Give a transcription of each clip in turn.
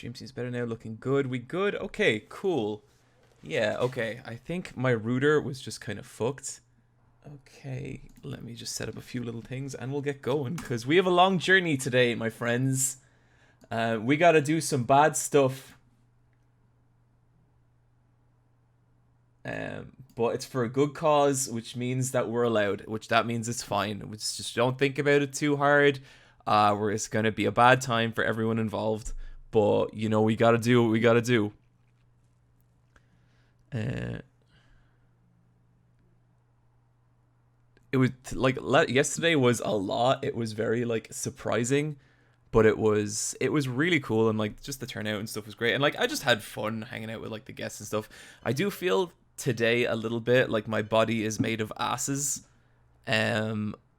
Stream seems better now. Looking good. We good? Okay, cool. Yeah, okay. I think my router was just kind of fucked. Okay, let me just set up a few little things and we'll get going. Because we have a long journey today, my friends. We gotta do some bad stuff. But it's for a good cause, which means that we're allowed. Which that means it's fine. Just don't think about it too hard. It's gonna be a bad time for everyone involved. But, you know, we gotta do what we gotta do. It was, like, yesterday was a lot. It was very, like, surprising. But it was really cool. And, like, just the turnout and stuff was great. And, like, I just had fun hanging out with, like, the guests and stuff. I do feel today a little bit like my body is made of asses.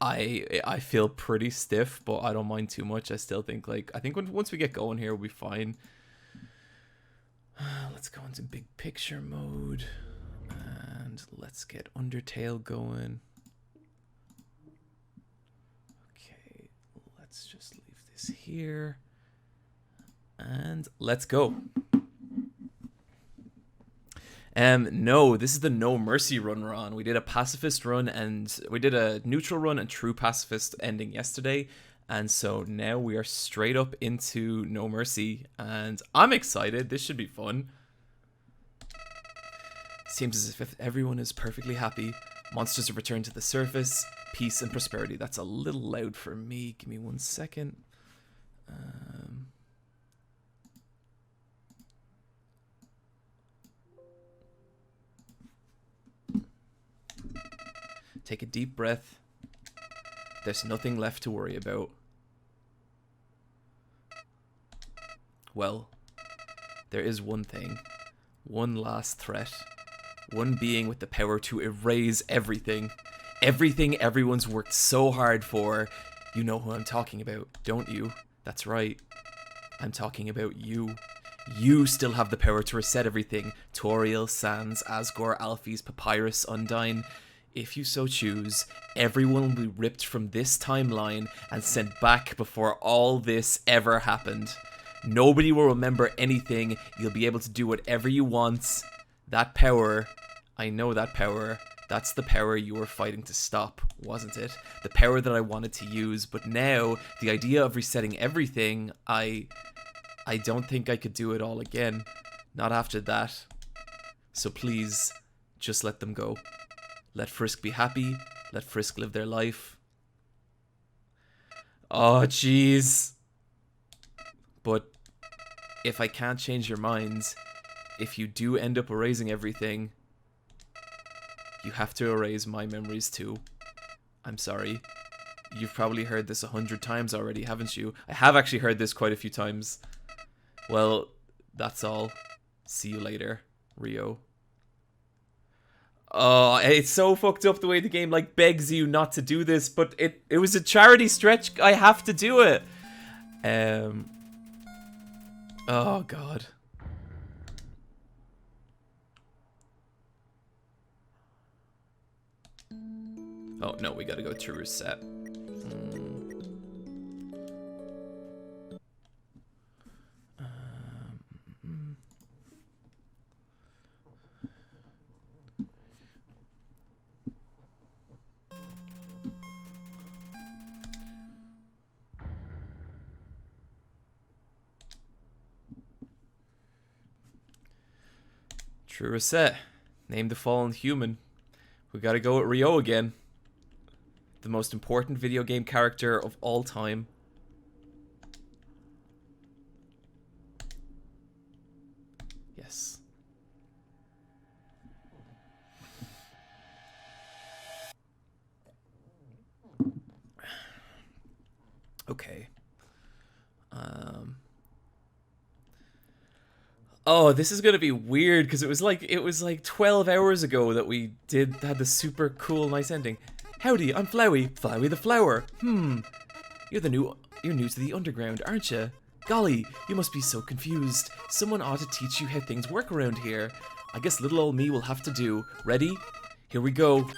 I feel pretty stiff, but I don't mind too much. I still think, like, I think once we get going here, we'll be fine. Let's go into big picture mode. And let's get Undertale going. Okay, let's just leave this here. And let's go. No, this is the No Mercy run we're on. We did a pacifist run and we did a neutral run and true pacifist ending yesterday. And so now we are straight up into No Mercy and I'm excited. This should be fun. Seems as if everyone is perfectly happy. Monsters have returned to the surface. Peace and prosperity. That's a little loud for me. Give me 1 second. Take a deep breath. There's nothing left to worry about. Well, there is one thing. One last threat. One being with the power to erase everything. Everything everyone's worked so hard for. You know who I'm talking about, don't you? That's right. I'm talking about you. You still have the power to reset everything. Toriel, Sans, Asgore, Alphys, Papyrus, Undyne. If you so choose, everyone will be ripped from this timeline and sent back before all this ever happened. Nobody will remember anything. You'll be able to do whatever you want. That power, I know that power. That's the power you were fighting to stop, wasn't it? The power that I wanted to use, but now, the idea of resetting everything, I don't think I could do it all again. Not after that. So please, just let them go. Let Frisk be happy. Let Frisk live their life. Oh, jeez. But if I can't change your minds, if you do end up erasing everything, you have to erase my memories too. I'm sorry. You've probably heard this 100 times already, haven't you? I have actually heard this quite a few times. Well, that's all. See you later, Rio. Oh, it's so fucked up the way the game, like, begs you not to do this, but it was a charity stretch. I have to do it. Oh, God. Oh, no, we gotta go to reset. True reset. Name the fallen human. We gotta go with Rio again. The most important video game character of all time. Yes. Okay. Oh, this is gonna be weird because it was like 12 hours ago that we had the super cool nice ending. Howdy, I'm Flowey, Flowey the Flower. You're new to the underground, aren't you? Golly, you must be so confused. Someone ought to teach you how things work around here. I guess little old me will have to do. Ready? Here we go.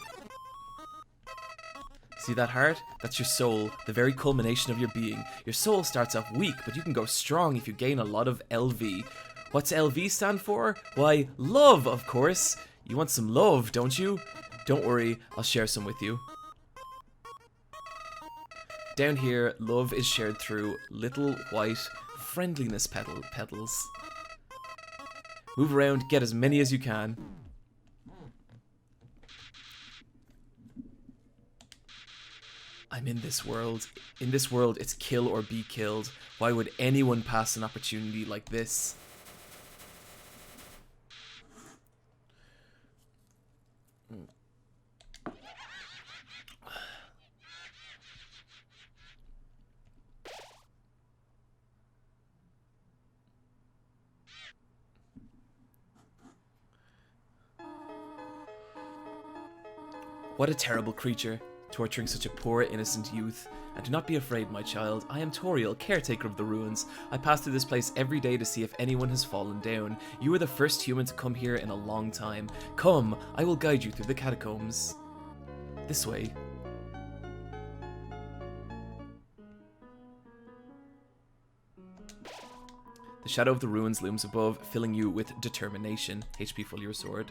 See that heart? That's your soul, the very culmination of your being. Your soul starts off weak, but you can go strong if you gain a lot of LV. What's LV stand for? Why, love, of course. You want some love, don't you? Don't worry, I'll share some with you. Down here, love is shared through little white friendliness petals. Move around, get as many as you can. I'm in this world. In this world, it's kill or be killed. Why would anyone pass an opportunity like this? What a terrible creature, torturing such a poor, innocent youth. And do not be afraid, my child. I am Toriel, caretaker of the ruins. I pass through this place every day to see if anyone has fallen down. You are the first human to come here in a long time. Come, I will guide you through the catacombs. This way. The shadow of the ruins looms above, filling you with determination. HP fully restored.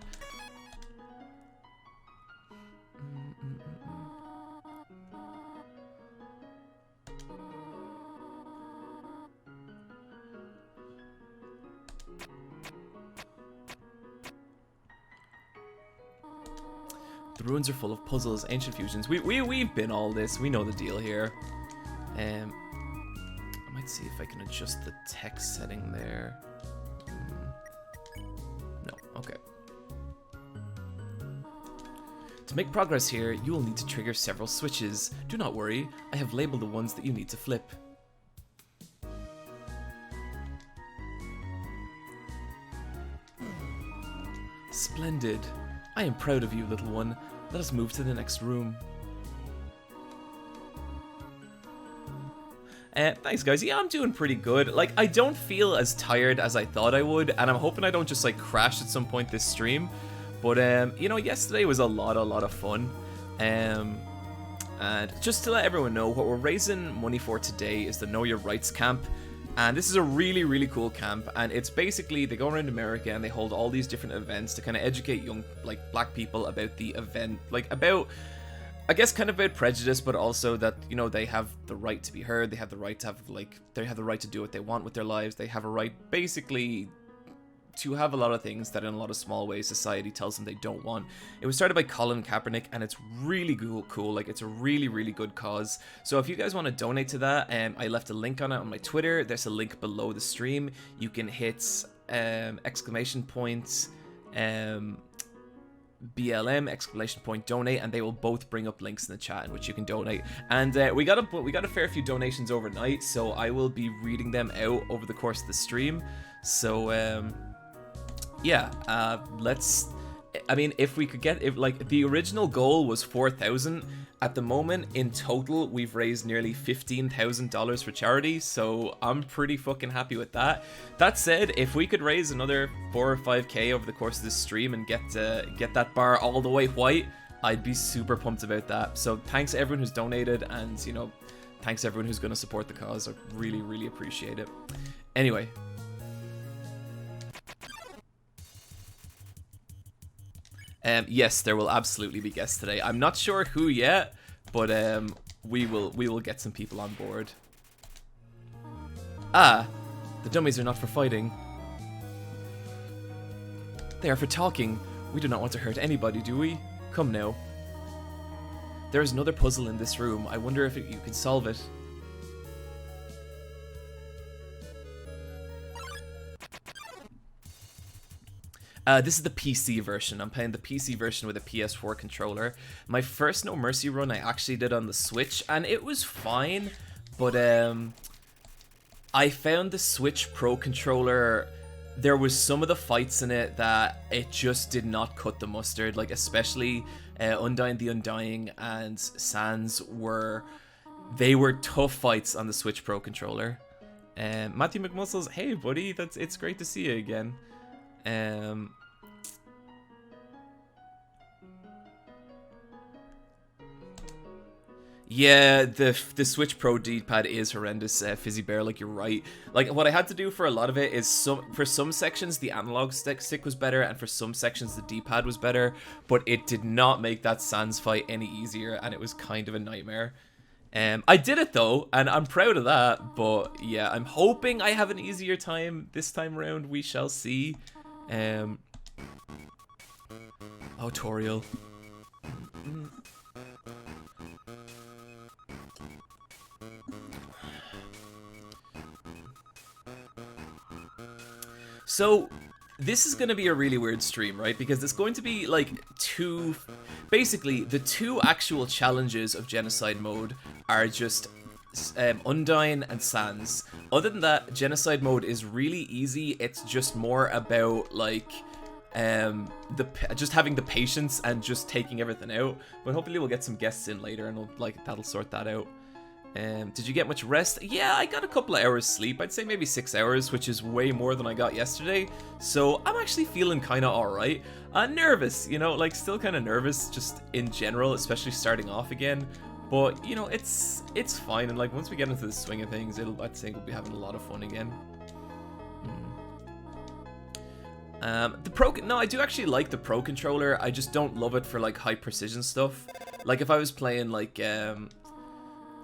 The ruins are full of puzzles, ancient fusions. We've been all this. We know the deal here. I might see if I can adjust the text setting there. No, okay. To make progress here, you will need to trigger several switches. Do not worry, I have labeled the ones that you need to flip. Splendid. I am proud of you, little one. Let us move to the next room. Thanks, guys. Yeah, I'm doing pretty good. Like, I don't feel as tired as I thought I would, and I'm hoping I don't just, like, crash at some point this stream. But, you know, yesterday was a lot of fun. And just to let everyone know, what we're raising money for today is the Know Your Rights camp. And this is a really cool camp, and it's basically, they go around America and they hold all these different events to kind of educate young, like, black people about the event, like, about, I guess, kind of about prejudice, but also that, you know, they have the right to be heard, they have the right to have, like, they have the right to do what they want with their lives, they have a right, basically, to have a lot of things that in a lot of small ways society tells them they don't want. It was started by Colin Kaepernick, and it's really cool. Like, it's a really good cause. So if you guys want to donate to that, I left a link on it on my Twitter. There's a link below the stream. You can hit exclamation point BLM exclamation point donate, and they will both bring up links in the chat in which you can donate. And we got a fair few donations overnight, so I will be reading them out over the course of the stream. So yeah, let's, I mean, if we could get, if, like, the original goal was 4,000, at the moment, in total, we've raised nearly $15,000 for charity, so I'm pretty fucking happy with that. That said, if we could raise another 4 or 5k over the course of this stream and get that bar all the way white, I'd be super pumped about that. So thanks to everyone who's donated, and, you know, thanks to everyone who's going to support the cause. I really appreciate it. Anyway. Yes, there will absolutely be guests today. I'm not sure who yet, but we will get some people on board. Ah, the dummies are not for fighting. They are for talking. We do not want to hurt anybody, do we? Come now. There is another puzzle in this room. I wonder if you can solve it. This is the PC version. I'm playing the PC version with a PS4 controller. My first No Mercy run I actually did on the Switch, and it was fine, but I found the Switch Pro controller, there was some of the fights in it that it just did not cut the mustard, like especially Undying the Undying and Sans they were tough fights on the Switch Pro controller. Matthew McMuscles, hey buddy, it's great to see you again. Yeah, the Switch Pro D-pad is horrendous, Fizzy Bear, like, you're right. Like, what I had to do for a lot of it is, for some sections, the analog stick was better, and for some sections, the D-pad was better, but it did not make that Sans fight any easier, and it was kind of a nightmare. I did it, though, and I'm proud of that, but, yeah, I'm hoping I have an easier time this time around. We shall see. Oh, Toriel. So, this is going to be a really weird stream, right? Because it's going to be, like, basically, the two actual challenges of Genocide mode are just Undyne and Sans. Other than that, Genocide mode is really easy. It's just more about, like, just having the patience and just taking everything out. But hopefully we'll get some guests in later and that'll sort that out. Did you get much rest? Yeah, I got a couple of hours sleep. I'd say maybe 6 hours, which is way more than I got yesterday. So I'm actually feeling kind of alright. Nervous, you know, like still kind of nervous just in general, especially starting off again. But, you know, it's fine. And like once we get into the swing of things, I think we'll be having a lot of fun again. No, I do actually like the Pro controller. I just don't love it for like high precision stuff. Like if I was playing like,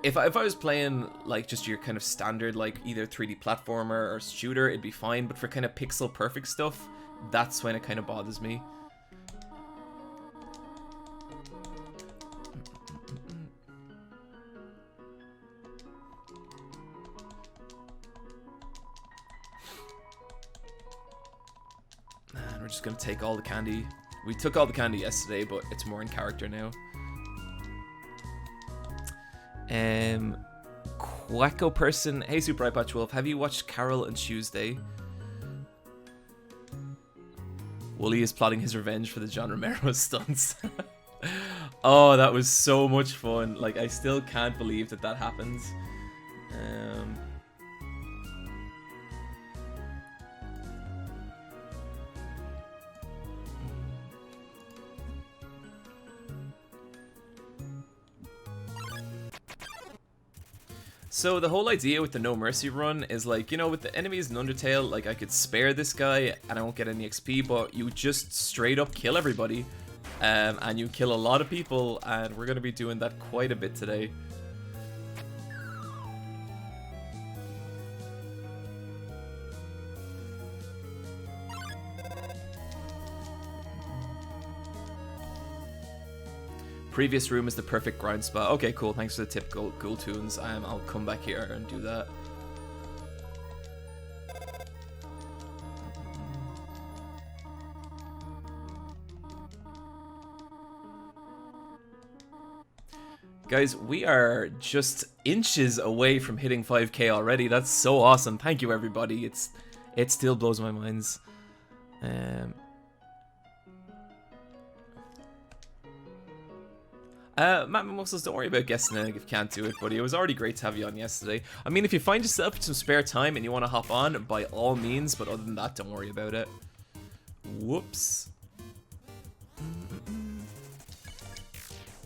if I was playing, like, just your kind of standard, like, either 3D platformer or shooter, it'd be fine, but for kind of pixel-perfect stuff, that's when it kind of bothers me. And we're just gonna take all the candy. We took all the candy yesterday, but it's more in character now. Quacko person, hey Super Eyepatch Wolf, have you watched Carol and Tuesday? Wooly is plotting his revenge for the John Romero stunts. Oh, that was so much fun. Like, I still can't believe that happened. So the whole idea with the No Mercy run is like, you know, with the enemies in Undertale, like I could spare this guy and I won't get any XP, but you just straight up kill everybody. And you kill a lot of people, and we're going to be doing that quite a bit today. Previous room is the perfect grind spot. Okay, cool. Thanks for the tip, Ghoul Tunes. I'll come back here and do that. Guys, we are just inches away from hitting 5k already. That's so awesome. Thank you, everybody. It still blows my minds. Matt Mimosas, don't worry about guessing it if you can't do it, buddy. It was already great to have you on yesterday. I mean, if you find yourself some spare time and you want to hop on, by all means, but other than that, don't worry about it. Whoops.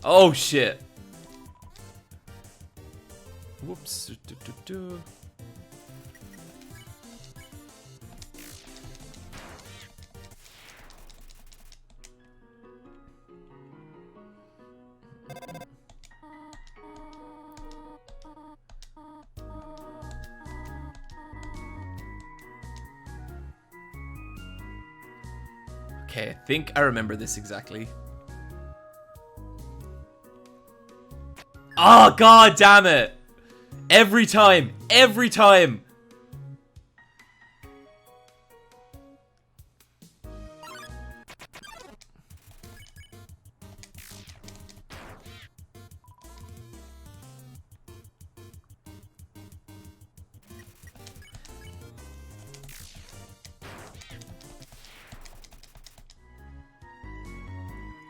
Oh, shit. Whoops. Okay, I think I remember this exactly. Oh, god damn it! Every time! Every time!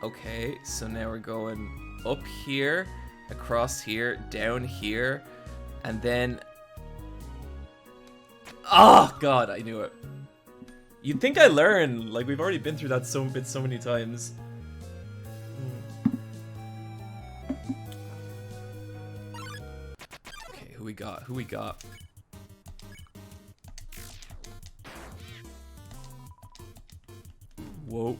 Okay, so now we're going up here, across here, down here, and then... Oh, God, I knew it. You'd think I learn. Like, we've already been through that so many times. got? Who we got? Whoa.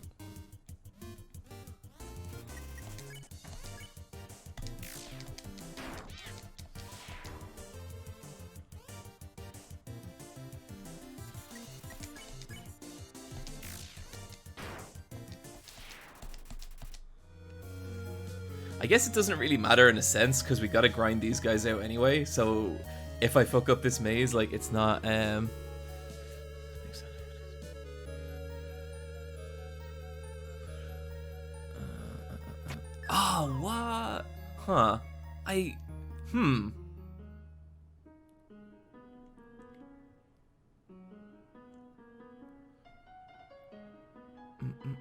I guess it doesn't really matter in a sense, because we gotta grind these guys out anyway, so if I fuck up this maze, like, it's not, Oh, what? Huh. Hmm. Mm-mm-mm.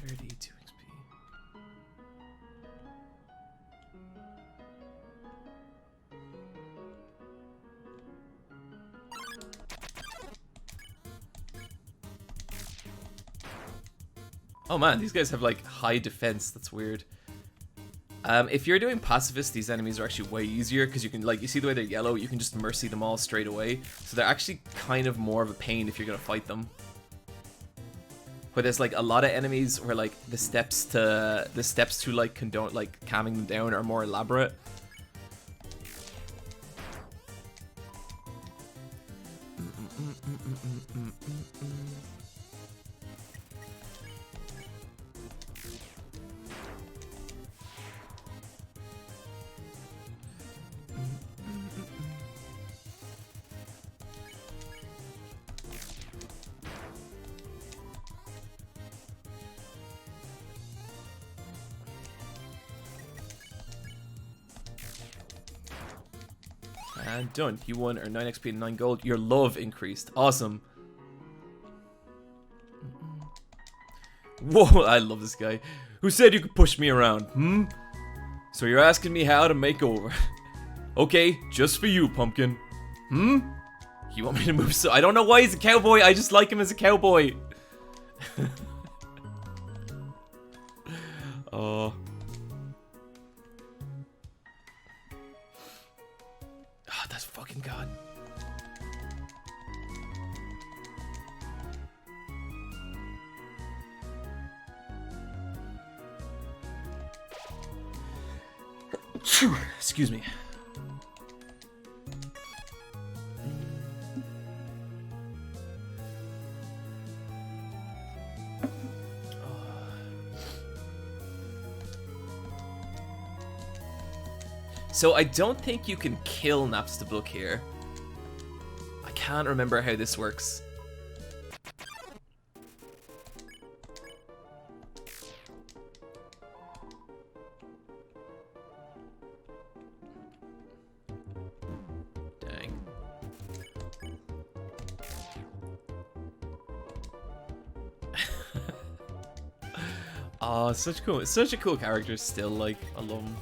32 XP. Oh man, these guys have like high defense. That's weird. If you're doing pacifist, these enemies are actually way easier because you can, like, you see the way they're yellow, you can just mercy them all straight away. So they're actually kind of more of a pain if you're gonna fight them. Where there's like a lot of enemies where like the steps to like condone, like calming them down are more elaborate. And done. You won, or 9 XP and 9 gold. Your love increased. Awesome. Whoa, I love this guy. Who said you could push me around? Hmm? So you're asking me how to make over. Okay, just for you, pumpkin. Hmm? You want me to move so... I don't know why he's a cowboy. I just like him as a cowboy. Oh... Oh, that's fucking God. Excuse me. So I don't think you can kill Napstablook here. I can't remember how this works. Dang. Oh, such cool. Such a cool character still, like, alone.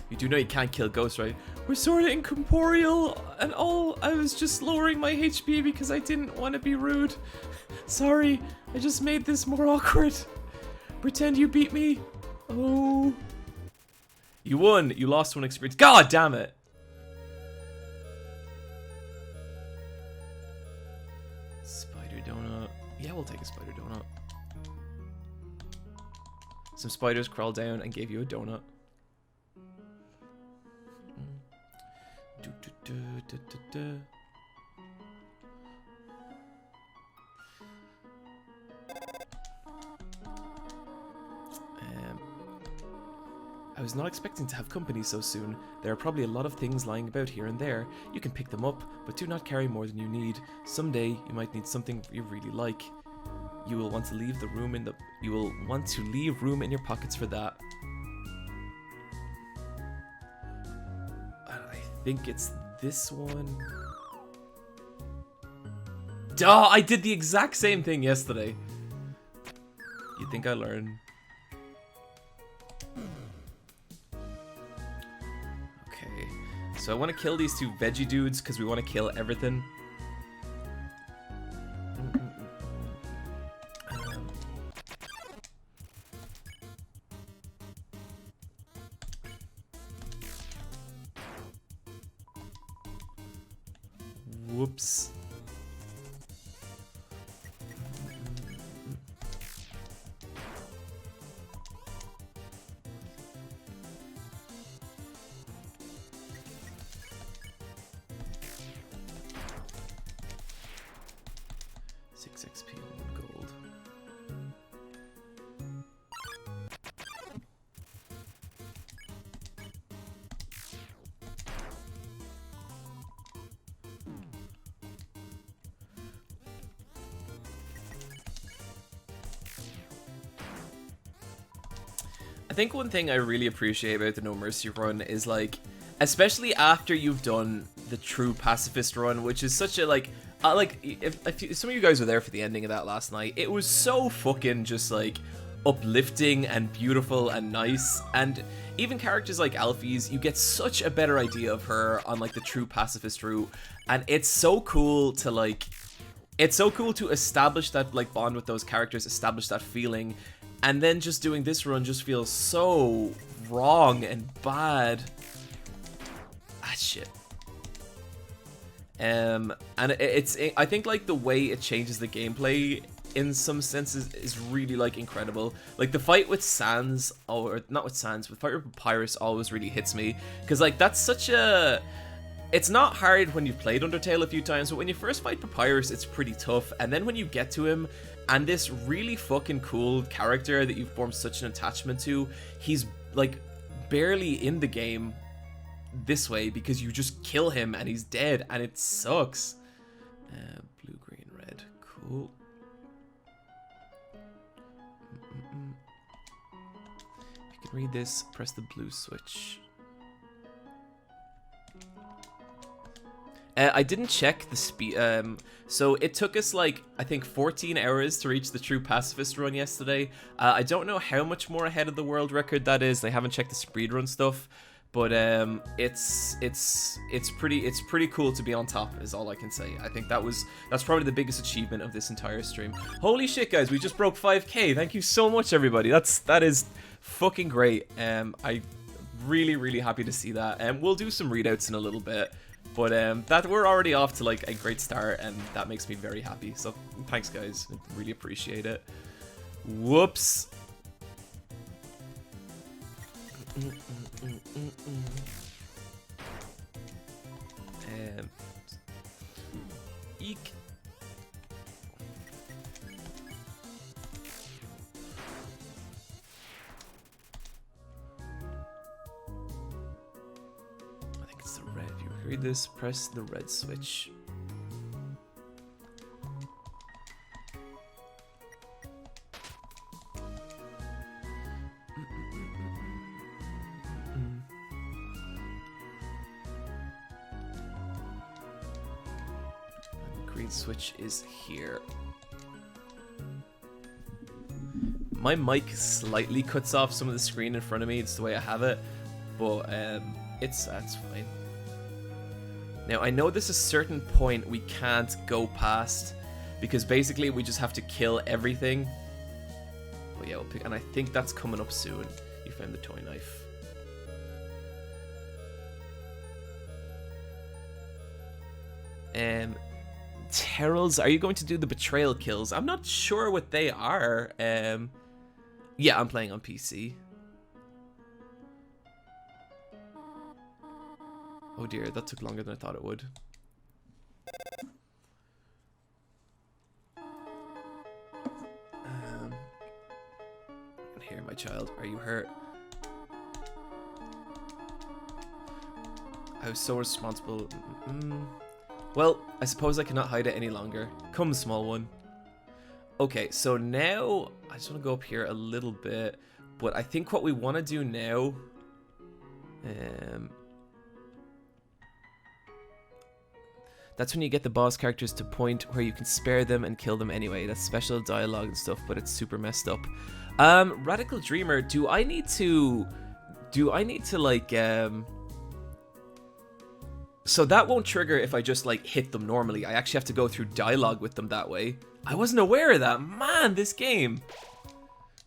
You do know you can't kill ghosts, right? We're sort of incorporeal and all. I was just lowering my HP because I didn't want to be rude. Sorry, I just made this more awkward. Pretend you beat me. Oh. You won. You lost 1 experience. God damn it. Spider donut. Yeah, we'll take a spider donut. Some spiders crawled down and gave you a donut. I was not expecting to have company so soon. There are probably a lot of things lying about here and there. You can pick them up, but do not carry more than you need. Someday you might need something you really like. You will want to leave the room in leave room in your pockets for that. I think it's this one. Duh, I did the exact same thing yesterday. You think I learn? Okay. So I want to kill these two veggie dudes because we want to kill everything. Whoops. XP and gold. I think one thing I really appreciate about the No Mercy run is, like, especially after you've done the true pacifist run, which is such a, like, if some of you guys were there for the ending of that last night, it was so fucking just, like, uplifting and beautiful and nice. And even characters like Alfie's, you get such a better idea of her on, like, the true pacifist route. And it's so cool to, like, it's so cool to establish that, like, bond with those characters, establish that feeling. And then just doing this run just feels so wrong and bad. Ah, shit. And I think, like, the way it changes the gameplay in some senses is really, like, incredible. Like, the fight with Sans, or not with Sans, with fight with Papyrus always really hits me, because, like, that's such a... It's not hard when you've played Undertale a few times, but when you first fight Papyrus, it's pretty tough. And then when you get to him, and this really fucking cool character that you've formed such an attachment to, he's, like, barely in the game this way because you just kill him and he's dead, and it sucks. Blue, green, red. Cool. If you can read this, press the blue switch. I didn't check the speed, so it took us, like, I think 14 hours to reach the true pacifist run yesterday. I don't know how much more ahead of the world record that is. I haven't checked the speed run stuff, but it's pretty cool to be on top, is all I can say. I think that's probably the biggest achievement of this entire stream. Holy shit, guys, we just broke 5K. Thank you so much, everybody. That is fucking great. I really happy to see that. We'll do some readouts in a little bit. But that we're already off to, like, a great start, and that makes me very happy. So thanks, guys. I really appreciate it. Whoops. Eek. Read this, press the red switch. The green switch is here. My mic slightly cuts off some of the screen in front of me. It's the way I have it, but that's fine. Now, I know there's a certain point we can't go past, because basically we just have to kill everything. But yeah, we'll pick, and I think that's coming up soon. You found the toy knife. Terrells, are you going to do the betrayal kills? I'm not sure what they are. Yeah, I'm playing on PC. Oh dear, that took longer than I thought it would. Here, my child, are you hurt? I was so responsible. Well, I suppose I cannot hide it any longer. Come, small one. Okay, so now I just want to go up here a little bit, but I think what we want to do now, That's when you get the boss characters to point where you can spare them and kill them anyway. That's special dialogue and stuff, but it's super messed up. Radical Dreamer, do I need to like, so that won't trigger if I just like hit them normally. I actually have to go through dialogue with them that way. I wasn't aware of that. Man, this game.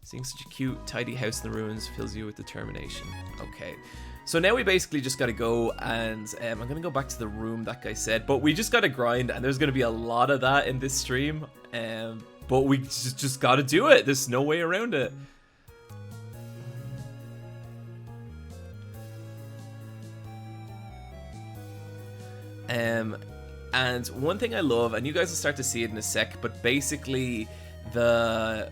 Seeing such a cute, tidy house in the ruins fills you with determination. Okay. So now we basically just gotta go and I'm gonna go back to the room that guy said, but we just gotta grind, and there's gonna be a lot of that in this stream. But we just gotta do it. There's no way around it. And one thing I love, and you guys will start to see it in a sec, but basically the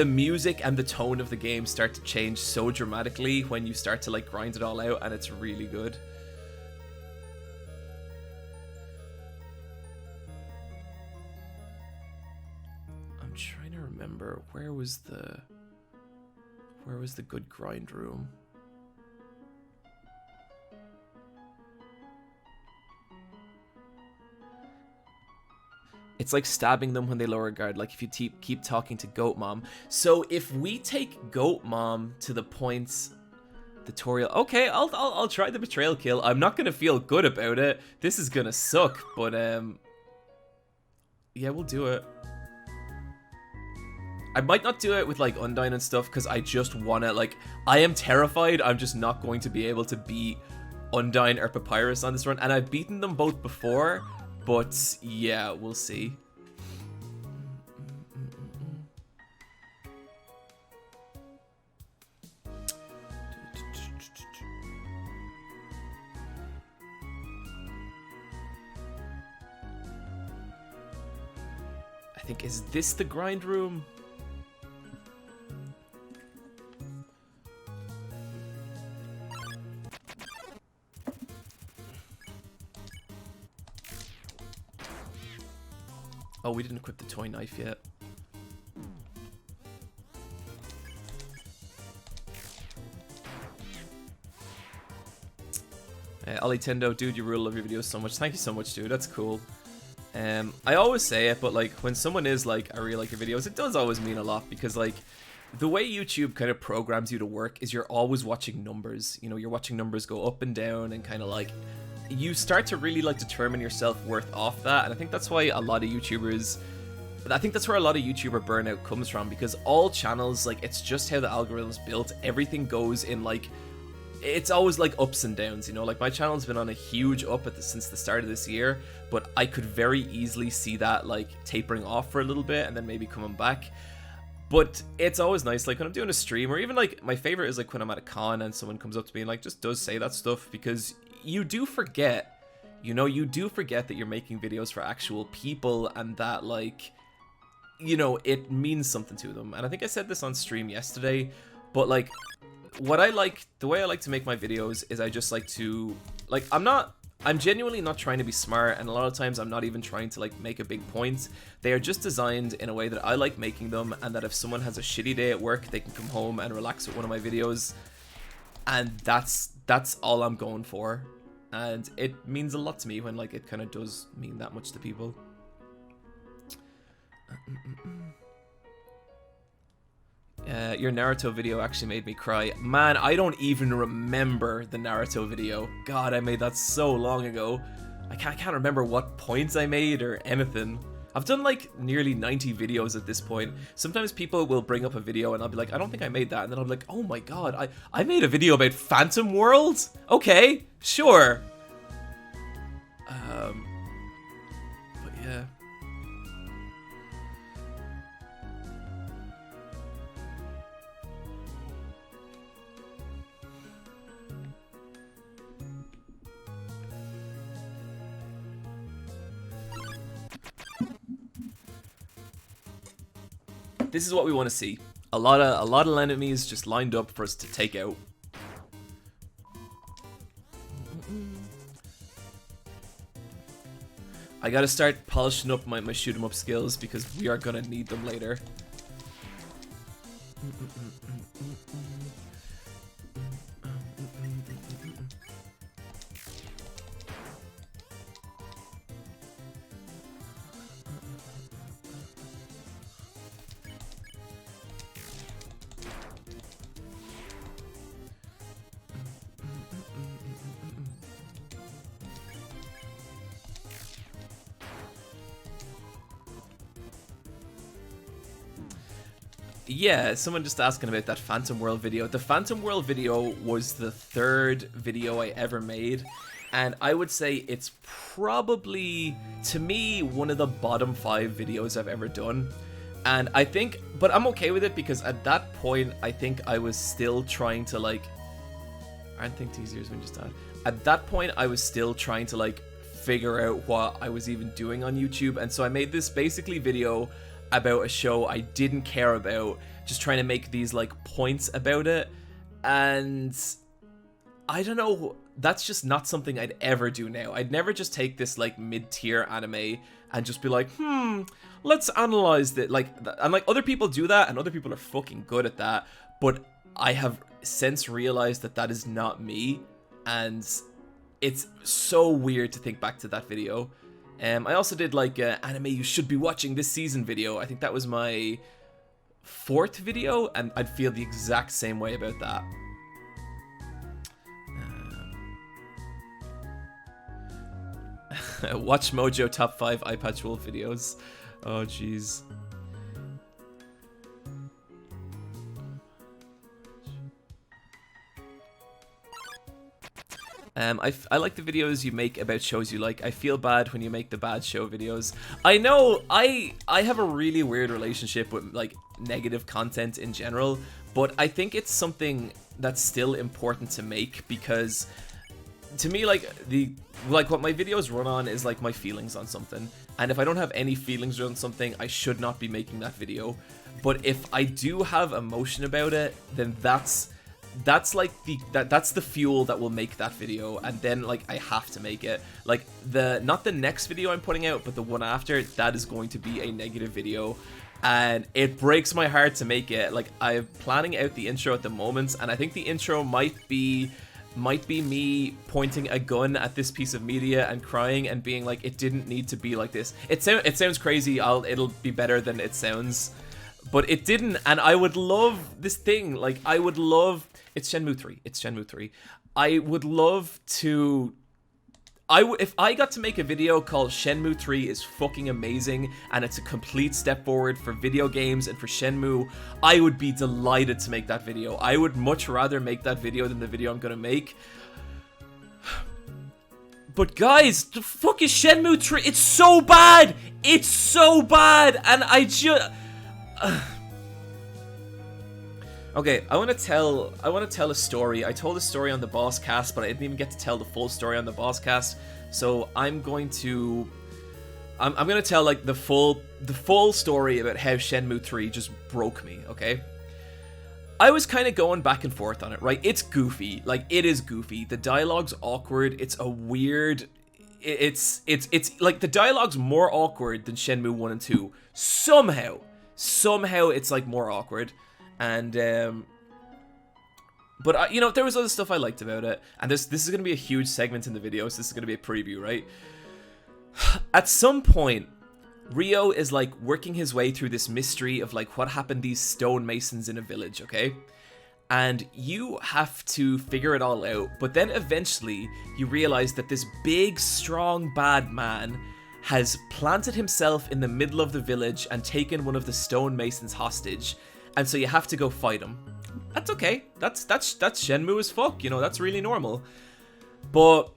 music and the tone of the game start to change so dramatically when you start to like grind it all out, and it's really good. I'm trying to remember where was the good grind room. It's like stabbing them when they lower guard, like if you keep talking to Goat Mom. So if we take Goat Mom to the points tutorial, okay, I'll try the betrayal kill. I'm not gonna feel good about it. This is gonna suck, but yeah, we'll do it. I might not do it with like Undyne and stuff because I just wanna, like, I am terrified I'm just not going to be able to beat Undyne or Papyrus on this run, and I've beaten them both before. But yeah, we'll see. I think, is this the grind room? Oh, we didn't equip the toy knife yet. Ollie Tendo, dude, you rule, love your videos so much. Thank you so much, dude. That's cool. I always say it, but like when someone is like, I really like your videos, it does always mean a lot, because like the way YouTube kind of programs you to work is you're always watching numbers. You know, you're watching numbers go up and down, and kind of like you start to really like determine your self-worth off that. And I think that's why a lot of YouTubers, I think that's where a lot of YouTuber burnout comes from, because all channels, like, it's just how the algorithm's built. Everything goes in like, it's always like ups and downs, you know. Like my channel's been on a huge up since the start of this year, but I could very easily see that like tapering off for a little bit and then maybe coming back. But it's always nice, like when I'm doing a stream, or even like my favorite is like when I'm at a con and someone comes up to me and like just does say that stuff, because you do forget, you know, you do forget that you're making videos for actual people, and that like, you know, it means something to them. And I think I said this on stream yesterday, but like what I like, the way I like to make my videos is I just like to, like, I'm genuinely not trying to be smart, and a lot of times I'm not even trying to like make a big point. They are just designed in a way that I like making them, and that if someone has a shitty day at work, they can come home and relax with one of my videos. And that's all I'm going for. And it means a lot to me when like it kind of does mean that much to people. Your Naruto video actually made me cry. Man, I don't even remember the Naruto video. God, I made that so long ago. I can't remember what points I made or anything. I've done like nearly 90 videos at this point. Sometimes people will bring up a video and I'll be like, I don't think I made that. And then I'll be like, oh my god, I made a video about Phantom World? Okay, sure. But yeah. This is what we want to see. A lot of enemies just lined up for us to take out. I gotta start polishing up my shoot 'em up skills, because we are gonna need them later. Yeah, someone just asking about that Phantom World video. The Phantom World video was the 3rd video I ever made, and I would say it's probably, to me, one of the bottom 5 videos I've ever done. And I think, but I'm okay with it because at that point, I think I was still trying to like, I don't think easier when just that. At that point, I was still trying to like figure out what I was even doing on YouTube, and so I made this basically video about a show I didn't care about, just trying to make these like points about it, and I don't know, that's just not something I'd ever do now. I'd never just take this like mid-tier anime and just be like, let's analyze it. Like, and like other people do that, and other people are fucking good at that, but I have since realized that that is not me, and it's so weird to think back to that video. I also did like anime you should be watching this season video. I think that was my 4th video, and I'd feel the exact same way about that. Watch Mojo top 5 Eyepatch Wolf videos. Oh jeez. I like the videos you make about shows you like. I feel bad when you make the bad show videos. I know, I have a really weird relationship with like negative content in general, but I think it's something that's still important to make, because to me, like what my videos run on is like my feelings on something, and if I don't have any feelings on something, I should not be making that video. But if I do have emotion about it, then that's like that's the fuel that will make that video, and then like I have to make it. Like not the next video I'm putting out, but the one after, that is going to be a negative video, and it breaks my heart to make it. Like, I'm planning out the intro at the moment, and I think the intro might be me pointing a gun at this piece of media and crying and being like, it didn't need to be like this. It sounds crazy. It'll be better than it sounds, but it didn't. And I would love this thing. Like, I would love. It's Shenmue 3. It's Shenmue 3. I would love to. If I got to make a video called Shenmue 3 is fucking amazing and it's a complete step forward for video games and for Shenmue, I would be delighted to make that video. I would much rather make that video than the video I'm gonna make. But guys, the fuck is Shenmue 3? It's so bad! It's so bad! And I just... Okay, I want to tell a story. I told a story on the Boss Cast, but I didn't even get to tell the full story on the Boss Cast. So I'm going to tell like the full story about how Shenmue 3 just broke me, okay? I was kind of going back and forth on it, right? It's goofy. Like, it is goofy. The dialogue's awkward. It's a weird... It's like, the dialogue's more awkward than Shenmue 1 and 2. Somehow it's like more awkward. And but you know, there was other stuff I liked about it, and this is going to be a huge segment in the video, so this is going to be a preview, right? At some point, Ryo is like working his way through this mystery of like what happened to these stonemasons in a village, okay? And you have to figure it all out, but then eventually you realize that this big, strong, bad man has planted himself in the middle of the village and taken one of the stonemasons hostage. And so you have to go fight him. That's okay. That's Shenmue as fuck, you know, that's really normal. But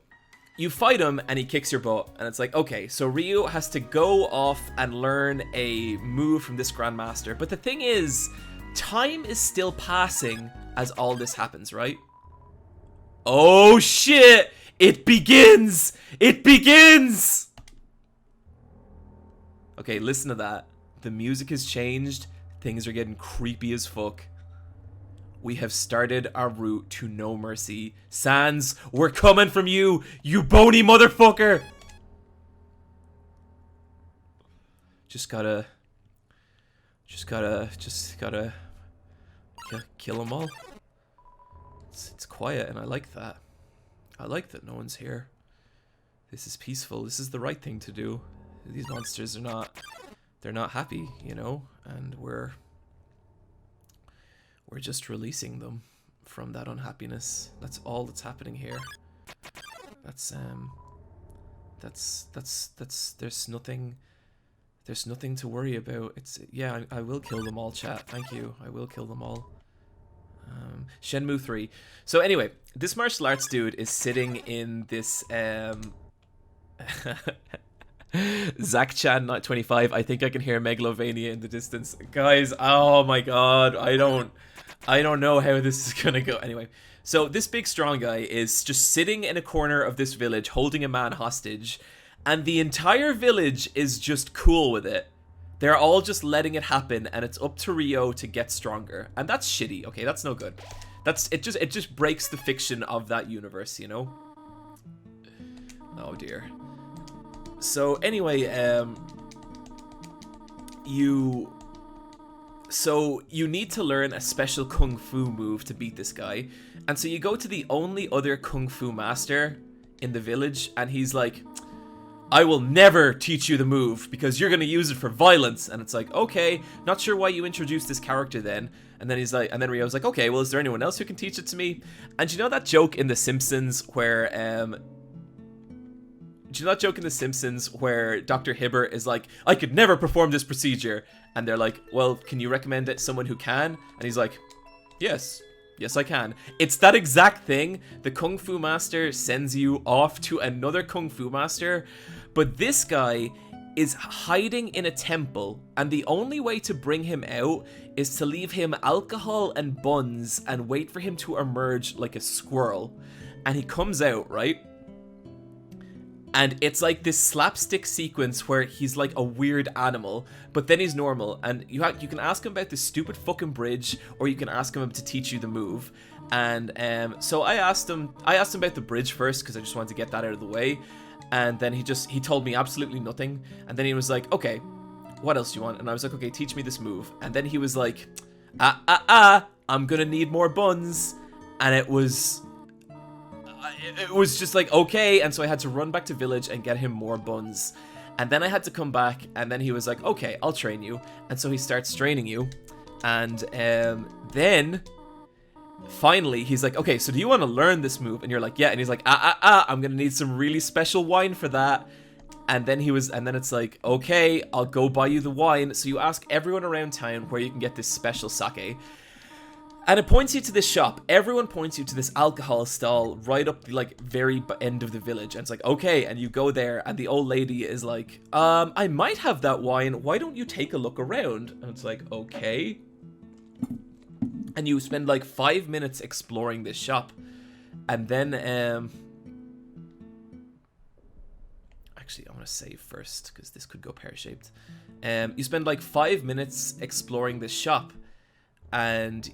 you fight him and he kicks your butt, and it's like, okay, so Ryo has to go off and learn a move from this Grandmaster. But the thing is, time is still passing as all this happens, right? Oh shit! It begins! It begins! Okay, listen to that. The music has changed. Things are getting creepy as fuck. We have started our route to No Mercy. Sans, we're coming from you, you bony motherfucker! Just gotta kill them all. It's quiet, and I like that. I like that no one's here. This is peaceful. This is the right thing to do. These monsters are not... They're not happy, you know, and we're just releasing them from that unhappiness. That's all that's happening here. That's there's There's nothing to worry about. It's yeah, I will kill them all, chat. Thank you. I will kill them all. Shenmue 3. So anyway, this martial arts dude is sitting in this Zach-chan, not 25. I think I can hear Megalovania in the distance. Guys, oh my god, I don't know how this is gonna go. Anyway, so this big strong guy is just sitting in a corner of this village holding a man hostage, and the entire village is just cool with it. They're all just letting it happen, and it's up to Ryo to get stronger. And that's shitty, okay? That's no good. It just breaks the fiction of that universe, you know? Oh dear. So anyway, you need to learn a special kung fu move to beat this guy. And so you go to the only other kung fu master in the village, and he's like, I will never teach you the move because you're going to use it for violence. And it's like, okay, not sure why you introduced this character then. And then he's like, and then Ryo's like, okay, well, is there anyone else who can teach it to me? And you know that joke in The Simpsons where, Dr. Hibbert is like, I could never perform this procedure. And they're like, well, can you recommend it someone who can? And he's like, yes, I can. It's that exact thing. The Kung Fu Master sends you off to another Kung Fu Master. But this guy is hiding in a temple. And the only way to bring him out is to leave him alcohol and buns and wait for him to emerge like a squirrel. And he comes out, right? And it's like this slapstick sequence where he's like a weird animal, but then he's normal. And you can ask him about this stupid fucking bridge, or you can ask him to teach you the move. And so I asked him about the bridge first because I just wanted to get that out of the way. And then he told me absolutely nothing. And then he was like, okay, what else do you want? And I was like, okay, teach me this move. And then he was like, I'm gonna need more buns. And it was just like, okay. And so I had to run back to village and get him more buns. And then I had to come back, and then he was like, okay, I'll train you. And so he starts training you. And then finally he's like, okay, so do you want to learn this move? And you're like, yeah. And he's like, I'm gonna need some really special wine for that. And then it's like, okay, I'll go buy you the wine. So you ask everyone around town where you can get this special sake. And it points you to this shop. Everyone points you to this alcohol stall right up the like very end of the village. And it's like, okay, and you go there, and the old lady is like, I might have that wine. Why don't you take a look around? And it's like, okay. And you spend like 5 minutes exploring this shop. And then, actually, I want to save first because this could go pear-shaped. You spend like 5 minutes exploring this shop. And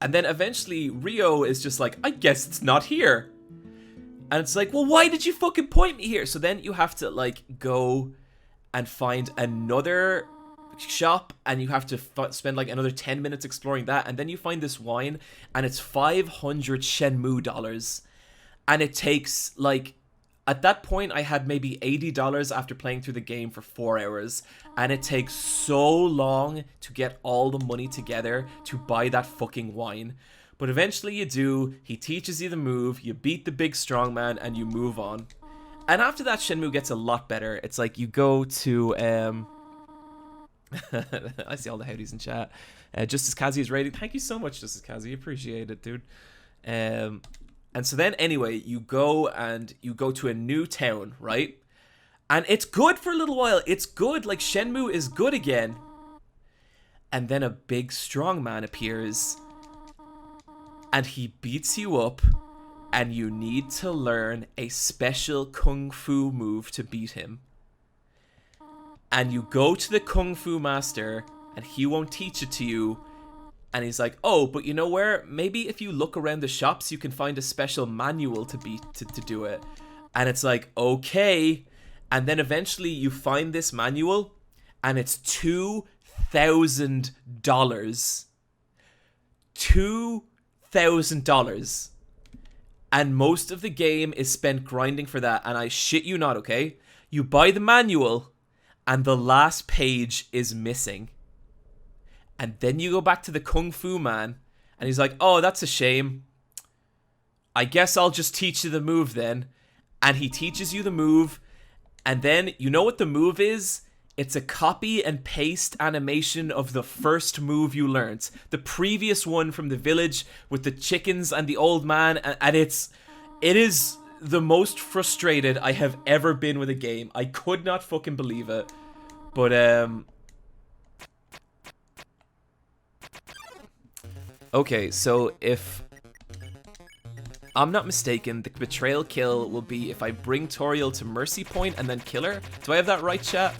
then eventually Ryo is just like, I guess it's not here. And it's like, well, why did you fucking point me here? So then you have to like go and find another shop, and you have to spend like another 10 minutes exploring that. And then you find this wine, and it's 500 Shenmue dollars. And it takes like, at that point, I had maybe $80 after playing through the game for 4 hours. And it takes so long to get all the money together to buy that fucking wine. But eventually you do. He teaches you the move. You beat the big strong man, and you move on. And after that, Shenmue gets a lot better. It's like you go to... I see all the howdies in chat. Justice Kazzy is rating. Thank you so much, Justice Kazzy. Appreciate it, dude. And so then, anyway, you go to a new town, right? And it's good for a little while. It's good. Like, Shenmue is good again. And then a big strong man appears. And he beats you up. And you need to learn a special kung fu move to beat him. And you go to the kung fu master. And he won't teach it to you. And he's like, oh, but you know where? Maybe if you look around the shops, you can find a special manual to do it. And it's like, okay. And then eventually you find this manual, and it's $2,000. $2,000. And most of the game is spent grinding for that. And I shit you not, okay? You buy the manual, and the last page is missing. And then you go back to the Kung Fu man, and he's like, oh, that's a shame. I guess I'll just teach you the move then. And he teaches you the move, And then, you know what the move is? It's a copy and paste animation of the first move you learned. The previous one from the village with the chickens and the old man. And it is the most frustrated I have ever been with a game. I could not fucking believe it. But, okay, so if I'm not mistaken, the betrayal kill will be if I bring Toriel to Mercy Point and then kill her. Do I have that right, chat?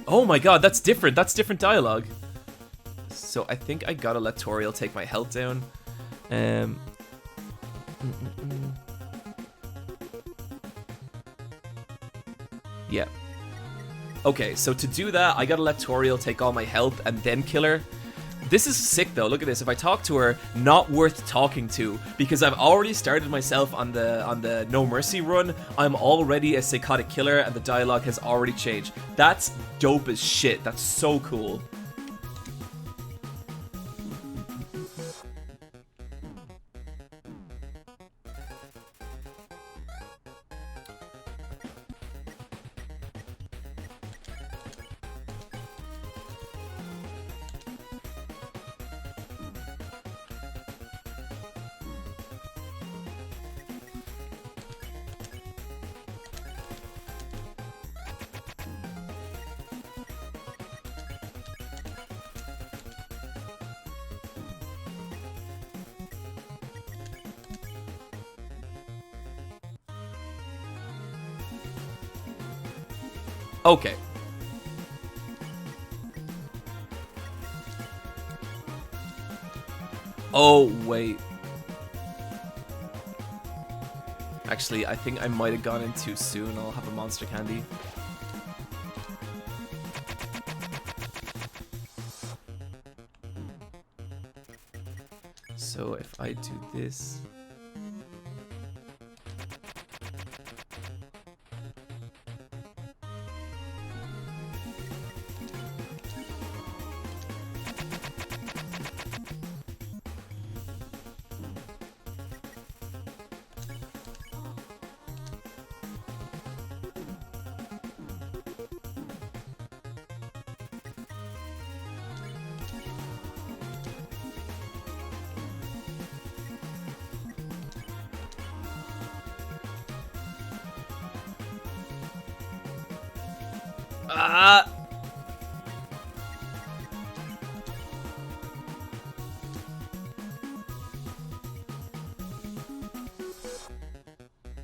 Oh my god, that's different. That's different dialogue. So I think I gotta let Toriel take my health down. Yeah. Okay, so to do that, I gotta let Toriel take all my health and then kill her. This is sick though, look at this. If I talk to her, not worth talking to, because I've already started myself on the No Mercy run. I'm already a psychotic killer and the dialogue has already changed. That's dope as shit. That's so cool. Okay. Oh, wait. Actually, I think I might have gone in too soon. I'll have a monster candy. So if I do this...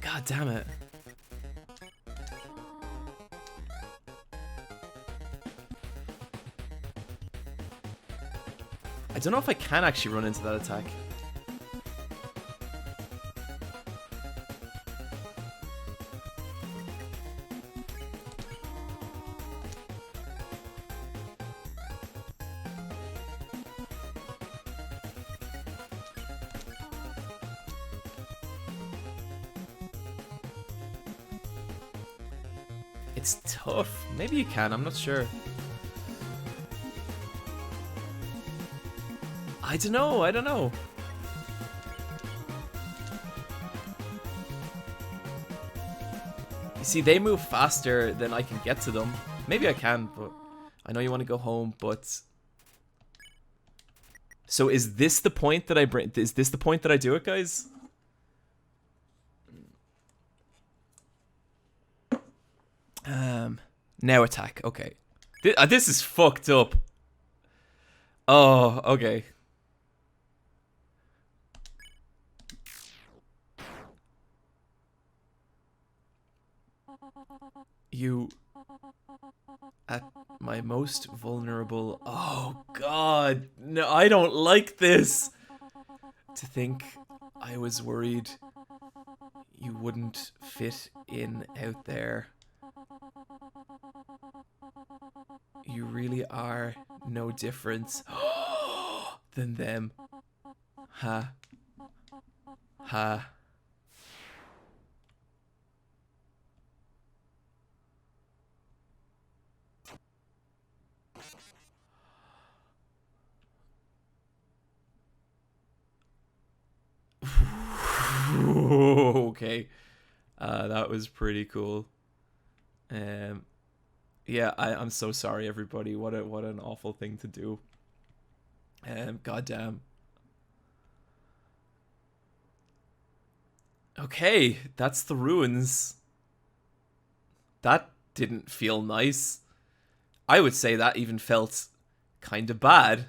God damn it. I don't know if I can actually run into that attack. It's tough. Maybe you can, I'm not sure. I don't know. You see, they move faster than I can get to them. Maybe I can, but I know you want to go home, but... So is this the point that I bring? Is this the point that I do it, guys? Now attack. Okay. This is fucked up. Oh, okay. You... At my most vulnerable... Oh, God. No, I don't like this. To think I was worried you wouldn't fit in out there. You really are no different than them. Ha. Ha. Okay. That was pretty cool. Yeah, I'm so sorry, everybody. What an awful thing to do. Goddamn. Okay, that's the ruins. That didn't feel nice. I would say that even felt kind of bad.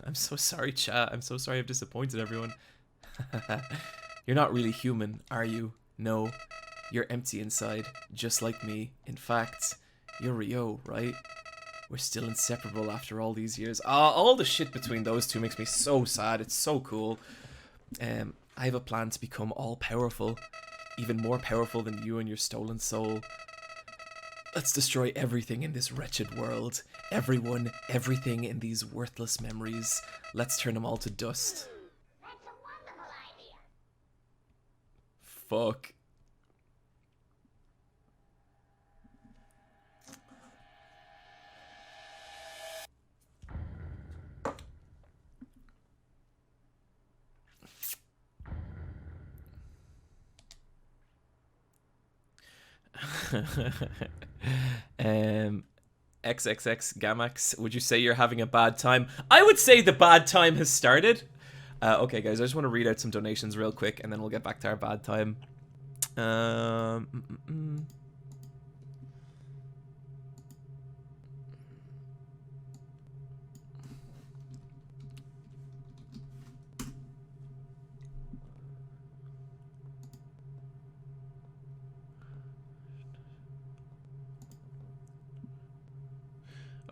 I'm so sorry, chat. I'm so sorry I've disappointed everyone. You're not really human, are you? No. You're empty inside, just like me. In fact, you're Rio, right? We're still inseparable after all these years. All the shit between those two makes me so sad. It's so cool. I have a plan to become all-powerful. Even more powerful than you and your stolen soul. Let's destroy everything in this wretched world. Everyone, everything in these worthless memories. Let's turn them all to dust. That's a wonderful idea. Fuck. XXX Gamax, would you say you're having a bad time? I would say the bad time has started. Okay, guys, I just want to read out some donations real quick, and then we'll get back to our bad time.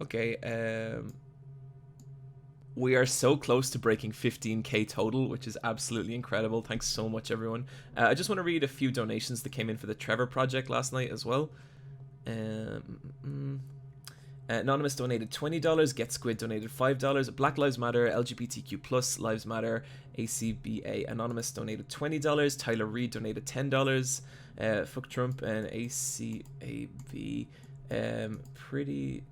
Okay, we are so close to breaking 15k total, which is absolutely incredible. Thanks so much, everyone. I just want to read a few donations that came in for the Trevor project last night as well. Anonymous donated $20. Get Squid donated $5. Black Lives Matter, LGBTQ plus Lives Matter, ACBA Anonymous donated $20. Tyler Reed donated $10. Fuck Trump and ACAB. Pretty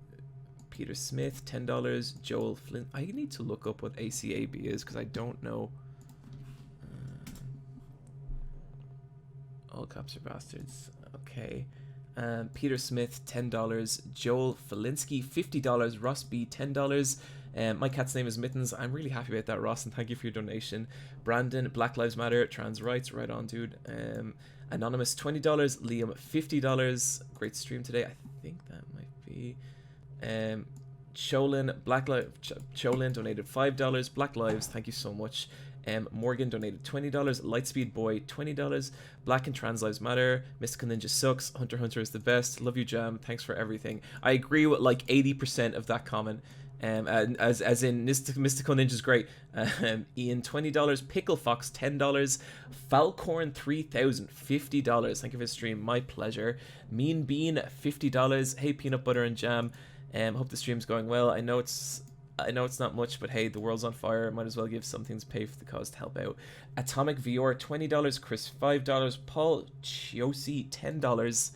Peter Smith $10. Joel Flynn. I need to look up what ACAB is because I don't know. All cops are bastards. Okay. Peter Smith $10. Joel Felinsky $50. Ross B $10. My cat's name is Mittens. I'm really happy about that, Ross, and thank you for your donation. Brandon, Black Lives Matter, trans rights, right on, dude. Anonymous $20. Liam $50. Great stream today. I think that might be. Cholin Cholin donated $5. Black Lives, thank you so much. Morgan donated $20. Lightspeed Boy $20. Black and Trans Lives Matter. Mystical Ninja sucks. Hunter Hunter is the best. Love you, Jam. Thanks for everything. I agree with like 80% of that comment. As in Mystical Ninja's great. Ian $20. Pickle Fox $10. Falcorn 3000 $50. Thank you for the stream. My pleasure. Mean Bean $50. Hey Peanut Butter and Jam. Hope the stream's going well. I know it's not much, but hey, the world's on fire. Might as well give something to pay for the cause to help out. Atomic VR $20. Chris $5. Paul Chiosi $10.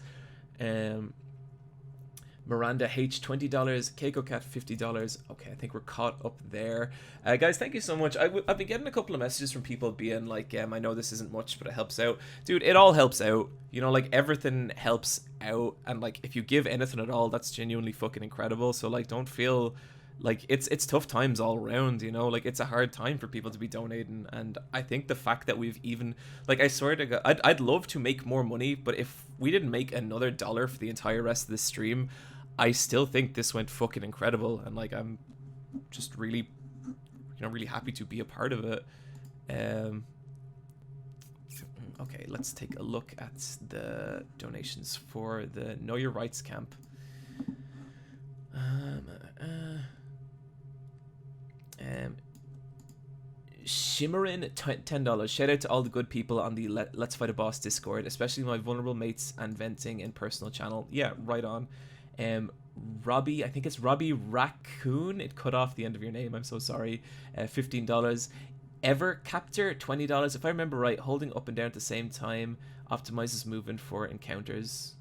Miranda H $20. Keiko Cat $50. Okay, I think we're caught up there. Guys, thank you so much. I've been getting a couple of messages from people being like, I know this isn't much, but it helps out. Dude, it all helps out. You know, like everything helps out, and like if you give anything at all, that's genuinely fucking incredible. So like, don't feel like it's tough times all around, you know, like it's a hard time for people to be donating. And I think the fact that we've even, like, I swear to God, I'd love to make more money, but if we didn't make another dollar for the entire rest of the stream, I still think this went fucking incredible. And like, I'm just really, you know, really happy to be a part of it. Okay, let's take a look at the donations for the Know Your Rights camp. Shimmerin $10. Shout out to all the good people on the Let's Fight a Boss Discord, especially my vulnerable mates and venting and personal channel. Yeah, right on. Robbie, I think it's Robbie Raccoon. It cut off the end of your name. I'm so sorry. $15. Evercaptor $20. If I remember right, holding up and down at the same time optimizes movement for encounters.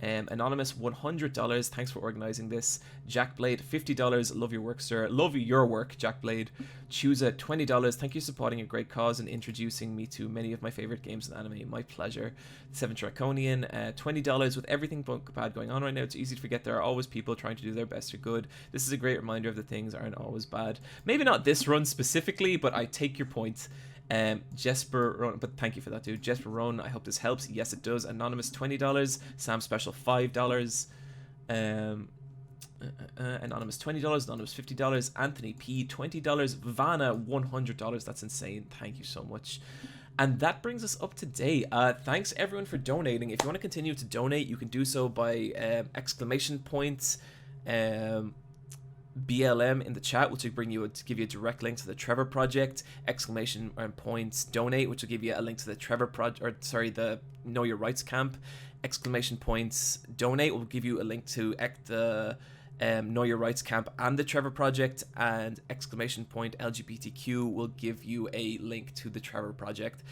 Anonymous, $100. Thanks for organizing this. Jack Blade, $50. Love your work, sir. Love your work, Jack Blade. Chusa, $20. Thank you for supporting a great cause and introducing me to many of my favorite games and anime. My pleasure. Seven Draconian, $20. With everything bad going on right now, it's easy to forget there are always people trying to do their best or good. This is a great reminder of the things aren't always bad. Maybe not this run specifically, but I take your point. Jesper Rowan, but thank you for that, dude. Jesper Rowan, I hope this helps. Yes, it does. Anonymous, $20. Sam Special, $5. Anonymous, $20. Anonymous, $50. Anthony P, $20. Vanna, $100. That's insane. Thank you so much. And that brings us up to date. Thanks everyone for donating. If you want to continue to donate, you can do so by exclamation points BLM in the chat, which will give you a direct link to the Trevor Project. Exclamation points donate, which will give you a link to the Trevor Project, or sorry, the Know Your Rights camp. Exclamation points donate will give you a link to the Know Your Rights camp and the Trevor Project, and exclamation point LGBTQ will give you a link to the Trevor Project.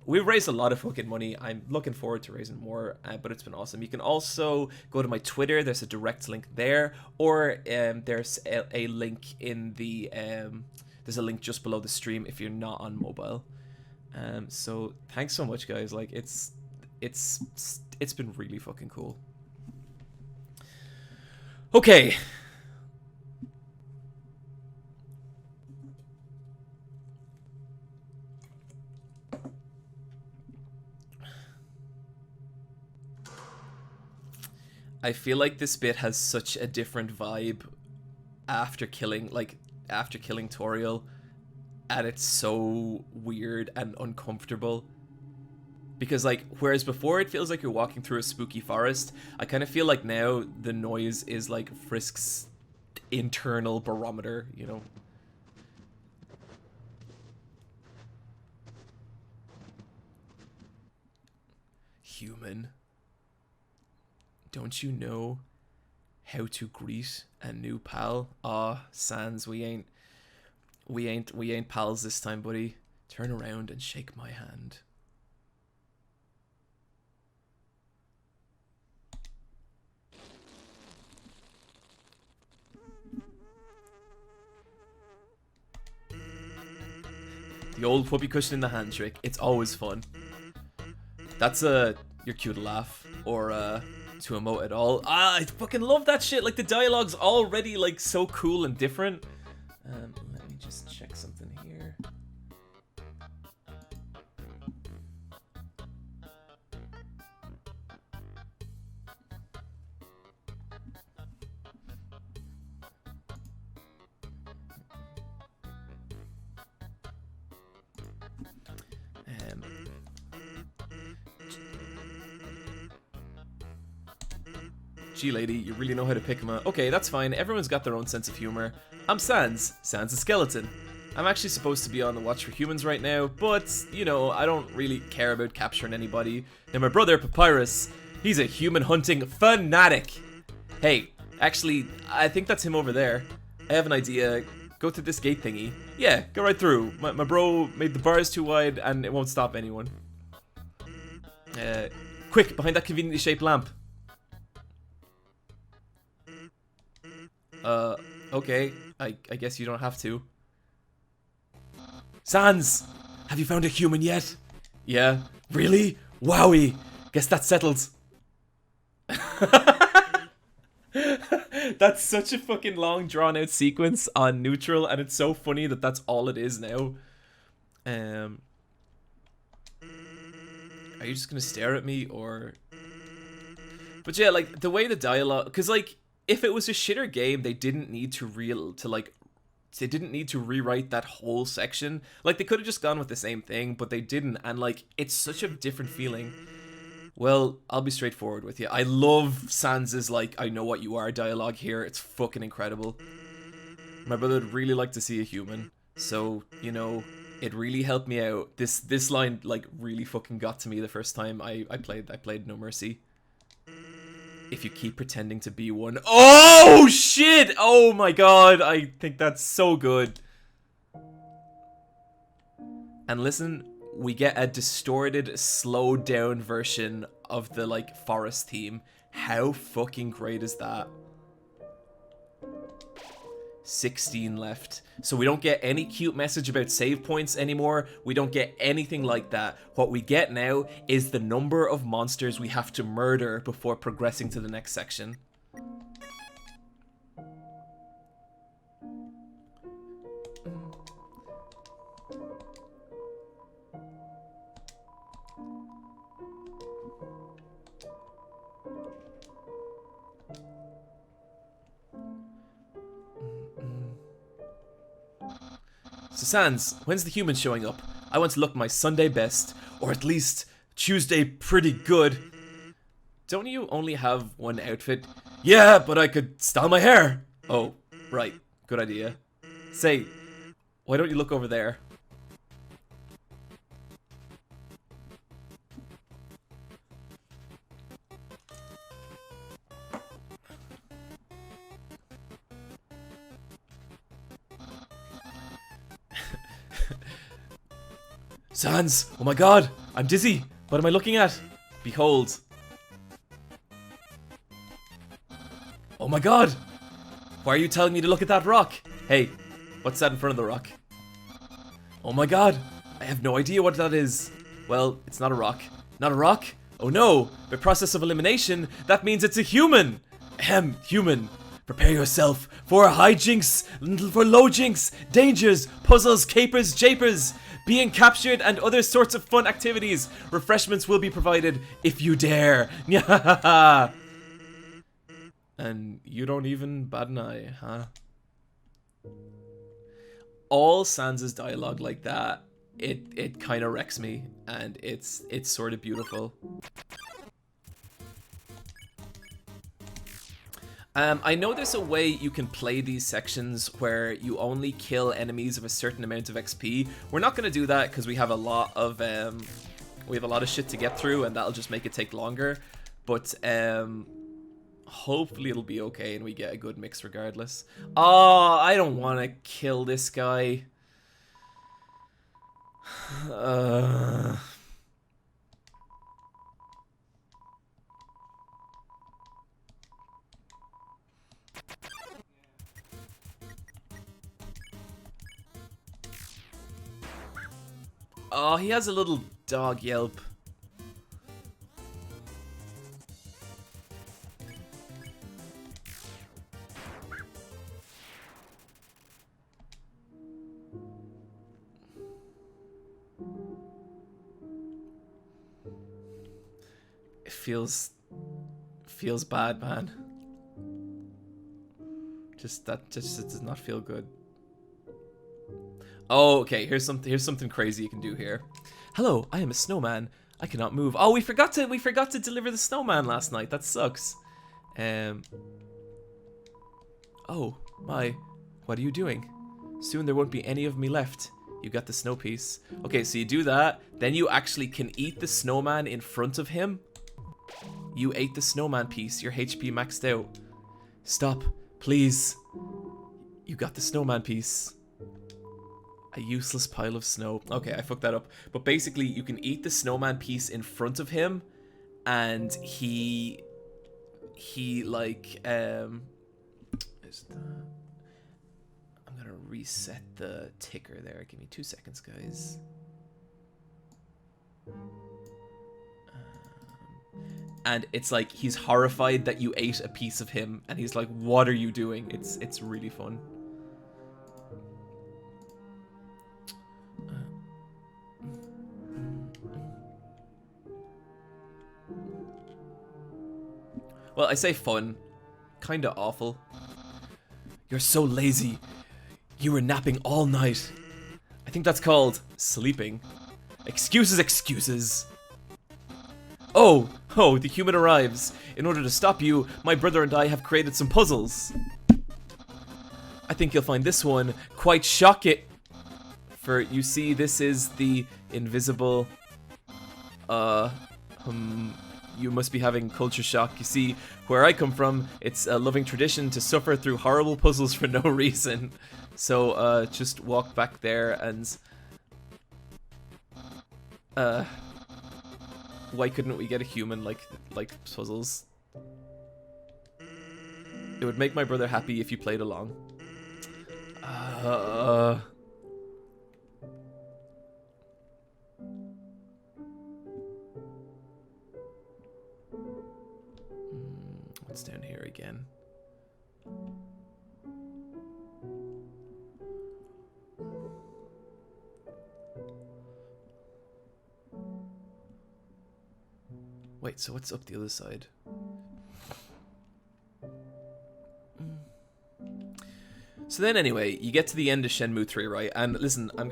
We've raised a lot of fucking money. I'm looking forward to raising more, but it's been awesome. You can also go to my Twitter. There's a direct link there, or there's a link in the there's a link just below the stream if you're not on mobile. So thanks so much, guys. Like it's been really fucking cool. Okay. I feel like this bit has such a different vibe after killing Toriel, and it's so weird and uncomfortable. Because like, whereas before it feels like you're walking through a spooky forest, I kind of feel like now the noise is like Frisk's internal barometer, you know? Human. Don't you know how to greet a new pal? Aw, Sans, we ain't pals this time, buddy. Turn around and shake my hand. The old whoopee cushion in the hand trick. It's always fun. That's your cue to laugh or to emote at all. I fucking love that shit. Like the dialogue's already like so cool and different. Let me just check something here. Gee, lady, you really know how to pick 'em up. Okay, that's fine. Everyone's got their own sense of humor. I'm Sans. Sans the skeleton. I'm actually supposed to be on the watch for humans right now, but, you know, I don't really care about capturing anybody. Now, my brother, Papyrus, he's a human hunting fanatic. Hey, actually, I think that's him over there. I have an idea. Go through this gate thingy. Yeah, go right through. My bro made the bars too wide, and it won't stop anyone. Quick, behind that conveniently shaped lamp. Okay. I guess you don't have to. Sans! Have you found a human yet? Yeah. Really? Wowie! Guess that's settled. That's such a fucking long drawn out sequence on neutral, and it's so funny that that's all it is now. Are you just gonna stare at me, or... But yeah, like, the way the dialogue... Because, like, if it was a shitter game, they didn't need to they didn't need to rewrite that whole section. Like, they could have just gone with the same thing, but they didn't, and, like, it's such a different feeling. Well, I'll be straightforward with you. I love Sans's, like, I know what you are dialogue here. It's fucking incredible. My brother would really like to see a human, so, you know, it really helped me out. This line, like, really fucking got to me the first time I played No Mercy. If you keep pretending to be one. Oh, shit! Oh my god, I think that's so good. And listen, we get a distorted, slowed down version of the, like, forest theme. How fucking great is that? 16 left. So we don't get any cute message about save points anymore. We don't get anything like that. What we get now is the number of monsters we have to murder before progressing to the next section. So Sans, when's the human showing up? I want to look my Sunday best, or at least Tuesday pretty good. Don't you only have one outfit? Yeah, but I could style my hair. Oh, right. Good idea. Say, why don't you look over there? Sans! Oh my god! I'm dizzy! What am I looking at? Behold. Oh my god! Why are you telling me to look at that rock? Hey, what's that in front of the rock? Oh my god! I have no idea what that is. Well, it's not a rock. Not a rock? Oh no! By process of elimination, that means it's a human! Ahem, human. Prepare yourself for hijinks, for low jinks, dangers, puzzles, capers, japers, being captured, and other sorts of fun activities. Refreshments will be provided if you dare. And you don't even bat an eye, huh? All Sans' dialogue like that, it kind of wrecks me, and it's sort of beautiful. I know there's a way you can play these sections where you only kill enemies of a certain amount of XP. We're not gonna do that because we have a lot of shit to get through, and that'll just make it take longer. But hopefully it'll be okay, and we get a good mix regardless. Oh, I don't want to kill this guy. Oh, he has a little dog yelp. It feels bad, man. That does not feel good. Oh, okay. Here's something crazy you can do here. Hello, I am a snowman. I cannot move. Oh, we forgot to deliver the snowman last night. That sucks. Oh my, what are you doing? Soon there won't be any of me left. You got the snow piece. Okay, so you do that. Then you actually can eat the snowman in front of him. You ate the snowman piece. Your HP maxed out. Stop, please. You got the snowman piece. A useless pile of snow. Okay, I fucked that up. But basically, you can eat the snowman piece in front of him, and he like I'm gonna reset the ticker there. Give me 2 seconds, guys. And it's like he's horrified that you ate a piece of him, and he's like, "What are you doing?" It's really fun. Well, I say fun. Kinda awful. You're so lazy. You were napping all night. I think that's called sleeping. Excuses, excuses. Oh, the human arrives. In order to stop you, my brother and I have created some puzzles. I think you'll find this one quite shocking. For, you see, this is the invisible, you must be having culture shock. You see, where I come from, it's a loving tradition to suffer through horrible puzzles for no reason. So, just walk back there and... Why couldn't we get a human like Puzzles? It would make my brother happy if you played along. What's down here again? Wait, so what's up the other side? So then anyway, you get to the end of Shenmue 3, right? And listen, I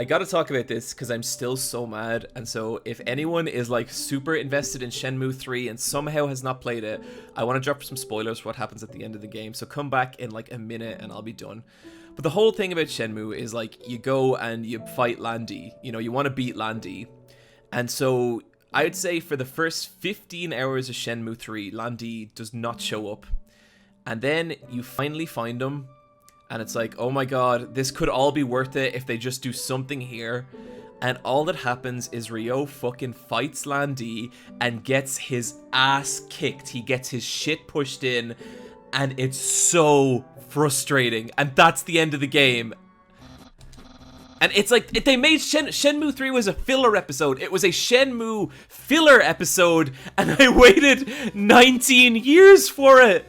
gotta talk about this because I'm still so mad. And so if anyone is like super invested in Shenmue 3 and somehow has not played it, I want to drop some spoilers for what happens at the end of the game. So come back in like a minute and I'll be done. But the whole thing about Shenmue is like you go and you fight Landy. You know, you want to beat Landy. And so I would say for the first 15 hours of Shenmue 3, Landy does not show up. And then you finally find him. And it's like, oh my god, this could all be worth it if they just do something here. And all that happens is Ryo fucking fights Landy and gets his ass kicked. He gets his shit pushed in. And it's so frustrating. And that's the end of the game. And it's like, they made Shenmue 3 was a filler episode. It was a Shenmue filler episode. And I waited 19 years for it.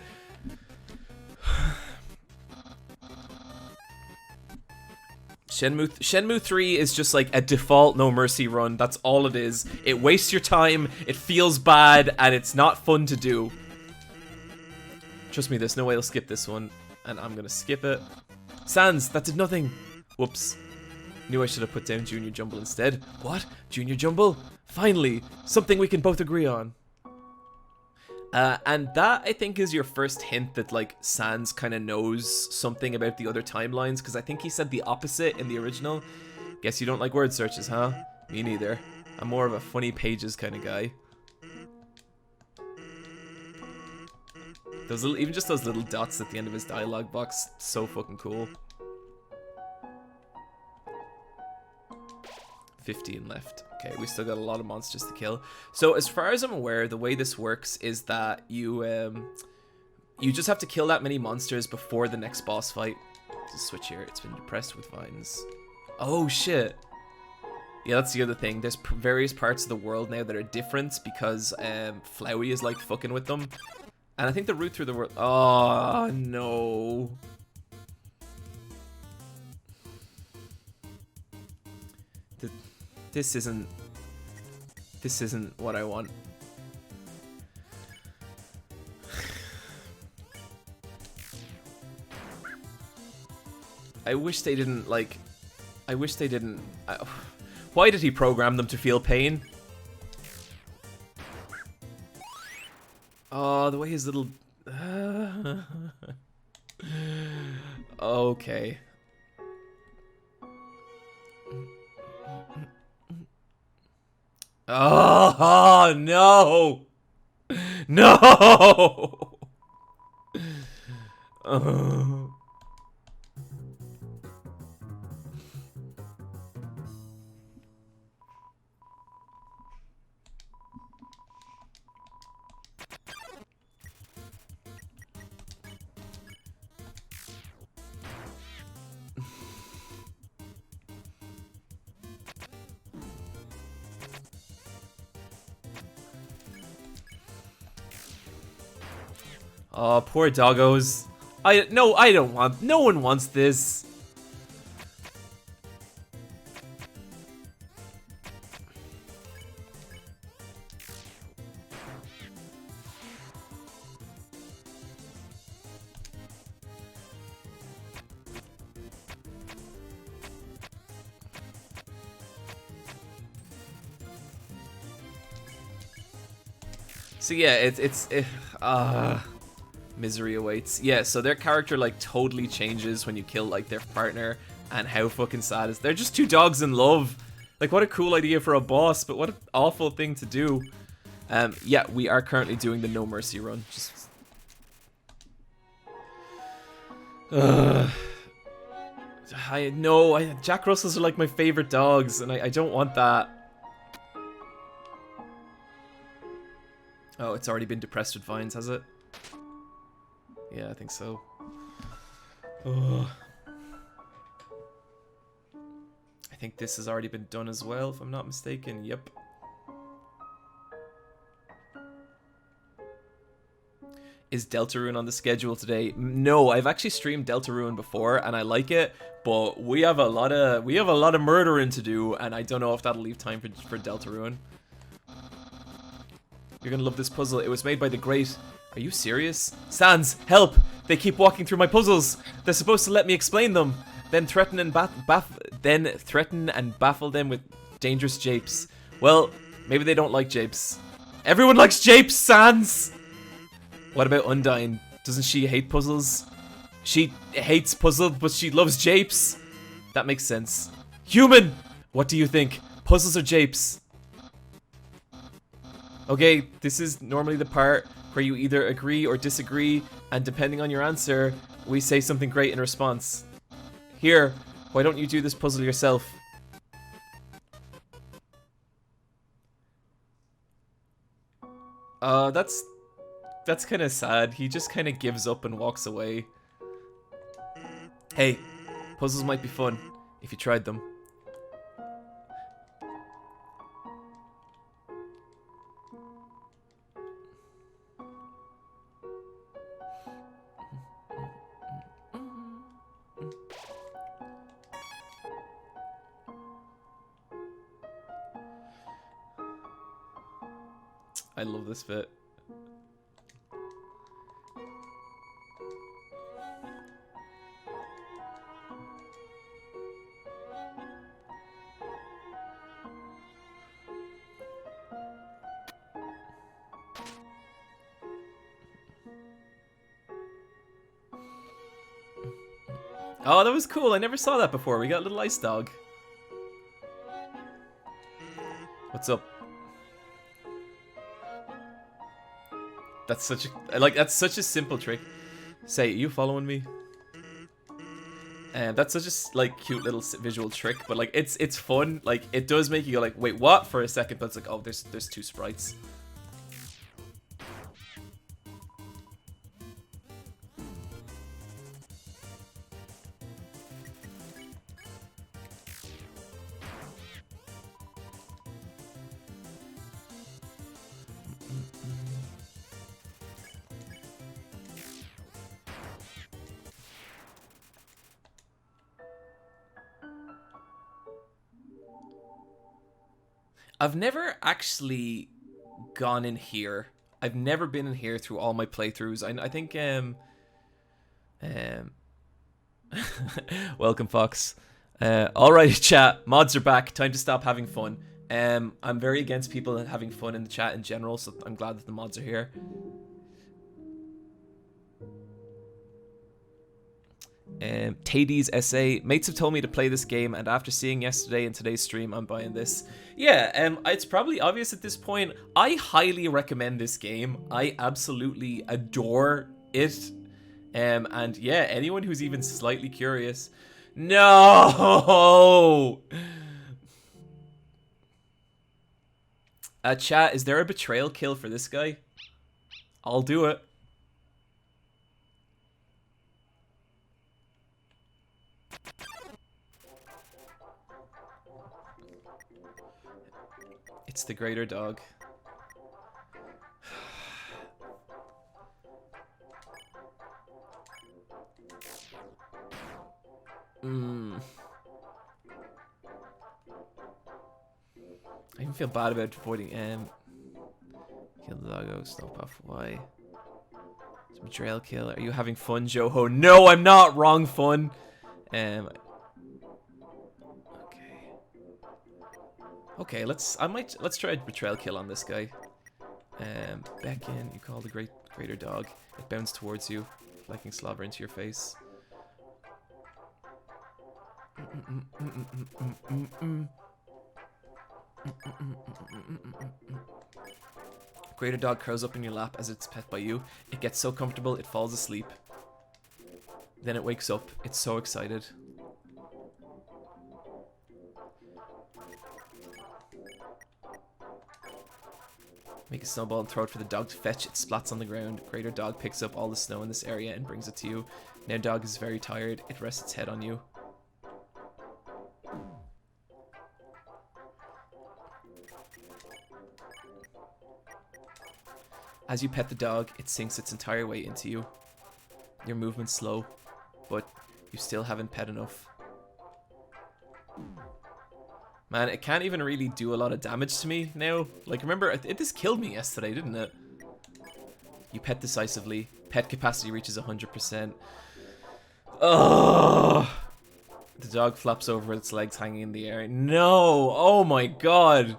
Shenmue 3 is just like a default No Mercy run. That's all it is. It wastes your time, it feels bad, and it's not fun to do. Trust me, there's no way I'll skip this one. And I'm gonna skip it. Sans, that did nothing. Whoops. Knew I should have put down Junior Jumble instead. What? Junior Jumble? Finally! Something we can both agree on. And that, I think, is your first hint that, like, Sans kind of knows something about the other timelines, because I think he said the opposite in the original. Guess you don't like word searches, huh? Me neither. I'm more of a funny pages kind of guy. Those little, even just those little dots at the end of his dialogue box, so fucking cool. 15 left. Okay, we still got a lot of monsters to kill. So as far as I'm aware, the way this works is that you just have to kill that many monsters before the next boss fight. Just switch here. It's been depressed with vines. Oh shit. Yeah, that's the other thing. There's various parts of the world now that are different because Flowey is like fucking with them. And I think the route through the world. Oh no. This isn't what I want. I wish they didn't, like... I wish they didn't... why did he program them to feel pain? Oh, the way his little... okay. Oh, no! No! Oh. Oh, poor doggos. I don't want... No one wants this. So yeah, misery awaits. Yeah, so their character like totally changes when you kill like their partner, and how fucking sad is they're just two dogs in love. Like, what a cool idea for a boss, but what an awful thing to do. Yeah, we are currently doing the No Mercy run. Just Jack Russells are like my favorite dogs, and I don't want that. Oh, it's already been depressed with vines, has it? Yeah, I think so. Ugh. I think this has already been done as well, if I'm not mistaken. Yep. Is Deltarune on the schedule today? No, I've actually streamed Deltarune before, and I like it, but we have a lot of murdering to do, and I don't know if that'll leave time for Deltarune. You're gonna love this puzzle. It was made by the great. Are you serious? Sans, help! They keep walking through my puzzles. They're supposed to let me explain them, then threaten and baffle them with dangerous japes. Well, maybe they don't like japes. Everyone likes japes, Sans. What about Undyne? Doesn't she hate puzzles? She hates puzzles, but she loves japes. That makes sense. Human! What do you think? Puzzles or japes? Okay, this is normally the part where you either agree or disagree, and depending on your answer, we say something great in response. Here, why don't you do this puzzle yourself? That's kind of sad. He just kind of gives up and walks away. Hey, puzzles might be fun if you tried them. I love this bit. Oh, that was cool. I never saw that before. We got a little ice dog. What's up? That's such a that's such a simple trick. Say, are you following me? That's such a cute little visual trick, but like it's fun. Like it does make you go like, wait, what? For a second, but it's like, oh, there's two sprites. I've never actually gone in here. I've never been in here through all my playthroughs. I think welcome, Fox. Alright, chat. Mods are back. Time to stop having fun. I'm very against people having fun in the chat in general, so I'm glad that the mods are here. Tady's essay. Mates have told me to play this game, and after seeing yesterday and today's stream, I'm buying this. Yeah, it's probably obvious at this point. I highly recommend this game. I absolutely adore it. And yeah, anyone who's even slightly curious. No! Chat, is there a betrayal kill for this guy? I'll do it. It's the greater dog. I even feel bad about avoiding kill the doggo, Snowpuff. Why? It's a betrayal kill. Are you having fun, Joho? No, I'm not. Wrong fun. Okay, let's try a betrayal kill on this guy. Beckon, you call the greater dog. It bounced towards you, flicking slobber into your face. Greater dog curls up in your lap as it's pet by you. It gets so comfortable it falls asleep. Then it wakes up. It's so excited. Make a snowball and throw it for the dog to fetch. It splats on the ground. Greater dog picks up all the snow in this area and brings it to you. Now dog is very tired. It rests its head on you. As you pet the dog, it sinks its entire weight into you. Your movement's slow, but you still haven't pet enough. Man, it can't even really do a lot of damage to me now. Like, remember, this killed me yesterday, didn't it? You pet decisively. Pet capacity reaches 100%. Ugh! The dog flops over with its legs hanging in the air. No! Oh my god!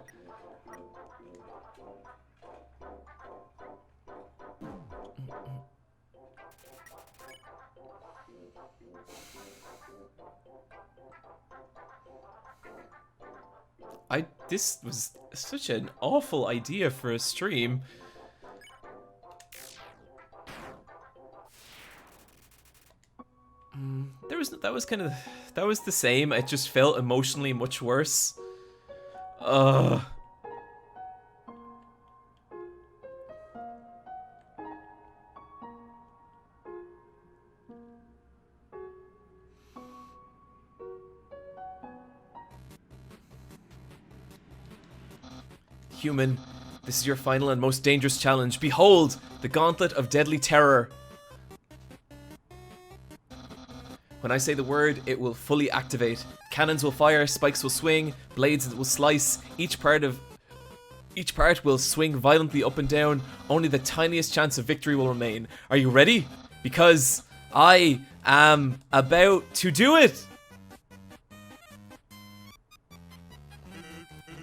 This was such an awful idea for a stream. That was the same. It just felt emotionally much worse. Ugh. Human, this is your final and most dangerous challenge. Behold, the gauntlet of deadly terror. When I say the word, it will fully activate. Cannons will fire, spikes will swing, blades will slice. Each part will swing violently up and down. Only the tiniest chance of victory will remain. Are you ready? Because I am about to do it.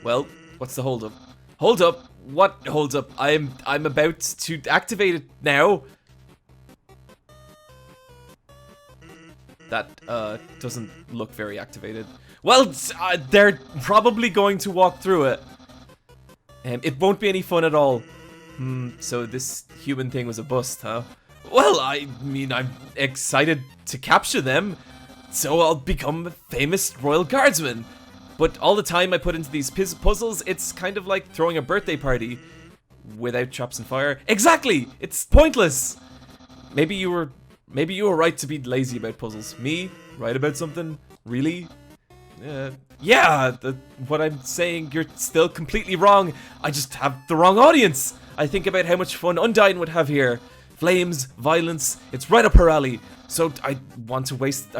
Well, what's the holdup? Hold up! What holds up? I'm about to activate it now. That doesn't look very activated. Well, they're probably going to walk through it. It won't be any fun at all. So this human thing was a bust, huh? Well, I mean, I'm excited to capture them, so I'll become a famous royal guardsman. But all the time I put into these puzzles, it's kind of like throwing a birthday party without chops and fire. Exactly! It's pointless! Maybe you were right to be lazy about puzzles. Me? Right about something? Really? Yeah, what I'm saying, you're still completely wrong. I just have the wrong audience. I think about how much fun Undyne would have here. Flames, violence, it's right up her alley. So I don't want to waste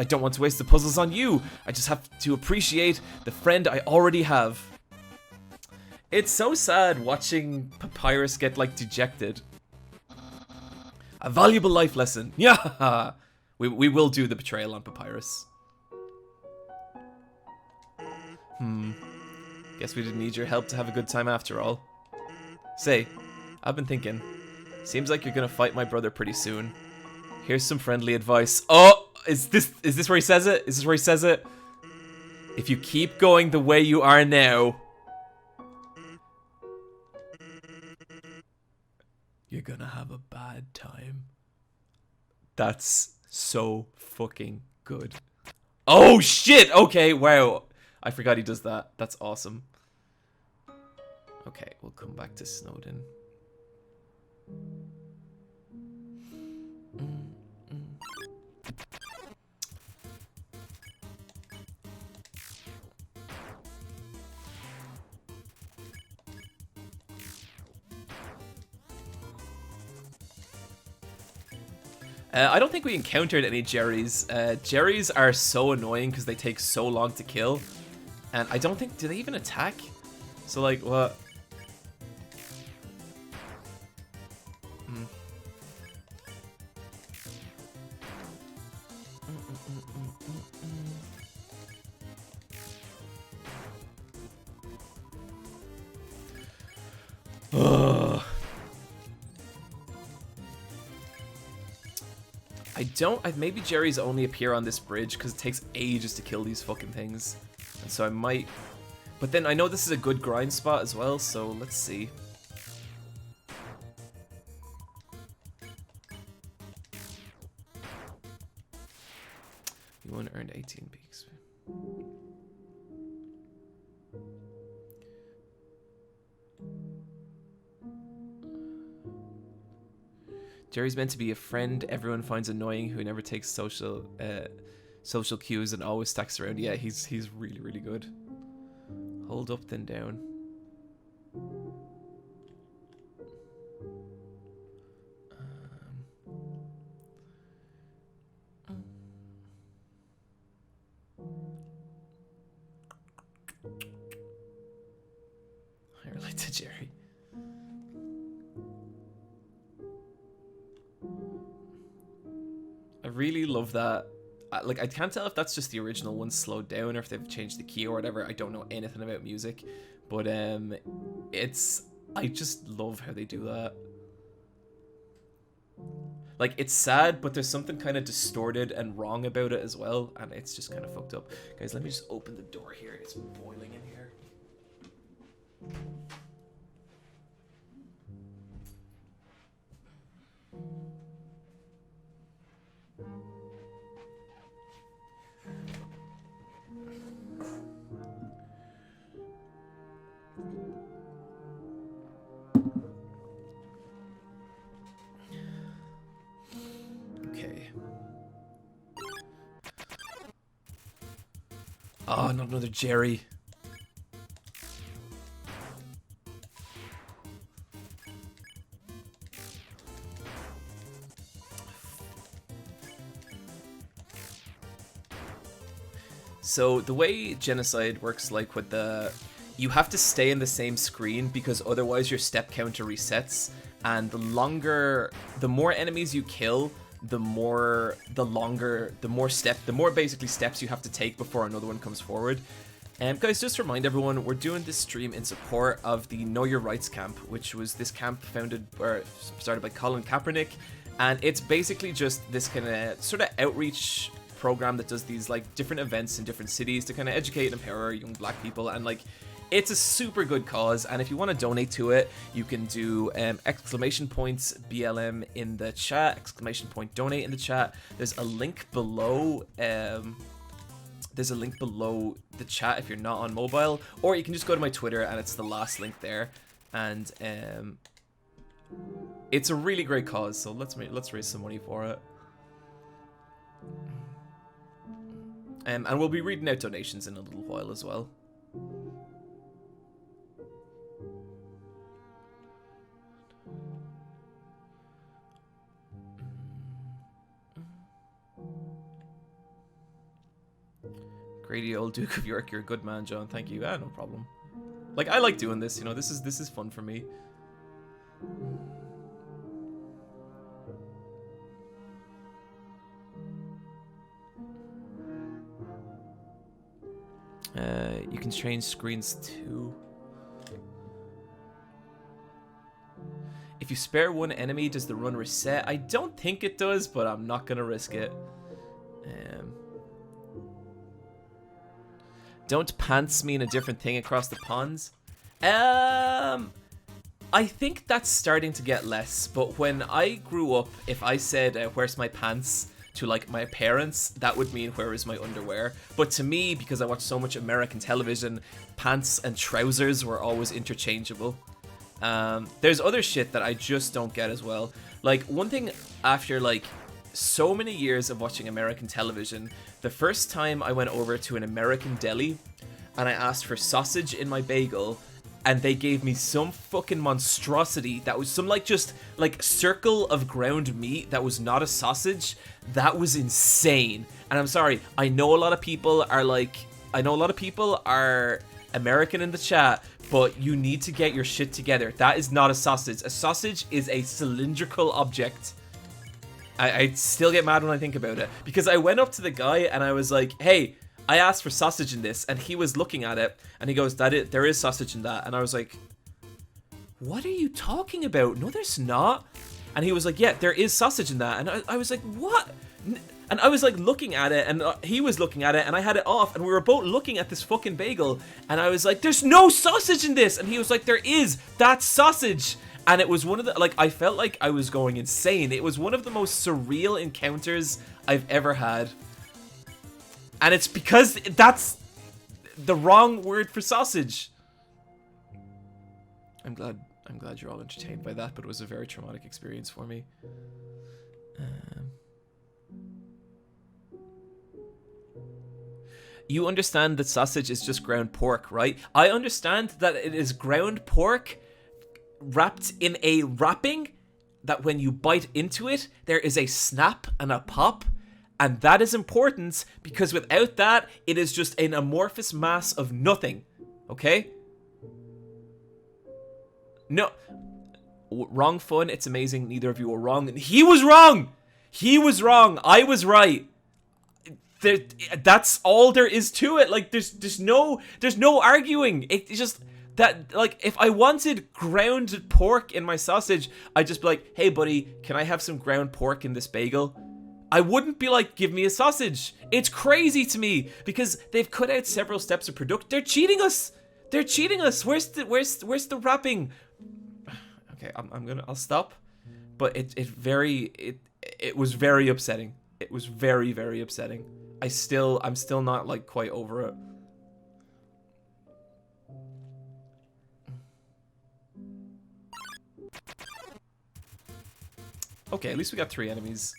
the puzzles on you. I just have to appreciate the friend I already have. It's so sad watching Papyrus get like dejected. A valuable life lesson. Yeah. We will do the betrayal on Papyrus. Guess we didn't need your help to have a good time after all. Say, I've been thinking. Seems like you're gonna fight my brother pretty soon. Here's some friendly advice. Oh, is this where he says it? Is this where he says it? If you keep going the way you are now, you're gonna have a bad time. That's so fucking good. Oh shit! Okay, wow. I forgot he does that. That's awesome. Okay, we'll come back to Snowden. I don't think we encountered any Jerrys. Jerrys are so annoying because they take so long to kill. And I don't think... Do they even attack? So, like, what? Ugh. Maybe Jerry's only appear on this bridge because it takes ages to kill these fucking things. And so I might... But then I know this is a good grind spot as well, so let's see. You want to earn 18 peaks. Jerry's meant to be a friend everyone finds annoying who never takes social cues and always stacks around. Yeah, he's really, really good. Hold up, then down. I relate to Jerry. I really love that. Like, I can't tell if that's just the original one slowed down or if they've changed the key or whatever. I don't know anything about music, but I just love how they do that. Like, it's sad, but there's something kind of distorted and wrong about it as well, and it's just kind of fucked up. Guys, let me just open the door here. It's boiling in here. Okay. Oh, not another Jerry. So the way Genocide works, like with you have to stay in the same screen because otherwise your step counter resets, and the more enemies you kill, the more basically steps you have to take before another one comes forward. Guys, just to remind everyone, we're doing this stream in support of the Know Your Rights camp, which was this camp started by Colin Kaepernick, and it's basically just this kind of sort of outreach program that does these like different events in different cities to kind of educate and empower young black people, and like it's a super good cause. And if you want to donate to it, you can do exclamation points BLM in the chat, exclamation point donate in the chat. There's a link below the chat if you're not on mobile, or you can just go to my Twitter and it's the last link there. And it's a really great cause, so let's raise some money for it. And we'll be reading out donations in a little while as well. Grady, old Duke of York, you're a good man, John. Thank you. No problem. Like, I like doing this, you know, this is fun for me. You can change screens too. If you spare one enemy, does the run reset? I don't think it does, but I'm not gonna risk it. Don't pants mean a different thing across the ponds? I think that's starting to get less, but when I grew up, if I said, where's my pants? To like my parents, that would mean where is my underwear. But to me, because I watch so much American television, pants and trousers were always interchangeable. There's other shit that I just don't get as well. Like, one thing after like so many years of watching American television, the first time I went over to an American deli and I asked for sausage in my bagel, and they gave me some fucking monstrosity that was some like just like circle of ground meat that was not a sausage. That was insane. And I'm sorry, I know a lot of people are American in the chat, but you need to get your shit together. That is not a sausage. A sausage is a cylindrical object. I still get mad when I think about it, because I went up to the guy and I was like, hey, I asked for sausage in this, and he was looking at it and he goes, there is sausage in that. And I was like, what are you talking about? No, there's not. And he was like, yeah, there is sausage in that. And I was like, what? And I was like looking at it, and he was looking at it, and I had it off, and we were both looking at this fucking bagel, and I was like, there's no sausage in this. And he was like, there is, that's sausage. And it was one of the, like, I felt like I was going insane. It was one of the most surreal encounters I've ever had. And it's because that's the wrong word for sausage. I'm glad you're all entertained by that, but it was a very traumatic experience for me. You understand that sausage is just ground pork, right? I understand that it is ground pork wrapped in a wrapping that when you bite into it, there is a snap and a pop. And that is important because without that, it is just an amorphous mass of nothing. Okay? No. Wrong fun. It's amazing. Neither of you were wrong. He was wrong! He was wrong. I was right. That's all there is to it. Like, there's no arguing. It's just that, like, if I wanted ground pork in my sausage, I'd just be like, hey buddy, can I have some ground pork in this bagel? I wouldn't be like, give me a sausage. It's crazy to me because they've cut out several steps of production. They're cheating us. They're cheating us. Where's the wrapping? Okay, I'll stop. But it was very upsetting. It was very, very upsetting. I'm still not like quite over it. Okay, at least we got 3 enemies.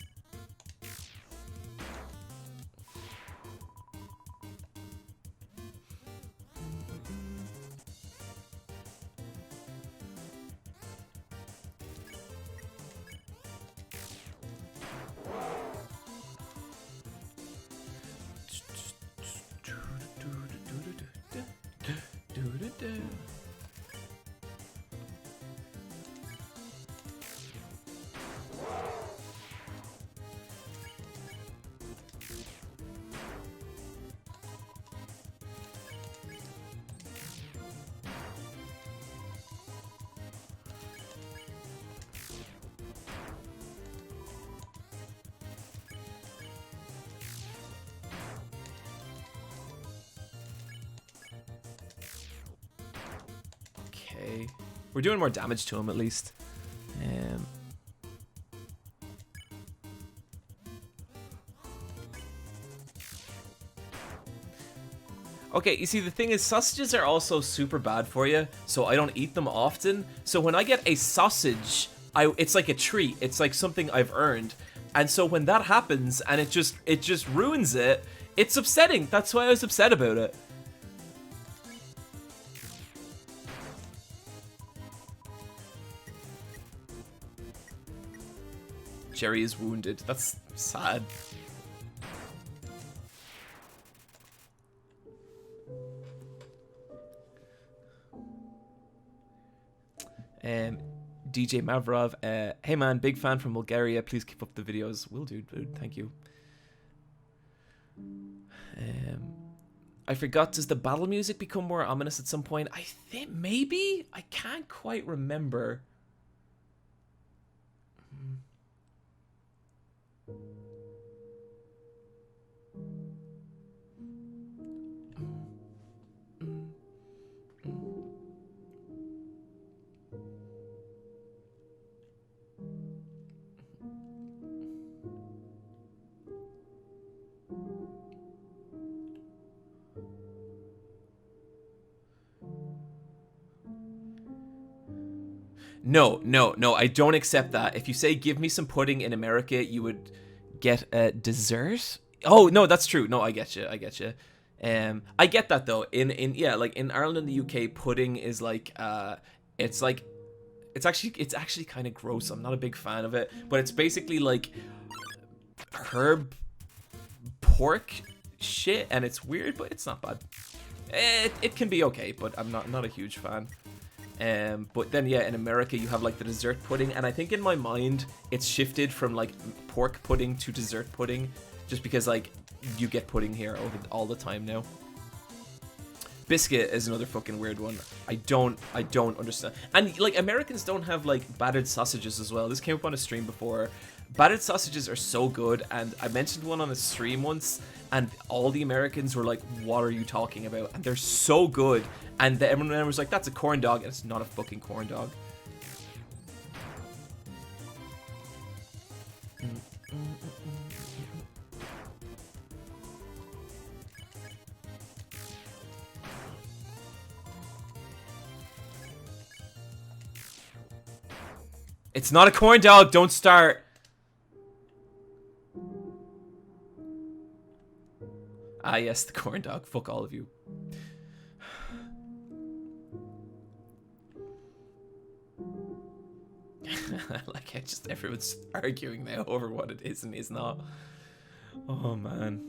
Okay. We're doing more damage to him at least. Okay, you see, the thing is, sausages are also super bad for you, so I don't eat them often. So when I get a sausage, it's like a treat. It's like something I've earned. And so when that happens and it just ruins it, it's upsetting. That's why I was upset about it. Jerry is wounded. That's sad. DJ Mavrov, hey man, big fan from Bulgaria. Please keep up the videos. Will do, dude. Thank you. I forgot, does the battle music become more ominous at some point? I think maybe? I can't quite remember. No, I don't accept that. If you say give me some pudding in America, you would get a dessert? Oh, no, that's true. No, I get you. I get that though. Yeah, like in Ireland and the UK, pudding is like it's actually kind of gross. I'm not a big fan of it, but it's basically like herb pork shit, and it's weird, but it's not bad. It can be okay, but I'm not a huge fan. But then yeah, in America you have like the dessert pudding, and I think in my mind it's shifted from like pork pudding to dessert pudding, just because like you get pudding here all the time now. Biscuit is another fucking weird one. I don't understand. And like Americans don't have like battered sausages as well. This came up on a stream before. Battered sausages are so good, and I mentioned one on a stream once, and all the Americans were like, what are you talking about? And they're so good. And everyone was like, that's a corn dog, and it's not a fucking corn dog. It's not a corn dog. Don't start. Ah, yes, the corn dog. Fuck all of you. Like, everyone's arguing now over what it is and is not. Oh, man.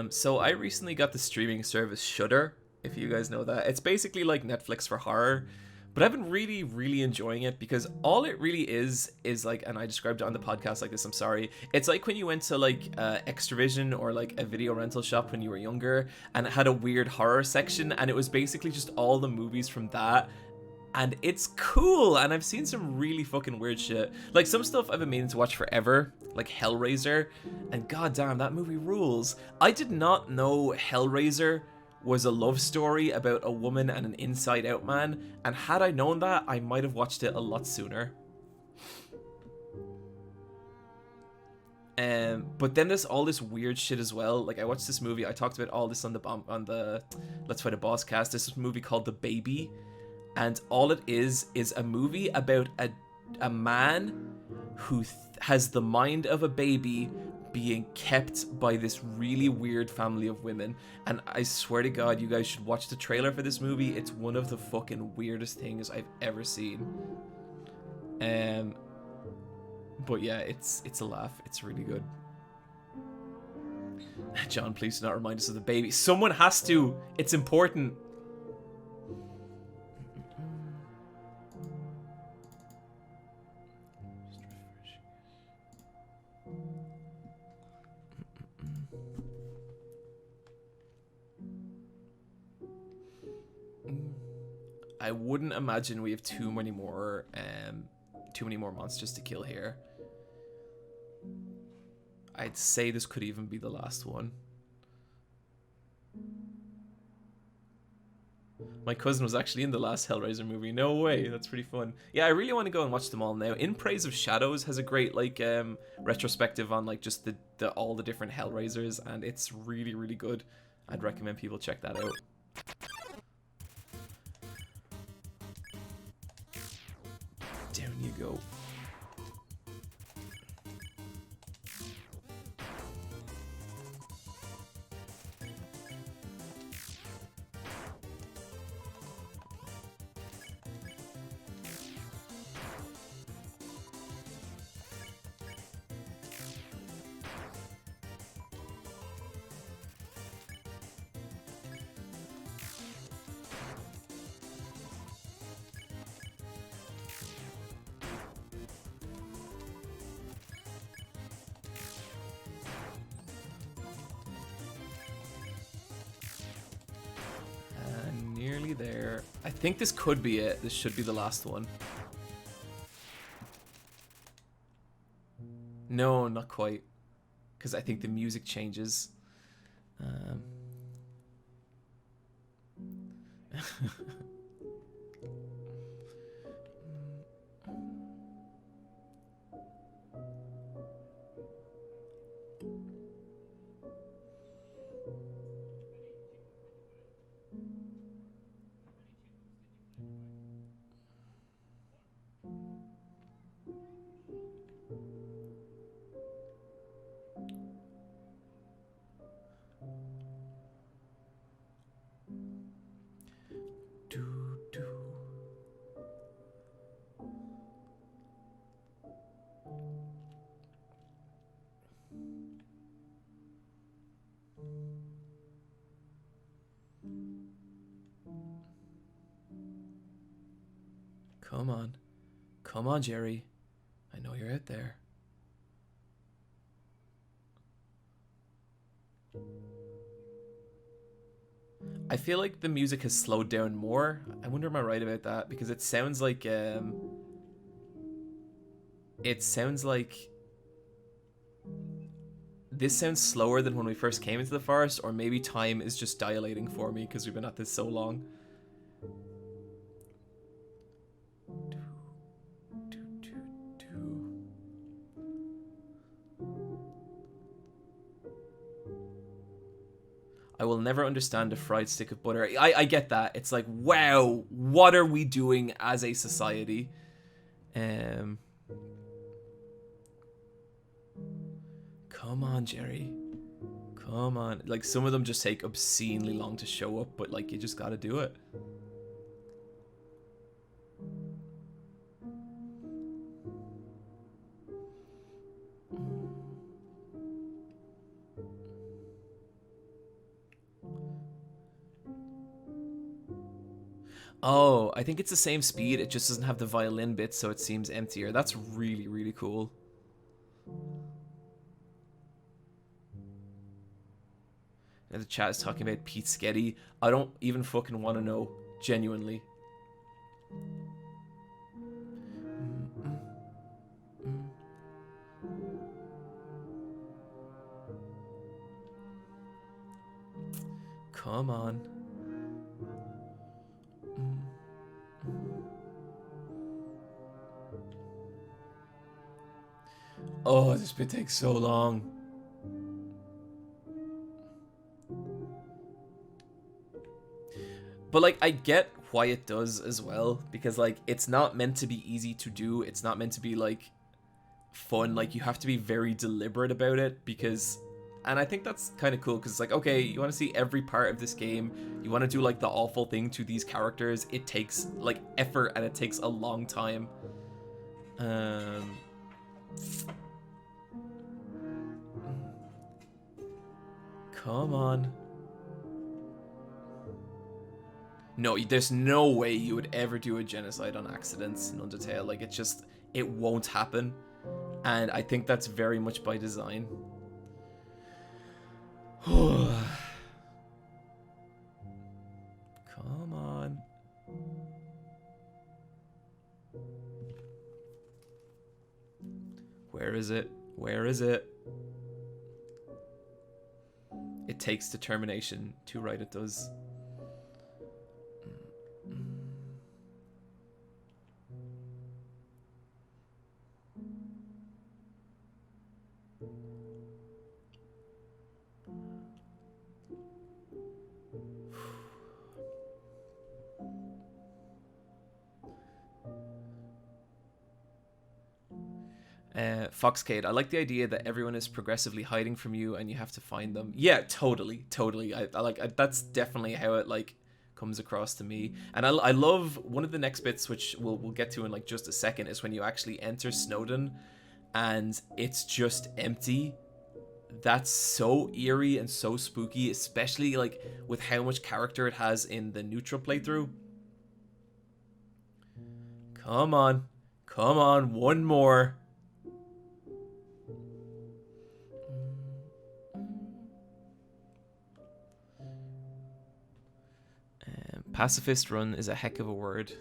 So I recently got the streaming service Shudder, if you guys know that. It's basically like Netflix for horror, but I've been really enjoying it because all it really is like, and I described it on the podcast like this, I'm sorry. It's like when you went to like Extravision or like a video rental shop when you were younger and it had a weird horror section and it was basically just all the movies from that. And it's cool, and I've seen some really fucking weird shit. Like, some stuff I've been meaning to watch forever, like Hellraiser, and goddamn, that movie rules. I did not know Hellraiser was a love story about a woman and an inside-out man, and had I known that, I might have watched it a lot sooner. But then there's all this weird shit as well. Like, I watched this movie, I talked about all this on the Let's Fight a Boss cast. There's this movie called The Baby, and all it is a movie about a man who has the mind of a baby being kept by this really weird family of women. And I swear to God, you guys should watch the trailer for this movie. It's one of the fucking weirdest things I've ever seen. But yeah, it's a laugh. It's really good. John, please do not remind us of the baby. Someone has to. It's important. I wouldn't imagine we have too many more monsters to kill here. I'd say this could even be the last one. My cousin was actually in the last Hellraiser movie. No way, that's pretty fun. Yeah, I really want to go and watch them all now. In Praise of Shadows has a great like retrospective on like just the all the different Hellraisers, and it's really good. I'd recommend people check that out. Down you go. Nearly there. I think this could be it. This should be the last one. No, not quite. Because I think the music changes. Come on. Come on, Jerry. I know you're out there. I feel like the music has slowed down more. I wonder am I right about that? Because it sounds like this sounds slower than when we first came into the forest, or maybe time is just dilating for me because we've been at this so long. I will never understand a fried stick of butter. I get that. It's like, wow, what are we doing as a society? Come on, Jerry. Come on. Like, some of them just take obscenely long to show up, but, like, you just gotta do it. Oh, I think it's the same speed. It just doesn't have the violin bit, so it seems emptier. That's really, really cool. And the chat is talking about Pete Sketty. I don't even fucking want to know. Genuinely. Come on. Oh, this bit takes so long. But, like, I get why it does as well. Because, like, it's not meant to be easy to do. It's not meant to be, like, fun. Like, you have to be very deliberate about it. Because... And I think that's kind of cool. Because it's like, okay, you want to see every part of this game. You want to do, like, the awful thing to these characters. It takes, like, effort. And it takes a long time. Come on. No, there's no way you would ever do a genocide on accidents in Undertale. Like, it's just, it won't happen. And I think that's very much by design. Come on. Where is it? Where is it? It takes determination to write, it does. Foxcade, I like the idea that everyone is progressively hiding from you and you have to find them. Yeah, totally. That's definitely how it, like, comes across to me. And I love one of the next bits, which we'll get to in, like, just a second, is when you actually enter Snowdon and it's just empty. That's so eerie and so spooky, especially, like, with how much character it has in the neutral playthrough. Come on. Come on, one more. Pacifist run is a heck of a word.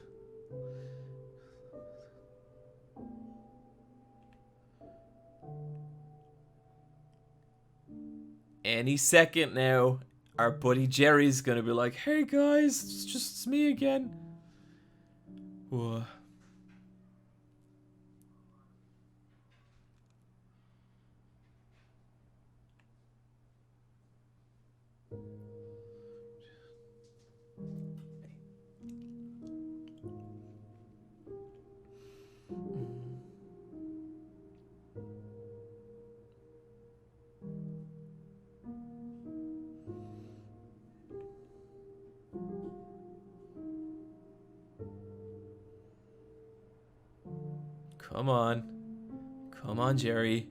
Any second now, our buddy Jerry's gonna be like, hey guys, it's just me again. Whoa. Come on. Come on, Jerry.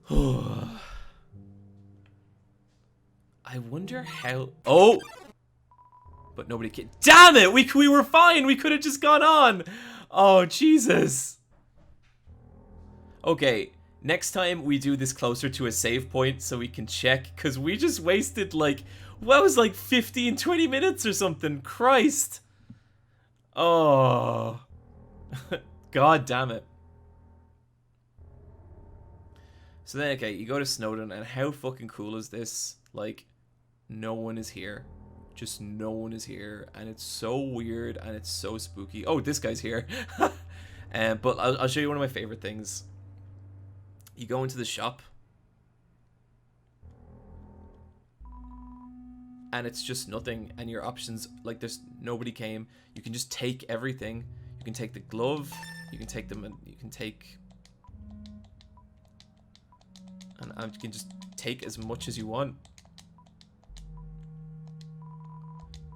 I wonder how... Oh! But nobody can... Damn it! We were fine! We could have just gone on! Oh, Jesus. Okay, next time we do this closer to a save point so we can check, because we just wasted, like... What was, like, 15, 20 minutes or something? Christ! Oh... God damn it. So then, okay, you go to Snowdon, and how fucking cool is this? Like, no one is here. Just no one is here, and it's so weird, and it's so spooky. Oh, this guy's here. But I'll show you one of my favorite things. You go into the shop, and it's just nothing, and your options, like, there's nobody came. You can just take everything. You can take the glove, you can take them, and you can take, and you can just take as much as you want.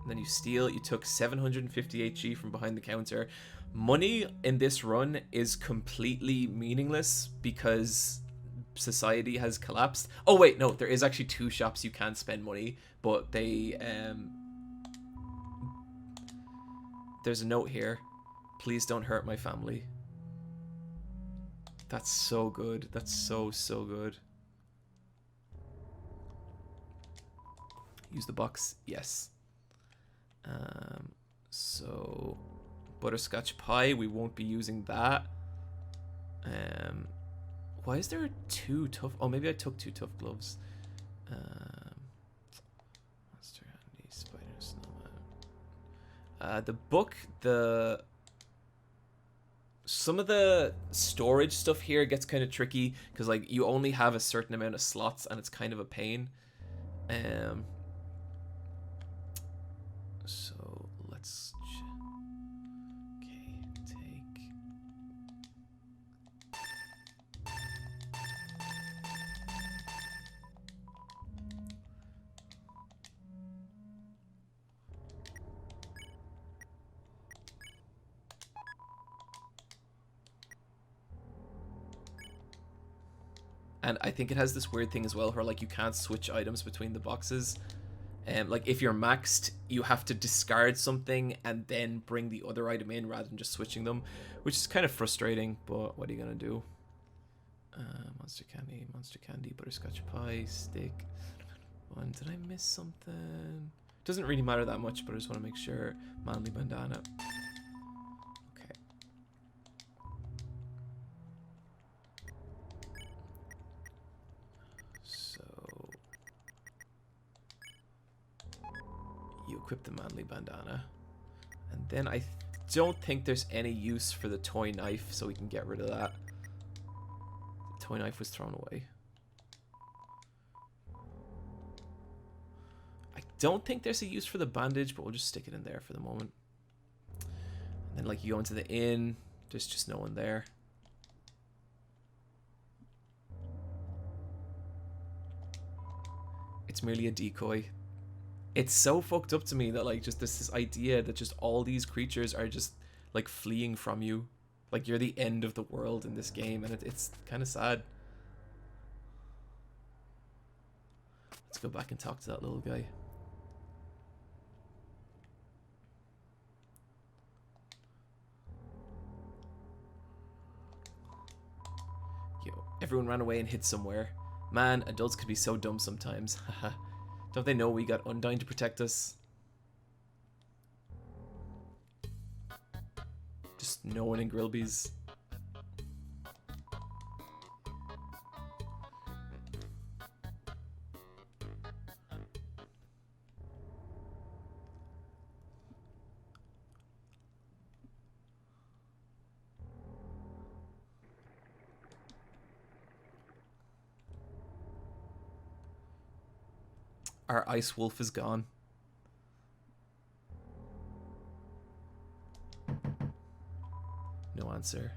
And then you steal. You took 750 HG from behind the counter. Money in this run is completely meaningless because society has collapsed. Oh wait, no, there is actually 2 shops you can spend money, but they there's a note here. Please don't hurt my family. That's so good. That's so good. Use the box. Yes. So butterscotch pie, we won't be using that. Why is there 2 tough? Oh, maybe I took 2 tough gloves. Monster Handy, Spider Snowman. The book, some of the storage stuff here gets kind of tricky because, like, you only have a certain amount of slots and it's kind of a pain. So let's okay, take and I think it has this weird thing as well where, like, you can't switch items between the boxes. Like, if you're maxed, you have to discard something and then bring the other item in rather than just switching them, which is kind of frustrating, but what are you gonna do? Monster candy, butterscotch pie, stick. One, did I miss something? Doesn't really matter that much, but I just want to make sure. Manly bandana. Okay. So you equip the manly bandana, and then I don't think there's any use for the toy knife, so we can get rid of that. The toy knife was thrown away. I don't think there's a use for the bandage, but we'll just stick it in there for the moment. And then, like, you go into the inn, there's just no one there. It's merely a decoy. It's so fucked up to me that, like, just this idea that just all these creatures are just, like, fleeing from you. Like, you're the end of the world in this game, and it's kind of sad. Let's go back and talk to that little guy. Yo, everyone ran away and hid somewhere. Man, adults could be so dumb sometimes. Haha. Don't they know we got Undyne to protect us? Just no one in Grillby's. Our ice wolf is gone. No answer.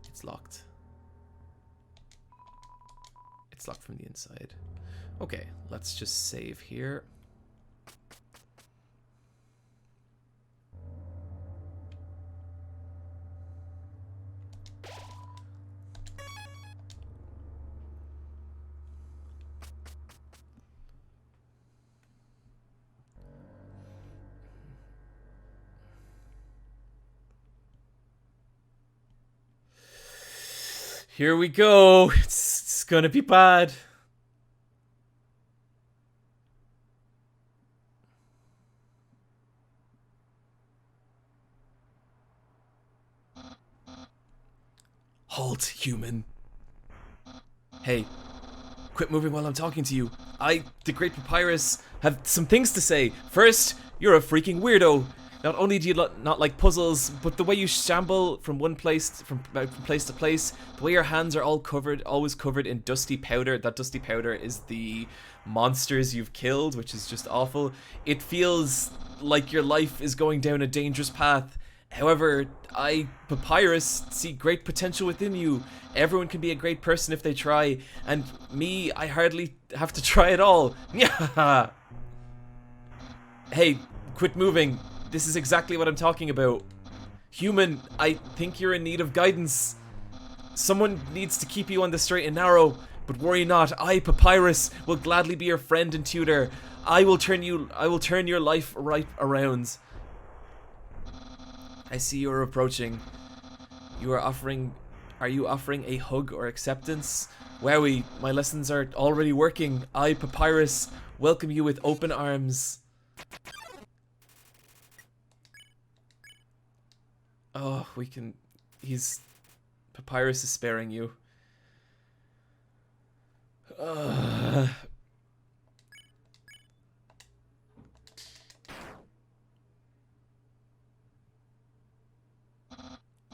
It's locked. It's locked from the inside. Okay, let's just save here. Here we go. It's gonna be bad. Halt, human. Hey, quit moving while I'm talking to you. I, the Great Papyrus, have some things to say. First, you're a freaking weirdo. Not only do you not like puzzles, but the way you shamble from one place, from place to place, the way your hands are always covered in dusty powder. That dusty powder is the monsters you've killed, which is just awful. It feels like your life is going down a dangerous path. However, I, Papyrus, see great potential within you. Everyone can be a great person if they try, and me, I hardly have to try at all. Yeah. Hey, quit moving. This is exactly what I'm talking about. Human, I think you're in need of guidance. Someone needs to keep you on the straight and narrow, but worry not. I, Papyrus, will gladly be your friend and tutor. I will turn your life right around. I see you are approaching. Are you offering a hug or acceptance? Wowie, my lessons are already working. I, Papyrus, welcome you with open arms. Oh, Papyrus is sparing you.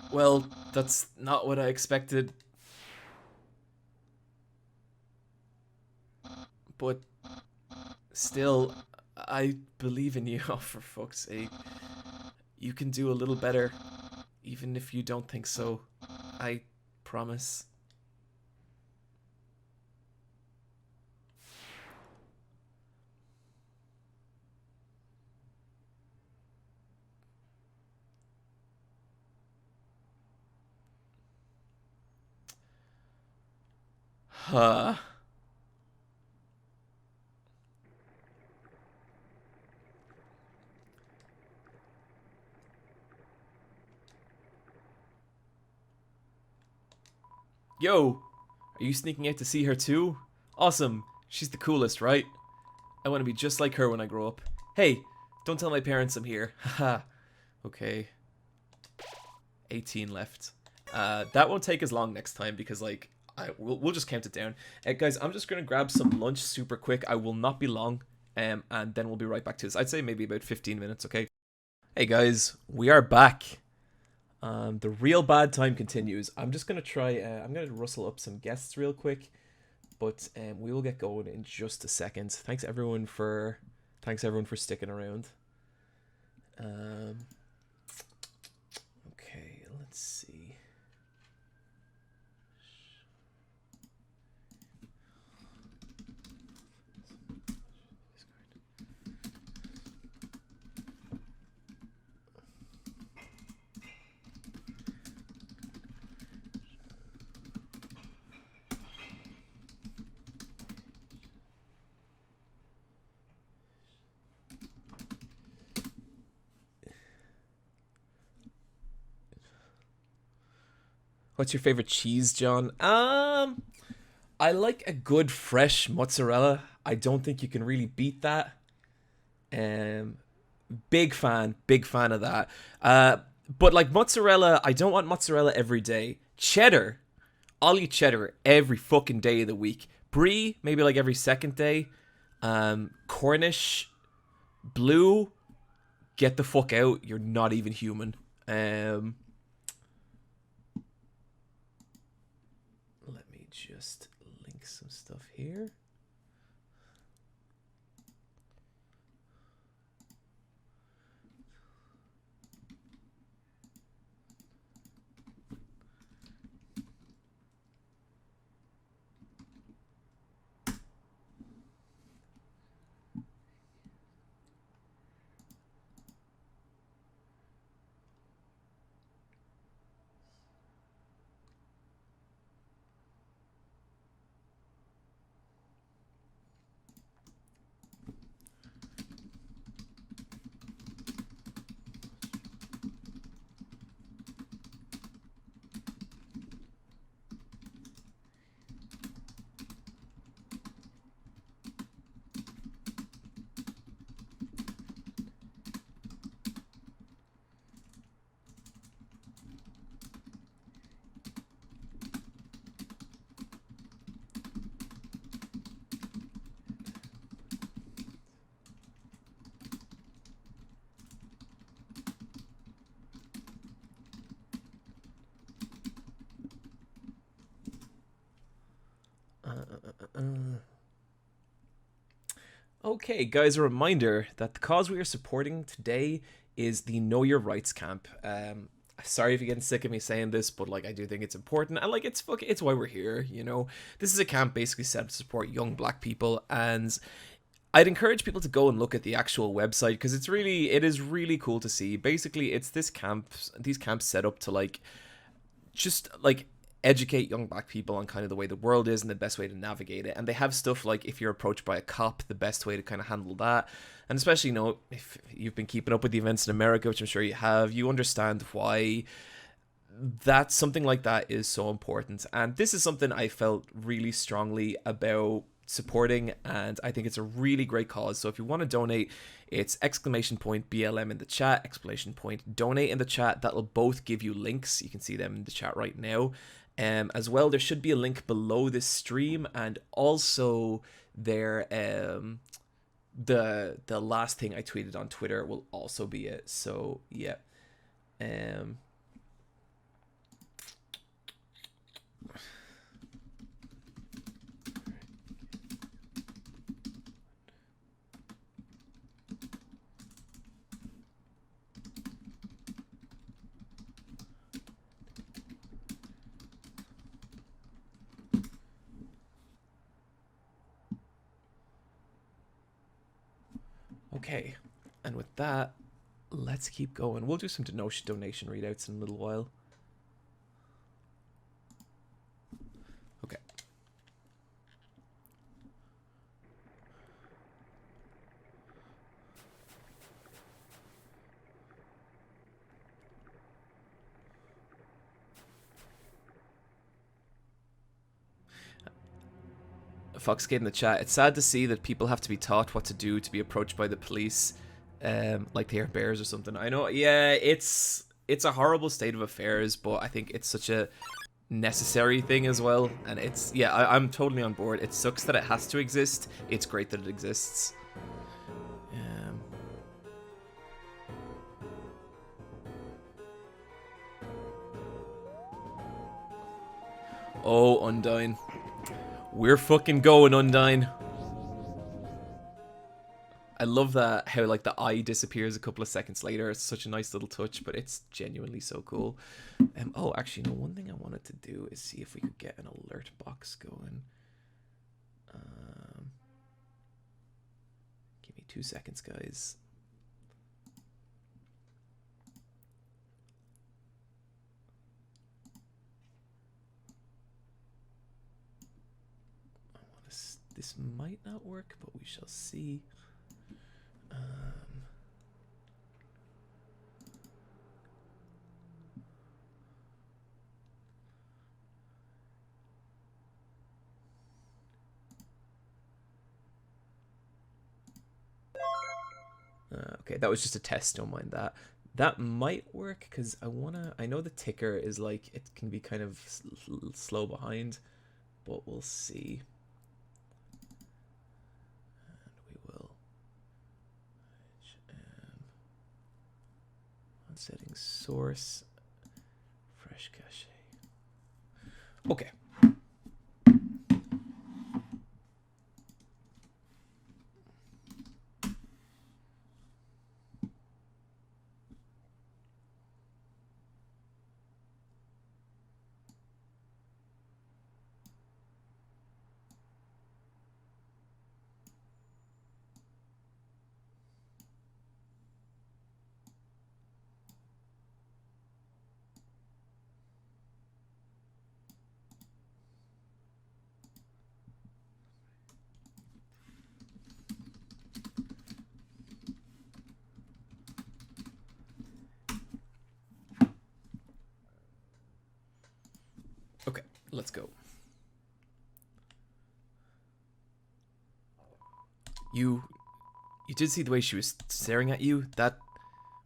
Well, that's not what I expected. But still, I believe in you. Oh, for fuck's sake. You can do a little better, even if you don't think so. I promise. Huh. Yo, are you sneaking out to see her too? Awesome. She's the coolest, right? I want to be just like her when I grow up. Hey, don't tell my parents I'm here. Haha. Okay. 18 left. That won't take as long next time because, like, we'll just count it down. Guys, I'm just going to grab some lunch super quick. I will not be long, and then we'll be right back to this. I'd say maybe about 15 minutes, okay? Hey, guys, we are back. The real bad time continues. I'm just going to try... I'm going to rustle up some guests real quick, but we will get going in just a second. Thanks, everyone, for sticking around. Okay, let's see. What's your favorite cheese, John? I like a good fresh mozzarella. I don't think you can really beat that. Big fan of that. But like mozzarella, I don't want mozzarella every day. Cheddar, I'll eat cheddar every fucking day of the week. Brie, maybe like every second day. Cornish, blue, get the fuck out. You're not even human. Let me just link some stuff here. Okay, guys, a reminder that the cause we are supporting today is the Know Your Rights camp. Sorry if you're getting sick of me saying this, but like I do think it's important, and like it's why we're here. You know, this is a camp basically set up to support young Black people, and I'd encourage people to go and look at the actual website because it is really cool to see. Basically, it's these camps set up to like just like educate young Black people on kind of the way the world is and the best way to navigate it. And they have stuff like if you're approached by a cop, the best way to kind of handle that. And especially, you know, if you've been keeping up with the events in America, which I'm sure you have, you understand why that something like that is so important. And this is something I felt really strongly about supporting, and I think it's a really great cause. So if you want to donate, it's !BLM in the chat, !donate in the chat. That'll both give you links. You can see them in the chat right now. As well, there should be a link below this stream, and also there the last thing I tweeted on Twitter will also be it. So yeah. Okay, and with that, let's keep going. We'll do some donation readouts in a little while. Okay. Foxcade in the chat. It's sad to see that people have to be taught what to do to be approached by the police, like they are bears or something. I know, yeah, it's a horrible state of affairs, but I think it's such a necessary thing as well. And it's, yeah, I'm totally on board. It sucks that it has to exist. It's great that it exists. Oh, Undyne. We're fucking going, Undyne. I love that, how like the eye disappears a couple of seconds later. It's such a nice little touch, but it's genuinely so cool. Oh, actually, no, one thing I wanted to do is see if we could get an alert box going. Give me 2 seconds, guys. This might not work, but we shall see. Okay, that was just a test, don't mind that. That might work, because I know the ticker is like, it can be kind of slow behind, but we'll see. Settings, source, fresh cache. Okay. Okay, let's go. You did see the way she was staring at you? That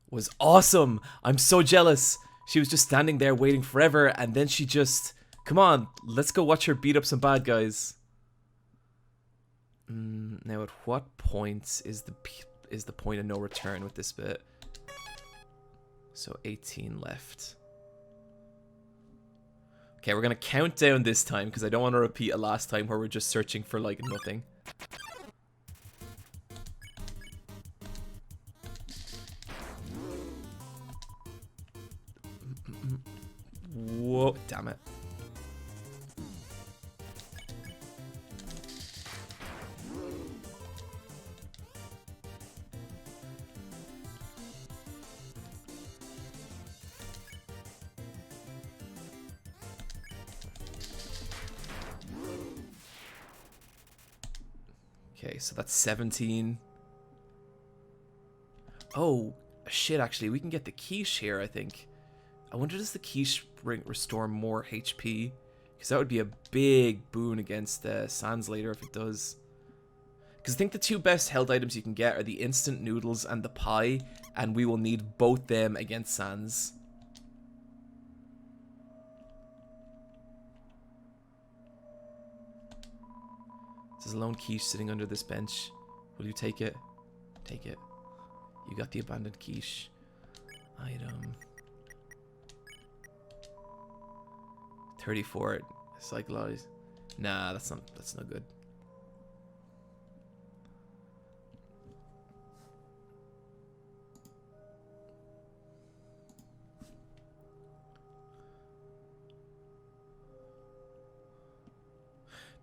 was awesome! I'm so jealous! She was just standing there waiting forever, and then she just... Come on, let's go watch her beat up some bad guys. Now, at what point is the point of no return with this bit? So 18 left. Okay, we're gonna count down this time because I don't want to repeat a last time where we're just searching for like nothing. Oh, damn it. Okay, so that's 17. Oh, shit, actually, we can get the quiche here, I think. I wonder, does the quiche restore more HP? Because that would be a big boon against Sans later if it does. Because I think the two best health items you can get are the instant noodles and the pie, and we will need both them against Sans. There's a lone quiche sitting under this bench. Will you take it? Take it. You got the abandoned quiche. Item. 34. Cyclize. Nah, that's not good.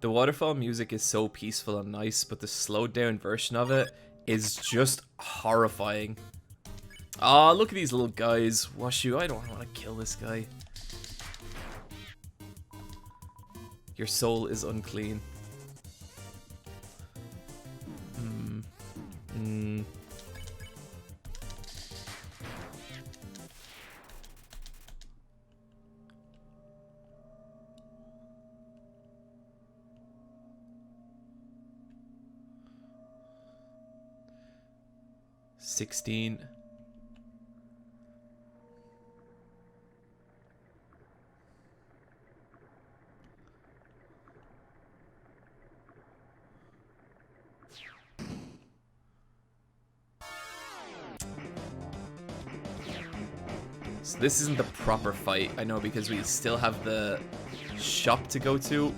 The waterfall music is so peaceful and nice, but the slowed down version of it is just horrifying. Ah, look at these little guys. Washu, I don't want to kill this guy. Your soul is unclean. Hmm. 16. So this isn't the proper fight, I know, because we still have the shop to go to.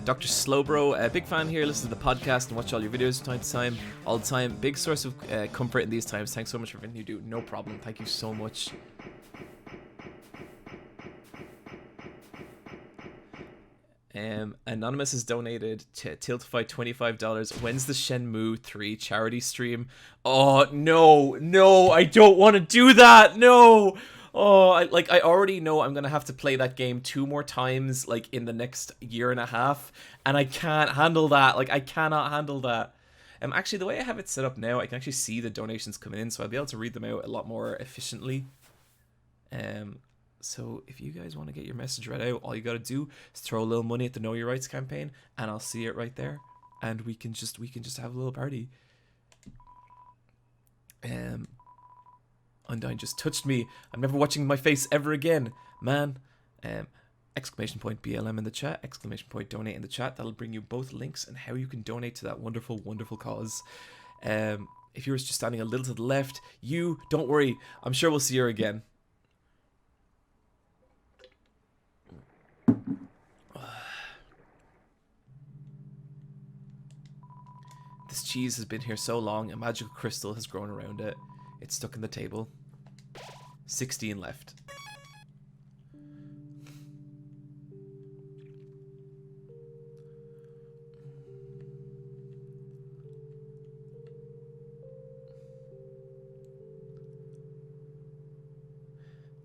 Dr. Slowbro, big fan here, listen to the podcast and watch all your videos from time to time, all the time. Big source of comfort in these times. Thanks so much for everything you do. No problem. Thank you so much. Anonymous has donated to Tiltify $25. When's the Shenmue 3 charity stream? Oh, no, I don't want to do that. No. Oh, I already know I'm gonna have to play that game 2 more times, like, in the next year and a half, and I can't handle that. Like, I cannot handle that. Actually, the way I have it set up now, I can actually see the donations coming in, so I'll be able to read them out a lot more efficiently. So if you guys want to get your message read out, all you gotta do is throw a little money at the Know Your Rights campaign, and I'll see it right there, and we can just have a little party. Undyne just touched me. I'm never watching my face ever again, man. Exclamation point BLM in the chat. Exclamation point donate in the chat. That'll bring you both links and how you can donate to that wonderful, wonderful cause. If you were just standing a little to the left, don't worry. I'm sure we'll see her again. This cheese has been here so long, a magical crystal has grown around it. It's stuck in the table. 16 left.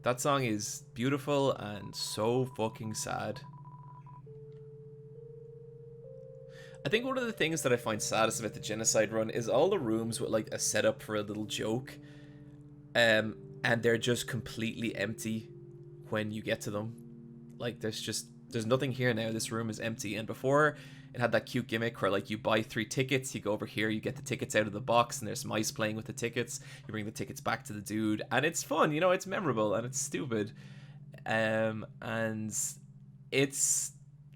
That song is beautiful and so fucking sad. I think one of the things that I find saddest about the Genocide run is all the rooms with, like, a setup for a little joke. And they're just completely empty when you get to them. Like, there's nothing here now. This room is empty. And before, it had that cute gimmick where, like, you buy 3 tickets, you go over here, you get the tickets out of the box, and there's mice playing with the tickets. You bring the tickets back to the dude, and it's fun, you know, it's memorable, and it's stupid. And it's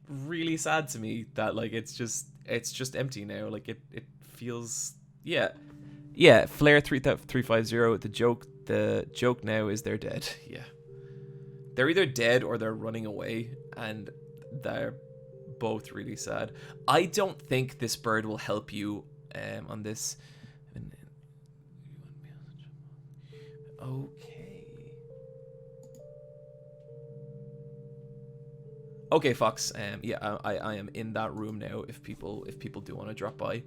really sad to me that, like, it's just empty now. Like, it feels, yeah, Yeah, Flare 350. The joke now is they're dead. Yeah, they're either dead or they're running away, and they're both really sad. I don't think this bird will help you on this. Okay. Okay, Fox. Yeah, I am in that room now. If people do want to drop by.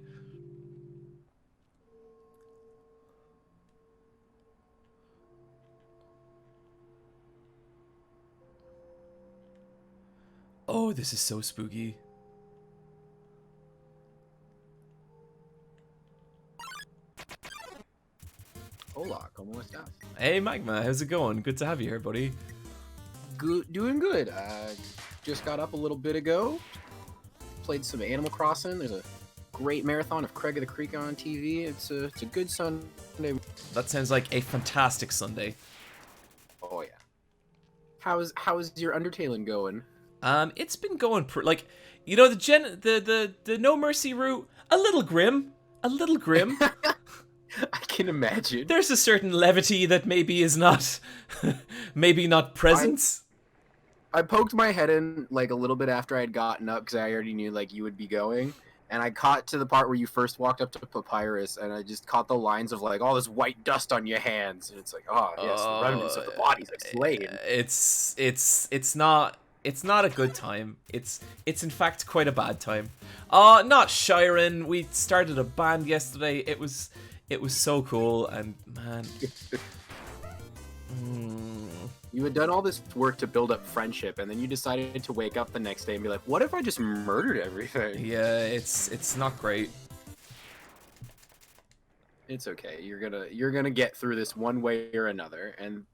Oh, this is so spooky. Hola, ¿cómo estás? Hey, Magma, how's it going? Good to have you here, buddy. Good, doing good. Just got up a little bit ago. Played some Animal Crossing. There's a great marathon of Craig of the Creek on TV. It's a good Sunday. That sounds like a fantastic Sunday. Oh yeah. How's your Undertale going? It's been going like, you know, the No Mercy route, a little grim. I can imagine. There's a certain levity that maybe is not, maybe not present. I poked my head in like a little bit after I had gotten up because I already knew like you would be going, and I caught to the part where you first walked up to Papyrus, and I just caught the lines of like all this white dust on your hands, and it's like, oh yes, the remnants of the bodies I've slain. It's not a good time. It's in fact quite a bad time. Not Shiren. We started a band yesterday. It was so cool, and man. You had done all this work to build up friendship, and then you decided to wake up the next day and be like, what if I just murdered everything? Yeah, it's not great. It's okay. You're gonna get through this one way or another, and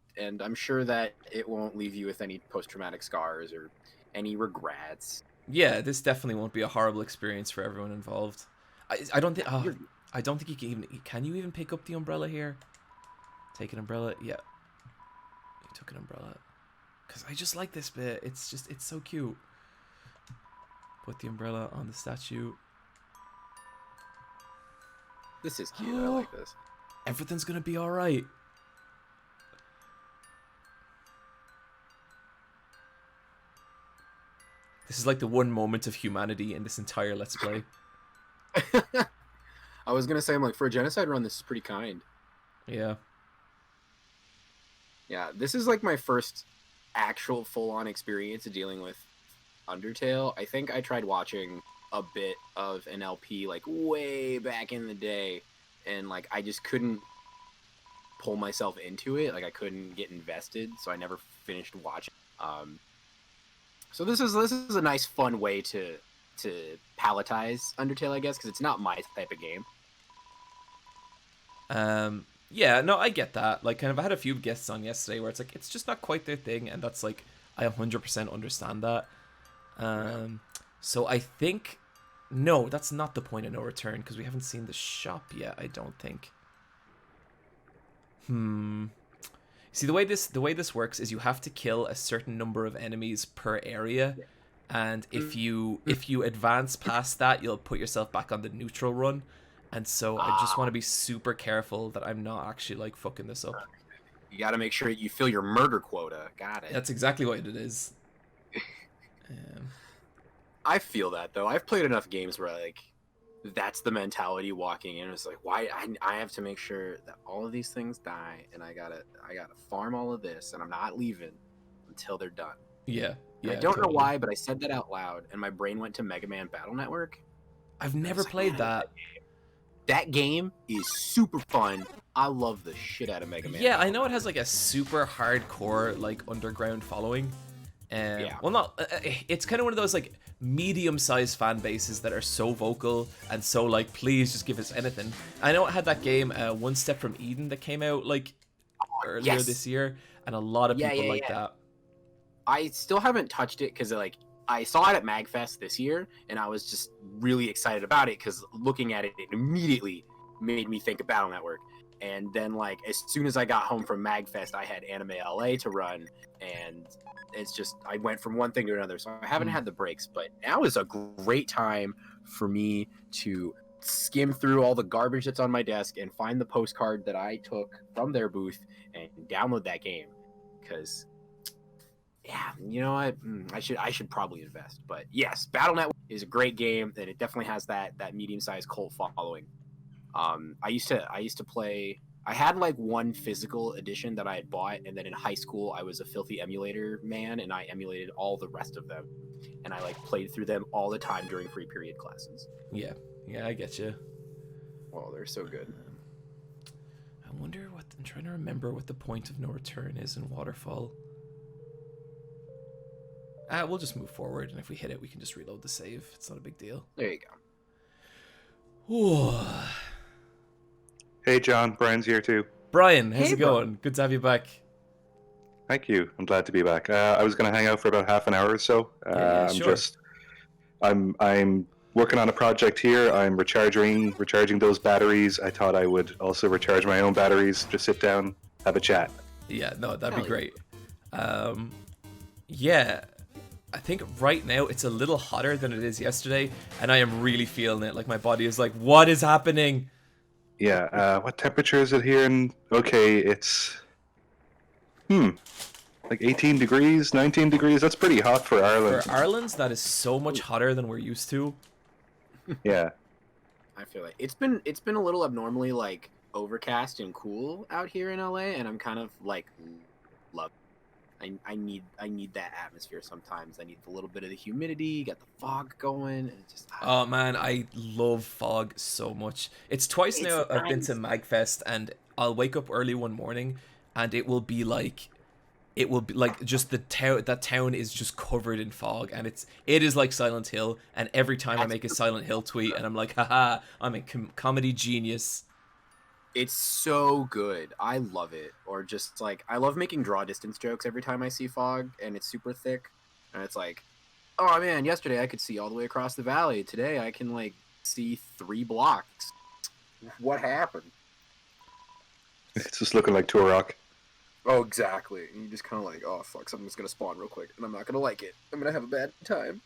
I'm sure that it won't leave you with any post-traumatic scars or any regrets. Yeah, this definitely won't be a horrible experience for everyone involved. I don't think I don't think can you even pick up the umbrella here? Take an umbrella? Yeah. You took an umbrella. Cause I just like this bit. It's so cute. Put the umbrella on the statue. This is cute. I like this. Everything's gonna be alright. This is like the one moment of humanity in this entire Let's Play. I was gonna say, I'm like, for a genocide run, this is pretty kind. Yeah. Yeah, this is like my first actual full-on experience of dealing with Undertale. I think I tried watching a bit of an LP like way back in the day, and like I just couldn't pull myself into it. Like I couldn't get invested, so I never finished watching. So this is a nice, fun way to palatize Undertale, I guess, because it's not my type of game. Yeah, no, I get that. Like, kind of, I had a few guests on yesterday where it's like, it's just not quite their thing, and that's like, I 100% understand that. So I think, no, that's not the point of no return, because we haven't seen the shop yet, I don't think. See, the way this works is you have to kill a certain number of enemies per area, and if you advance past that, you'll put yourself back on the neutral run. And so I just want to be super careful that I'm not actually like fucking this up. You got to make sure you fill your murder quota. Got it. That's exactly what it is. I feel that though. I've played enough games where like that's the mentality walking in. It's like, why I have to make sure that all of these things die, and I gotta farm all of this, and I'm not leaving until they're done. Yeah. Yeah. I don't know why, but I said that out loud, and my brain went to Mega Man Battle Network. I've never played that. That game is super fun. I love the shit out of Mega Man. Yeah, I know it has like a super hardcore like underground following. Yeah. Well, not. It's kind of one of those like medium-sized fan bases that are so vocal and so like, please just give us anything. I know it had that game, One Step from Eden, that came out like earlier this year, and a lot of people like that. I still haven't touched it because like I saw it at MagFest this year, and I was just really excited about it because looking at it, it immediately made me think of Battle Network. And then, like, as soon as I got home from MagFest, I had Anime LA to run, and it's just, I went from one thing to another, so I haven't had the breaks, but now is a great time for me to skim through all the garbage that's on my desk and find the postcard that I took from their booth and download that game. Because, yeah, you know what? I should probably invest. But yes, Battle Network is a great game, and it definitely has that medium-sized cult following. I used to play. I had like one physical edition that I had bought, and then in high school I was a filthy emulator man, and I emulated all the rest of them, and I like played through them all the time during free period classes. Yeah, I get you. Oh, they're so good. I wonder what I'm trying to remember what the point of no return is in Waterfall. We'll just move forward, and if we hit it, we can just reload the save. It's not a big deal. There you go. Ooh. Hey, John. Brian's here too. Bryan, how's Hey, it going? Good to have you back. Thank you. I'm glad to be back. I was going to hang out for about half an hour or so. Sure. I'm working on a project here. I'm recharging those batteries. I thought I would also recharge my own batteries. Just sit down, have a chat. Yeah, no, that'd be Hell great. Yeah, I think right now it's a little hotter than it is yesterday, and I am really feeling it. Like my body is like, what is happening? Yeah. What temperature is it here? Okay, it's like 18 degrees, 19 degrees. That's pretty hot for Ireland. For Ireland's, that is so much hotter than we're used to. Yeah. I feel like it's been a little abnormally like overcast and cool out here in LA, and I'm kind of like love. I need that atmosphere sometimes. I need a little bit of the humidity, get the fog going, and it just. Oh man, I love fog so much. It's twice It's now I've been nice. to Magfest, and I'll wake up early one morning, and it will be like just the town. That town is just covered in fog, and it is like Silent Hill. And every time I make a Silent Hill tweet, and I'm like, haha, I'm a comedy genius. It's so good. I love it. Or just like I love making draw distance jokes every time I see fog and it's super thick. And it's like, oh man, yesterday I could see all the way across the valley. Today I can like see 3 blocks. What happened? It's just looking like Turok. Oh, exactly. And you just kind of like, oh fuck, something's gonna spawn real quick, and I'm not gonna like it. I'm gonna have a bad time.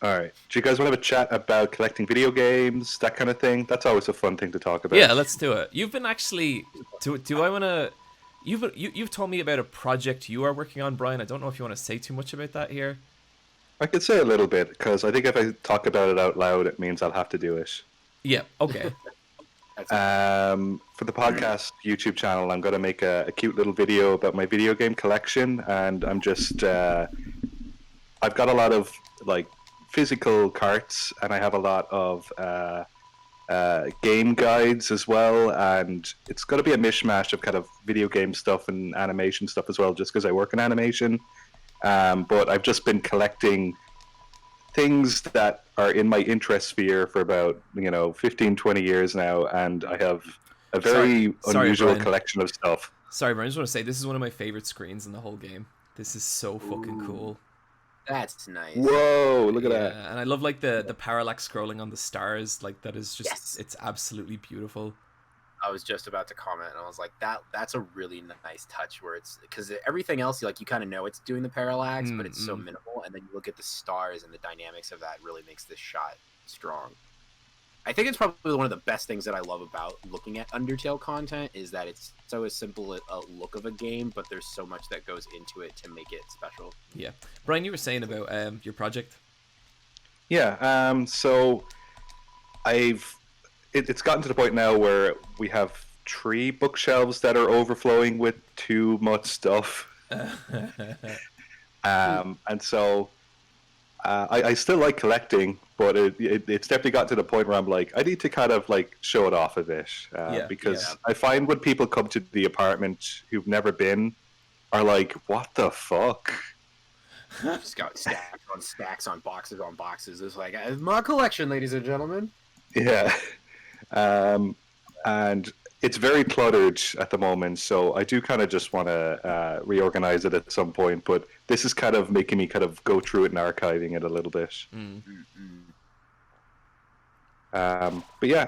All right. Do you guys want to have a chat about collecting video games, that kind of thing? That's always a fun thing to talk about. Yeah, let's do it. You've been actually. Do I want to? You've told me about a project you are working on, Bryan. I don't know if you want to say too much about that here. I could say a little bit, because I think if I talk about it out loud, it means I'll have to do it. Yeah. Okay. For the podcast YouTube channel, I'm going to make a cute little video about my video game collection, and I'm just I've got a lot of like physical carts, and I have a lot of game guides as well, and it's going to be a mishmash of kind of video game stuff and animation stuff as well, just because I work in animation. But I've just been collecting things that are in my interest sphere for about 15, 20 years now, and I have a very unusual Bryan. collection of stuff. Sorry, Bryan. I just want to say this is one of my favorite screens in the whole game. This is so fucking cool. That's nice. Whoa, look at that. And I love like the parallax scrolling on the stars. Like that is just Yes. It's absolutely beautiful. I was just about to comment, and I was like, that's a really nice touch where it's because everything else, you kind of know it's doing the parallax, but it's so minimal, and then you look at the stars and the dynamics of that really makes this shot strong. I think it's probably one of the best things that I love about looking at Undertale content is that it's so as simple a look of a game, but there's so much that goes into it to make it special. Yeah, Bryan, you were saying about your project. Yeah, so it's gotten to the point now where we have 3 bookshelves that are overflowing with too much stuff. And so I still like collecting, but it's definitely got to the point where I'm like, I need to kind of like show it off a bit, because I find when people come to the apartment who've never been are like, what the fuck? Just got stacks on stacks on boxes. It's like, my collection, ladies and gentlemen. Yeah. And it's very cluttered at the moment, so I do kind of just want to reorganize it at some point, but this is kind of making me kind of go through it and archiving it a little bit. But yeah,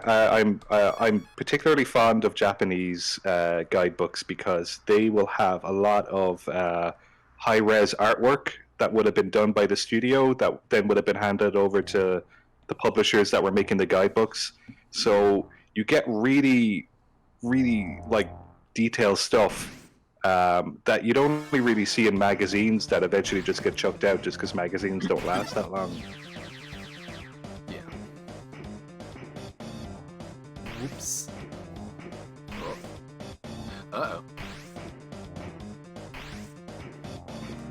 I'm particularly fond of Japanese guidebooks because they will have a lot of high-res artwork that would have been done by the studio that then would have been handed over to the publishers that were making the guidebooks. So you get really, really like detailed stuff that you'd only really see in magazines that eventually just get chucked out just because magazines don't last that long. Yeah. Whoops. Uh-oh.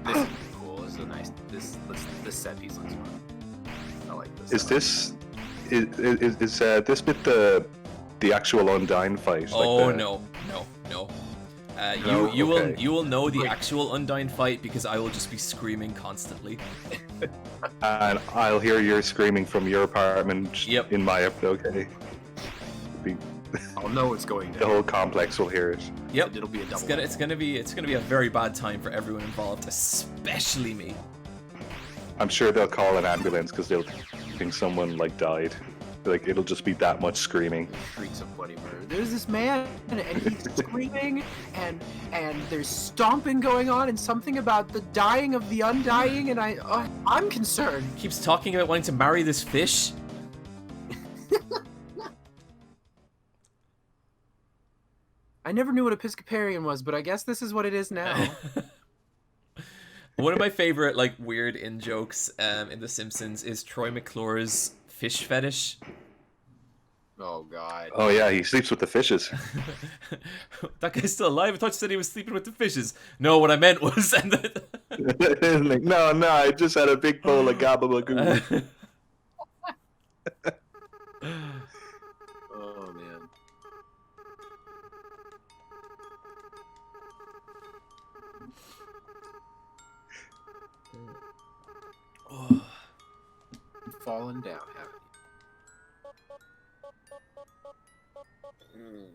This is cool. This is a nice. This set piece looks fun. I like this. Is this this bit the actual Undyne fight? Oh like no. No? You Okay. will know the actual Undyne fight because I will just be screaming constantly. And I'll hear your screaming from your apartment. Yep. In my okay. I'll know what's going The down. whole complex will hear it. Yep. It'll be a double. It's gonna be a very bad time for everyone involved, especially me. I'm sure they'll call an ambulance because they'll think someone like died. Like it'll just be that much screaming. Shrieks of bloody murder. There's this man, and he's screaming, and there's stomping going on, and something about the dying of the undying, and I'm concerned. Keeps talking about wanting to marry this fish. I never knew what Episcopalian was, but I guess this is what it is now. One of my favorite like weird in jokes in The Simpsons is Troy McClure's fish fetish. Oh god. Oh yeah, he sleeps with the fishes. That guy's still alive. I thought you said he was sleeping with the fishes. No, what I meant was. Like, no, I just had a big bowl of gabagoo. Oh man. Fallen down, haven't you?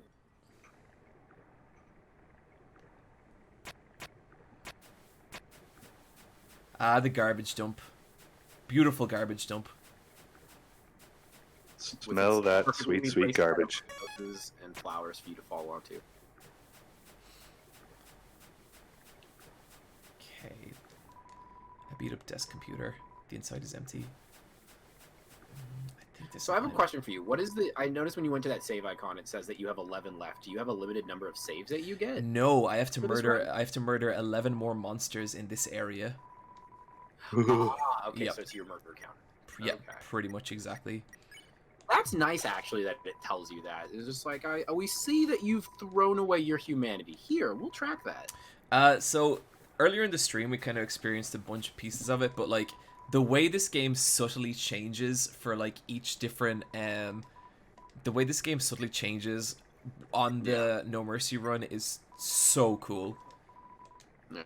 Ah, the garbage dump. Beautiful garbage dump. Smell that sweet, sweet garbage. Houses and flowers for you to fall onto. Okay. I beat up desk computer. The inside is empty. I think this. So I have a question for you. What is the? I noticed when you went to that save icon, it says that you have 11 left. Do you have a limited number of saves that you get? No, I have to For this murder. run? I have to murder 11 more monsters in this area. Ah, okay, Yep. so it's your murder count. Yeah, Okay. pretty much exactly. That's nice, actually, that it tells you that. It's just like, we see that you've thrown away your humanity. Here, we'll track that. So earlier in the stream, we kind of experienced a bunch of pieces of it, but like the way this game subtly changes for like each different, the way this game subtly changes on the No Mercy run is so cool. Yeah.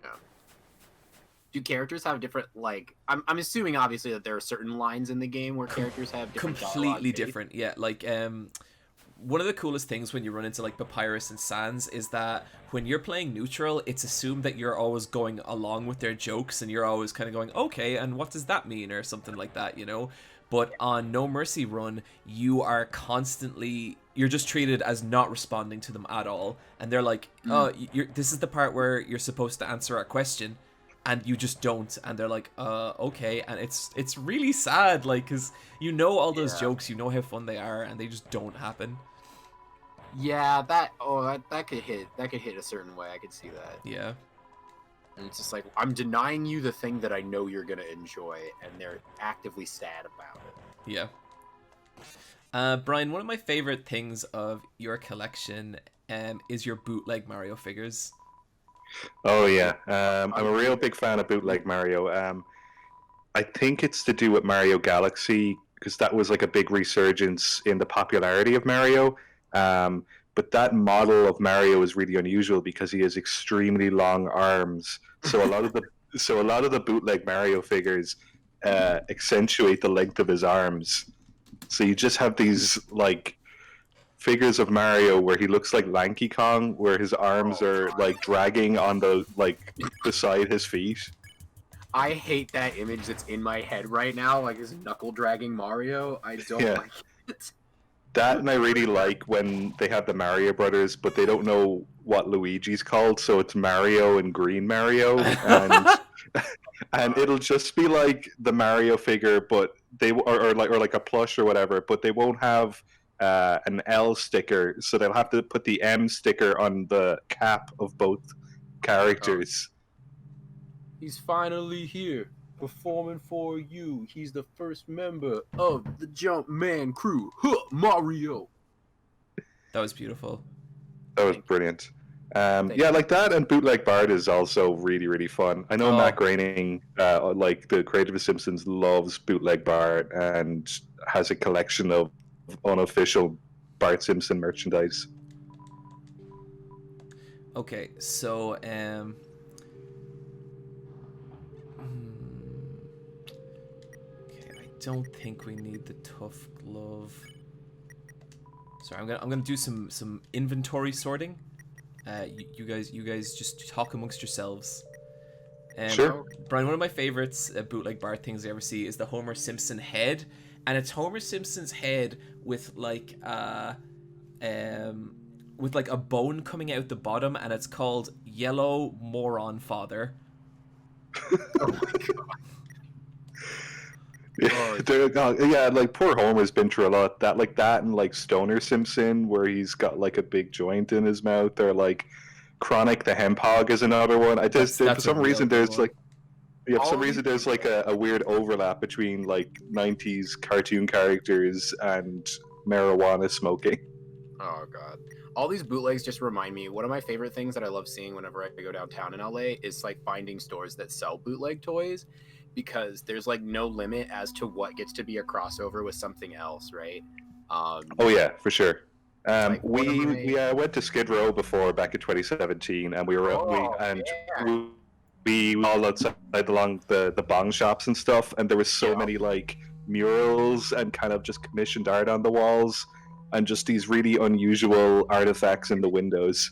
Do characters have different, like, I'm assuming, obviously, that there are certain lines in the game where characters have different dialogue, Completely maybe? different, yeah. Like, one of the coolest things when you run into like Papyrus and Sans is that when you're playing neutral, it's assumed that you're always going along with their jokes and you're always kind of going, okay, and what does that mean, or something like that, you know? But on No Mercy run, you are constantly, you're just treated as not responding to them at all, and they're like, oh, this is the part where you're supposed to answer our question, and you just don't, and they're like, okay, and it's really sad, like, because you know all those jokes, you know how fun they are, and they just don't happen. Yeah, that could hit a certain way. I could see that. Yeah. And it's just like, I'm denying you the thing that I know you're gonna enjoy, and they're actively sad about it. Yeah. Bryan, one of my favorite things of your collection is your bootleg Mario figures. Oh yeah, I'm a real big fan of bootleg Mario. I think it's to do with Mario Galaxy because that was like a big resurgence in the popularity of Mario. But that model of Mario is really unusual because he has extremely long arms. So a lot of the bootleg Mario figures accentuate the length of his arms. So you just have these like figures of Mario where he looks like Lanky Kong, where his arms are like dragging on the like beside his feet. I hate that image that's in my head right now, like his knuckle dragging Mario. I don't like it. That, and I really like when they have the Mario Brothers, but they don't know what Luigi's called, so it's Mario and Green Mario, and and it'll just be like the Mario figure, but they or like a plush or whatever, but they won't have an L sticker, so they'll have to put the M sticker on the cap of both characters. He's finally here, performing for you. He's the first member of the Jumpman crew. Huh, Mario. That was beautiful. That was brilliant. Thank Yeah, you. like that, and Bootleg Bard is also really, really fun. I know Oh. Matt Groening, like the creator of Simpsons, loves Bootleg Bard and has a collection of unofficial Bart Simpson merchandise. Okay, so okay, I don't think we need the tough glove. Sorry, I'm gonna do some inventory sorting. You guys just talk amongst yourselves. Sure. Bryan, one of my favorites bootleg Bart things I ever see is the Homer Simpson head, and it's Homer Simpson's head with like a bone coming out the bottom, and it's called Yellow Moron Father. Oh my god. Yeah, like poor Homer's been through a lot. That like that and like Stoner Simpson, where he's got like a big joint in his mouth, or like Chronic the Hemp Hog is another one. I just That's for some a real reason good there's one. like yeah, for All some these reason there's like a weird overlap between like 90s cartoon characters and marijuana smoking. Oh god. All these bootlegs just remind me, one of my favorite things that I love seeing whenever I go downtown in LA is like finding stores that sell bootleg toys, because there's like no limit as to what gets to be a crossover with something else, right? Oh yeah, for sure. Like, one of We went to Skid Row before back in 2017, and yeah. we all outside along the bong shops and stuff, and there was so Yeah. many like murals and kind of just commissioned art on the walls, and just these really unusual artifacts in the windows.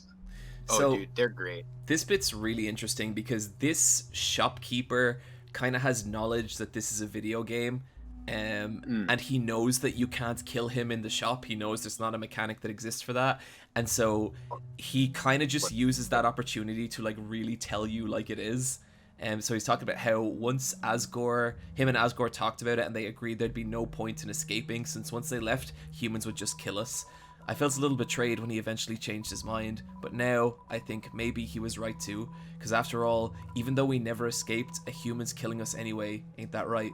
Oh So dude, they're great. this bit's really interesting because this shopkeeper kind of has knowledge that this is a video game, and he knows that you can't kill him in the shop. He knows there's not a mechanic that exists for that, and so he kind of just uses that opportunity to like really tell you like it is. So he's talking about how once him and Asgore talked about it, and they agreed there'd be no point in escaping, since once they left, humans would just kill us. I felt a little betrayed when he eventually changed his mind, but now I think maybe he was right too, because after all, even though we never escaped, a human's killing us anyway, ain't that right?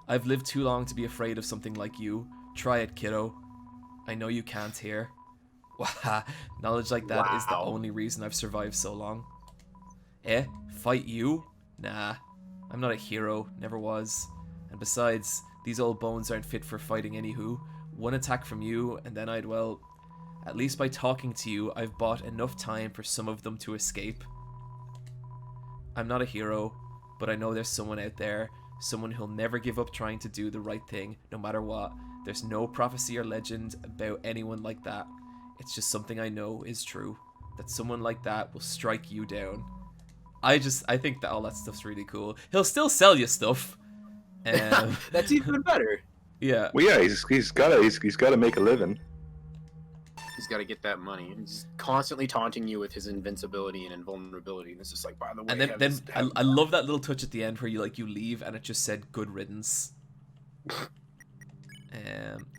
I've lived too long to be afraid of something like you. Try it, kiddo. I know you can't hear. Wow, knowledge like that is the Wow. only reason I've survived so long. Eh? Fight you? Nah. I'm not a hero, never was. And besides, these old bones aren't fit for fighting anywho. One attack from you, and then I'd, well... At least by talking to you, I've bought enough time for some of them to escape. I'm not a hero, but I know there's someone out there, someone who'll never give up trying to do the right thing, no matter what. There's no prophecy or legend about anyone like that. It's just something I know is true, that someone like that will strike you down. I think that all that stuff's really cool. He'll still sell you stuff. That's even better. Yeah. Well, yeah, he's got to make a living. He's got to get that money. He's constantly taunting you with his invincibility and invulnerability, and it's just like, by the way, And then I love that little touch at the end where you leave and it just said good riddance.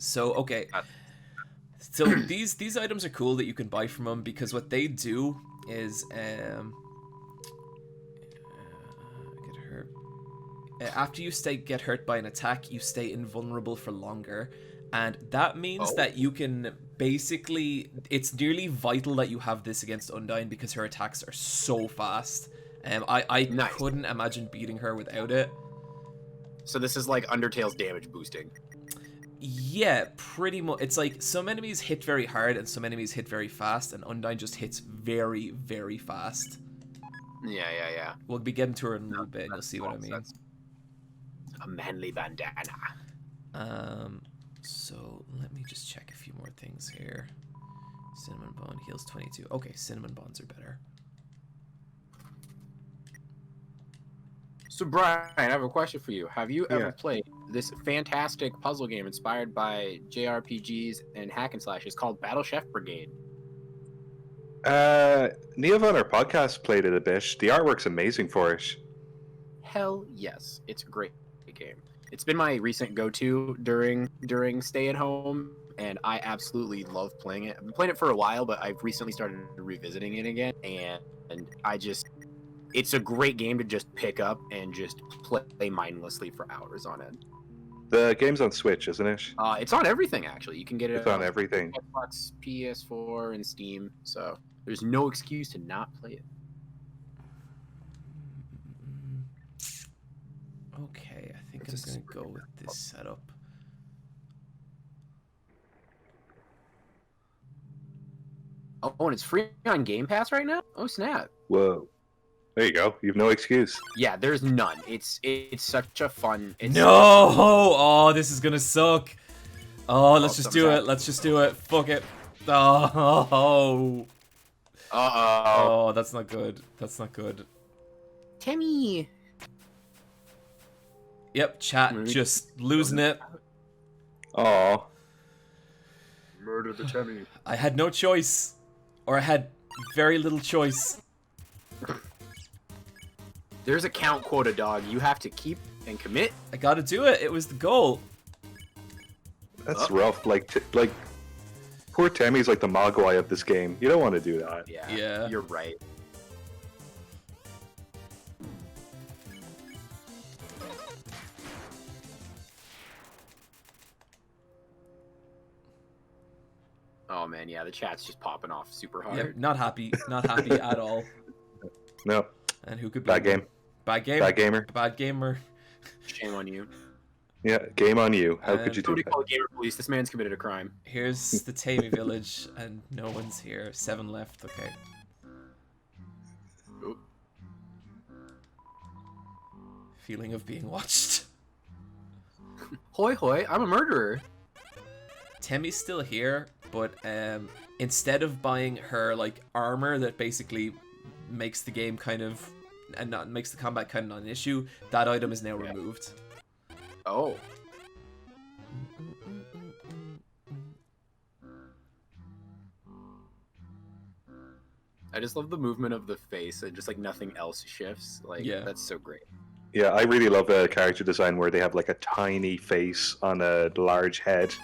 So okay. So these items are cool that you can buy from them, because what they do is get hurt. After you get hurt by an attack, you stay invulnerable for longer, and that means that you can basically, it's nearly vital that you have this against Undyne, because her attacks are so fast. I Nice. couldn't imagine beating her without it. So this is like Undertale's damage boosting. Yeah, pretty much. It's like some enemies hit very hard and some enemies hit very fast, and Undyne just hits very, very fast. Yeah. We'll be getting to her in a little bit, and you'll see what I mean. That's a manly bandana. So let me just check a few more things here. Cinnamon Bun heals 22. Okay, Cinnamon Buns are better. So Brian, I have a question for you. Have you ever Yeah. played this fantastic puzzle game inspired by JRPGs and hack and slashes called Battle Chef Brigade? Neov on our podcast played it a bit. The artwork's amazing for it. Hell yes, it's a great game. It's been my recent go-to during stay at home, and I absolutely love playing it. I've been playing it for a while, but I've recently started revisiting it again, and it's a great game to just pick up and just play mindlessly for hours on end. The game's on Switch, isn't it? It's on everything actually. You can get it It's on everything. Xbox, PS4, and Steam. So there's no excuse to not play it. Okay, I think I'm gonna go with this setup. Oh, and it's free on Game Pass right now? Oh, snap. Whoa. There you go. You've no excuse. Yeah, there's none. It's such a fun... No! Oh, this is gonna suck. Oh, let's just do it. sometimes. Let's just do it. Fuck it. Oh. Uh-oh. Oh, that's not good. That's not good. Timmy! Yep, chat just losing it. Aw. Murder the Timmy. I had no choice. Or I had very little choice. There's a count quota, dog. You have to keep and commit. I gotta do it. It was the goal. That's rough. Like, poor Tammy's like the Mogwai of this game. You don't want to do that. Yeah. You're right. Oh man, yeah, the chat's just popping off super hard. Yep, not happy. Not happy at all. No. And who could be Bad game. Bad game. Bad gamer. Bad gamer. Shame on you. Yeah, game on you. How could you do Somebody that? call Gamer Police. This man's committed a crime. Here's the Tammy village, and no one's here. 7 left. Okay. Oop. Feeling of being watched. Hoi hoi, I'm a murderer. Temmy's still here, but instead of buying her like armor that basically makes the game kind of and not makes the combat kind of not an issue, that item is now removed. Oh. I just love the movement of the face and just like nothing else shifts. Like Yeah. that's so great. Yeah, I really love a character design where they have like a tiny face on a large head.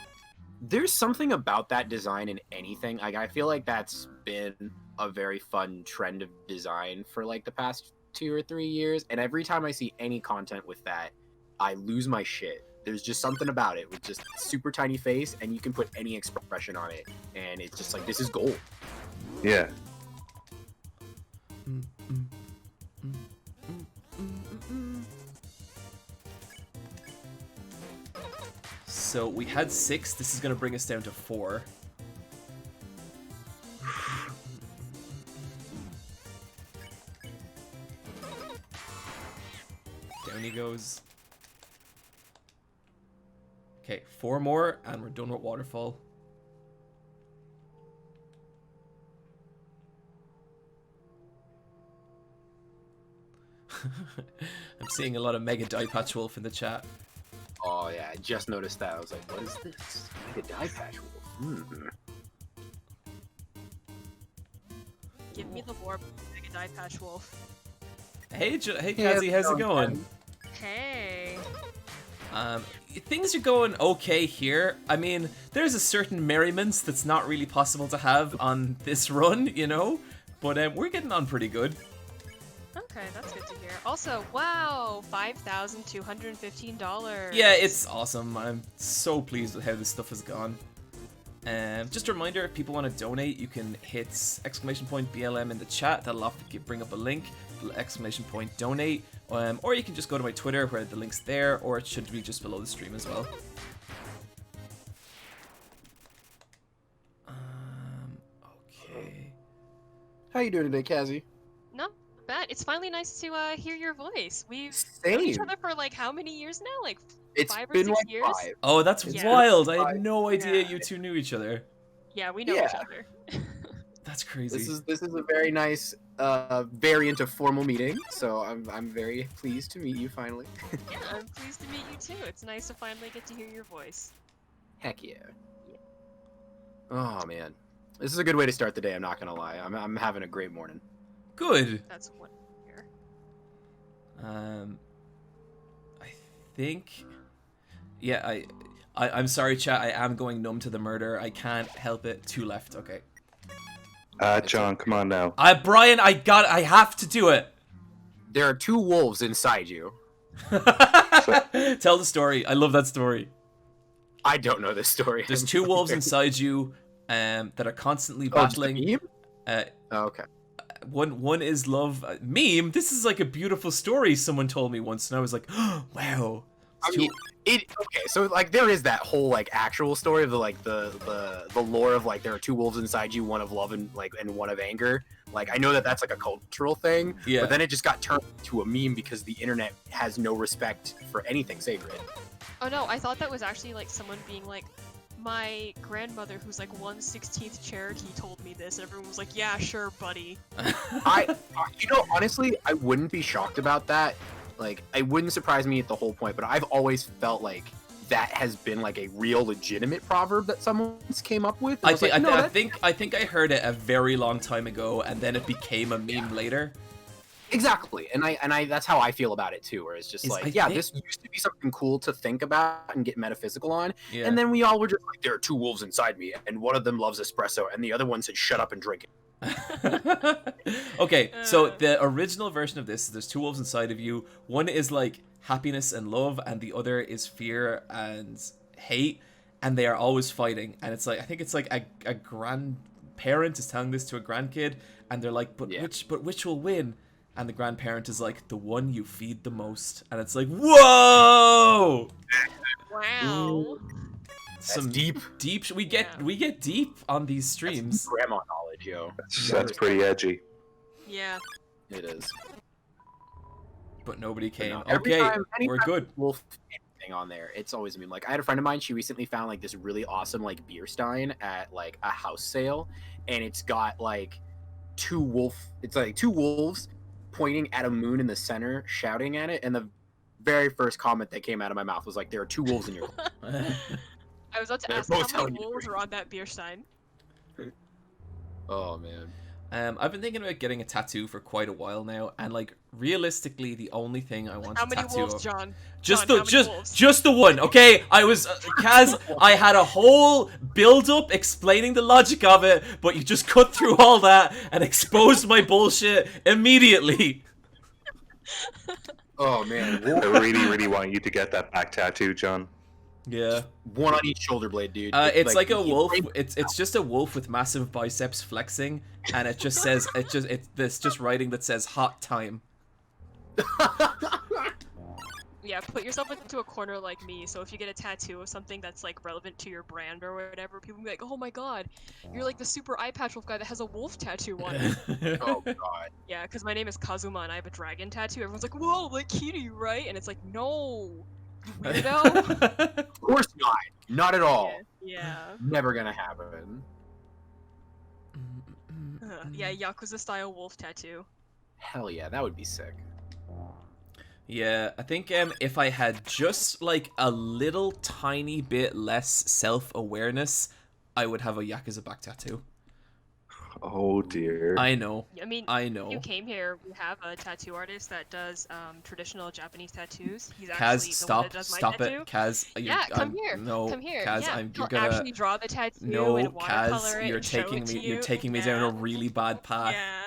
There's something about that design in anything. Like I feel like that's been a very fun trend of design for like the past 2 or 3 years. And every time I see any content with that, I lose my shit. There's just something about it with just super tiny face, and you can put any expression on it, and it's just like this is gold. Yeah. So we had 6. This is gonna bring us down to 4. Down he goes. Okay, 4 more, and we're done with Waterfall. I'm seeing a lot of Mega Eyepatch Wolf in the chat. Oh yeah, I just noticed that. I was like, what is this? Like a Eyepatch Wolf. Give me the warp, Mega Eyepatch Wolf. Hey, hey, Kazzy, how's it going? Hey. Things are going okay here. I mean, there's a certain merriment that's not really possible to have on this run, you know? But we're getting on pretty good. Okay, that's good to hear. Also, wow, $5,215. Yeah, it's awesome. I'm so pleased with how this stuff has gone. Just a reminder, if people want to donate, you can hit !BLM in the chat. That'll often bring up a link, !donate. Or you can just go to my Twitter where the link's there, or it should be just below the stream as well. Okay. How you doing today, Kazzy? Not bad. It's finally nice to hear your voice. We've Same. known each other for like how many years now? Like It's 5 or been 6 like years? 5. Oh, that's Yeah. wild. I had no idea Yeah. you two knew each other. Yeah, we know each Yeah. other. That's crazy. This is a very nice variant of formal meeting. So I'm very pleased to meet you finally. Yeah, I'm pleased to meet you too. It's nice to finally get to hear your voice. Heck yeah. Oh man, this is a good way to start the day. I'm not gonna lie. I'm having a great morning. Good. That's one here. I think Yeah, I'm sorry, chat. I am going numb to the murder. I can't help it. 2 left. Okay. John, come on now. Bryan, I have to do it. There are 2 wolves inside you. Tell the story. I love that story. I don't know this story. There's 2 wolves inside you, that are constantly Oh, just a battling. meme? Oh, okay. One is love. Meme. This is like a beautiful story someone told me once, and I was like, oh, wow. I mean, okay, so like there is that whole like actual story of the lore of like there are 2 wolves inside you, one of love and one of anger. Like I know that that's like a cultural thing, Yeah. but then it just got turned into a meme because the internet has no respect for anything sacred. Oh no, I thought that was actually like someone being like, my grandmother, who's like 1/16th Cherokee, told me this. And everyone was like, yeah, sure, buddy. Honestly, I wouldn't be shocked about that. Like, it wouldn't surprise me at the whole point, but I've always felt like that has been like a real legitimate proverb that someone's came up with. I think I heard it a very long time ago, and then it became a meme later. Exactly, and I that's how I feel about it too. Where it's just this used to be something cool to think about and get metaphysical on, and then we all were just like, there are 2 wolves inside me, and one of them loves espresso, and the other one said, shut up and drink it. Okay, so the original version of this, there's 2 wolves inside of you. One is like happiness and love, and the other is fear and hate, and they are always fighting. And it's like, I think it's like a grandparent is telling this to a grandkid, and they're like, but which will win? And the grandparent is like, the one you feed the most. And it's like, whoa! Wow. Some deep. We get deep on these streams. That's grandma knowledge, yo. That's pretty edgy. Yeah. It is. But nobody came. Anytime we're good. Wolf thing on there, it's always a meme. Like I had a friend of mine. She recently found like this really awesome like beer stein at like a house sale, and it's got like 2 wolves pointing at a moon in the center, shouting at it. And the very first comment that came out of my mouth was like, "There are 2 wolves in your." I was about to ask how many wolves are on that beer stein. Oh man. I've been thinking about getting a tattoo for quite a while now, and like realistically, the only thing I want How to many tattoo wolves, John? just John, the one. Okay, I was Kaz. I had a whole build up explaining the logic of it, but you just cut through all that and exposed my bullshit immediately. Oh man. I really, really want you to get that back tattoo, John. Yeah. One on each shoulder blade, dude. It's like a wolf. It's just a wolf with massive biceps flexing, and it just says it's just writing that says hot time. Yeah, put yourself into a corner like me, so if you get a tattoo of something that's like relevant to your brand or whatever, people will be like, oh my god, you're like the super Eyepatch wolf guy that has a wolf tattoo on it. Oh god. Yeah, because my name is Kazuma and I have a dragon tattoo. Everyone's like, whoa, like Kiryu, right? And it's like, no, you weirdo. Of course not. Not at all. Yeah. Never gonna happen. Yeah, Yakuza style wolf tattoo. Hell yeah, that would be sick. Yeah, I think if I had just like a little tiny bit less self-awareness, I would have a Yakuza back tattoo. Oh dear. I know. I mean, I know. if you came here, we have a tattoo artist that does traditional Japanese tattoos. He's Kaz, actually the one that does my stop tattoo. it, Kaz. Yeah, come here. No, Come here. Kaz, yeah, you're he'll gonna actually draw the tattoo no, and watercolor Kaz, it you're and show taking it to me, you. you're taking me down a really bad path. Yeah.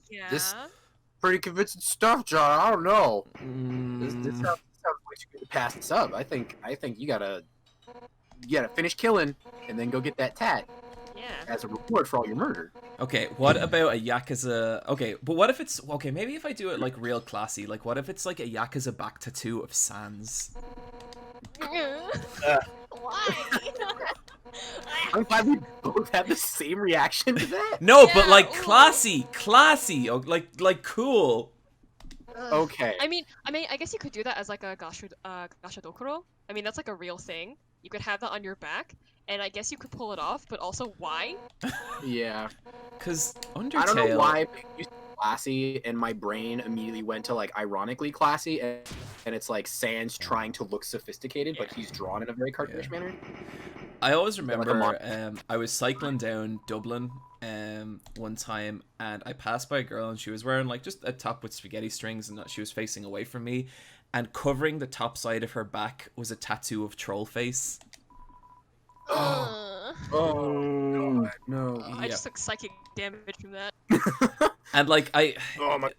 Yeah. This- Pretty convincing stuff, John. I don't know. This sounds way too good to pass this up. I think you gotta finish killing and then go get that tat Yeah. as a reward for all your murder. Okay, what about a Yakuza? Okay, but what if it's okay? Maybe if I do it like real classy, like what if it's like a Yakuza back tattoo of Sans? Why? I'm glad we both had the same reaction to that. No, but Yeah, like ooh. classy, or like cool. Okay. I mean, I guess you could do that as like a gashadokuro. I mean, that's like a real thing. You could have that on your back, and I guess you could pull it off. But also, why? Yeah. Cause Undertale. I don't know why you said classy, and my brain immediately went to like ironically classy, and it's like Sans trying to look sophisticated, but he's drawn in a very cartoonish manner. I always like a remember I was cycling down Dublin one time, and I passed by a girl, and she was wearing like just a top with spaghetti strings, and she was facing away from me, and covering the top side of her back was a tattoo of troll face. Uh, Oh no! I just took psychic damage from that. And like I Oh my!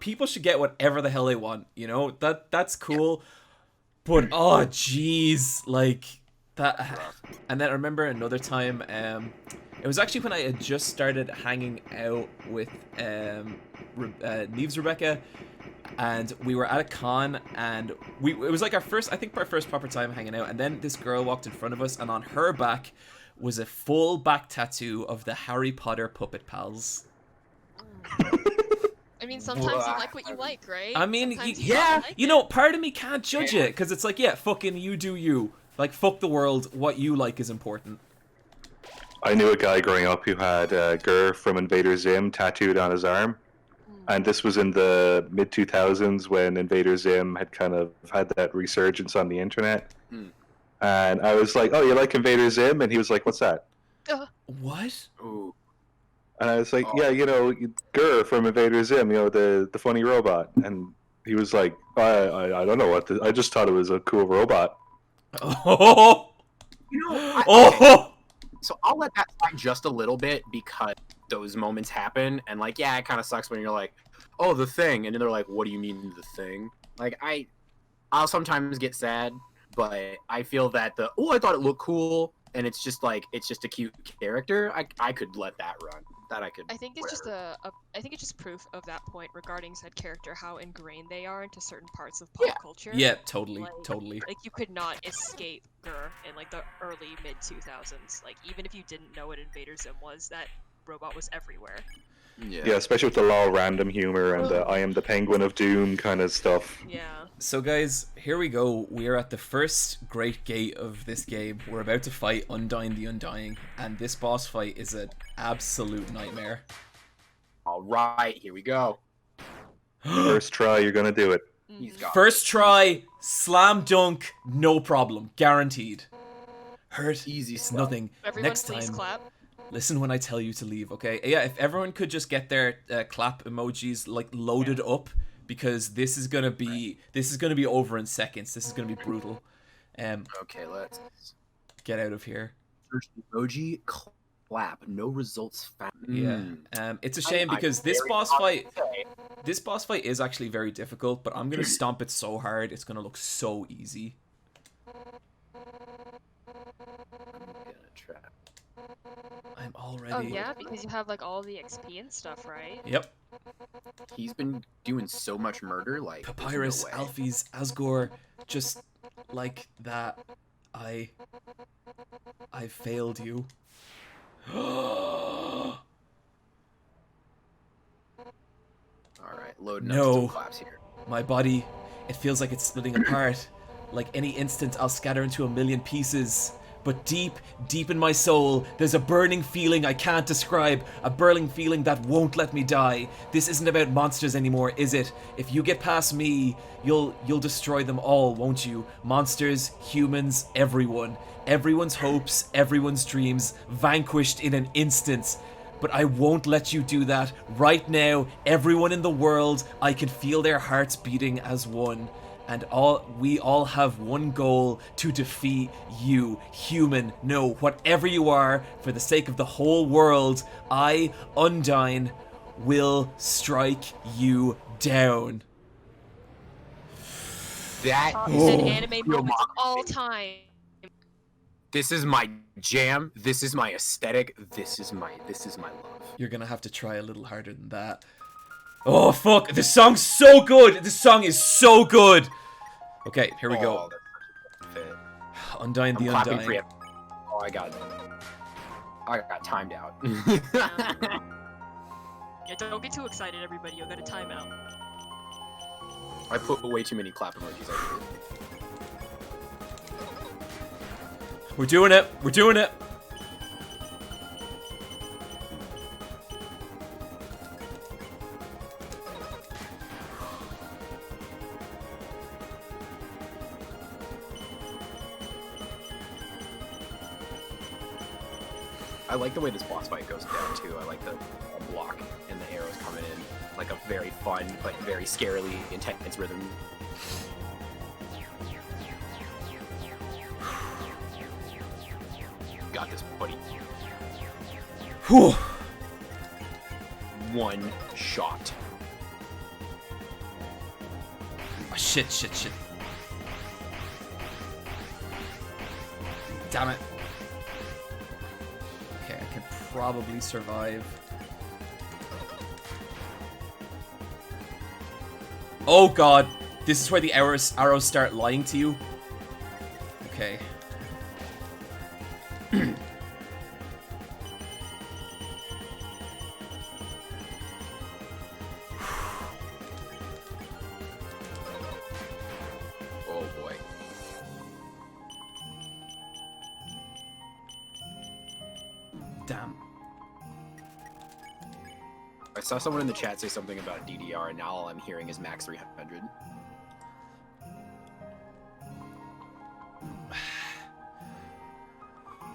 people should get whatever the hell they want, that's cool. But oh jeez, like that. And then I remember another time, it was actually when I had just started hanging out with Neves Rebecca, and we were at a con, and it was like our first proper time hanging out, and then this girl walked in front of us, and on her back was a full back tattoo of the Harry Potter puppet pals. I mean, sometimes you like what you like, right? I mean, Sometimes yeah. you don't like it. Part of me can't judge it, because it's like, yeah, fucking you do you. Like, fuck the world, what you like is important. I knew a guy growing up who had Gur from Invader Zim tattooed on his arm. And this was in the mid-2000s when Invader Zim had kind of had that resurgence on the internet. And I was like, oh, you like Invader Zim? And he was like, what's that? What? Ooh. And I was like, yeah, Gur from Invader Zim, the funny robot. And he was like, I don't know I just thought it was a cool robot. Oh! Okay. So I'll let that slide just a little bit because those moments happen, and like, yeah, it kind of sucks when you're like, oh, the thing, and then they're like, what do you mean the thing? Like, I'll sometimes get sad, but I feel that I thought it looked cool, and it's just a cute character. I could let that run. I think it's just I think it's just proof of that point regarding said character, how ingrained they are into certain parts of pop culture. Yeah, totally. Like you could not escape Gur in like the early mid 2000s. Like even if you didn't know what Invader Zim was, that robot was everywhere. Yeah, especially with the LOL random humor and the I am the Penguin of Doom kind of stuff. Yeah. So guys, here we go. We are at the first great gate of this game. We're about to fight Undyne the Undying, and this boss fight is an absolute nightmare. All right, here we go. First try, you're gonna do it. He's got First try, slam dunk, no problem, guaranteed. Hurt, easy it's stuff. nothing. Everyone Next please time, clap. listen when I tell you to leave, okay? Yeah, if everyone could just get their clap emojis like loaded up, because this is gonna be over in seconds. This is gonna be brutal. Okay, let's Get out of here. search emoji clap. No results found. Yeah. It's a shame because this boss fight is actually very difficult, but I'm gonna stomp it so hard it's gonna look so easy. I'm all ready. Oh yeah, because you have like all the XP and stuff, right? Yep. He's been doing so much murder, like Papyrus, there's no way. Alphys, Asgore, just like that. I failed you. All right, loading up No. some claps here. My body, it feels like it's splitting apart. Like any instant, I'll scatter into a million pieces. But deep, deep in my soul, there's a burning feeling I can't describe. A burning feeling that won't let me die. This isn't about monsters anymore, is it? If you get past me, you'll destroy them all, won't you? Monsters, humans, everyone. Everyone's hopes, everyone's dreams, vanquished in an instant. But I won't let you do that. Right now, everyone in the world, I can feel their hearts beating as one. And we all have one goal: to defeat you, human. No, whatever you are, for the sake of the whole world, I, Undyne, will strike you down. That It's an is anime moment of all time. This is my jam. This is my aesthetic. This is my love. You're gonna have to try a little harder than that. Oh fuck! This song's so good. This song is so good. Okay, here we go. That's such a good fit. Undyne the I'm clapping Undying. preempt. Oh, I got timed out. Yeah, don't get too excited, everybody. You'll get a timeout. I put way too many clap emojis. We're doing it. We're doing it. I like the way this boss fight goes down too. I like the block and the arrows coming in, like a very fun, like very scarily intense rhythm. got this, buddy. Whew. One shot. Oh, shit. Damn it. Okay, I can probably survive. Oh god, this is where the arrows start lying to you. Okay. Oh boy. Damn. I saw someone in the chat say something about DDR, and now all I'm hearing is max 300.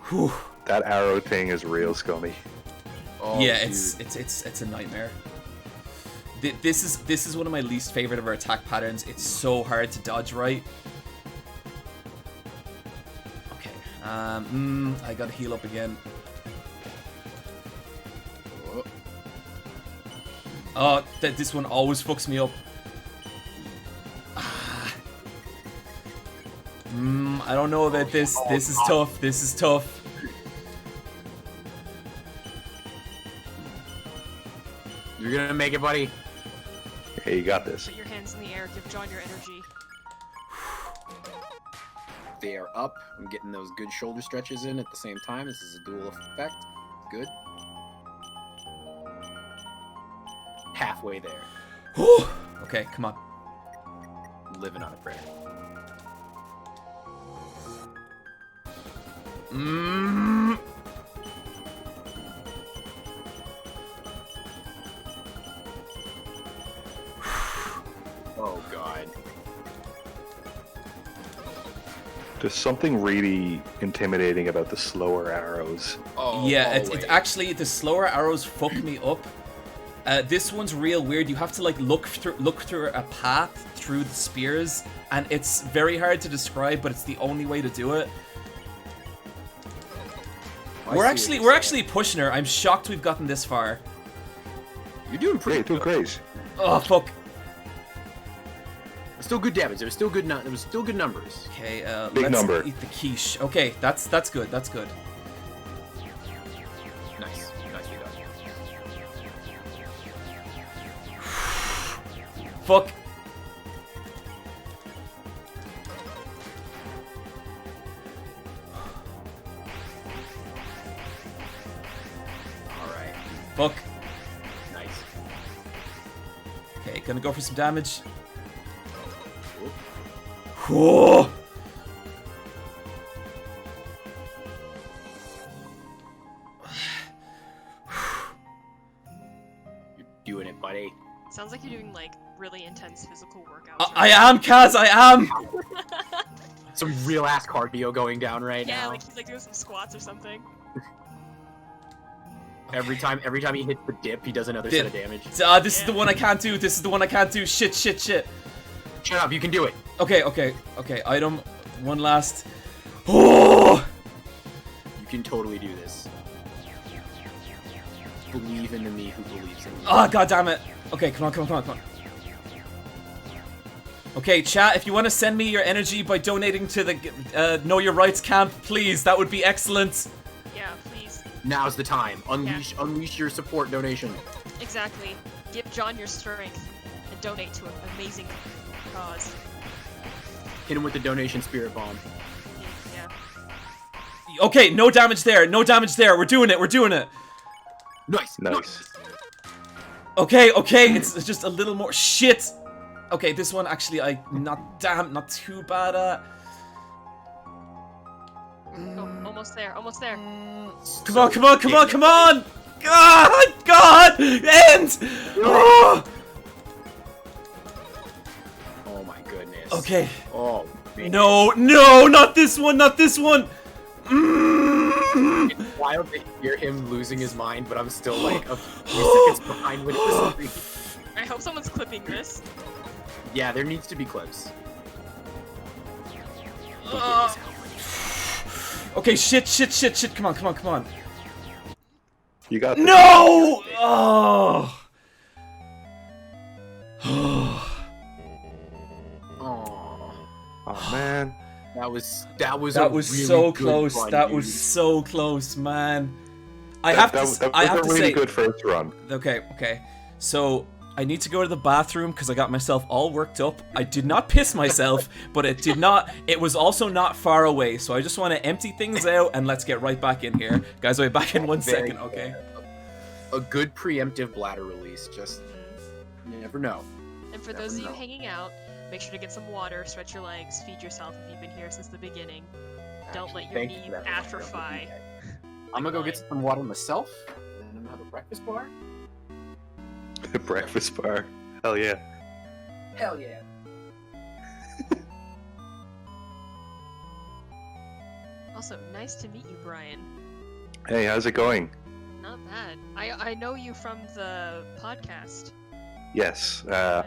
Whew. That arrow thing is real scummy. Oh, Yeah, dude. it's a nightmare. This is one of my least favorite of our attack patterns. It's so hard to dodge right. Okay. I gotta heal up again. Oh, this one always fucks me up. I don't know about this. This is tough. This is tough. You're gonna make it, buddy. Hey, you got this. Put your hands in the air. Give John your energy. They are up. I'm getting those good shoulder stretches in at the same time. This is a dual effect. Good. Halfway there. Whew. Okay, come on. Living on a prayer. Oh god. There's something really intimidating about the slower arrows. Oh, Yeah, it's always. actually the slower arrows fuck me up. This one's real weird. You have to like look through a path through the spears, and it's very hard to describe, but it's the only way to do it. I We're see what we're you're actually pushing her. I'm shocked we've gotten this far. saying. You're doing pretty Great, doing good. great. Oh fuck. Still good damage. There was still good. There was still good numbers. Okay, Big let's number. eat the quiche. Okay, that's good. That's good. Nice. Nicely done. Fuck. All right. Fuck. Nice. Okay, gonna go for some damage. Oop. Whoa. You're doing it, buddy. Sounds like you're doing like really intense physical workouts. I am, Kaz. I am. Some real ass cardio going down right Yeah, now. like he's like doing some squats or something. Every time he hits the dip, he does another set of damage. This is the one I can't do. This is the one I can't do. Shit. Shut up, you can do it. Okay. Item. One last. Oh. You can totally do this. Believe in me who believes in you. Ah, god damn it. Okay, come on. Okay, chat, if you want to send me your energy by donating to the Know Your Rights camp, please, that would be excellent. Yeah, please. Now's the time. Unleash your support donation. Exactly. Give John your strength and donate to an amazing cause. Hit him with the donation spirit bomb. Yeah. Okay, no damage there. We're doing it. Nice. Okay, it's just a little more shit. Okay, this one actually not too bad at. Oh, almost there. Come on! God! End! Oh! Oh my goodness. Okay. Oh. Man. No, not this one. It's wild to hear him losing his mind, but I'm still like a few seconds behind with this. I hope someone's clipping this. Yeah, there needs to be clips. Okay, shit. Come on. You got this. No! Oh! Oh, Oh man. that was That a was really so good close. run, That dude. was so close, man. I That have was to a really say. good first run. Okay. So I need to go to the bathroom because I got myself all worked up. I did not piss myself, but it was also not far away. So I just want to empty things out and let's get right back in here. Guys, I'll be back in 1 Very second, okay? A good preemptive bladder release. Just you never know. And for those of you hanging out, make sure to get some water, stretch your legs, feed yourself if you've been here since the beginning. Don't let your Thank you knees for that atrophy. I'm gonna go get some water myself, and then I'm gonna have a breakfast bar. Breakfast bar. Hell yeah. Hell yeah. Also, nice to meet you, Bryan. Hey, how's it going? Not bad. I know you from the podcast. Yes,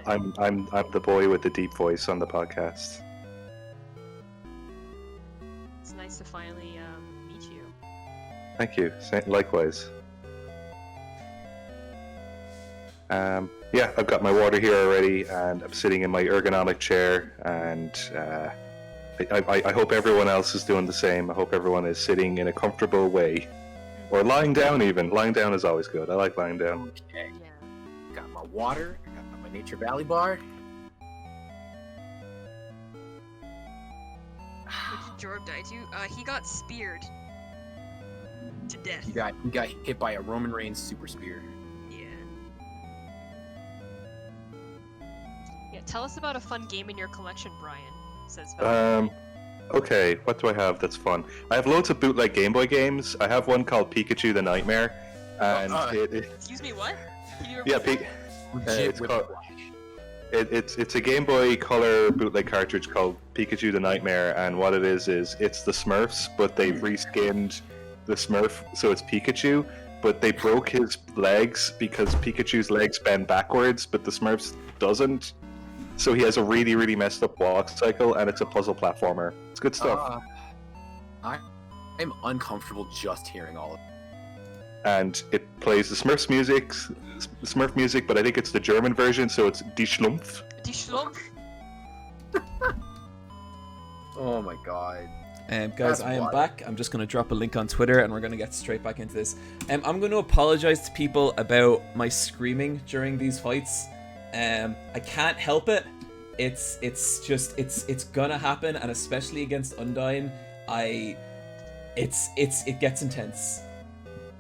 I'm the boy with the deep voice on the podcast. It's nice to finally meet you. Thank you. Likewise. Yeah, I've got my water here already, and I'm sitting in my ergonomic chair, and I hope everyone else is doing the same. I hope everyone is sitting in a comfortable way, or lying down even. Lying down is always good. I like lying down. Okay. Yeah. Got my water. I got my Nature Valley bar. What did Jorb die to? He got speared to death. He got hit by a Roman Reigns super spear. Yeah. Yeah. Tell us about a fun game in your collection, Bryan. Says Valkyrie. Okay, what do I have that's fun? I have loads of bootleg Game Boy games. I have one called Pikachu the Nightmare, and Excuse me, what? Can you yeah, repeat Legit with called- flash. it's a Game Boy Color bootleg cartridge called Pikachu the Nightmare, and what it is it's the Smurfs, but they've reskinned the Smurf so it's Pikachu, but they broke his legs because Pikachu's legs bend backwards, but the Smurf's doesn't. So he has a really, really messed up walk cycle, and it's a puzzle platformer. It's good stuff. I'm uncomfortable just hearing all of it. And it plays the Smurf music, but I think it's the German version, so it's Die Schlumpf. Die Schlumpf? Oh my god. Guys, That's I am wild. back. I'm just going to drop a link on Twitter and we're going to get straight back into this. I'm going to apologize to people about my screaming during these fights. I can't help it. It's gonna happen, and especially against Undyne, it gets intense.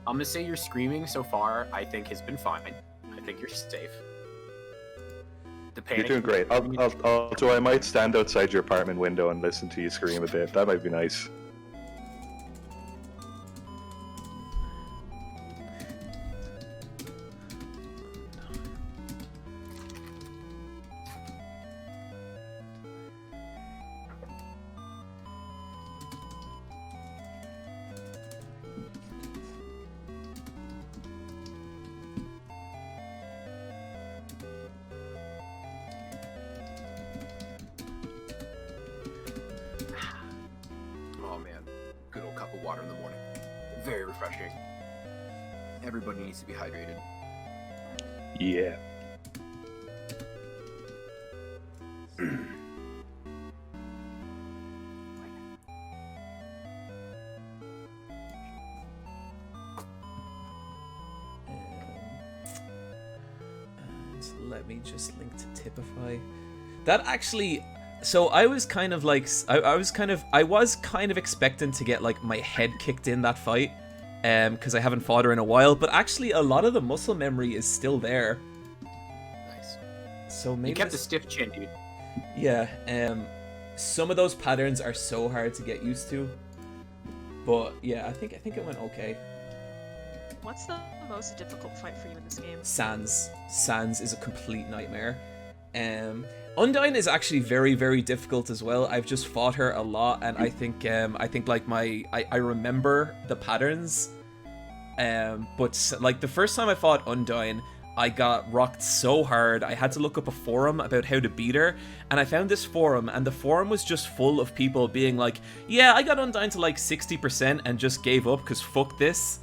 I'm gonna say your screaming so far, I think, has been fine. I think you're safe. The panic. You're doing great. I might stand outside your apartment window and listen to you scream a bit. That might be nice. Oh man, good old cup of water in the morning. Very refreshing. Everybody needs to be hydrated. Yeah. And let me just link to Tipify. That actually, so I was kind of like, I was kind of expecting to get like my head kicked in that fight, because I haven't fought her in a while. But actually, a lot of the muscle memory is still there. Nice. So maybe You kept a this- stiff chin, dude. Yeah, some of those patterns are so hard to get used to. But yeah, I think it went okay. What's the most difficult fight for you in this game? Sans is a complete nightmare. Undyne is actually very, very difficult as well. I've just fought her a lot, and I think like I remember the patterns. But like the first time I fought Undyne, I got rocked so hard. I had to look up a forum about how to beat her, and I found this forum, and the forum was just full of people being like, yeah, I got Undyne to like 60% and just gave up because fuck this.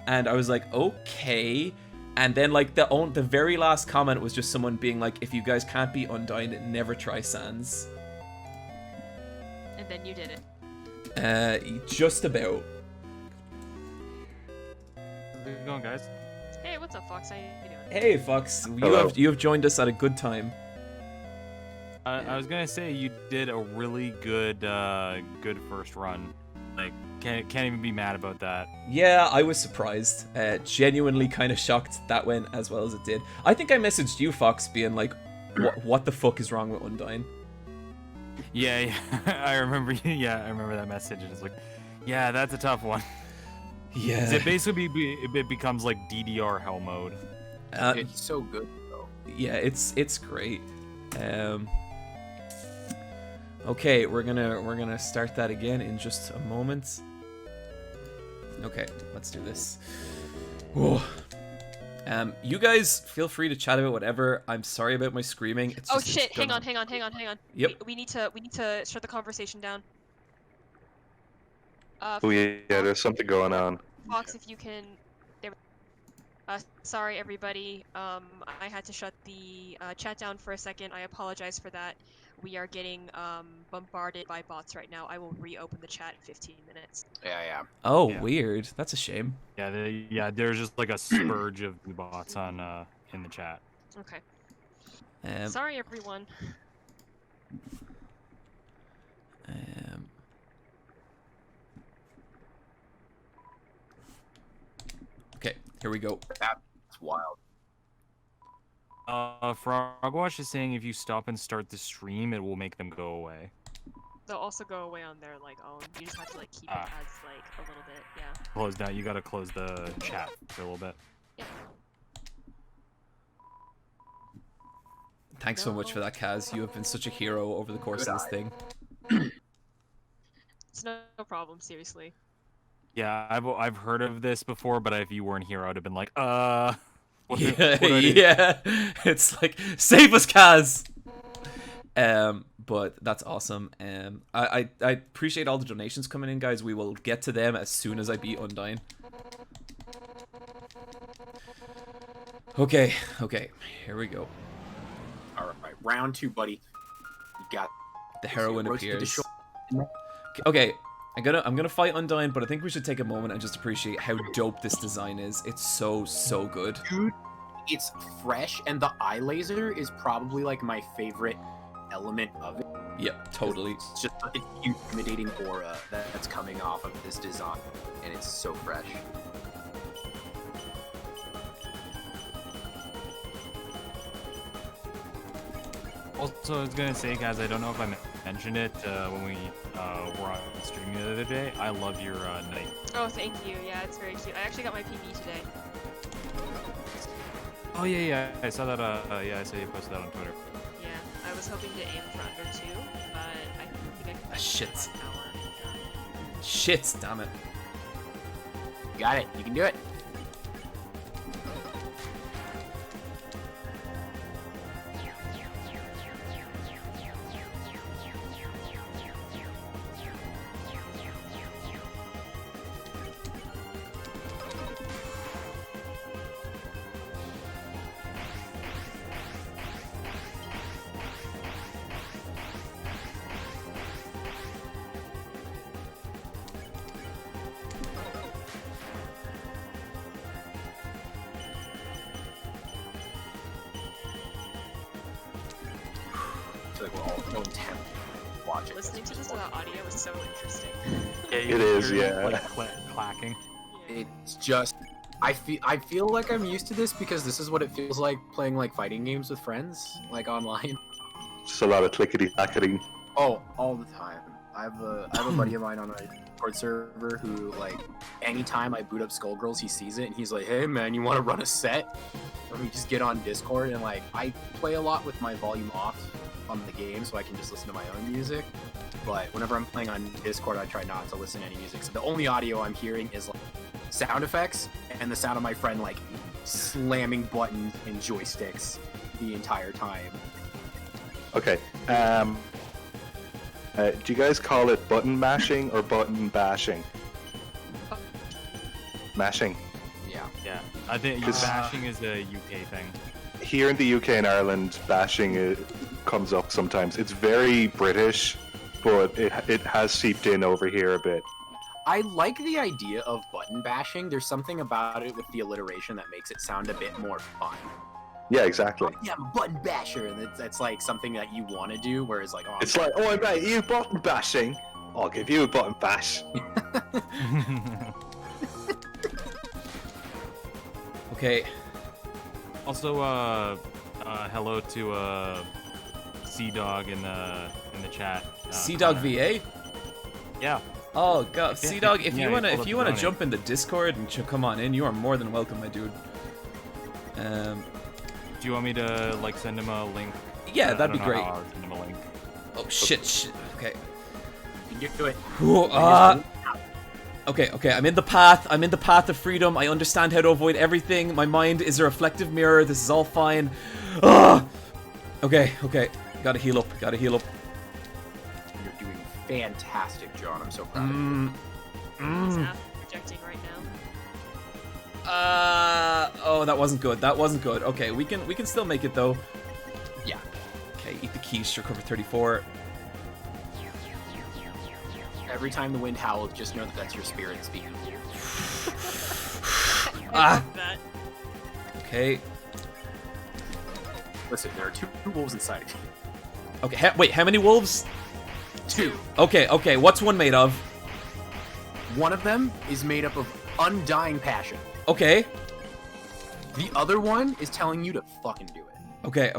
And I was like, okay. And then like the very last comment was just someone being like, if you guys can't beat Undyne, never try Sans. And then you did it. Just about. How's it going, guys? Hey, what's up, Fox? How you doing? Hey, Fox, Hello. you have joined us at a good time. I was gonna say you did a really good first run. Like, can't even be mad about that. Yeah, I was surprised. Genuinely kind of shocked that went as well as it did. I think I messaged you, Fox, being like, what the fuck is wrong with Undyne? Yeah, I remember. Yeah, I remember that message. And it's like, yeah, that's a tough one. Yeah. It basically it becomes like DDR hell mode. It's so good though. Yeah, it's great. Okay, we're gonna start that again in just a moment. Okay, let's do this. Whoa. You guys feel free to chat about whatever. I'm sorry about my screaming. It's Oh just, shit! it's Hang gonna- on. Yep. We need to shut the conversation down. Oh yeah, there's something going on. Fox, if you can. There. Sorry, everybody. I had to shut the chat down for a second. I apologize for that. We are getting bombarded by bots right now. I will reopen the chat in 15 minutes. Yeah. Oh, Yeah. weird. That's a shame. Yeah, there's just like a spurge of new bots on in the chat. Okay. Um, Sorry, everyone. Okay, here we go. That's wild. Frogwash is saying if you stop and start the stream, it will make them go away. They'll also go away on their like own. You just have to like keep it as like a little bit. Yeah. Close down. You gotta close the chat for a little bit. Thanks so much for that, Kaz. You have been such a hero over the course of this thing. It's no problem. Seriously. Yeah, I've heard of this before, but if you weren't here, I would have been like, what do I do? Yeah. It's like, save us, Kaz! But that's awesome. I appreciate all the donations coming in, guys. We will get to them as soon as I beat Undyne. Okay, here we go. Alright, round 2, buddy. You got The heroine roasted to appears. shore. Okay, I'm gonna fight Undyne, but I think we should take a moment and just appreciate how dope this design is. It's so good. Dude, it's fresh, and the eye laser is probably like my favorite element of it. Yep, totally. It's just an intimidating aura that's coming off of this design, and it's so fresh. Also, I was gonna say, guys, I don't know if I mentioned it when we were on stream the other day. I love your knight. Oh, thank you. Yeah, it's very cute. I actually got my PB today. Oh yeah, I saw that. Yeah, I saw you posted that on Twitter. Yeah, I was hoping to aim for under 2, but I think I can Shit. make it in 1 hour. Shit, damn it. You got it. You can do it. Like we're all so intent watching. Listening to this without audio was so interesting. Yeah, It is, yeah. Like clacking. Yeah. It's just I feel like I'm used to this because this is what it feels like playing like fighting games with friends, like online. Just a lot of clickety-clackety. Oh, all the time. I have a buddy of mine on my Discord server who, like, anytime I boot up Skullgirls, he sees it and he's like, "Hey man, you want to run a set?" And we just get on Discord and like I play a lot with my volume off on the game so I can just listen to my own music. But whenever I'm playing on Discord, I try not to listen to any music. So the only audio I'm hearing is like sound effects and the sound of my friend like slamming buttons and joysticks the entire time. Okay. Do you guys call it button mashing or button bashing? Mashing. Yeah. Yeah, I think bashing is a UK thing. Here in the UK and Ireland, bashing comes up sometimes. It's very British, but it has seeped in over here a bit. I like the idea of button bashing. There's something about it with the alliteration that makes it sound a bit more fun. Yeah, exactly. Yeah, I'm a button basher, and that's like something that you want to do, whereas like, oh, It's like, oh, mate, you button bashing? I'll give you a button bash. Okay. Also, hello to Sea Dog in the chat. Sea Dog Connor. VA. Yeah. Oh god, Sea Dog, if Yeah, you wanna pulled up the donate. jump in the Discord and come on in, you are more than welcome, my dude. Do you want me to like send him a link? Yeah, I that'd be don't know great. how I'll send him a link. Oh shit. Okay. you can do it. Ooh, okay, I'm in the path of freedom. I understand how to avoid everything. My mind is a reflective mirror. This is all fine. Ah! Okay. Gotta heal up. You're doing fantastic, John. I'm so proud of you. He's half projecting right now. Oh, that wasn't good. Okay, we can still make it though. Yeah. Okay, eat the quiche, recover 34. Every time the wind howls, just know that that's your spirit speaking to you. I love that. Okay. Listen, there are two wolves inside of you. Okay, wait, how many wolves? 2. Okay, what's one made of? One of them is made up of undying passion. Okay. The other one is telling you to fucking do it. Okay.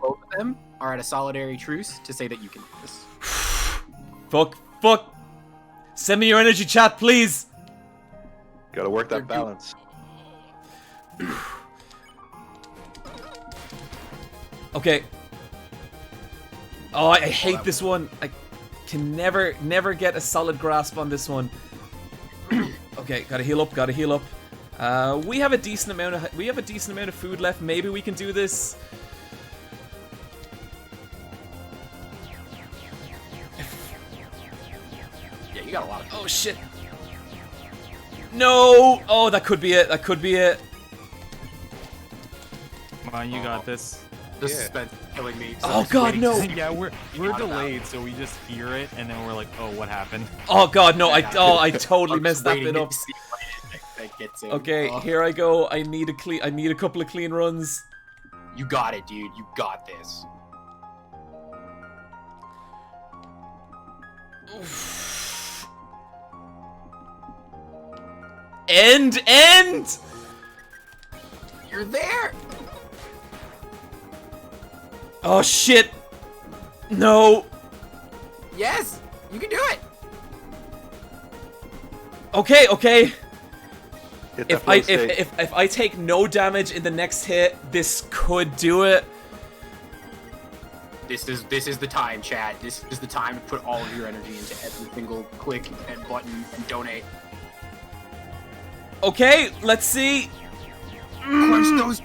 Both of them are at a solitary truce to say that you can do this. Fuck. Send me your energy chat, please. Gotta work that balance. Okay. Oh, I hate this one. I can never get a solid grasp on this one. Okay, gotta heal up. We have a decent amount of food left. Maybe we can do this. Yeah, you got a lot of. Oh shit. No! Oh, that could be it. Come on, you got this. The suspense is killing me. So Oh, I'm just God, waiting no. to see Yeah, we're out of delayed, so we just hear it, and then we're like, oh, what happened? Oh god, no! I totally I'm messed just that waiting bit up. to see what it is that gets in. Okay, Oh, here I go. I need a couple of clean runs. You got it, dude. You got this. End! You're there. Oh shit! No! Yes, you can do it. Okay. Hit that If flow state. if I take no damage in the next hit, this could do it. This is the time, chat. This is the time to put all of your energy into every single click and button and donate. Okay, let's see. Crunch those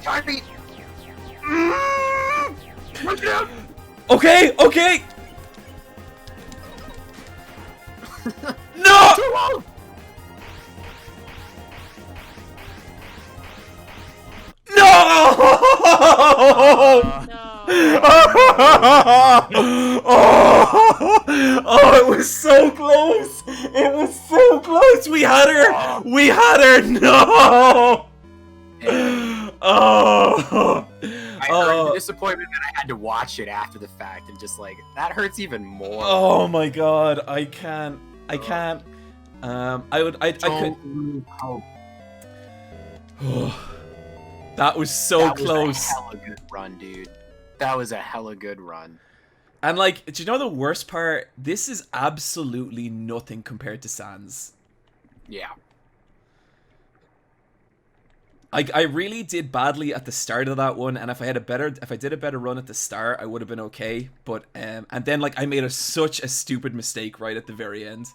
tiny. Crunch it out. Okay. No! Too low. No! No. Oh, it was so close. We had her. No. Oh. I heard the disappointment that I had to watch it after the fact, and just like that hurts even more. Oh my god, I can't. I could. Don't hope. That was so That was close. a hella good run, dude. That was a hella good run. And like, do you know the worst part? This is absolutely nothing compared to Sans. Yeah. I really did badly at the start of that one, and if I did a better run at the start, I would have been okay. But and then like I made such a stupid mistake right at the very end.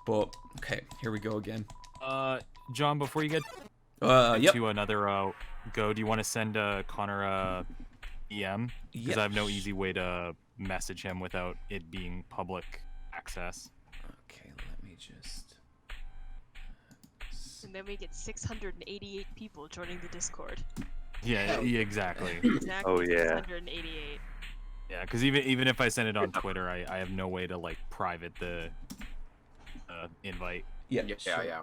But okay, here we go again. John, before you get Yep. to another go, do you want to send Connor a EM? Because I have no easy way to message him without it being public access. Okay, let me just. And then we get 688 people joining the Discord. Yeah, exactly. Exactly. Oh, yeah. 688. Yeah, because even if I send it on Twitter, I have no way to like private the invite. Yeah. Yeah.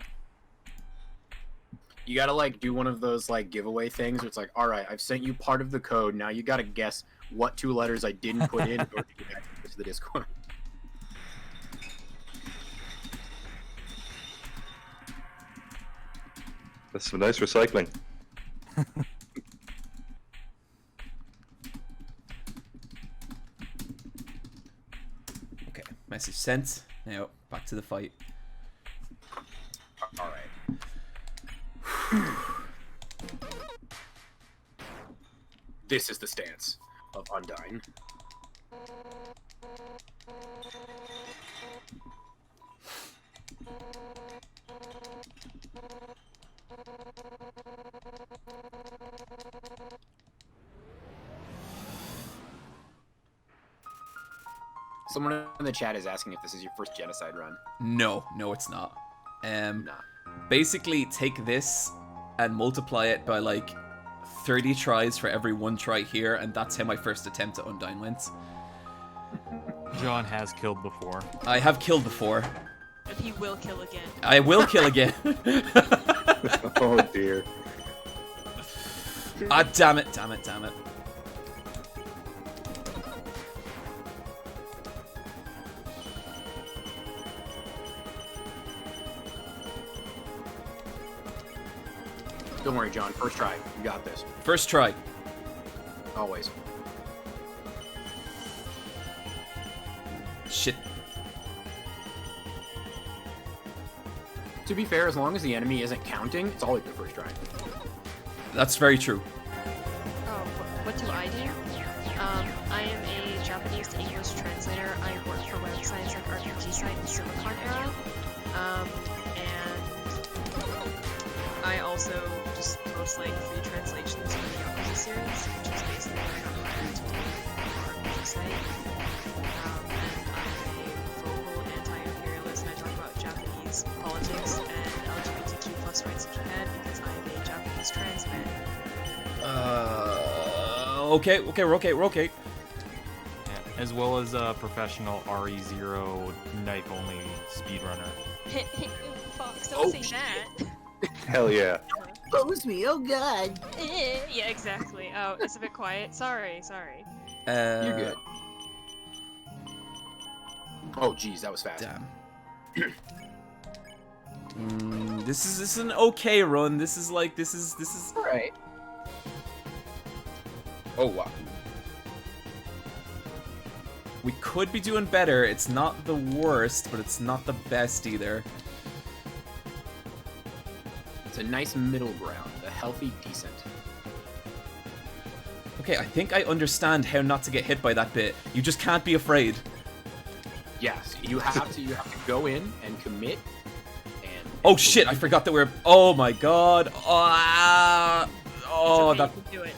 You gotta like do one of those like giveaway things where it's like, all right, I've sent you part of the code. Now you gotta guess what 2 letters I didn't put in order to get access to the Discord. That's some nice recycling. Okay, message sent. Now back to the fight. All right. This is the stance of Undyne. Someone in the chat is asking if this is your first genocide run. No, it's not. Nah. Basically take this and multiply it by like 30 tries for every 1 try here, and that's how my first attempt at Undyne went. John has killed before. I have killed before. And he will kill again. I will kill again. Oh dear. Ah, damn it. Don't worry, John. First try. You got this. First try. Always. Shit. To be fair, as long as the enemy isn't counting, it's always the first try. That's very true. Oh, what do I do? I am a Japanese to English translator. I work for websites like RPG site in Silicon Era. And I also just post like free translations for the RPG series, which is basically like a hired tool for our RPG site. And I'm a vocal anti-imperialist, and I talk about Japanese politics and LGBTQ plus rights in Japan because I am a Japanese trans man. Okay, we're okay. Yeah, as well as a professional RE0 knife only speedrunner. Fox, don't say that. Hell yeah. Expose me, oh god. Yeah, exactly. Oh, it's a bit quiet. Sorry. You're good. Oh, geez, that was fast. Damn. This is an okay run. This is All right. Oh, wow. We could be doing better. It's not the worst, but it's not the best either. It's a nice middle ground. A healthy, decent. Okay, I think I understand how not to get hit by that bit. You just can't be afraid. Yes, you have to go in and commit. And Oh shit, I forgot that we're... Oh my god. Oh, It's okay, that... you can do it.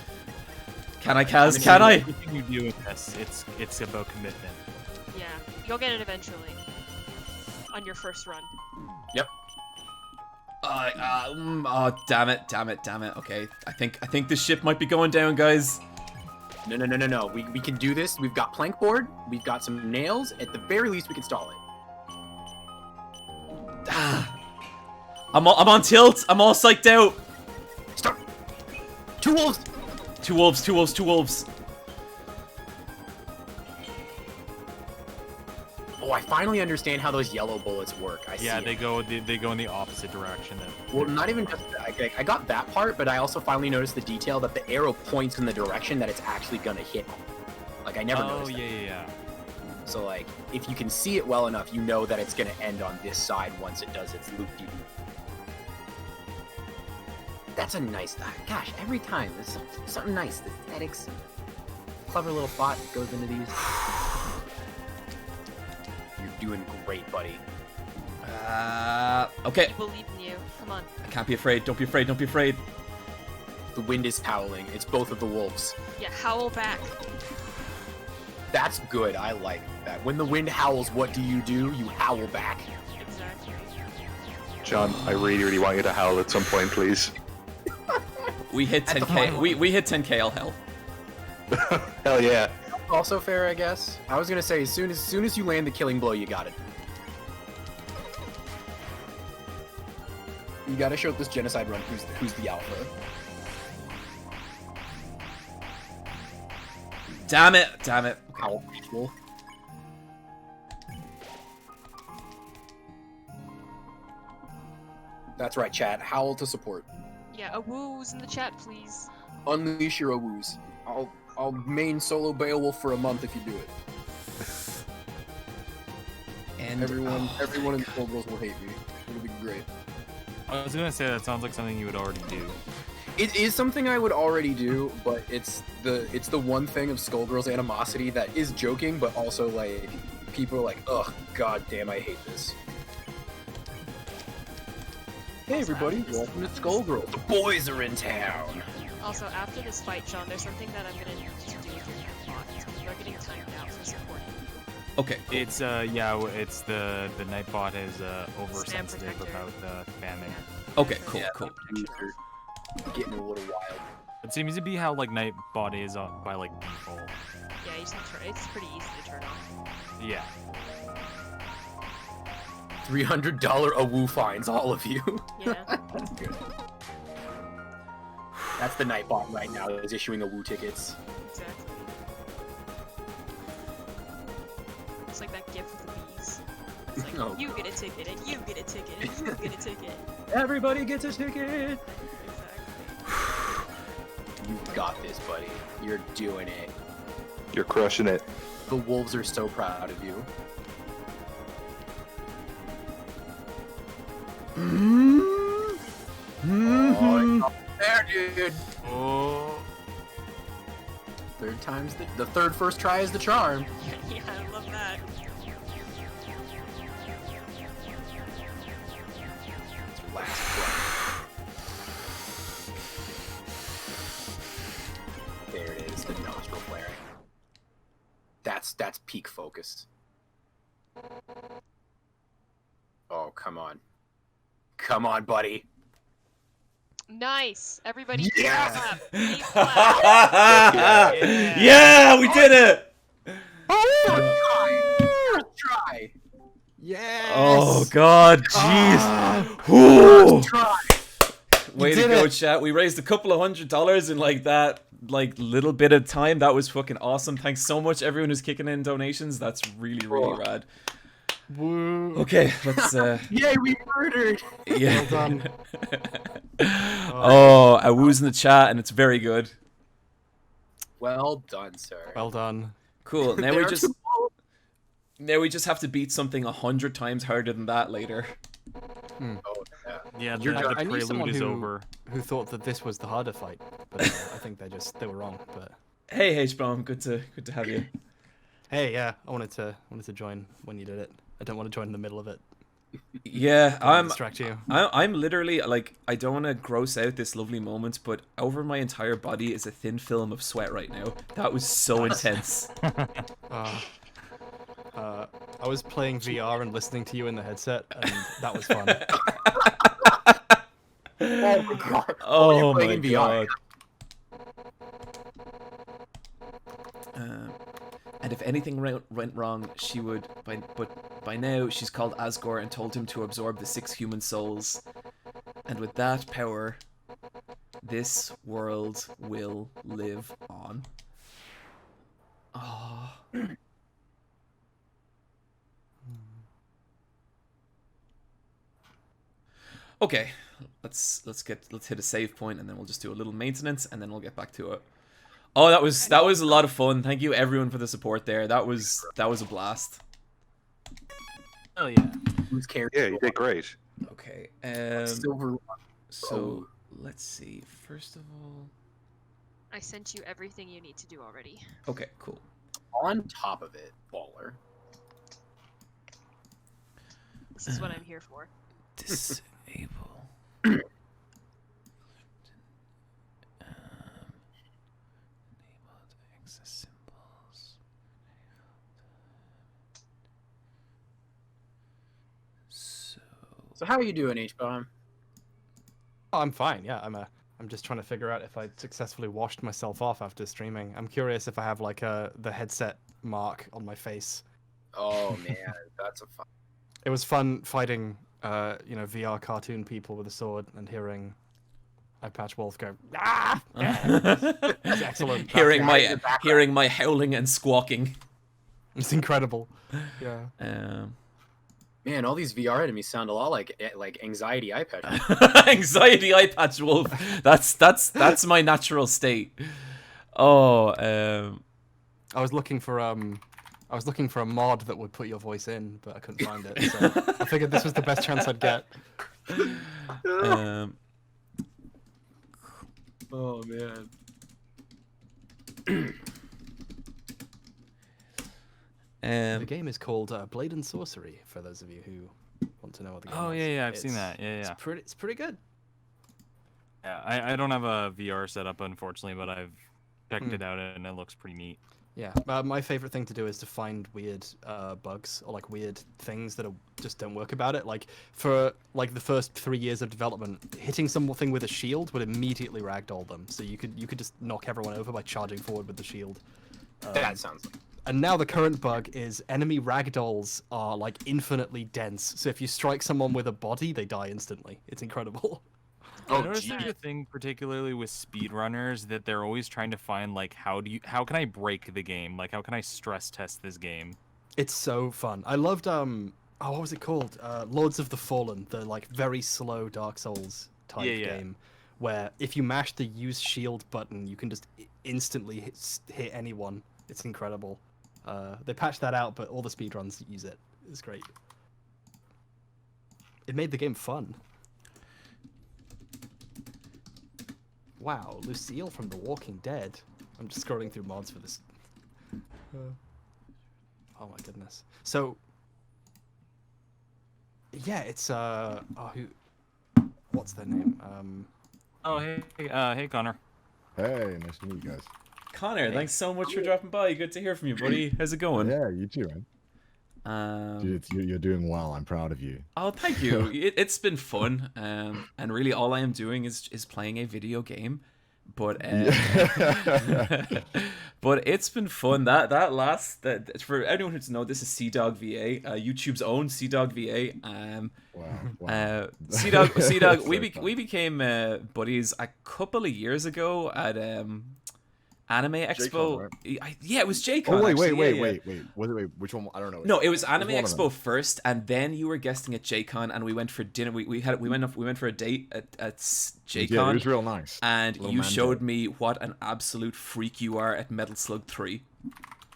Can I, Kaz? Can I? Everything you do in this, it's about commitment. Yeah, you'll get it eventually. On your first run. Yep. Oh, damn it. Okay, I think this ship might be going down, guys. No. We can do this. We've got plank board. We've got some nails. At the very least, we can stall it. I'm on tilt. I'm all psyched out. Start. Two wolves. Two wolves. Oh, I finally understand how those yellow bullets work. I see. Yeah, it. they go in the opposite direction. Well, not even just that. I got that part, but I also finally noticed the detail that the arrow points in the direction that it's actually gonna hit. Like I never noticed. Oh yeah. So like, if you can see it well enough, you know that it's gonna end on this side once it does its loop-de-loop. That's a nice. Gosh, every time there's something nice. The aesthetics, clever little thought goes into these. You're doing great, buddy. Okay. I believe in you. Come Come on. I can't be afraid. Don't be afraid. Don't be afraid. The wind is howling. It's both of the wolves. Yeah, howl back. That's good. I like that. When the wind howls, what do? You howl back. Exactly. John, I really, really want you to howl at some point, please. We hit At the 10k. final. We hit 10k. All hell. Hell yeah. Also fair, I guess. I was gonna say, as soon as you land the killing blow, you got it. You gotta show this genocide run who's the alpha. Damn it. Damn it. Howl wolf. That's right, chat. Howl to support. Yeah, a woo's in the chat, please. Unleash your woos. I'll main solo Beowulf for a month if you do it. And Everyone in the Cold Girls will hate me. It'll be great. I was gonna say that sounds like something you would already do. It is something I would already do, but it's the one thing of Skullgirls animosity that is joking, but also like people are like, ugh, god damn, I hate this. Hey Also, everybody, after this- welcome to Skullgirls. The boys are in town. Also, after this fight, John, there's something that I'm gonna need to do with your bot. You are getting timed out for supporting. Okay. Cool. It's it's the Nightbot is oversensitive protector. about spamming. Okay. Cool. Yeah. Cool. You're getting a little wild. It seems to be how like Nightbot is by like default. Yeah, you just have to turn. It's pretty easy to turn off. Yeah. $300 a woo fines, all of you. Yeah. That's good. That's the Nightbot right now, is issuing a woo tickets. Exactly. It's like that gif with the bees. It's like, Oh, you get a ticket, and you get a ticket, and you get a ticket. Everybody gets a ticket! Exactly. You got this, buddy. You're doing it. You're crushing it. The wolves are so proud of you. Oh, it's up there, dude. Oh. Third time's the third first try is the charm. Yeah, I love that. It's last try. There it is, the nostril flaring. That's peak focus. Oh, come on. Come on, buddy. Nice. Everybody, Yeah! clap. Please clap. Yeah, we did it. First try. Yes. Oh God, jeez. Ah. Whew. First try. Way to did go, it. chat. We raised a couple of $100 in like that, like little bit of time. That was fucking awesome. Thanks so much, everyone who's kicking in donations. That's really, really rad. Woo. Okay, let's. Yay, we murdered. Yeah. Well done. Oh, I woo's in the chat, and it's very good. Well done, sir. Well done. Cool. Now we There just. too- Now we just have to beat something 100 times harder than that later. Oh, yeah. Yeah, You're the done. I knew prelude someone is who- over. Who thought that this was the harder fight? But I think they were wrong. But Hey, Hbom, good to have you. hey, yeah, I wanted to join when you did it. I don't want to join in the middle of it. Yeah, I'm. Distract you. I'm literally like, I don't want to gross out this lovely moment, but over my entire body is a thin film of sweat right now. That was so intense. I was playing VR and listening to you in the headset, and that was fun. Oh my god. Oh you're my playing in VR. god. And if anything went wrong, she would. But by now, she's called Asgore and told him to absorb the 6 human souls. And with that power, this world will live on. Oh. Okay, let's hit a save point, and then we'll just do a little maintenance, and then we'll get back to it. Oh, that was a lot of fun. Thank you everyone for the support there. That was a blast. Oh yeah. Who's carrying? Yeah, you did great. Okay. Silver. So let's see. First of all. I sent you everything you need to do already. Okay. Cool. On top of it, baller. This is what I'm here for. Disable. So how are you doing, H-Bomb? Oh, I'm fine. Yeah, I'm just trying to figure out if I successfully washed myself off after streaming. I'm curious if I have like the headset mark on my face. Oh man, that's a fun. It was fun fighting, VR cartoon people with a sword and hearing Eyepatch Wolf go, ah! It's excellent. hearing my howling and squawking. It's incredible. Yeah. Man, all these VR enemies sound a lot like anxiety Eyepatch. Anxiety Eyepatch Wolf. That's my natural state. Oh, I was looking for a mod that would put your voice in, but I couldn't find it. So I figured this was the best chance I'd get. Oh man. The game is called Blade and Sorcery. For those of you who want to know what the game is. Oh yeah, I've seen that. Yeah. It's pretty good. Yeah, I don't have a VR setup unfortunately, but I've checked it out and it looks pretty neat. Yeah, my favorite thing to do is to find weird bugs or like weird things that just don't work about it. Like for like the first 3 years of development, hitting something with a shield would immediately ragdoll them. So you could just knock everyone over by charging forward with the shield. That sounds like. And now the current bug is enemy ragdolls are like infinitely dense. So if you strike someone with a body, they die instantly. It's incredible. I noticed there's a thing particularly with speedrunners that they're always trying to find like how can I break the game? Like how can I stress test this game? It's so fun. I loved what was it called? Lords of the Fallen, the like very slow Dark Souls type game, where if you mash the use shield button, you can just instantly hit anyone. It's incredible. They patched that out, but all the speedruns use it. It's great. It made the game fun. Wow, Lucille from The Walking Dead. I'm just scrolling through mods for this. Oh my goodness. So, yeah, it's what's their name? Hey Connor. Hey, nice to meet you guys. Connor, thanks so much for dropping by. Good to hear from you, buddy. How's it going? Yeah, you too, man. Dude, you're doing well. I'm proud of you. Oh, thank you. It's been fun, and really all I am doing is playing a video game, but but it's been fun. That for anyone who doesn't know, this is CDog VA, YouTube's own CDog VA. Wow. CDog, we became buddies a couple of years ago at Anime Expo. Right? Yeah, it was J-Con. Oh, wait. Wait. Wait, which one? I don't know. No, it was Anime Expo first, and then you were guesting at J-Con, and we went for dinner. We went for a date at J-Con. Yeah, it was real nice. And you showed me what an absolute freak you are at Metal Slug 3.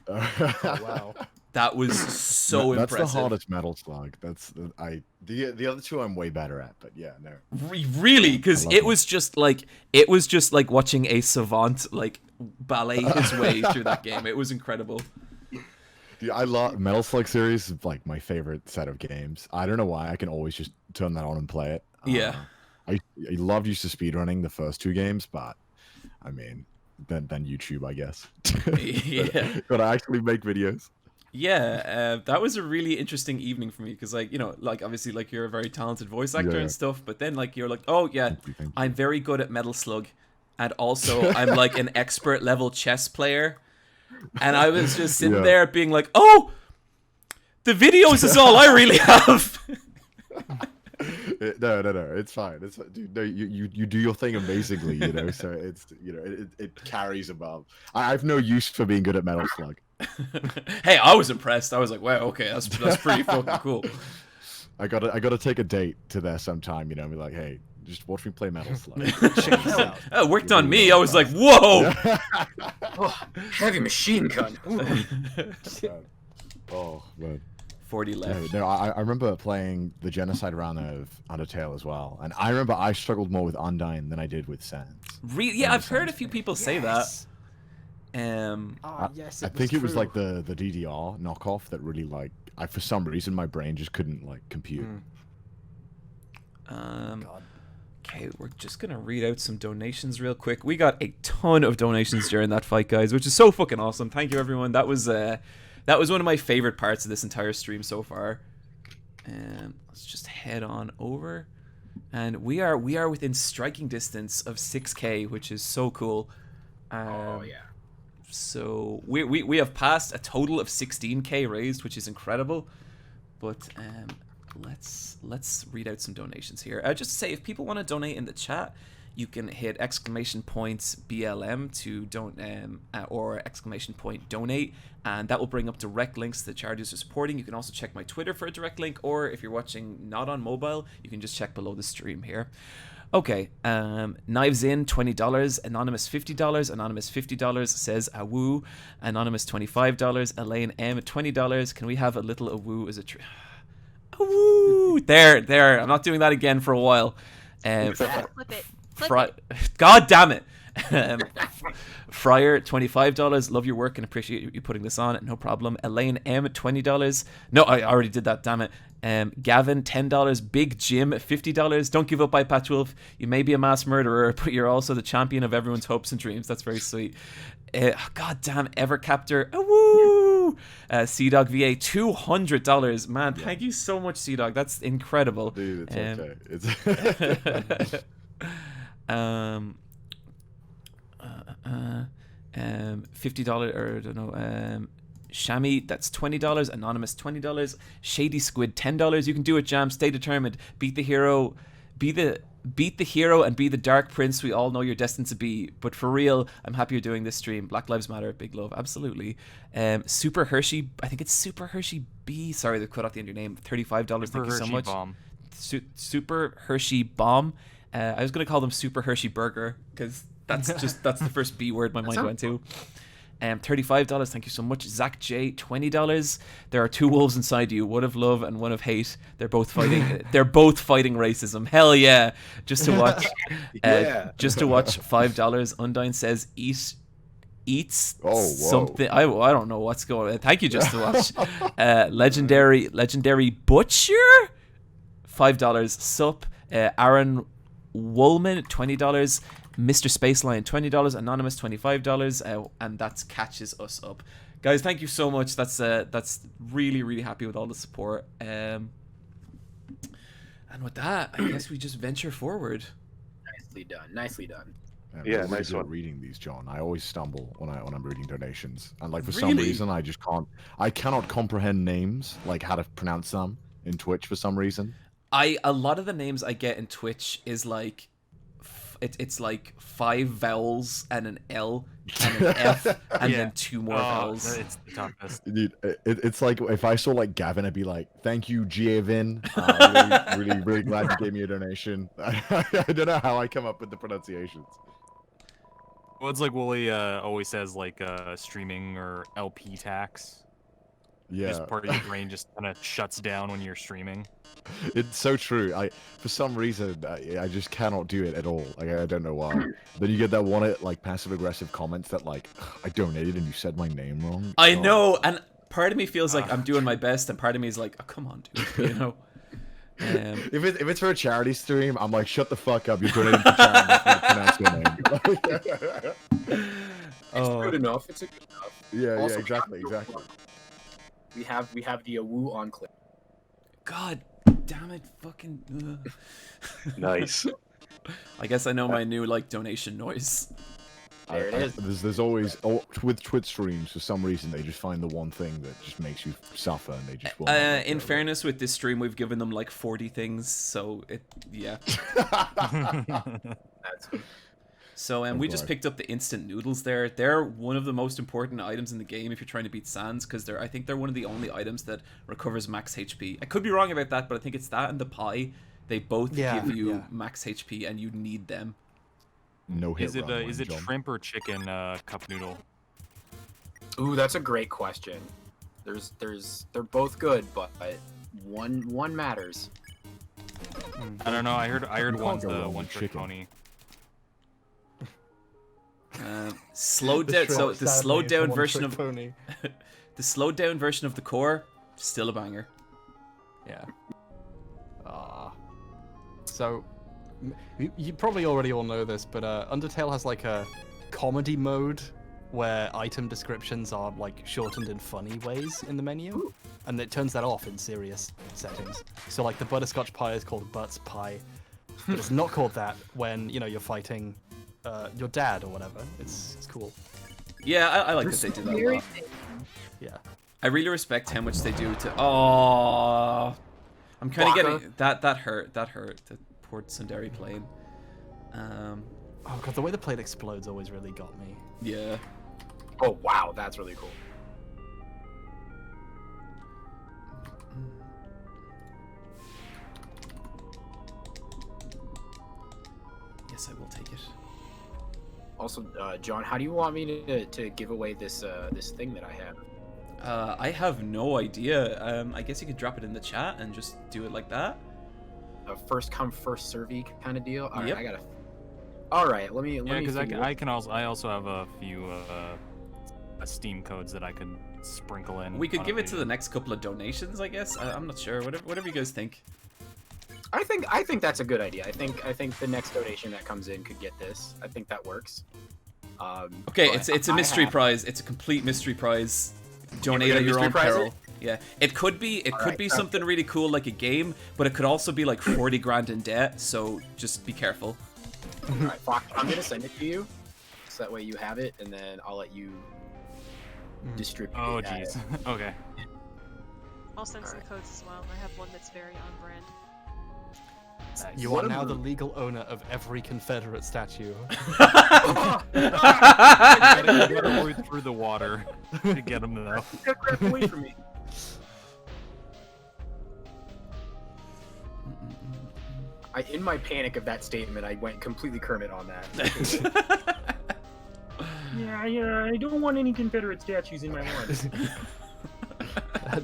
Oh, wow. That was so impressive. That's the hardest Metal Slug. The other two I'm way better at, but yeah, no. Really, because it was just like watching a savant like ballet his way through that game. It was incredible. Dude, I love Metal Slug series. Is like my favorite set of games. I don't know why. I can always just turn that on and play it. Yeah. I loved used to speedrunning the first two games, but I mean, then YouTube, I guess. Yeah. But I actually make videos. Yeah, that was a really interesting evening for me because, like, you know, like obviously, like you're a very talented voice actor and stuff, but then like you're like, oh yeah, Thank you. I'm very good at Metal Slug, and also I'm like an expert level chess player, and I was just sitting there being like, oh, the videos is all I really have. No, it's fine. It's dude, no, you do your thing amazingly, you know. So it's it carries above. I have no use for being good at Metal Slug. Hey, I was impressed. I was like, wow, okay, that's pretty fucking cool. I gotta take a date to there sometime, you know, and be like, hey, just watch me play Metal Slug. It worked on me. I was like, whoa. Oh, heavy machine gun. Oh man. 40 left. No, I remember playing the genocide round of Undertale as well, and I remember I struggled more with Undyne than I did with Sans. Really? Yeah, I've heard a few people say that. Yes, I think it was like the DDR knockoff that really like for some reason my brain just couldn't like compute. Okay, we're just gonna read out some donations real quick. We got a ton of donations during that fight, guys, which is so fucking awesome. Thank you, everyone. That was one of my favorite parts of this entire stream so far. Let's just head on over, and we are within striking distance of 6K, which is so cool. Oh yeah. So we have passed a total of 16K raised, which is incredible. But let's read out some donations here. Just to say, if people want to donate in the chat, you can hit !BLM to or !donate, and that will bring up direct links to the charities you're supporting. You can also check my Twitter for a direct link, or if you're watching not on mobile, you can just check below the stream here. Okay, Knives In, $20, Anonymous $50, Anonymous $50 says awoo, Anonymous $25, Elaine M $20. Can we have a little awoo as a awoo? There. I'm not doing that again for a while. Flip it. God damn it. Fryer $25. Love your work and appreciate you putting this on. No problem. Elaine M $20. No, I already did that. Damn it. Gavin $10. Big Jim $50. Don't give up, Eyepatch Wolf. You may be a mass murderer, but you're also the champion of everyone's hopes and dreams. That's very sweet. God damn, Evercaptor. Woo! Dog VA $200. Man, thank you so much, Dog. That's incredible. Dude, it's okay. It's $50 or I don't know. Shami, that's $20. Anonymous $20. Shady Squid $10. You can do it, Jam. Stay determined. Beat the hero. Be the hero and be the dark prince we all know you're destined to be. But for real, I'm happy you're doing this stream. Black Lives Matter. Big love. Absolutely. Super Hershey. I think it's Super Hershey B. Sorry, they cut out the end of your name. $35. Thank you so much. Bomb. Super Hershey Bomb. I was gonna call them Super Hershey Burger because that's the first B word my mind went to. $35. Thank you so much. Zach J $20. There are two wolves inside you, one of love and one of hate. They're both fighting. They're both fighting racism. Hell yeah! Just to watch. Just to watch. $5. Undyne says eats something. I don't know what's going on. Thank you. Just to watch. Legendary Butcher. $5. Sup. Aaron Woolman $20. Mr. Spaceline $20, Anonymous $25, and that catches us up. Guys, thank you so much. That's really happy with all the support. And with that, I guess we just venture forward. Nicely done. Yeah, nice one. Reading these, John. I always stumble when I'm reading donations, and like for some reason I cannot comprehend names, like how to pronounce them in Twitch for some reason. A lot of the names I get in Twitch is like it's like 5 vowels and an L and an F and then 2 more vowels. It's the toughest. Dude, it's like if I saw like Gavin, I'd be like, "Thank you, Giavin. Really glad you gave me a donation." I don't know how I come up with the pronunciations. Well, it's like Wooly always says, like streaming or LP tax. Yeah. This part of your brain just kind of shuts down when you're streaming. It's so true. For some reason, I just cannot do it at all. Like, I don't know why. Then you get that one, like, passive-aggressive comments that, like, I donated and you said my name wrong. I know, and part of me feels like I'm doing my best, and part of me is like, oh, come on, dude, you know? If it's for a charity stream, I'm like, shut the fuck up. You're donating for charity. Pronounce your name. It's good enough. It's a good enough. Yeah, Also, exactly. We have the awoo on clip. God damn it, fucking. Nice. I guess I know my new like donation noise. There it is. There's always with Twitch streams, for some reason they just find the one thing that just makes you suffer, and they just. In fairness, with this stream, we've given them like 40 things, so yeah. That's good. So we just picked up the instant noodles there. They're one of the most important items in the game if you're trying to beat Sans, because I think they're one of the only items that recovers max HP. I could be wrong about that, but I think it's that and the pie. They both give you max HP, and you need them. No hit. Is it shrimp or chicken cup noodle? Ooh, that's a great question. They're both good, but one matters. I don't know. I heard one's the one trick chicken. pony. Slowed down. So the slowed down version of the slowed down version of the core, still a banger. Yeah. So you probably already all know this, but Undertale has like a comedy mode where item descriptions are like shortened in funny ways in the menu. and it turns that off in serious settings. So like the butterscotch pie is called Butts Pie, but it's not called that when you're fighting your dad or whatever. It's cool. Yeah, I like that they do that a lot. Yeah. I really respect how much they do to. Oh, I'm kind of getting that hurt. That hurt. The poor Sundari plane. Oh god, the way the plane explodes always really got me. Yeah. Oh wow, that's really cool. Yes, I will take it. Also, John, how do you want me to give away this this thing that I have? I have no idea. I guess you could drop it in the chat and just do it like that. A first come first servey kind of deal. All right, Yep. I gotta. All right, let me. Yeah, because figure- I also have a few Steam codes that I could sprinkle in. We could on give a it to the video. next couple of donations, I guess. I'm not sure. Whatever you guys think. I think that's a good idea. I think the next donation that comes in could get this. I think that works. Okay, but it's a I mystery have- prize. It's a complete mystery prize. Donate gonna at your mystery own prize it? peril. Yeah, it could be Alright, be sounds something really cool like a game, but it could also be like 40 grand in debt. So just be careful. All right, Fox, I'm gonna send it to you, so that way you have it, and then I'll let you distribute. Oh it at jeez. it. Okay. I'll send some Alright. codes as well. I have one that's very on brand. Nice. You What are a now the move. legal owner of every Confederate statue. You gotta go through the water to get them though. Get crap away from me. In my panic of that statement, I went completely Kermit on that. Yeah, I don't want any Confederate statues in my lawn.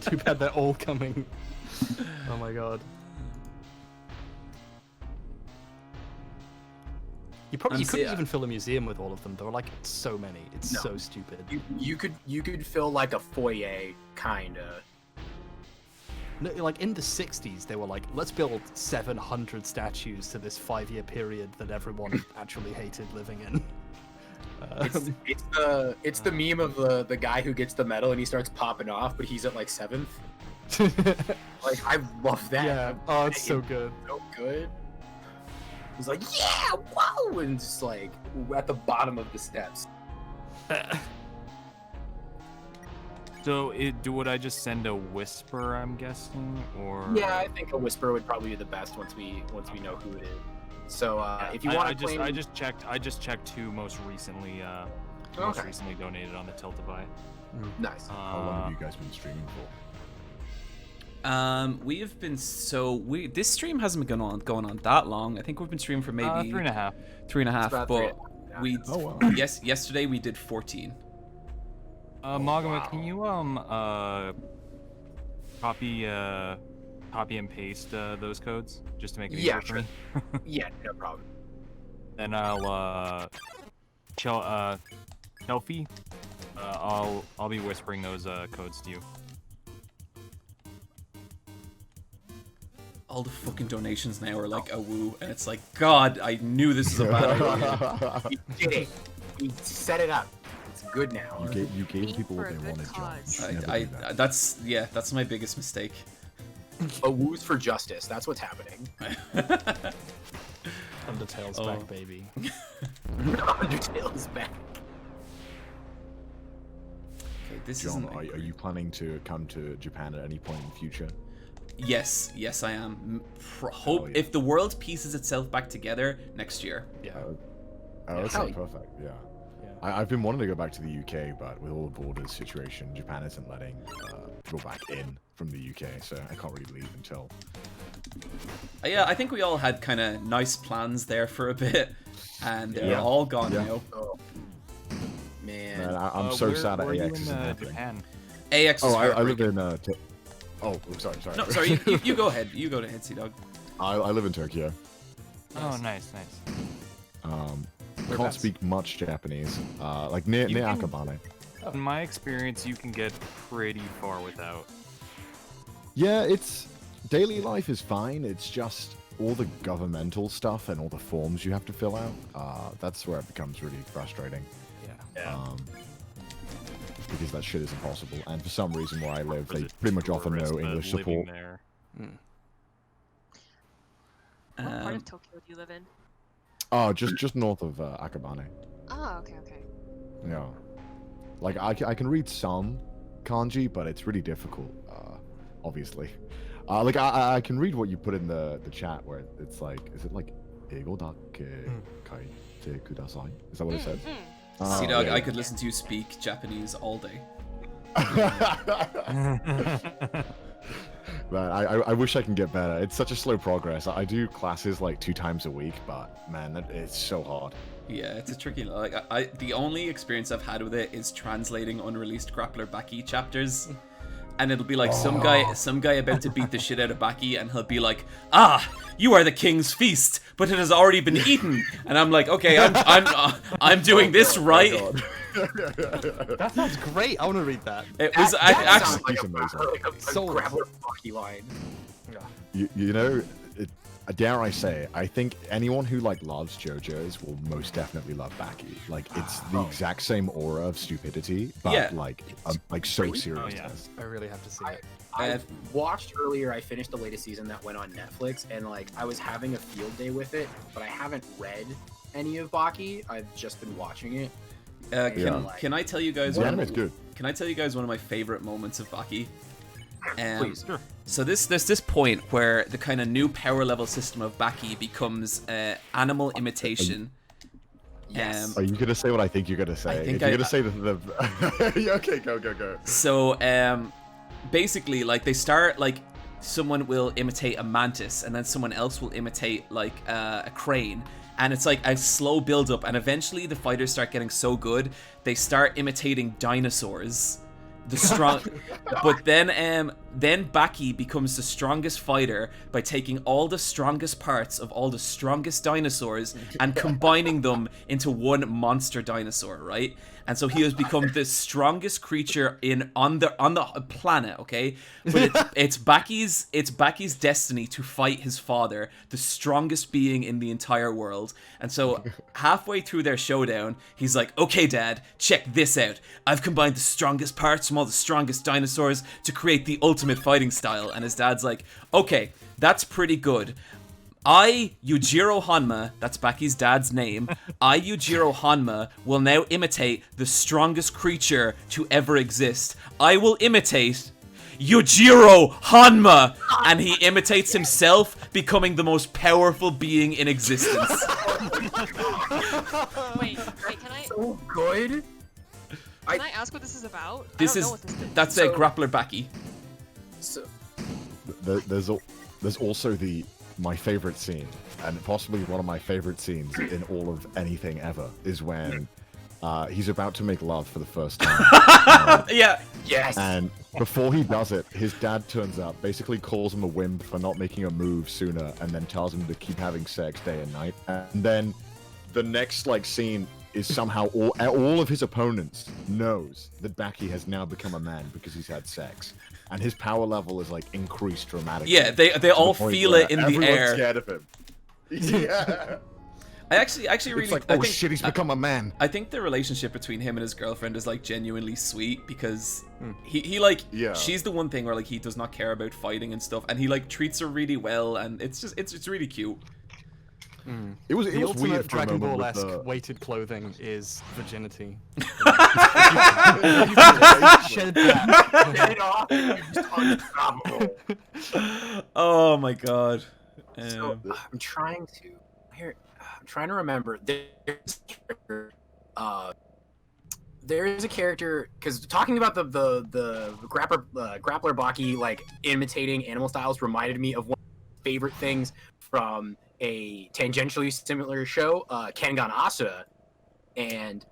Too bad they're all coming. Oh my god. You couldn't even fill a museum with all of them. There were like so many. It's No. so stupid. You could fill like a foyer, kinda. No, like in the 60s, they were like, let's build 700 statues to this 5-year period that everyone actually hated living in. It's the meme of the guy who gets the medal and he starts popping off, but he's at like 7th. Like I love that. Yeah. Oh, it's so good. So good. He's like, yeah, whoa, and just like at the bottom of the steps. So would I just send a whisper? I'm guessing, or Yeah, I think a whisper would probably be the best once we know who it is. So if you want to I just checked who most recently donated on the Tiltify. nice. How long have you guys been streaming for? We have been this stream hasn't been going on that long. I think we've been streaming for maybe 3.5. 3.5. about But we Oh, wow. yesterday we did 14. Maguma, can you copy and paste those codes just to make it easier for me? Yeah, no problem. Then I'll Chelsea, I'll be whispering those codes to you. All the fucking donations now are like a woo, and it's like, God, I knew this was a bad idea. We did it. We set it up. It's good now. You gave people what For a they good wanted, John. You cause. should never do that. That's my biggest mistake. A woo's for justice. That's what's happening. Undertale's Oh. back, baby. Undertale is back. Okay, this John, isn't. are you planning to come to Japan at any point in the future? Yes, I am. Hell yeah. If the world pieces itself back together next year. Yeah. Oh, okay, Hell yeah. perfect. Yeah. Yeah. I've been wanting to go back to the UK, but with all the borders situation, Japan isn't letting people back in from the UK, so I can't really leave until. Yeah, I think we all had kind of nice plans there for a bit, and they're Yeah. all gone Yeah. now. Oh. Man. Man, I'm so sad where are you AX in isn't happening. Japan? AX is Oh, I live heartbreaking. in. Sorry. No, sorry, you go ahead. You go ahead, Sea Dog. I live in Tokyo. Oh, nice. Can't Whereabouts? speak much Japanese. Like near You can- Akabane. In my experience, you can get pretty far without. Yeah, it's daily life is fine. It's just all the governmental stuff and all the forms you have to fill out. That's where it becomes really frustrating. Yeah. because that shit is impossible. And for some reason where I live, Or is they it pretty much offer tourists no that English living support. there? What part of Tokyo do you live in? Oh, just north of Akabane. Oh, okay, okay. Yeah. Like, I can read some kanji, but it's really difficult, obviously. Like, I can read what you put in the chat, where it's like, is it like, Eigo dake kaite kudasai? Is that what it says? See, dog, yeah, I yeah. could listen to you speak Japanese all day. Man, I wish I can get better. It's such a slow progress. I do classes like 2 times a week, but man, it's so hard. Yeah, it's a tricky. Like, the only experience I've had with it is translating unreleased Grappler Baki chapters, and it'll be like some guy about to beat the shit out of Baki, and he'll be like, "Ah, you are the king's feast, but it has already been eaten," and I'm like, "Okay, I'm doing this right." That sounds great. I want to read that. It was That actually. sounds like He's a, amazing. like a Sold. Grappler Baki line. You know, dare I say, I think anyone who like loves JoJo's will most definitely love Baki. Like, it's the exact same aura of stupidity, but Yeah. like so great. serious. Oh, yeah. I really have to see it. I watched earlier, I finished the latest season that went on Netflix, and like I was having a field day with it, but I haven't read any of Baki. I've just been watching it. Can I tell you guys? The anime's good. Can I tell you guys one of my favorite moments of Baki? Please. Sure. So there's this point where the kind of new power level system of Baki becomes animal imitation. Yes. Are you gonna say what I think you're gonna say? I think if you're I- gonna say the Yeah, okay, go. So basically, like, they start, like, someone will imitate a mantis, and then someone else will imitate like a crane, and it's like a slow build up, and eventually the fighters start getting so good they start imitating dinosaurs. The strong, but then Baki becomes the strongest fighter by taking all the strongest parts of all the strongest dinosaurs and combining them into one monster dinosaur, right? And so he has become the strongest creature on the planet, okay? But it's Baki's destiny to fight his father, the strongest being in the entire world. And so halfway through their showdown, he's like, "Okay, Dad, check this out. I've combined the strongest parts from all the strongest dinosaurs to create the ultimate fighting style." And his dad's like, "Okay, that's pretty good. I, Yujiro Hanma," that's Baki's dad's name, "I, Yujiro Hanma, will now imitate the strongest creature to ever exist. I will imitate Yujiro Hanma!" And he imitates himself, becoming the most powerful being in existence. Wait, can I So good. ask what this is about? This I don't is know what this is. that's a Grappler Baki. So There's also my favorite scene, and possibly one of my favorite scenes in all of anything ever, is when he's about to make love for the first time. Yeah. yes. And before he does it, his dad turns up, basically calls him a wimp for not making a move sooner, and then tells him to keep having sex day and night. And then the next scene is somehow all of his opponents knows that Baki has now become a man because he's had sex, and his power level is increased dramatically. Yeah, they to all the point feel where it in the everyone's air. scared of him. Yeah. I actually really It's like, I oh think, shit, he's become a man. I think the relationship between him and his girlfriend is genuinely sweet, because he Yeah. she's the one thing where he does not care about fighting and stuff, and he treats her really well, and it's really cute. It was The weird ultimate for a Dragon moment Ball-esque with the... weighted clothing is virginity. If you can shed that. Get it off. It's unstoppable. Oh my god. So, I'm trying to remember. There is a character, because talking about the grappler Baki imitating animal styles reminded me of one of my favorite things from a tangentially similar show, Kengan Asura, and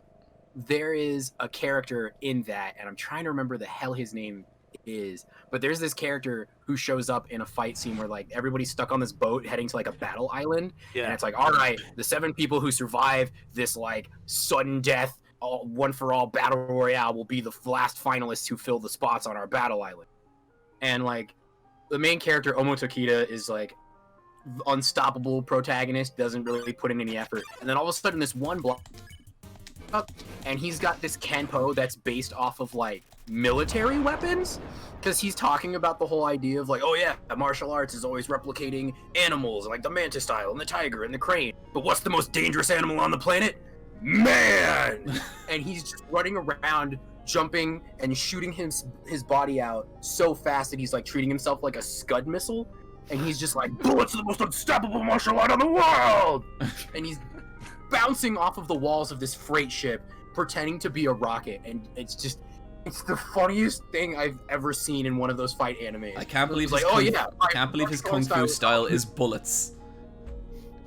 there is a character in that, and I'm trying to remember the hell his name is, but there's this character who shows up in a fight scene where everybody's stuck on this boat heading to a battle island, and it's all right, the 7 people who survive this sudden death, one for all battle royale will be the last finalists who fill the spots on our battle island. And the main character, Omo Tokita, is unstoppable protagonist, doesn't really put in any effort, and then all of a sudden this one block up, and he's got this kenpo that's based off of like military weapons, because he's talking about the whole idea of like, oh yeah, martial arts is always replicating animals, like the mantis style and the tiger and the crane. But what's the most dangerous animal on the planet? Man! And he's just running around, jumping and shooting his body out so fast that he's like treating himself like a Scud missile. And he's just like, bullets are the most unstoppable martial art in the world! And he's bouncing off of the walls of this freight ship, pretending to be a rocket. And it's the funniest thing I've ever seen in one of those fight animes. I can't believe his kung fu style is bullets.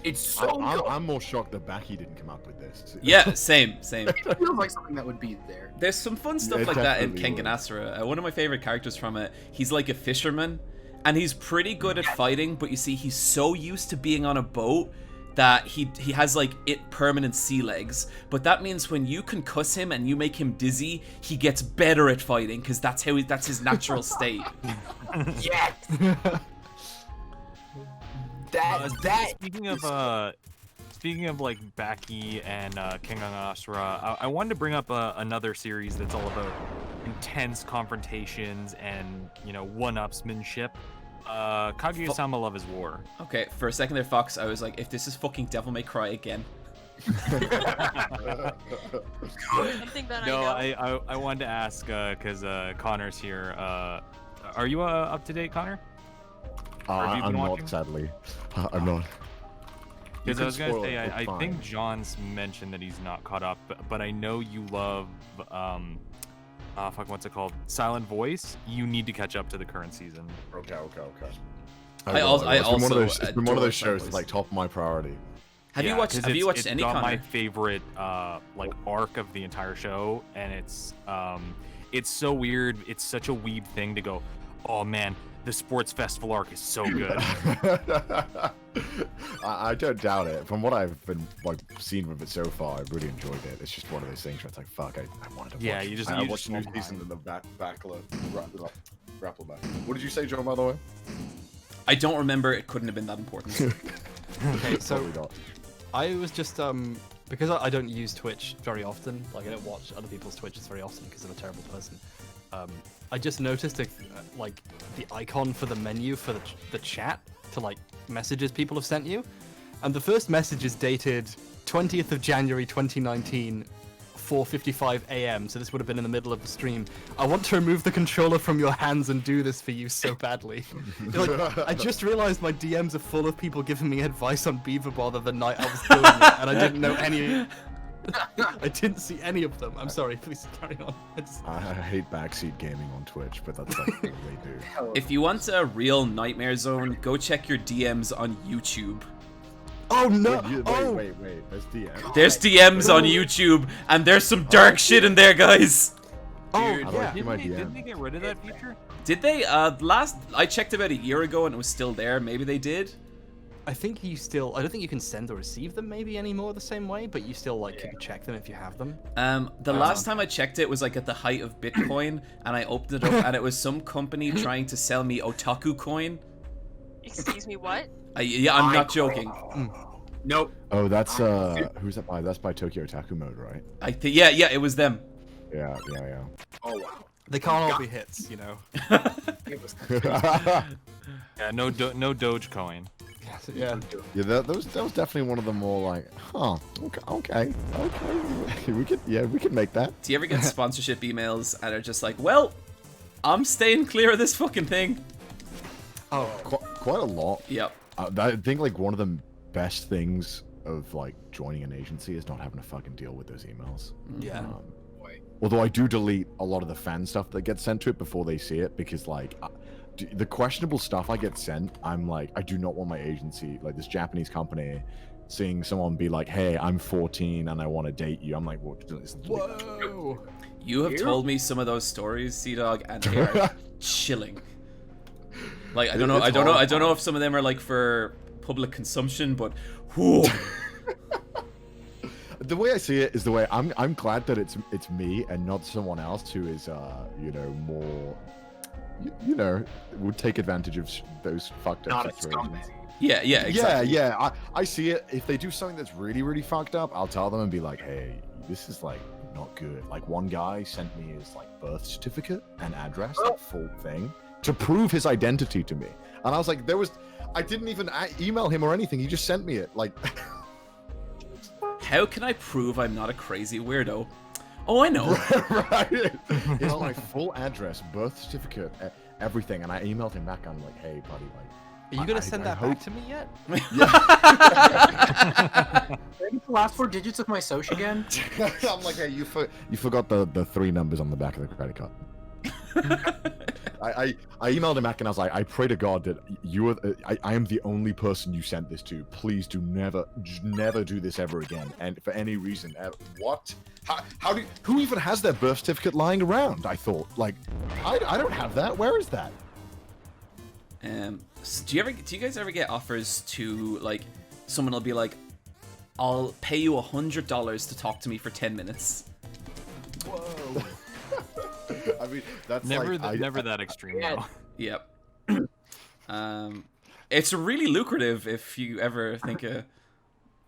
It's so good. I'm more shocked that Baki didn't come up with this. Yeah, same. It feels like something that would be there. There's some fun stuff like that in Kengan Asura. One of my favorite characters from it, he's like a fisherman, and he's pretty good at fighting, but you see, he's so used to being on a boat that he has like permanent sea legs. But that means when you concuss him and you make him dizzy, he gets better at fighting, because that's his natural state. Yes. Speaking of like Baki and Kengan Asura, I wanted to bring up another series that's all about intense confrontations and, you know, one-upsmanship. Kaguya-sama Love is War. Okay, for a second there, Fox, I was like, if this is fucking Devil May Cry again. Something that No, I know. I wanted to ask, because Connor's here. Are you up to date, Connor? I'm not, sadly. I'm not. Because I was gonna say, I think John's mentioned that he's not caught up, but I know you love, what's it called? Silent Voice. You need to catch up to the current season. Okay. It's been one of those shows that's like top of my priority. Have you watched any Connor? Connor? My favorite like arc of the entire show, and it's so weird. It's such a weeb thing to go, oh man, the sports festival arc is so good. I don't doubt it. From what I've been seen with it so far, I've really enjoyed it. It's just one of those things where it's like, fuck, I wanted to watch. Yeah, I watched the new season in the grapple back. What did you say, John, by the way? I don't remember. It couldn't have been that important. Okay, so I was just because I don't use Twitch very often. Like, I don't watch other people's Twitches very often because I'm a terrible person. I just noticed the icon for the menu for the chat to like messages people have sent you, and the first message is dated 20th of January 2019, 4:55 a.m. So this would have been in the middle of the stream. I want to remove the controller from your hands and do this for you so badly. Like, I just realized my DMs are full of people giving me advice on Beaver Bother the night I was doing it, and I didn't know any. I didn't see any of them. I'm sorry. Please carry on. I hate backseat gaming on Twitch, but that's like what they do. If you want a real nightmare zone, go check your DMs on YouTube. Oh no! Wait. There's DMs. There's DMs on YouTube, and there's some dark shit in there, guys. Oh Dude, yeah. Didn't they get rid of that feature? Did they? Last I checked about a year ago, and it was still there. Maybe they did. I think I don't think you can send or receive them maybe anymore the same way, but you still can check them if you have them. The last time I checked it was like at the height of Bitcoin, and I opened it up, and it was some company trying to sell me Otaku coin. Excuse me, what? I'm not joking. Nope. Oh, that's who's that by? That's by Tokyo Otaku Mode, right? I think yeah, it was them. Yeah. Oh wow. They can't all be hits, you know. Yeah, no Dogecoin. Yeah. Yeah, that was definitely one of the more like, okay, we could make that. Do you ever get sponsorship emails and are just like, well, I'm staying clear of this fucking thing? Oh, quite a lot. Yep. I think like one of the best things of like joining an agency is not having to fucking deal with those emails. Yeah. Although I do delete a lot of the fan stuff that gets sent to it before they see it, because like the questionable stuff I get sent, I'm like, I do not want my agency, like this Japanese company, seeing someone be like, hey, I'm 14 and I want to date you. I'm like, whoa. You have told me some of those stories, Sea-Dog, and they are chilling. Like, I don't know if some of them are like for public consumption, but whew. The way I see it is the way I'm glad that it's me and not someone else who is more would take advantage of those fucked up situations. Yeah, exactly. Yeah. I see it. If they do something that's really, really fucked up, I'll tell them and be like, hey, this is like not good. Like one guy sent me his like birth certificate and address, like full thing, to prove his identity to me. And I was like, I didn't even email him or anything. He just sent me it. Like, How can I prove I'm not a crazy weirdo? Oh, I know. right. It's my full address, birth certificate, everything. And I emailed him back. I'm like, hey, buddy, like, Are you gonna send that back to me yet? Can I get the last 4 digits of my social again? I'm like, hey, you forgot the 3 numbers on the back of the credit card. I emailed him back and I was like, I pray to God that you are. I am the only person you sent this to. Please do never do this ever again. And for any reason, what? Who even has their birth certificate lying around? I thought, like, I don't have that. Where is that? So do you guys ever get offers to, like, someone will be like, I'll pay you $100 to talk to me for 10 minutes. Whoa. I mean, that's Never, like, never that extreme though. Yep. It's really lucrative if you ever think of.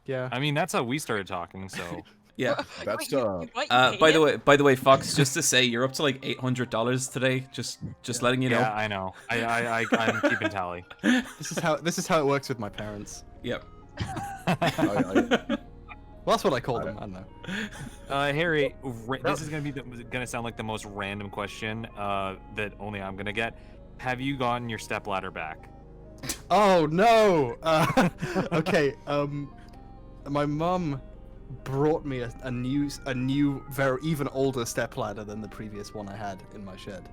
Yeah. I mean, that's how we started talking. So Yeah. That's By the way, Fox, just to say, you're up to like $800 today. Just letting you know. yeah, I know. I'm keeping tally. This is how it works with my parents. Yep. Well, that's what I call them. I don't know. Harry, this is gonna sound like the most random question that only I'm gonna get. Have you gotten your stepladder back? Oh no. Okay. My mum brought me a new, very even older stepladder than the previous one I had in my shed.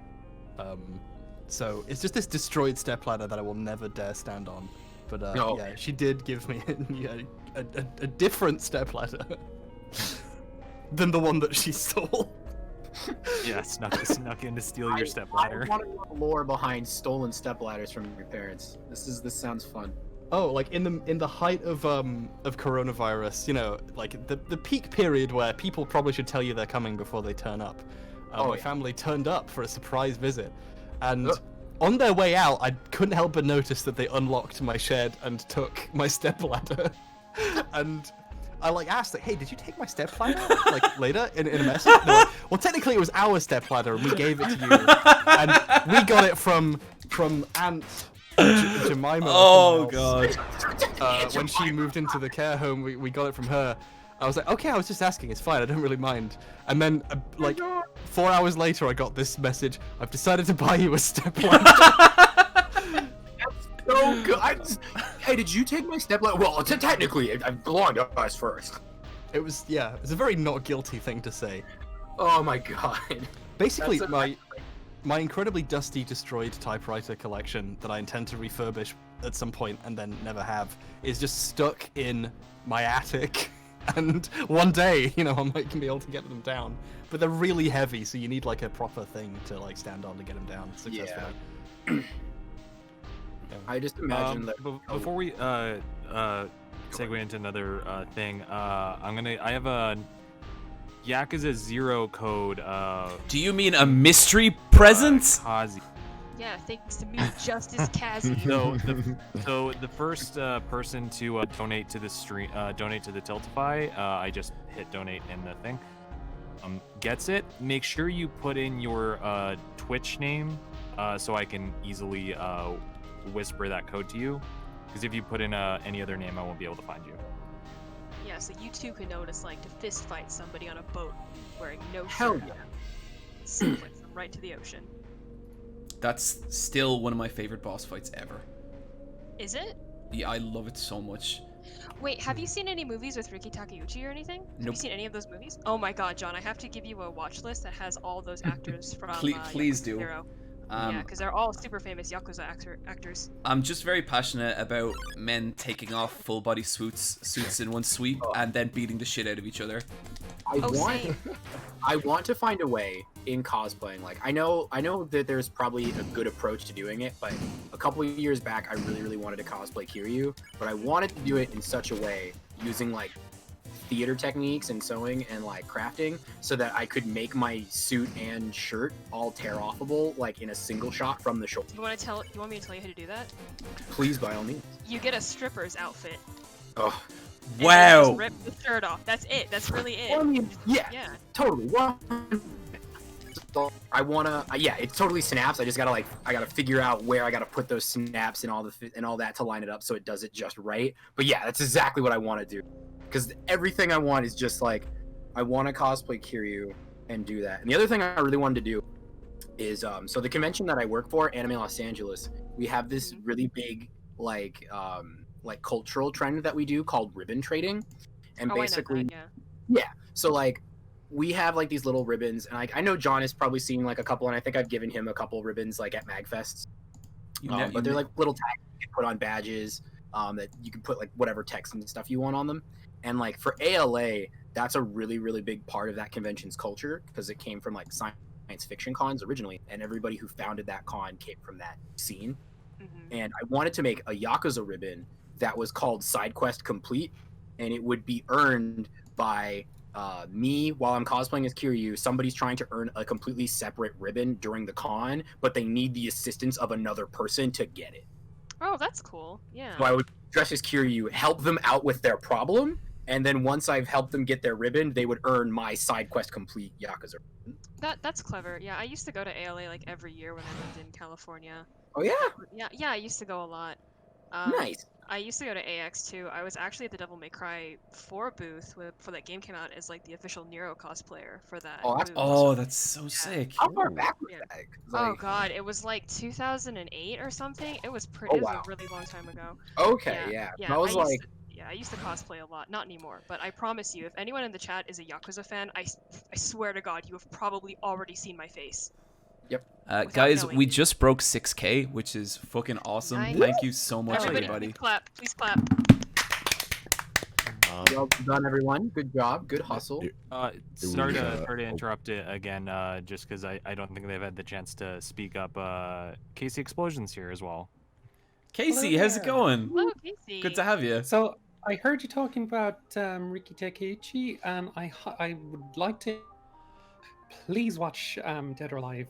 So it's just this destroyed stepladder that I will never dare stand on. But yeah, she did give me a different stepladder than the one that she stole. Yeah, snuck in to steal your stepladder. I want to know the lore behind stolen stepladders from your parents. This sounds fun. Oh, like in the height of coronavirus, you know, like the peak period where people probably should tell you they're coming before they turn up. My family turned up for a surprise visit, and on their way out, I couldn't help but notice that they unlocked my shed and took my stepladder. And I like asked, like, hey, did you take my stepladder? Like later in a message? They're like, well, technically it was our stepladder, and we gave it to you, and we got it from Aunt Jemima. Oh god. When she moved into the care home, we got it from her. I was like, okay, I was just asking, it's fine, I don't really mind. And then, like, 4 hours later, I got this message: I've decided to buy you a stepladder. So good. Hey, did you take my stepladder? Well, technically, it belonged to us first. It was a very not guilty thing to say. Oh my god. Basically, my incredibly dusty, destroyed typewriter collection that I intend to refurbish at some point and then never have is just stuck in my attic. And one day, you know, I might be able to get them down. But they're really heavy, so you need like a proper thing to like stand on to get them down successfully. Yeah. I just imagine that. Before we segue into another thing, I have a Yakuza 0 code. Do you mean a mystery present? Kazzy. Yeah, thanks to me, Justice Kazzy. So the first person to donate to the stream, donate to the Tiltify, I just hit donate in the thing. Gets it. Make sure you put in your Twitch name, so I can easily whisper that code to you. Because if you put in any other name, I won't be able to find you. Yeah, so you too can know what it's like to fist fight somebody on a boat wearing no shirt. Hell yeah. Suplex them right to the ocean. That's still one of my favorite boss fights ever. Is it? Yeah, I love it so much. Wait, have you seen any movies with Riki Takeuchi or anything? Have you seen any of those movies? Oh my god, John, I have to give you a watch list that has all those actors from Please Yakuza do. 0. Yeah, because they're all super famous Yakuza actors. I'm just very passionate about men taking off full body suits in one sweep and then beating the shit out of each other. I want to find a way in cosplaying. Like I know that there's probably a good approach to doing it, but a couple of years back I really wanted to cosplay Kiryu, but I wanted to do it in such a way using like theater techniques and sewing and like crafting so that I could make my suit and shirt all tear offable like in a single shot from the shoulder. You want me to tell you how to do that? Please, by all means. You get a stripper's outfit. Oh, and then Wow. just rip the shirt off. That's it. That's really it. Well, I mean, yeah, Yeah. totally. I wanna, yeah, it totally snaps. I just gotta I gotta figure out where I gotta put those snaps and all that to line it up so it does it just right. But yeah, that's exactly what I want to do, because everything I want is just like, I want to cosplay Kiryu and do that. And the other thing I really wanted to do is, so the convention that I work for, Anime Los Angeles, we have this really big like cultural trend that we do called ribbon trading, and Oh, basically, I know that, yeah. So like, we have like these little ribbons, and I know John has probably seen like a couple, and I think I've given him a couple ribbons like at MagFests. But they're like little tags you can put on badges, that you can put like whatever text and stuff you want on them. And like for ALA, that's a really, really big part of that convention's culture, because it came from like science fiction cons originally, and everybody who founded that con came from that scene. yeah. And I wanted to make a Yakuza ribbon that was called Side Quest Complete, and it would be earned by me while I'm cosplaying as Kiryu. Somebody's trying to earn a completely separate ribbon during the con, but they need the assistance of another person to get it. Oh, that's cool. Yeah. So I would dress as Kiryu, help them out with their problem, and then once I've helped them get their ribbon, they would earn my Side Quest Complete Yakuza ribbon. That's clever. Yeah, I used to go to ALA like every year when I lived in California. Oh yeah? Yeah, I used to go a lot. Nice. I used to go to AX too. I was actually at the Devil May Cry 4 booth before that game came out as like the official Nero cosplayer for that. Oh, that's booth. Oh, that's so sick. How far back was Yeah. that? 'Cause, Oh like- god, it was like 2008 or something. It was Oh, It was wow. a really long time ago. Okay, Yeah. yeah. I was like, I used to cosplay a lot. Not anymore, but I promise you, if anyone in the chat is a Yakuza fan, I swear to God, you have probably already seen my face. Without Guys, knowing. we just broke 6K, which is fucking awesome. Nice. Thank you so much, Everybody, everybody. please clap. Please clap. well done, everyone. Good job. Good hustle. Sorry was, to interrupt it again, just because I don't think they've had the chance to speak up. Casey Explosion's here as well. Casey, how's it there. going? Hello, Casey. Good to have you. So I heard you talking about Riki Tekiichi, and I would like to please watch Dead or Alive.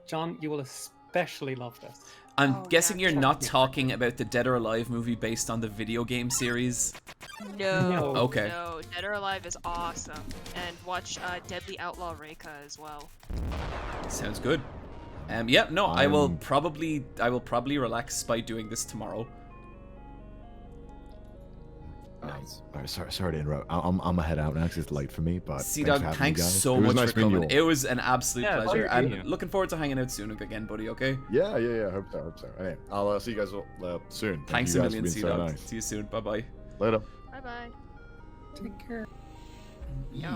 John, you will especially love this. I'm Oh, guessing yeah, you're not trust me. talking about the Dead or Alive movie based on the video game series. No. No. Okay. No, Dead or Alive is awesome. And watch Deadly Outlaw Reika as well. Sounds good. Yeah, no, I will I'm- probably relax by doing this tomorrow. Nice. All right, sorry to interrupt. I'm gonna head out now because it's late for me. But Sea thanks Dog, for having thanks me, guys. so It was much nice for meeting you coming. all. It was an absolute Yeah, pleasure. pleasure meeting I'm you. looking forward to hanging out soon again, buddy, okay? Yeah. Hope so. Anyway, I'll see you guys soon. Thank Thanks you a guys million, for Sea being so Dog. nice. See you soon. Bye-bye. Later. Bye bye. Take care.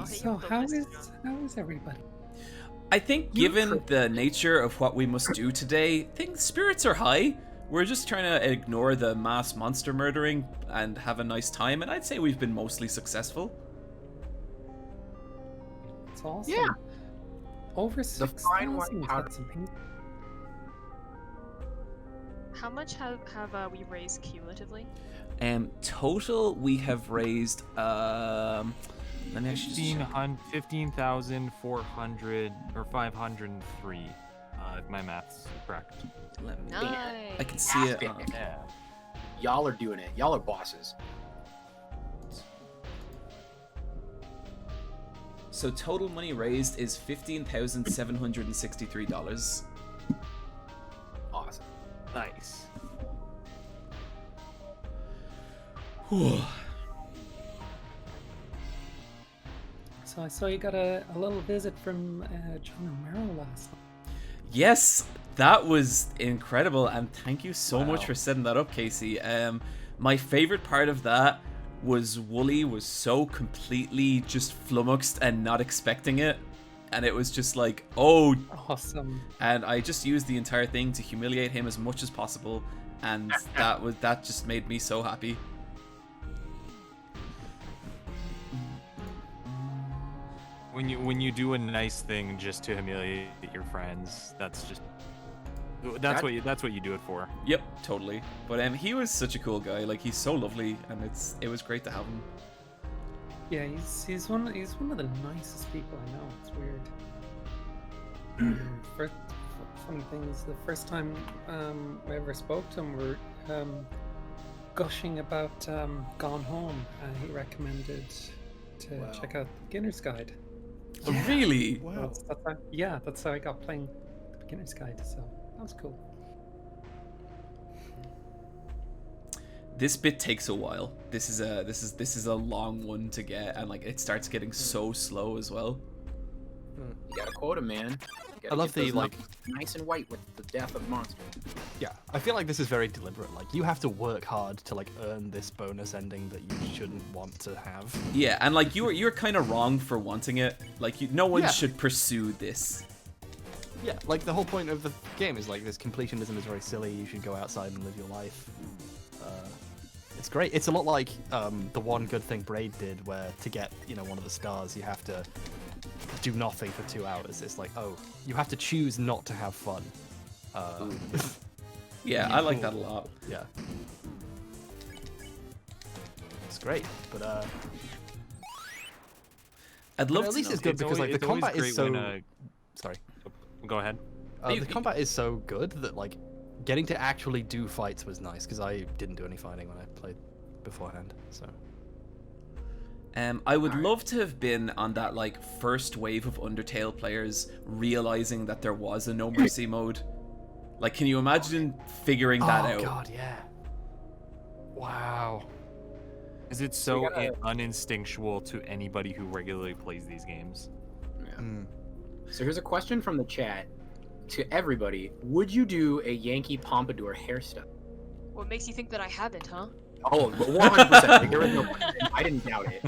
So how is everybody? I think given the nature of what we must do today, spirits are high. We're just trying to ignore the mass monster murdering and have a nice time, and I'd say we've been mostly successful. It's awesome. Yeah. Over The fine white 6,000. powder. That's amazing. How much have we raised cumulatively? Total, we have raised, let me actually just check. 15,400 or 503. If my math's correct. Let me- Nice. I can see it. Yeah. Y'all are doing it. Y'all are bosses. So total money raised is $15,763. Awesome. Nice. Whew. So I saw you got a little visit from John Romero last night. Yes, that was incredible, and thank you so much Wow. for setting that up, Casey. My favorite part of that was Wooly was so completely just flummoxed and not expecting it, and it was just like, oh, Awesome. and I just used the entire thing to humiliate him as much as possible, and that just made me so happy. When you do a nice thing just to humiliate your friends, that's what you do it for. Yep, totally. But he was such a cool guy. Like, he's so lovely, and it was great to have him. Yeah, he's one of the nicest people I know. It's weird. Funny thing is, the first time I ever spoke to him, gushing about Gone Home, and he recommended to check out the Beginner's Guide. Really? Wow. That's how I got playing the Beginner's Guide. So that was cool. This bit takes a while. This is a long one to get, and like it starts getting so slow as well. You gotta quote him, man. You gotta I love get the, those like- numbers nice and white with the death of monster. Yeah, I feel like this is very deliberate. Like, you have to work hard to like earn this bonus ending that you shouldn't want to have. Yeah, and like you're kind of wrong for wanting it. Like no one Yeah. should pursue this. Yeah, like the whole point of the game is like this completionism is very silly. You should go outside and live your life. It's great. It's a lot like the one good thing Braid did, where to get one of the stars, you have to do nothing for 2 hours. It's like, oh, you have to choose not to have fun. Yeah, I like that a lot. Yeah, it's great, but I'd love at to least know. it's good because like the it's always combat is great so. when, Sorry. Go ahead. The combat is so good that like getting to actually do fights was nice because I didn't do any fighting when I played beforehand. So I would love to have been on that like first wave of Undertale players realizing that there was a No Mercy mode. Like, can you imagine figuring that out? Oh god, yeah. Wow. Is it so uninstinctual to anybody who regularly plays these games? Yeah. So here's a question from the chat to everybody: would you do a Yankee pompadour hairstyle? What makes you think that I haven't, huh? Oh, 100%. There was no question. I didn't doubt it.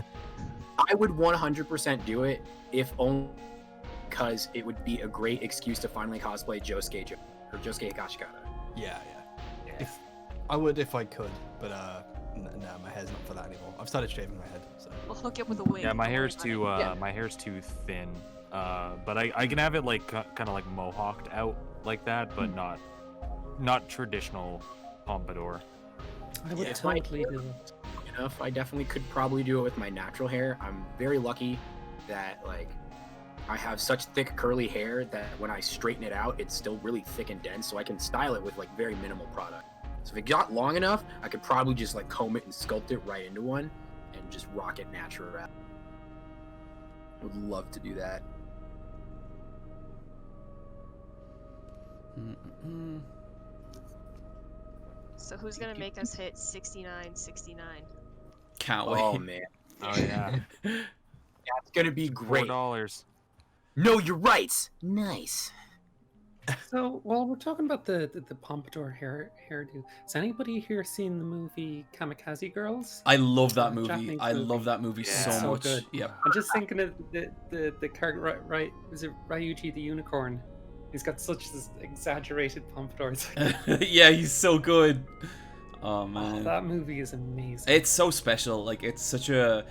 I would 100% do it if only because it would be a great excuse to finally cosplay Josuke or Josuke Higashikata. Yeah. If I would if I could, but no, my hair's not for that anymore. I've started shaving my head. So. We'll hook you up with a wig. Yeah, my don't hair's worry too about my hair's too thin. But I can have it like kind of like mohawked out like that, but not traditional pompadour. I would Yeah. totally do it. Enough, I definitely could probably do it with my natural hair. I'm very lucky that like I have such thick curly hair that when I straighten it out, it's still really thick and dense, so I can style it with like very minimal product. So if it got long enough, I could probably just like comb it and sculpt it right into one and just rock it natural. Would love to do that. So who's gonna make us hit 69.69? Can't wait. Oh man, Oh yeah, that's gonna be great. $4. No, you're right. Nice. So, while we're talking about the pompadour hairdo, has anybody here seen the movie Kamikaze Girls? I love that movie. Japanese I movie. love that movie Yeah. so So much. good. Yep. I'm just thinking of the character, right? Was it Ryuji the unicorn? He's got such this exaggerated pompadour. It's like, Yeah, he's so good. Oh man. that movie is amazing. It's so special. Like it's such a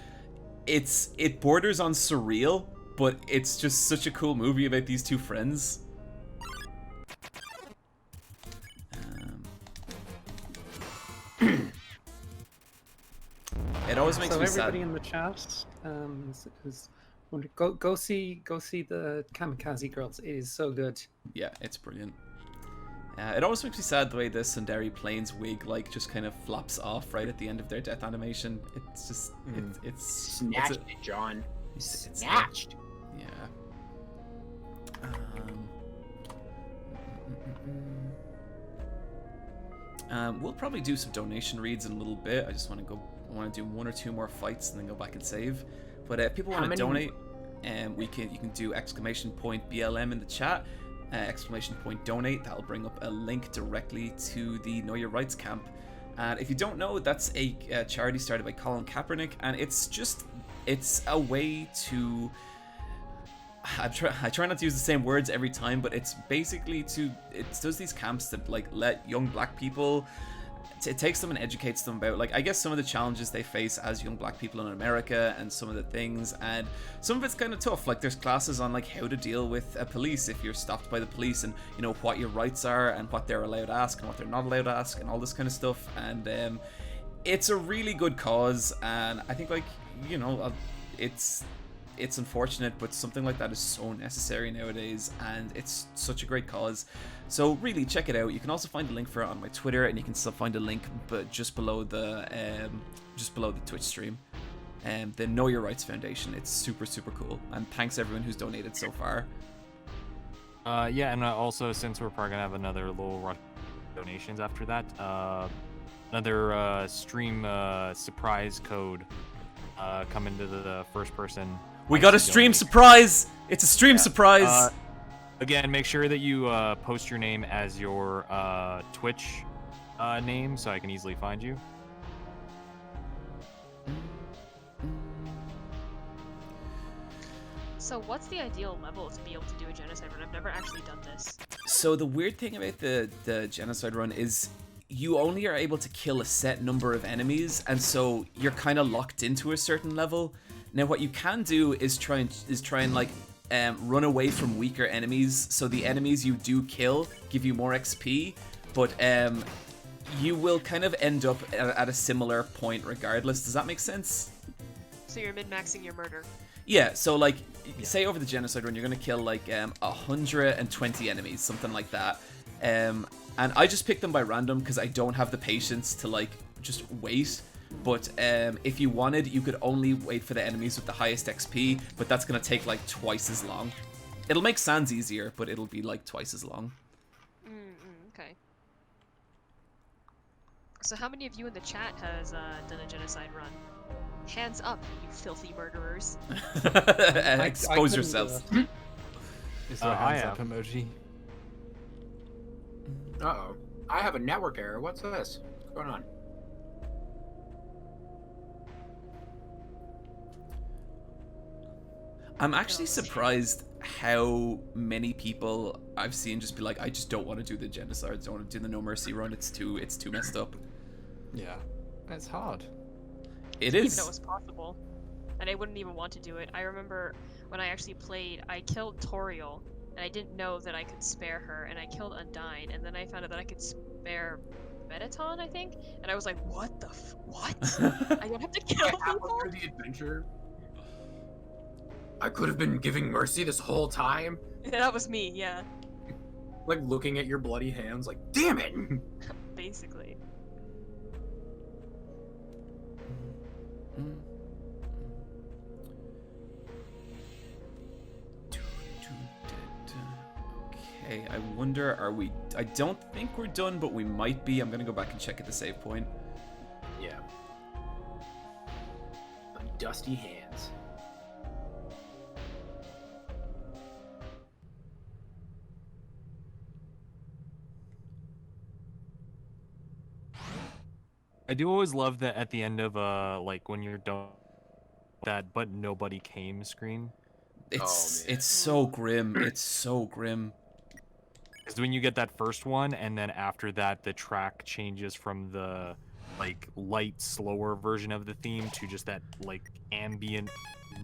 it borders on surreal, but it's just such a cool movie about these two friends. It always makes So me everybody sad. in the chat who's wondering, go see the Kamikaze Girls. It is so good. Yeah, it's brilliant. It always makes me sad the way the Sundari Plains wig like just kind of flops off right at the end of their death animation. It's just it's Snatched it's it, John. it's Snatched. yeah. We'll probably do some donation reads in a little bit. I just want to do 1 or 2 more fights and then go back and save. But if people want to donate, you can do !BLM in the chat, !donate. That'll bring up a link directly to the Know Your Rights camp. And if you don't know, that's a charity started by Colin Kaepernick, and it's a way to. I try not to use the same words every time, but it's basically it does these camps that like let young black people. It takes them and educates them about like I guess some of the challenges they face as young black people in America and some of the things, and some of it's kind of tough. Like there's classes on like how to deal with a police if you're stopped by the police, and you know what your rights are and what they're allowed to ask and what they're not allowed to ask and all this kind of stuff. And it's a really good cause, and I think like it's it's unfortunate, but something like that is so necessary nowadays, and it's such a great cause. So really check it out. You can also find a link for it on my Twitter, and you can still find a link, but just below the Twitch stream. The Know Your Rights Foundation. It's super cool, and thanks everyone who's donated so far. Yeah, and also since we're probably gonna have another little rush donations after that, another stream surprise code coming to the first person. We got a stream surprise! It's a stream surprise! Again, make sure that you post your name as your Twitch name so I can easily find you. So what's the ideal level to be able to do a genocide run? I've never actually done this. So the weird thing about the genocide run is you only are able to kill a set number of enemies, and so you're kind of locked into a certain level. Now what you can do is try and like run away from weaker enemies, so the enemies you do kill give you more XP, but you will kind of end up at a similar point regardless. Does that make sense? So you're min-maxing your murder. Yeah, so like, say over the genocide run, you're gonna kill like 120 enemies, something like that. And I just pick them by random because I don't have the patience to like just wait. But if you wanted, you could only wait for the enemies with the highest XP, but that's gonna take like twice as long. It'll make Sans easier, but it'll be like twice as long. Okay. So how many of you in the chat has done a genocide run? Hands up, you filthy murderers. Expose yourselves. Is there a hands up emoji? Uh-oh. I have a network error. What's this? What's going on? I'm actually surprised how many people I've seen just be like, I just don't want to do the genocide, I don't want to do the No Mercy run, it's too messed up. Yeah. It's hard. It I didn't is. even know it was possible. And I wouldn't even want to do it. I remember when I actually played, I killed Toriel, and I didn't know that I could spare her, and I killed Undyne, and then I found out that I could spare Metaton, I think? And I was like, what the what? I don't have to kill people? Through the adventure. I could have been giving mercy this whole time. Yeah, that was me, yeah. Like looking at your bloody hands, like, damn it! Basically. Okay, I wonder, are we... I don't think we're done, but we might be. I'm gonna go back and check at the save point. Yeah. My dusty hands. I do always love that at the end of like when you're done that but nobody came screen. It's so grim. It's so grim. Because when you get that first one, and then after that, the track changes from the like light, slower version of the theme to just that like ambient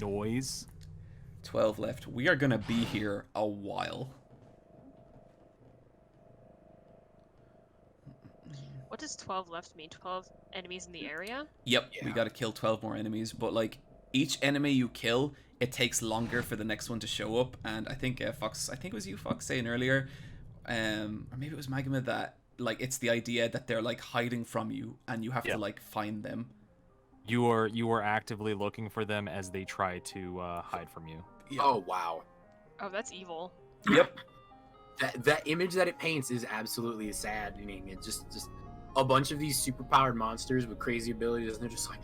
noise. 12 left. We are gonna be here a while. What does 12 left mean? 12 enemies in the area? Yep, we gotta kill 12 more enemies, but like each enemy you kill, it takes longer for the next one to show up. And I think Fox, I think it was you, Fox, saying earlier, or maybe it was Maguma, that like it's the idea that they're like hiding from you and you have to like find them. You are actively looking for them as they try to hide from you. Yep. Oh wow. Oh, that's evil. Yep. That image that it paints is absolutely saddening. It's just a bunch of these superpowered monsters with crazy abilities, and they're just like,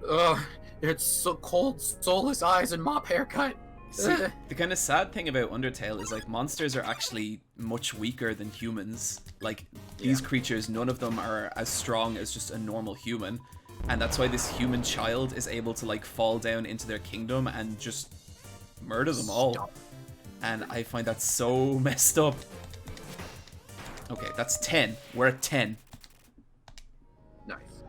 ugh, it's so cold, soulless eyes and mop haircut. See, the kind of sad thing about Undertale is like monsters are actually much weaker than humans. Like these creatures, none of them are as strong as just a normal human, and that's why this human child is able to like fall down into their kingdom and just murder them all. And I find that so messed up. Okay, that's 10. We're at 10. Nice.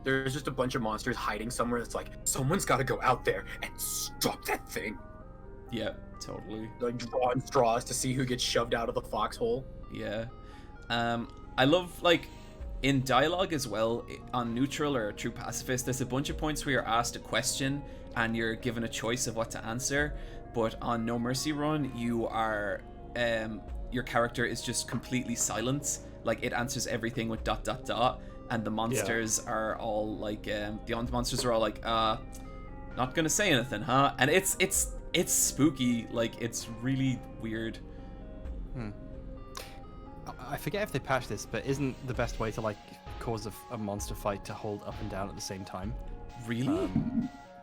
There's just a bunch of monsters hiding somewhere that's like, someone's got to go out there and stop that thing. Yeah, totally. Like drawing straws to see who gets shoved out of the foxhole. Yeah. I love, like, In dialogue as well, on neutral or true pacifist, there's a bunch of points where you're asked a question and you're given a choice of what to answer. But on No Mercy Run, you are your character is just completely silent. Like, it answers everything with ... and the monsters are all like the monsters are all like not gonna say anything, huh? And it's spooky. Like, it's really weird. I forget if they patched this, but isn't the best way to like cause a monster fight to hold up and down at the same time? Really?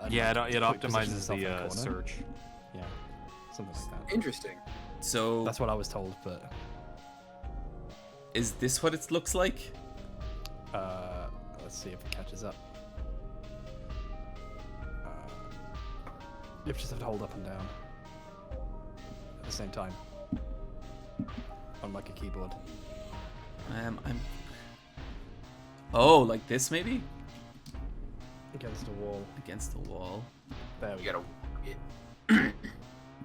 Yeah, like, it quick position optimizes yourself in the corner. search. Yeah, something like that. Interesting. So That's what I was told, but is this what it looks like? let's see if it catches up. You just have to hold up and down at the same time, unlike a keyboard. Oh, like this maybe? Against a wall. Against the wall. There we You go. gotta.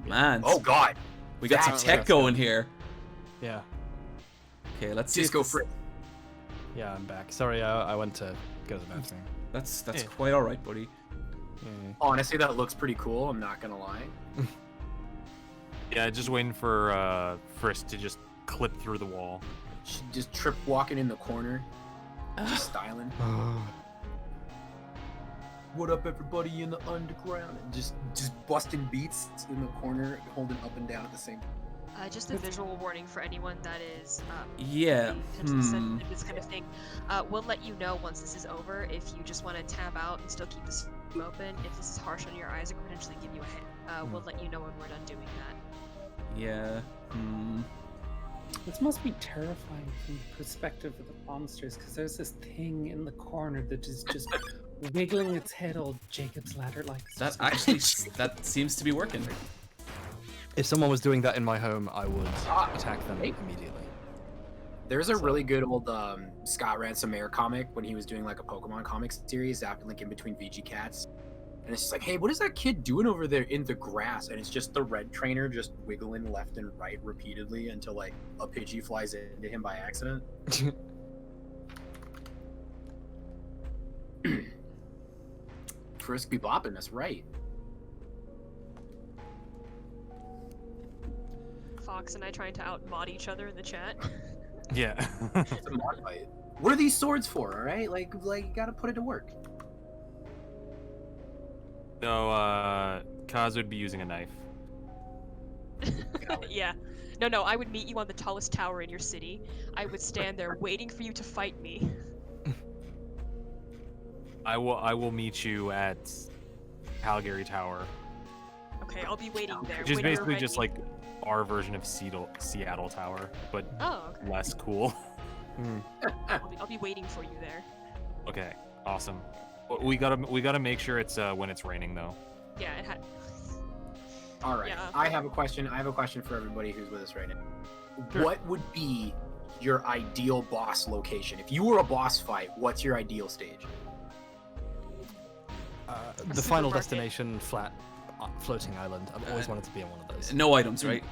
Man. Oh God. We got some That's tech what's going here. Yeah. Okay, let's see. Disco if this- Fritz. Yeah, I'm back. Sorry, I went to go to the bathroom. That's Yeah. quite all right, buddy. Honestly, that looks pretty cool. I'm not gonna lie. Yeah, just waiting for Frisk to just clip through the wall. She just trip walking in the corner, just styling. What up, everybody in the underground? And just busting beats in the corner, holding up and down at the same time. Just a visual warning for anyone that is Yeah. potentially sensitive to this kind of thing. We'll let you know once this is over if you just want to tab out and still keep the stream open. If this is harsh on your eyes, it could potentially give you a hit. We'll let you know when we're done doing that. Yeah. This must be terrifying from the perspective of the monsters, because there's this thing in the corner that is just wiggling its head all Jacob's Ladder like. That actually that seems to be working. If someone was doing that in my home, I would attack them hey. immediately. There's a really good old Scott Ransomere comic when he was doing like a Pokemon comic series, zapping like in between VG Cats. And it's just like, hey, what is that kid doing over there in the grass? And it's just the red trainer just wiggling left and right repeatedly until like a Pidgey flies into him by accident. Frisk be bopping, that's right. Fox and I trying to out-mod each other in the chat. Yeah. It's a mod fight. What are these swords for, alright? Like you gotta put it to work. So, Kaz would be using a knife. Yeah. No, I would meet you on the tallest tower in your city. I would stand there waiting for you to fight me. I will meet you at Calgary Tower. Okay, I'll be waiting there. Which is when you're basically just ready. like our version of Seattle Tower, but Oh, okay. less cool. I'll be waiting for you there. Okay, awesome. We gotta make sure it's when it's raining though. Yeah, it had. All right. Yeah. I have a question. I have a question for everybody who's with us right now. Sure. What would be your ideal boss location? If you were a boss fight, what's your ideal stage? The final supermarket. destination, flat, floating island. I've always wanted to be on one of those. No items, right?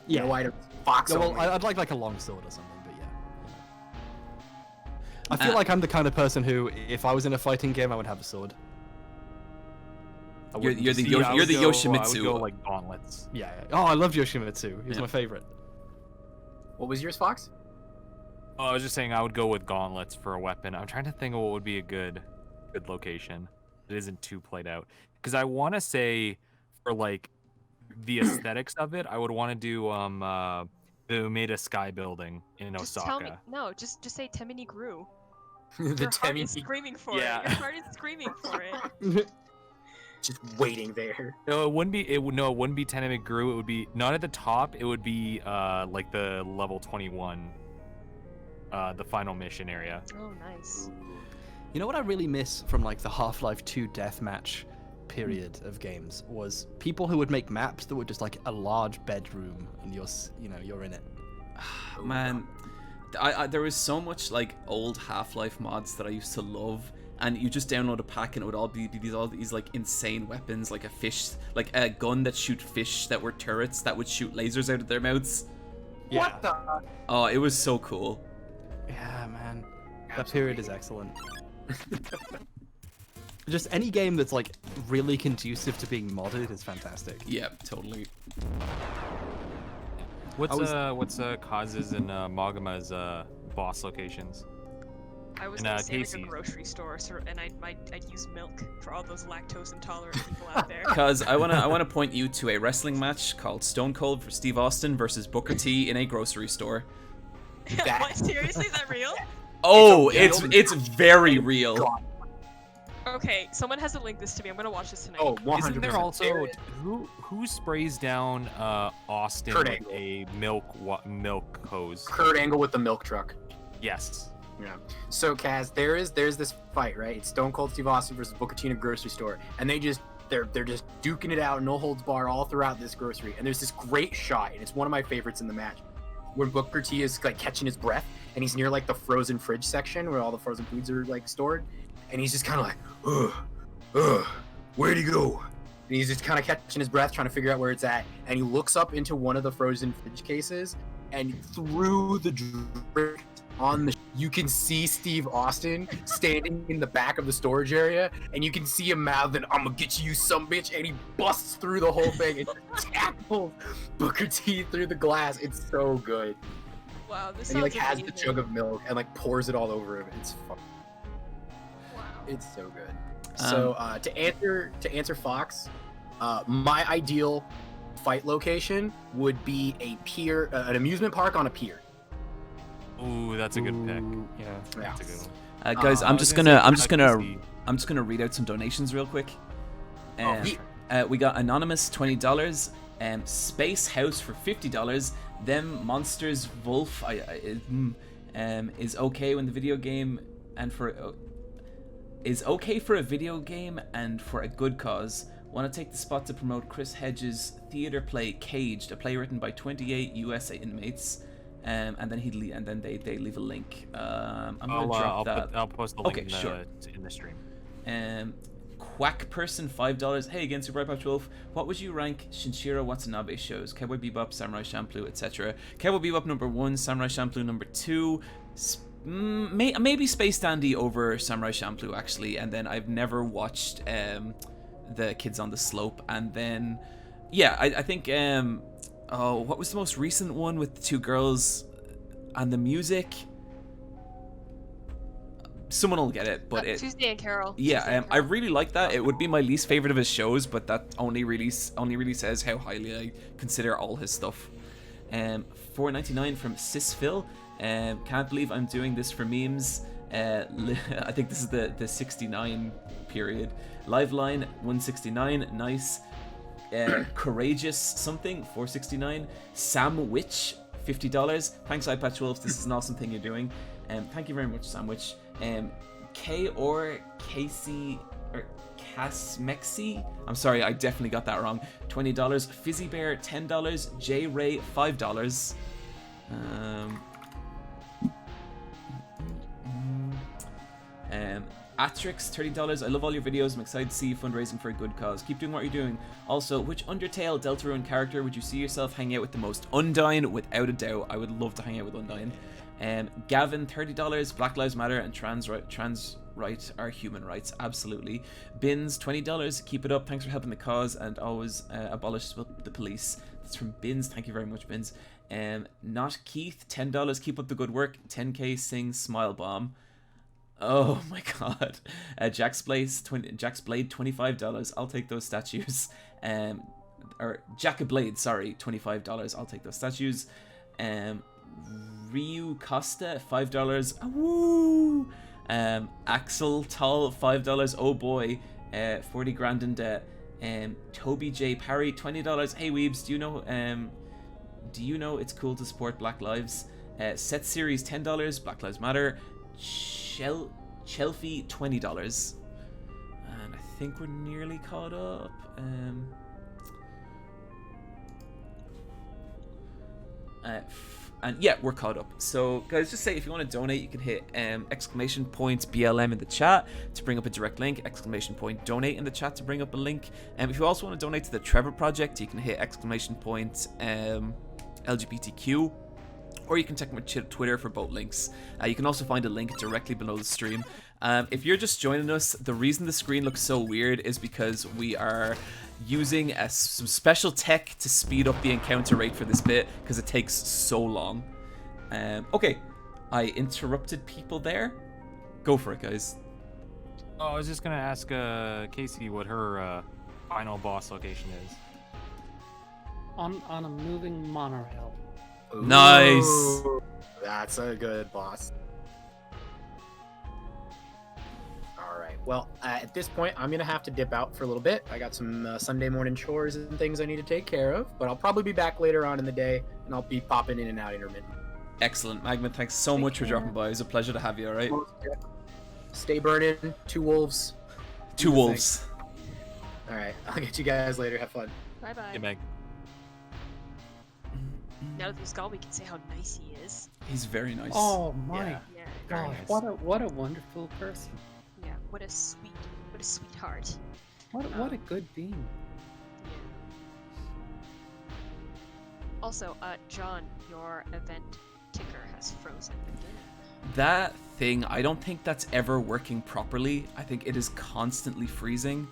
Yeah. No item. Fox Yeah, well, only. I'd like a long sword or something, but yeah. I feel like I'm the kind of person who, if I was in a fighting game, I would have a sword. I You're wouldn't- the see, Yo- I you're would the go- I Yoshimitsu. would go like gauntlets. Yeah. Oh, I love Yoshimitsu. He's Yeah. my favorite. What was yours, Fox? Oh, I was just saying I would go with gauntlets for a weapon. I'm trying to think of what would be a good location that isn't too played out. Because I want to say, for like the aesthetics of it, I would want to do the Umeda Sky Building in Just tell Osaka. me. No, just say Temini grew. The Your heart Temi is screaming for Yeah. it. Your heart is screaming for it. just waiting there. No, it wouldn't be. It wouldn't be Tenement Gru. It would be not at the top. It would be like the level 21, the final mission area. Oh, nice. You know what I really miss from like the Half-Life 2 deathmatch period of games was people who would make maps that were just like a large bedroom and you're in it. Man, there was so much like old Half-Life mods that I used to love, and you just download a pack and it would all be all these like insane weapons, like a fish, like a gun that shoot fish that were turrets that would shoot lasers out of their mouths. Yeah. What the? Oh, it was so cool. Yeah, man. That period is excellent. Just any game that's like really conducive to being modded is fantastic. Yeah, totally. What's Kaz's and Maguma's boss locations? I was And, gonna say like a Casey's. grocery store, and I'd use milk for all those lactose intolerant people out there. Because I wanna point you to a wrestling match called Stone Cold for Steve Austin versus Booker T in a grocery store. What? Seriously, is that real? Oh, it's very real. God. Okay, someone has to link this to me. I'm gonna watch this tonight. Oh, 100%. Isn't there also who sprays down Austin Kurt with Angle. a milk hose? Kurt Angle with the milk truck. Yes. Yeah. So Kaz, there's this fight, right? It's Stone Cold Steve Austin versus Booker T in a grocery store, and they're just duking it out, no holds bar, all throughout this grocery. And there's this great shot, and it's one of my favorites in the match, where Booker T is like catching his breath, and he's near like the frozen fridge section where all the frozen foods are like stored, and he's just kind of like, where'd he go? And he's just kind of catching his breath, trying to figure out where it's at, and he looks up into one of the frozen fridge cases, and through the drip on the you can see Steve Austin standing in the back of the storage area, and you can see him mouthing, "I'm gonna get you, some bitch," and he busts through the whole thing and tackles Booker T through the glass. It's so good. Wow, this And he like sounds has the amazing. jug of milk and like pours it all over him. It's fun. Wow. It's so good. So to answer Fox, my ideal fight location would be a pier, an amusement park on a pier. Ooh, that's a good pick. Yeah. That's a good one. Guys, I I'm was just gonna gonna say I'm just gonna read out some donations real quick. Yeah. We got Anonymous $20, Space House for $50, Them Monsters Wolf is okay when the video game and for is okay for a video game and for a good cause. Want to take the spot to promote Chris Hedges' theater play Caged, a play written by 28 USA inmates. And then they leave a link. I'm gonna drop that. I'll post the link Okay, sure. in the stream. Quack Person $5. Hey again, Super Eyepatch Wolf. What would you rank Shinshiro Watanabe shows? Cowboy Bebop, Samurai Champloo, etc. Cowboy Bebop number 1, Samurai Champloo number 2. Maybe Space Dandy over Samurai Champloo actually. And then I've never watched the Kids on the Slope. And then yeah, I think oh, what was the most recent one with the two girls and the music? Someone will get it, but Tuesday and Carol. yeah, Tuesday and I Carol. really like that. It would be my least favorite of his shows, but that only really says how highly I consider all his stuff. $4.99 from Sisphil. Can't believe I'm doing this for memes. I think this is the 69 period. Liveline 169, nice. Courageous something 469. Sam Witch $50. Thanks Eyepatch Wolves, this is an awesome thing you're doing. Thank you very much, Sam Witch. K or Casey or Casmexi, I'm sorry, I definitely got that wrong. $20. Fizzy Bear $10. J Ray $5. Atrix $30. I love all your videos. I'm excited to see you fundraising for a good cause. Keep doing what you're doing. Also, which Undertale Deltarune character would you see yourself hanging out with the most? Undyne, without a doubt. I would love to hang out with Undyne. Gavin $30. Black Lives Matter and trans rights are human rights. Absolutely. Bins $20. Keep it up. Thanks for helping the cause and always abolish the police. That's from Bins. Thank you very much, Bins. Not Keith $10. Keep up the good work. 10k sing Smile Bomb. Oh my god. Jack's Blade $25. I'll take those statues. Or Jack of Blade, sorry, $25. I'll take those statues. Ryu Costa $5. Woo! Axel Tall $5. Oh boy. 40 grand in debt. Toby J Parry $20. Hey Weebs, do you know it's cool to support Black Lives? Set Series $10. Black Lives Matter. Chelfie $20. And I think we're nearly caught up. And yeah, we're caught up. So guys, just say if you want to donate, you can hit exclamation point BLM in the chat to bring up a direct link, exclamation point donate in the chat to bring up a link. And if you also want to donate to the Trevor Project, you can hit exclamation point LGBTQ, or you can check my Twitter for both links. You can also find a link directly below the stream. If you're just joining us, the reason the screen looks so weird is because we are using some special tech to speed up the encounter rate for this bit, because it takes so long. Okay, I interrupted people there. Go for it, guys. Oh, I was just gonna ask Casey what her final boss location is. On a moving monorail. Nice. Ooh, that's a good boss. All right. Well, at this point, I'm gonna have to dip out for a little bit. I got some Sunday morning chores and things I need to take care of, but I'll probably be back later on in the day, and I'll be popping in and out intermittently. Excellent, Magma. Thanks so much for dropping by. It was a pleasure to have you. All right. Stay burning. 2 wolves. Two wolves. All right. I'll get you guys later. Have fun. Bye bye. Hey, Meg. Now that he's gone, we can say how nice he is. He's very nice. Oh my Yeah. Yeah. Very gosh, nice. what a wonderful person. Yeah. What a sweetheart. What a good being. Yeah. Also, John, your event ticker has frozen again. That thing, I don't think that's ever working properly. I think it is constantly freezing.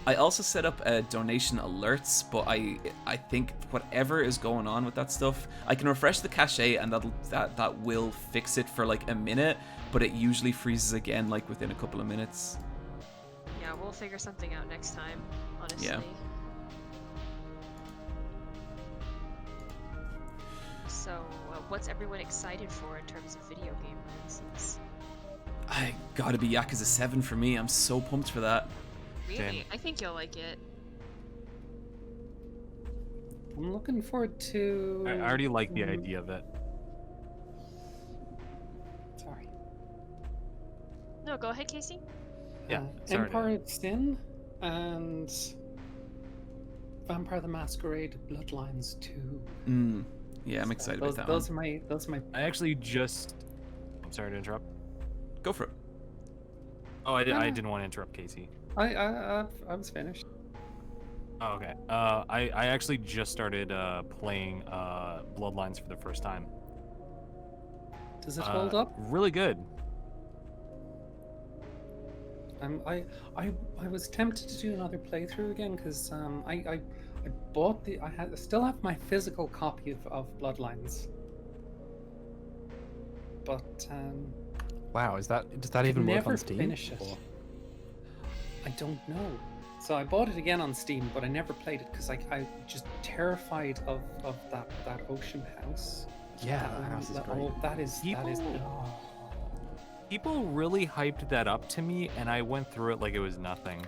I also set up donation alerts, but I think whatever is going on with that stuff, I can refresh the cache and that will fix it for like a minute, but it usually freezes again like within a couple of minutes. Yeah, we'll figure something out next time, honestly. Yeah. So, what's everyone excited for in terms of video game releases? I gotta be Yakuza 7 for me. I'm so pumped for that. Really? Same. I think you'll like it. I'm looking forward to. I already like the idea of it. Sorry. No, go ahead, Casey. Yeah, sorry to- Empire of Sin and Vampire the Masquerade Bloodlines 2. Yeah, I'm excited those, about that those one. are my. I actually just. I'm sorry to interrupt. Go for it. Oh, I No. didn't want to interrupt Casey. I was finished. Oh, okay. I actually just started playing Bloodlines for the first time. Does it hold up? Really good. I was tempted to do another playthrough again because I bought I still have my physical copy of Bloodlines, but Wow, does that even work never on Steam? finish it. Or- I don't know. So I bought it again on Steam, but I never played it because I just terrified of that ocean house. Yeah, That- that house is that- great. oh, that is People- oh. People really hyped that up to me, and I went through it like it was nothing.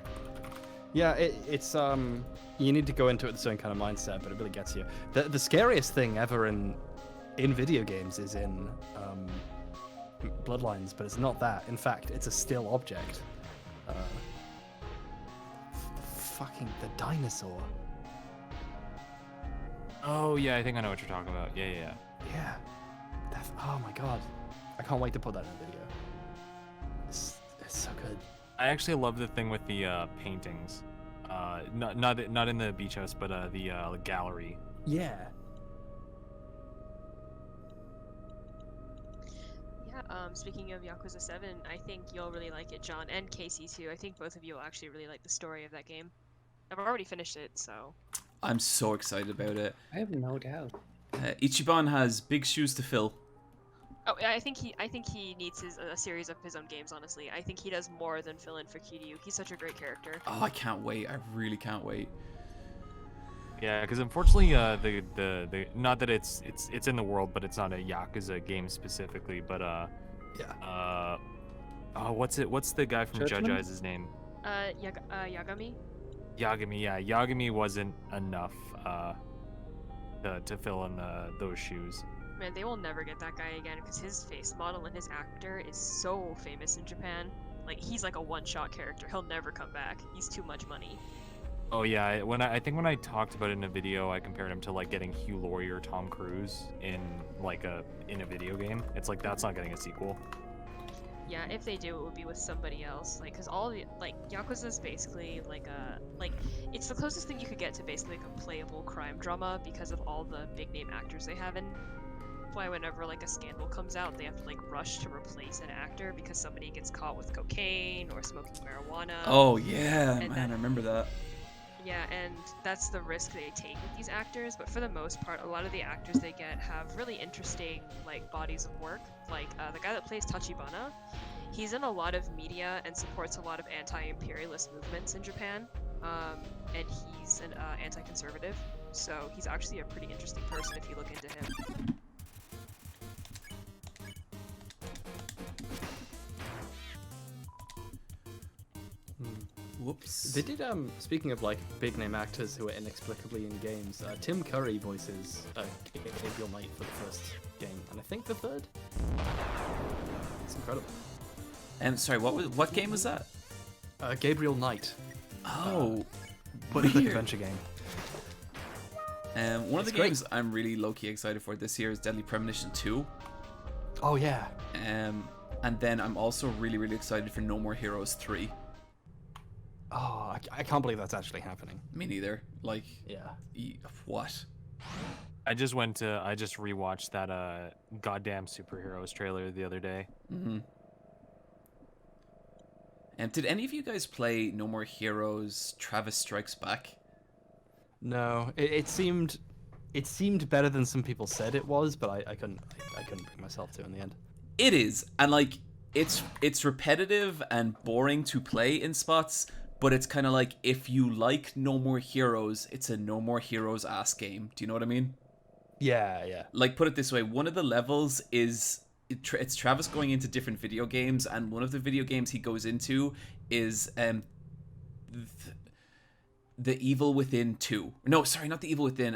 Yeah, it's you need to go into it with a certain kind of mindset, but it really gets you. The scariest thing ever in video games is in Bloodlines, but it's not that. In fact, it's a still object. Fucking the dinosaur. Oh yeah, I think I know what you're talking about. Yeah. Yeah. Oh my god. I can't wait to put that in a video. It's so good. I actually love the thing with the paintings. Not in the beach house, but the gallery. Yeah. Yeah, speaking of Yakuza 7, I think you'll really like it, John, and Casey too. I think both of you will actually really like the story of that game. I've already finished it, so... I'm so excited about it. I have no doubt. Ichiban has big shoes to fill. Oh, I think he needs a series of his own games, honestly. I think he does more than fill in for Kiryu. He's such a great character. Oh, I can't wait. I really can't wait. Yeah, because unfortunately, the not that it's in the world, but it's not a Yakuza game specifically. But Yeah. Oh, what's the guy from Judge Judgment? Eyes' name? Yagami? Yagami. Yeah, Yagami wasn't enough to fill in those shoes. Man, they will never get that guy again because his face model and his actor is so famous in Japan. Like, he's like a one-shot character. He'll never come back. He's too much money. Oh yeah, I think when I talked about it in a video, I compared him to like getting Hugh Laurie or Tom Cruise in a video game. It's like that's not getting a sequel. Yeah, if they do, it would be with somebody else. Like, cause all the Yakuza's basically it's the closest thing you could get to basically like a playable crime drama because of all the big name actors they have in why whenever like a scandal comes out, they have to like rush to replace an actor because somebody gets caught with cocaine or smoking marijuana. Oh yeah, And man, I remember that. Yeah, and that's the risk they take with these actors. But for the most part, a lot of the actors they get have really interesting like bodies of work. Like the guy that plays Tachibana, he's in a lot of media and supports a lot of anti-imperialist movements in Japan. And he's an anti-conservative, so he's actually a pretty interesting person if you look into him. Whoops. They did, speaking of like big name actors who are inexplicably in games, Tim Curry voices Gabriel Knight for the first game, and I think the third. It's incredible. Sorry, what game was that? Gabriel Knight. Oh, Point weird. adventure game. One of the It's great. games I'm really low-key excited for this year is Deadly Premonition 2. Oh yeah. And then I'm also really, really excited for No More Heroes 3. Oh, I can't believe that's actually happening. Me neither. Like, Yeah. what? I just rewatched that goddamn superheroes trailer the other day. Mm-hmm. Did any of you guys play No More Heroes Travis Strikes Back? No, it seemed better than some people said it was, but I couldn't bring myself to in the end. It is, and like it's repetitive and boring to play in spots, but it's kind of like if you like No More Heroes, it's a No More Heroes ass game. Do you know what I mean? Yeah. Like, put it this way, one of the levels is it's Travis going into different video games, and one of the video games he goes into is the Evil Within 2. No, sorry, not the Evil Within.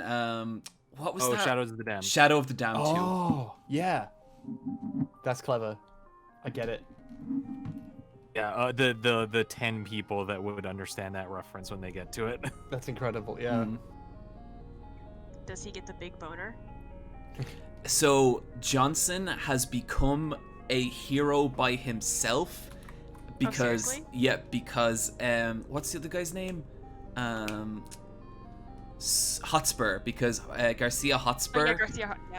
What was that? Shadows of the Damned. Shadow of the Damned 2. Oh, yeah. That's clever. I get it. Yeah, the 10 people that would understand that reference when they get to it. That's incredible. Yeah. Does he get the big boner? So Johnson has become a hero by himself because seriously? What's the other guy's name? Hotspur, because Garcia Hotspur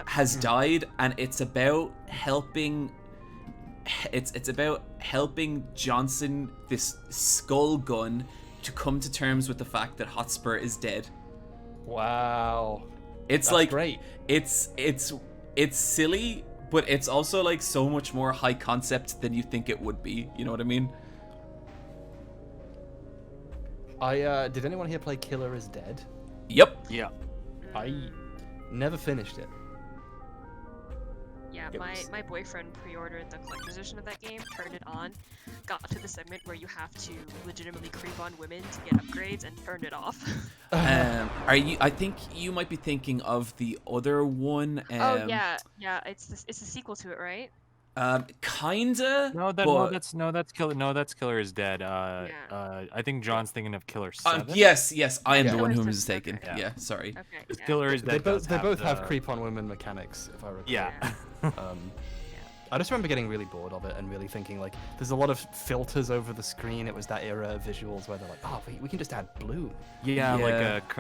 has died, and it's about helping. It's about helping Johnson, this skull gun, to come to terms with the fact that Hotspur is dead. Wow. It's That's like great. It's silly, but it's also like so much more high concept than you think it would be. You know what I mean? Did anyone here play Killer is Dead? Yep. Yeah. I never finished it. Yeah, It my, was- my boyfriend pre-ordered the collector's edition of that game, turned it on, got to the segment where you have to legitimately creep on women to get upgrades, and turned it off. Are you? I think you might be thinking of the other one. Oh yeah, it's the sequel to it, right? Kinda. That's Killer is Dead. I think John's thinking of Killer 7. Yes, I am Yeah. the one who Killer was 7, mistaken. okay. Yeah, sorry. Okay. Because Yeah. Killer is They Dead. both have creep on women mechanics, if I recall. Yeah. I just remember getting really bored of it and really thinking like, there's a lot of filters over the screen. It was that era of visuals where they're like, oh, we can just add blue. Yeah, Yeah. like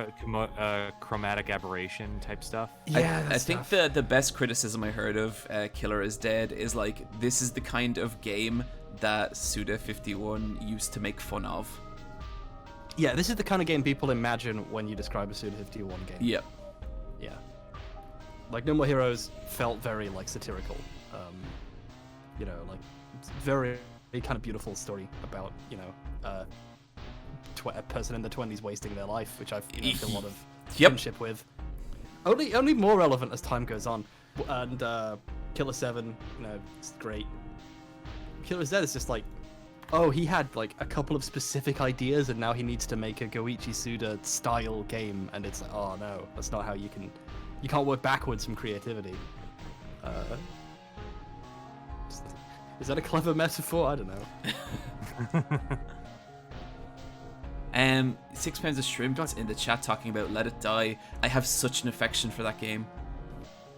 a chromatic aberration type stuff. Yeah, I think the best criticism I heard of Killer is Dead is like, this is the kind of game that Suda51 used to make fun of. Yeah, this is the kind of game people imagine when you describe a Suda 51 game. Yep. Yeah. Like No More Heroes felt very like satirical. You know, like it's very kind of beautiful story about, you know, a person in the 20s wasting their life, which I feel a lot of kinship with. Only more relevant as time goes on. And Killer 7, you know, it's great. Killer Z is just like, oh, he had like a couple of specific ideas and now he needs to make a Goichi Suda style game, and it's like, oh no, that's not how you can't work backwards from creativity. Is that a clever metaphor? I don't know. 6 pounds of shrimp in the chat talking about Let It Die. I have such an affection for that game.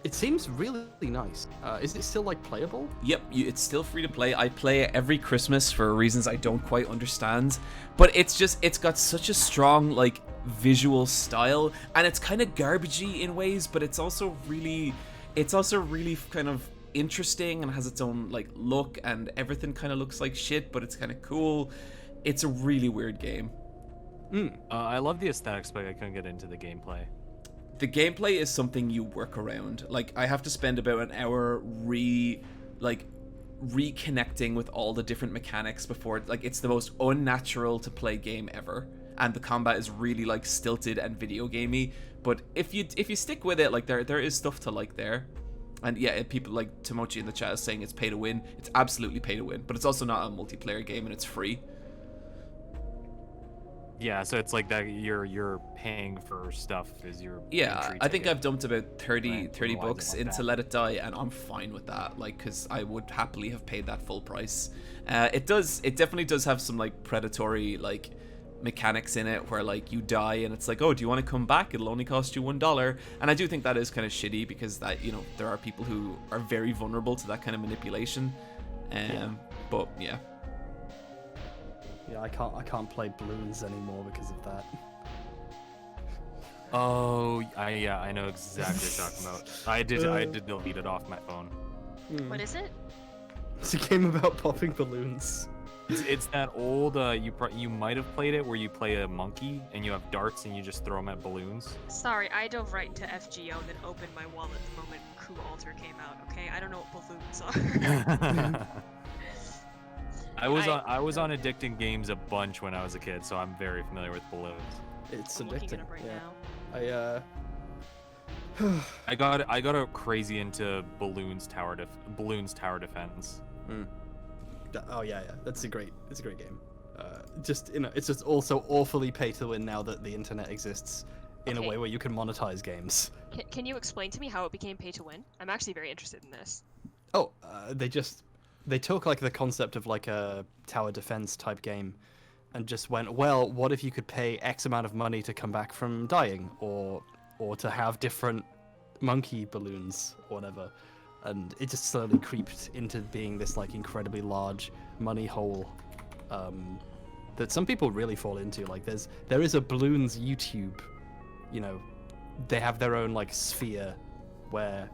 It seems really nice. Is it still like playable? Yep, it's still free to play. I play it every Christmas for reasons I don't quite understand. But it's got such a strong like visual style, and it's kind of garbagey in ways, but it's also really, it's also really kind of interesting and has its own like look, and everything kind of looks like shit, but it's kind of cool. It's a really weird game. I love the aesthetics, but I couldn't get into the gameplay. The gameplay is something you work around. Like, I have to spend about an hour reconnecting with all the different mechanics before, like, it's the most unnatural to play game ever, and the combat is really like stilted and video gamey. But if you stick with it, like, there is stuff to like there. And yeah, people like Tomochi in the chat is saying it's pay to win. It's absolutely pay to win, but it's also not a multiplayer game and it's free. Yeah, so it's like that you're paying for stuff as your Yeah, entry I think ticket. I've dumped about 30 Right, otherwise bucks I want into that. Let It Die, and I'm fine with that, like, because I would happily have paid that full price. It definitely does have some like predatory like mechanics in it where like you die and it's like, oh, do you want to come back? It'll only cost you $1. And I do think that is kind of shitty, because that, you know, there are people who are very vulnerable to that kind of manipulation. But yeah. Yeah, I can't play Balloons anymore because of that. Oh, I know exactly what you're talking about. I did delete it off my phone. What is it? It's a game about popping balloons. It's that old you might have played it where you play a monkey and you have darts and you just throw them at balloons. Sorry, I dove right into FGO and then opened my wallet the moment Coup Alter came out. Okay, I don't know what balloons are. I was on Addicting Games a bunch when I was a kid, so I'm very familiar with balloons. It's I'm looking addicting. it up right Yeah. now. I got crazy into Balloons Tower Defense. Oh yeah, it's a great game. Just, you know, it's just also awfully pay to win now that the internet exists in a Okay. way where you can monetize games. Can you explain to me how it became pay to win? I'm actually very interested in this. Oh, they took like the concept of like a tower defense type game and just went, well, what if you could pay X amount of money to come back from dying, or to have different monkey balloons or whatever. And it just slowly creeped into being this like incredibly large money hole that some people really fall into. Like there is a balloons YouTube, you know, they have their own like sphere where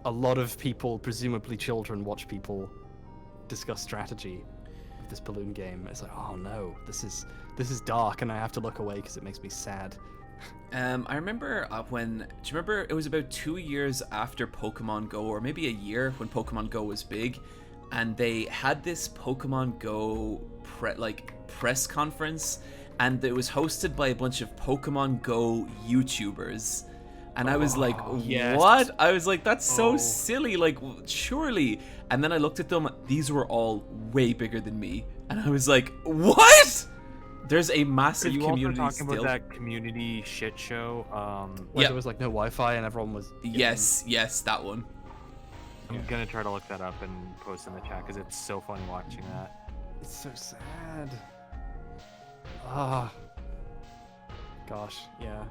a lot of people, presumably children, watch people discuss strategy of this balloon game. It's like, oh no, this is dark, and I have to look away because it makes me sad. I remember do you remember it was about 2 years after Pokemon Go, or maybe a year, when Pokemon Go was big, and they had this Pokemon Go press conference, and it was hosted by a bunch of Pokemon Go YouTubers. And I was like, yes. what? I was like, that's so silly, like, surely. And then I looked at them, these were all way bigger than me. And I was like, what? There's a massive Are you community also talking still. about that community shit show? Where Yep. there was like no Wi-Fi and everyone was Yes, that one. I'm gonna try to look that up and post in the chat because it's so funny watching that. It's so sad. Ah. Gosh, yeah.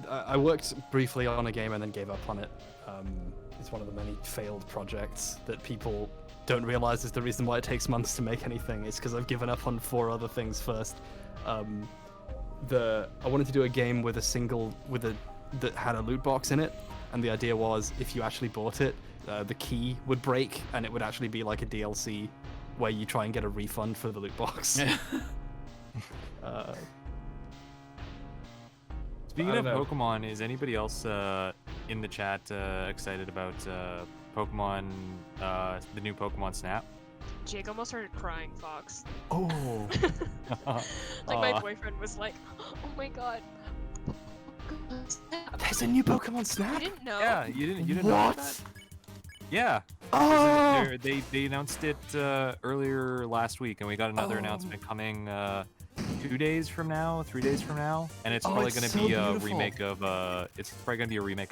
I worked briefly on a game and then gave up on it. It's one of the many failed projects that people don't realize is the reason why it takes months to make anything. It's because I've given up on 4 other things first. I wanted to do a game with that had a loot box in it, and the idea was if you actually bought it, the key would break and it would actually be like a DLC where you try and get a refund for the loot box. Speaking I of don't know. Pokemon, is anybody else in the chat excited about Pokemon, the new Pokemon Snap? Jake almost started crying, Fox. Oh. Like my boyfriend was like, "Oh my god, There's a new Pokemon I Snap? didn't know." Yeah, you didn't know about What? that? Yeah. Oh! They announced it earlier last week, and we got another announcement coming 3 days from now, and it's probably it's going to so be a beautiful. remake of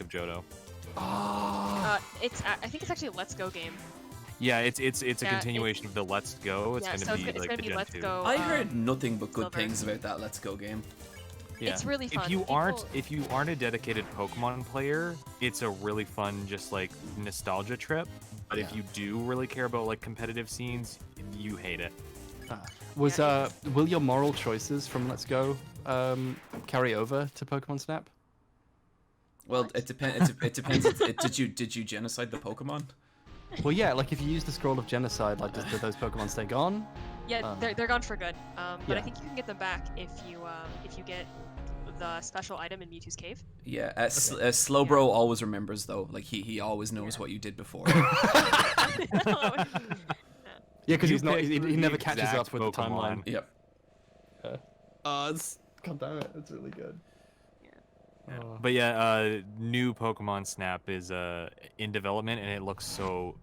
Johto. Oh. I think it's actually a Let's Go game. Yeah, it's a Yeah, continuation of the Let's Go. It's Yeah, going so to be it's like gonna the be Gen Let's 2. Go. I heard nothing but good Silver. things about that Let's Go game. Yeah. It's really fun. If you aren't a dedicated Pokemon player, it's a really fun just like nostalgia trip. But if you do really care about like competitive scenes, you hate it. Will your moral choices from Let's Go carry over to Pokemon Snap? Well, What? it depends. It depends. Did you genocide the Pokemon? Well, yeah, like if you use the scroll of genocide, like do those Pokemon stay gone? Yeah, they're gone for good. But I yeah. think you can get them back if you get the special item in Mewtwo's cave. Yeah. Slowbro always remembers though. Like he always knows Yeah. what you did before. Yeah, because You he's not. He picked the never catches exact up with the Pokemon. timeline. Yep. It's God damn it, it's really good. Yeah. But yeah, new Pokemon Snap is in development, and it looks so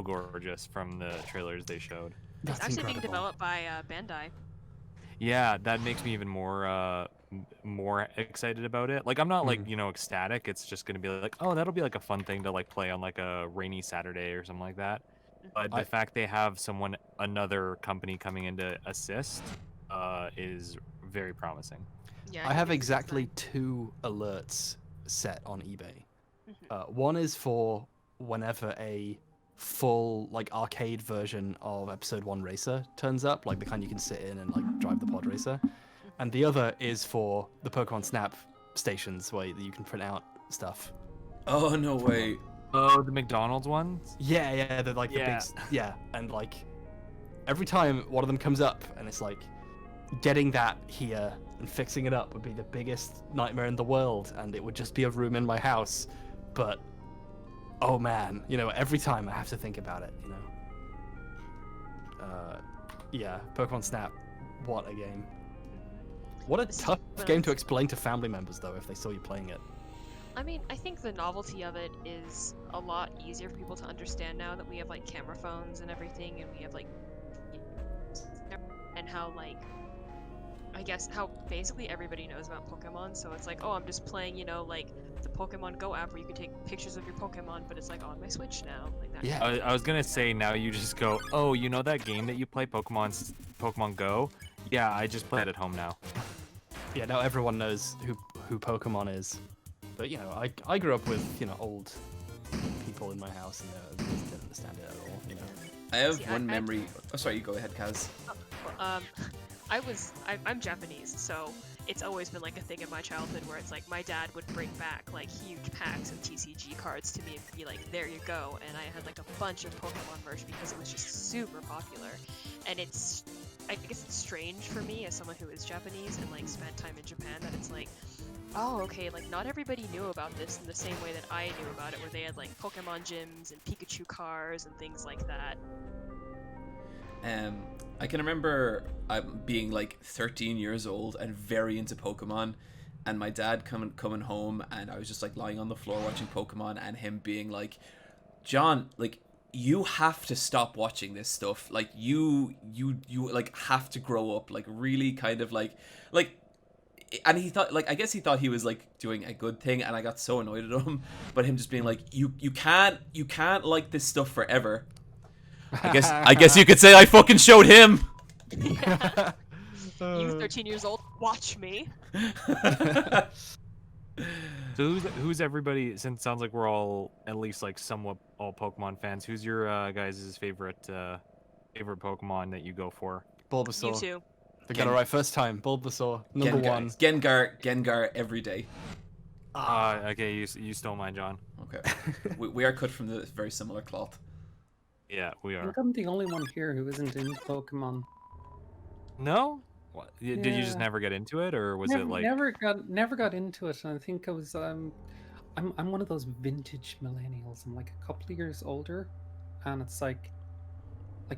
gorgeous from the trailers they showed. It's actually being developed by Bandai. Yeah, that makes me even more excited about it. Like I'm not like ecstatic. It's just gonna be like, oh, that'll be like a fun thing to like play on like a rainy Saturday or something like that. But the fact they have another company coming in to assist, is very promising. Yeah, I have exactly 2 alerts set on eBay. One is for whenever a full like arcade version of Episode 1 Racer turns up, like the kind you can sit in and like drive the pod racer. And the other is for the Pokemon Snap stations where you can print out stuff. Oh no way. Oh, the McDonald's ones? Yeah, they're like the big and like every time one of them comes up and it's like getting that here and fixing it up would be the biggest nightmare in the world, and it would just be a room in my house. But oh man, every time I have to think about it, yeah, Pokemon Snap, what a game. What a tough game to explain to family members though if they saw you playing it. I mean, I think the novelty of it is a lot easier for people to understand now that we have like camera phones and everything, and we have like, and how like, I guess how basically everybody knows about Pokemon. So it's like, oh, I'm just playing, like the Pokemon Go app where you can take pictures of your Pokemon, but it's like on my Switch now, like that. Yeah. I was gonna say now you just go, oh, you know that game that you play, Pokemon Go? Yeah, I just play it at home now. Yeah, now everyone knows who Pokemon is. But I grew up with old people in my house and they didn't understand it at all. I have one memory. Oh, sorry, you go ahead, Kaz. I'm Japanese, so it's always been like a thing in my childhood where it's like my dad would bring back like huge packs of TCG cards to me and be like, there you go, and I had like a bunch of Pokemon merch because it was just super popular. And I guess it's strange for me as someone who is Japanese and like spent time in Japan that it's like, oh, okay, like not everybody knew about this in the same way that I knew about it, where they had like Pokemon gyms and Pikachu cars and things like that. I can remember being like 13 years old and very into Pokemon, and my dad coming home, and I was just like lying on the floor watching Pokemon, and him being like, John, like, you have to stop watching this stuff. Like, you like have to grow up. Like, really kind of like, and he thought, like, I guess he thought he was like doing a good thing, and I got so annoyed at him. But him just being like, you can't like this stuff forever. I guess you could say I fucking showed him. Yeah. You 13 years old, watch me. So who's everybody? Since it sounds like we're all at least like somewhat all Pokemon fans. Who's your guys' favorite Pokemon that you go for? Bulbasaur. You too. They got it right first time. Bulbasaur, number one. Gengar every day. Okay, you stole mine, John. Okay, we are cut from the very similar cloth. Yeah, we I are. think I'm the only one here who isn't into Pokemon. No? What? Did you just Yeah. never get into it, or was it like? Never got into it. And I think I was I'm one of those vintage millennials. I'm like a couple of years older, and it's like I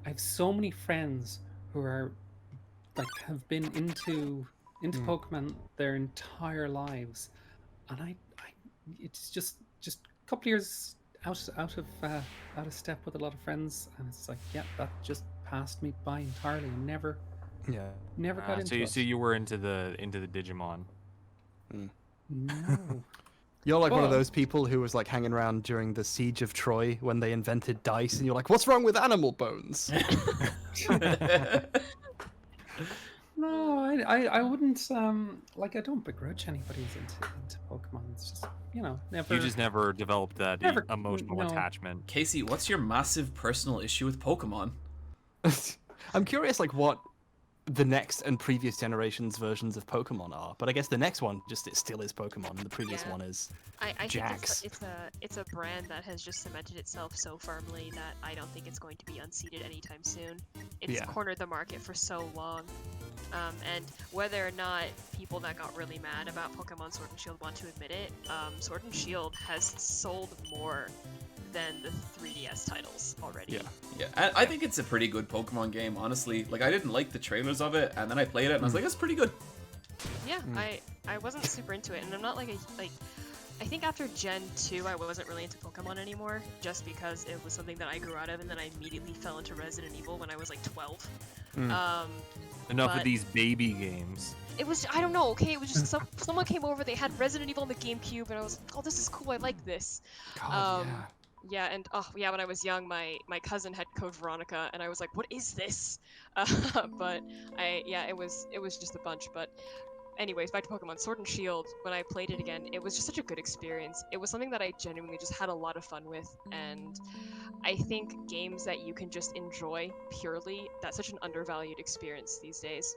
have so many friends who are like have been into Pokemon their entire lives, and I it's just a couple of years out of step with a lot of friends, and it's like, yeah, that just passed me by entirely. And never got into it. So you were into the Digimon. No. You're like one of those people who was like hanging around during the Siege of Troy when they invented dice, and you're like, what's wrong with animal bones? No, I wouldn't like, I don't begrudge anybody who's into Pokemon. It's just, never. You just never developed that Never- emotional no. attachment. Casey, what's your massive personal issue with Pokemon? I'm curious, like, what the next and previous generations versions of Pokemon are. But I guess the next one it still is Pokemon, and the previous one is I think Jax. it's a brand that has just cemented itself so firmly that I don't think it's going to be unseated anytime soon. It's cornered the market for so long. And whether or not people that got really mad about Pokemon Sword and Shield want to admit it, Sword and Shield has sold more than the 3DS titles already. Yeah, and I think it's a pretty good Pokemon game, honestly. Like, I didn't like the trailers of it, and then I played it, and I was like, it's pretty good. Yeah, I wasn't super into it, and I'm not like I think after Gen 2 I wasn't really into Pokemon anymore, just because it was something that I grew out of, and then I immediately fell into Resident Evil when I was like 12. Enough of these baby games. It was, I don't know, okay, it was just someone came over, they had Resident Evil on the GameCube, and I was like, oh, this is cool, I like this. God, Yeah, and when I was young, my cousin had Code Veronica, and I was like, what is this? But it was just a bunch. But anyways, back to Pokemon Sword and Shield. When I played it again, it was just such a good experience. It was something that I genuinely just had a lot of fun with, and I think games that you can just enjoy purely, that's such an undervalued experience these days.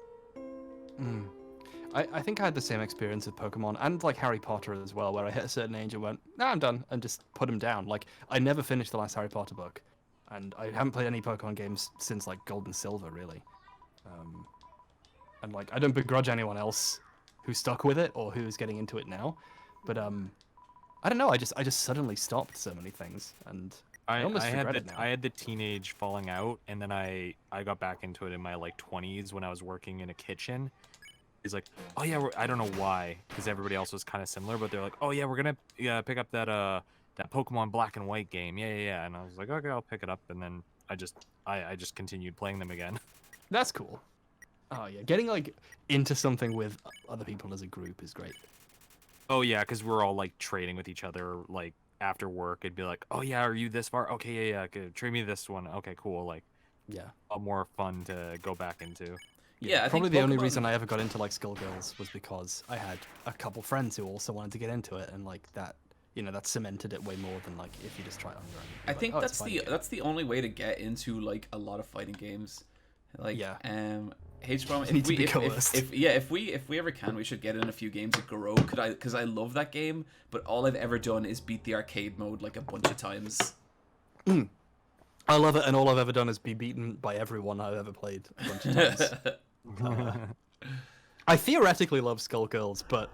I think I had the same experience with Pokemon and like Harry Potter as well, where I hit a certain age and went, "No, I'm done," and just put them down. Like I never finished the last Harry Potter book, and I haven't played any Pokemon games since like Gold and Silver, really. And like I don't begrudge anyone else who stuck with it or who's getting into it now, but I don't know. I just suddenly stopped so many things, and I almost regret it now. I had the teenage falling out, and then I got back into it in my like 20s when I was working in a kitchen. He's like, oh yeah, I don't know why, because everybody else was kind of similar, but they're like, oh yeah, we're gonna pick up that Pokemon Black and White game, yeah, and I was like, okay, I'll pick it up, and then I just continued playing them again. That's cool. Oh yeah, getting like into something with other people as a group is great. Oh yeah, because we're all like trading with each other, like after work, it'd be like, oh yeah, are you this far? Okay, yeah, good. Trade me this one. Okay, cool. Like, yeah, a lot more fun to go back into. Yeah, probably the only reason I ever got into like Skullgirls was because I had a couple friends who also wanted to get into it, and like that, that cemented it way more than like if you just try it on your own. I think that's the only way to get into like a lot of fighting games. Like Hbomb, if we ever can, we should get in a few games of Garo, because I love that game, but all I've ever done is beat the arcade mode like a bunch of times. I love it, and all I've ever done is be beaten by everyone I've ever played a bunch of times. I theoretically love Skullgirls, but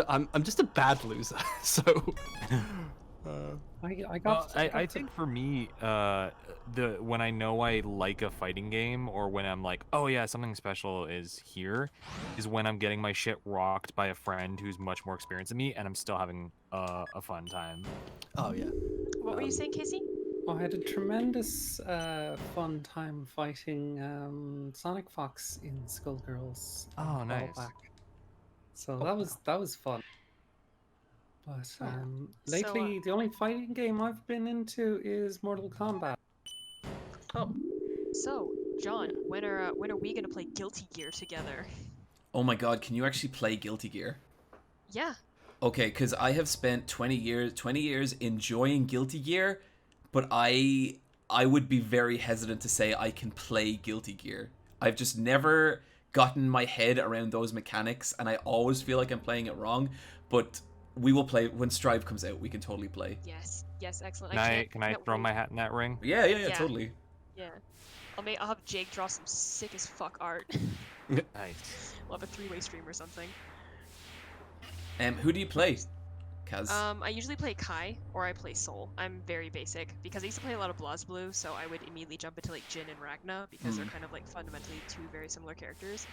I'm just a bad loser. So I think for me, when I know I like a fighting game, or when I'm like, oh yeah, something special is here, is when I'm getting my shit rocked by a friend who's much more experienced than me, and I'm still having a fun time. Oh yeah. What were you saying, Casey? I had a tremendous fun time fighting Sonic Fox in Skullgirls. Oh, nice. Back. So that was fun. But lately, the only fighting game I've been into is Mortal Kombat. Oh. So, John, when are we gonna play Guilty Gear together? Oh my god, can you actually play Guilty Gear? Yeah. Okay, because I have spent 20 years enjoying Guilty Gear, but I would be very hesitant to say I can play Guilty Gear. I've just never gotten my head around those mechanics, and I always feel like I'm playing it wrong. But we will play when Strive comes out. We can totally play. Yes, excellent. Can I throw my hat in that ring? Yeah, totally. Yeah, I'll have Jake draw some sick as fuck art. Nice. We'll have a 3-way stream or something. Who do you play, Kaz? I usually play Kai, or I play Soul. I'm very basic, because I used to play a lot of BlazBlue, so I would immediately jump into like Jin and Ragna, because they're kind of like fundamentally two very similar characters.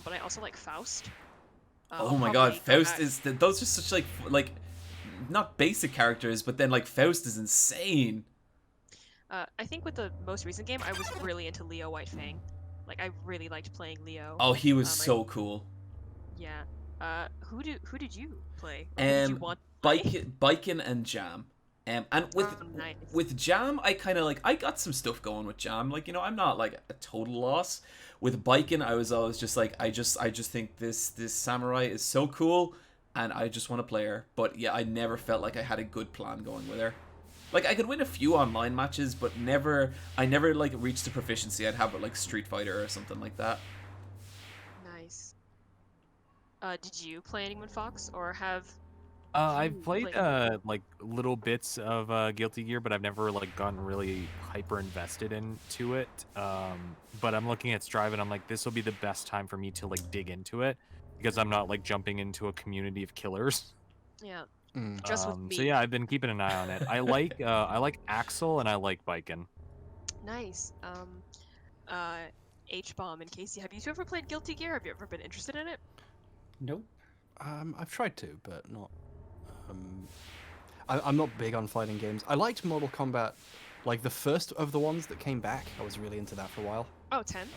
But I also like Faust. Oh my god, Faust is... Those are such like not basic characters, but then like Faust is insane. I think with the most recent game, I was really into Leo Whitefang. Like, I really liked playing Leo. Oh, he was so cool. Yeah. Who did you play? Or who did you want to play? Biken and Jam. And with Jam, I kind of like, I got some stuff going with Jam. Like, I'm not like a total loss. With Biken, I was always just like, I just think this samurai is so cool, and I just want to play her. But yeah, I never felt like I had a good plan going with her. Like, I could win a few online matches, but I never like reached the proficiency I'd have with like Street Fighter or something like that. Did you play anyone Fox or have? I've you played like little bits of Guilty Gear, but I've never like gotten really hyper invested into it. But I'm looking at Strive and I'm like, this will be the best time for me to like dig into it because I'm not like jumping into a community of killers. Yeah, Mm. just with me. So yeah, I've been keeping an eye on it. I like Axel and I like Biken. Nice. Hbomb and Casey, have you two ever played Guilty Gear? Have you ever been interested in it? Nope. I've tried to, but not. I'm not big on fighting games. I liked Mortal Kombat, like the first of the ones that came back. I was really into that for a while. Oh, 10?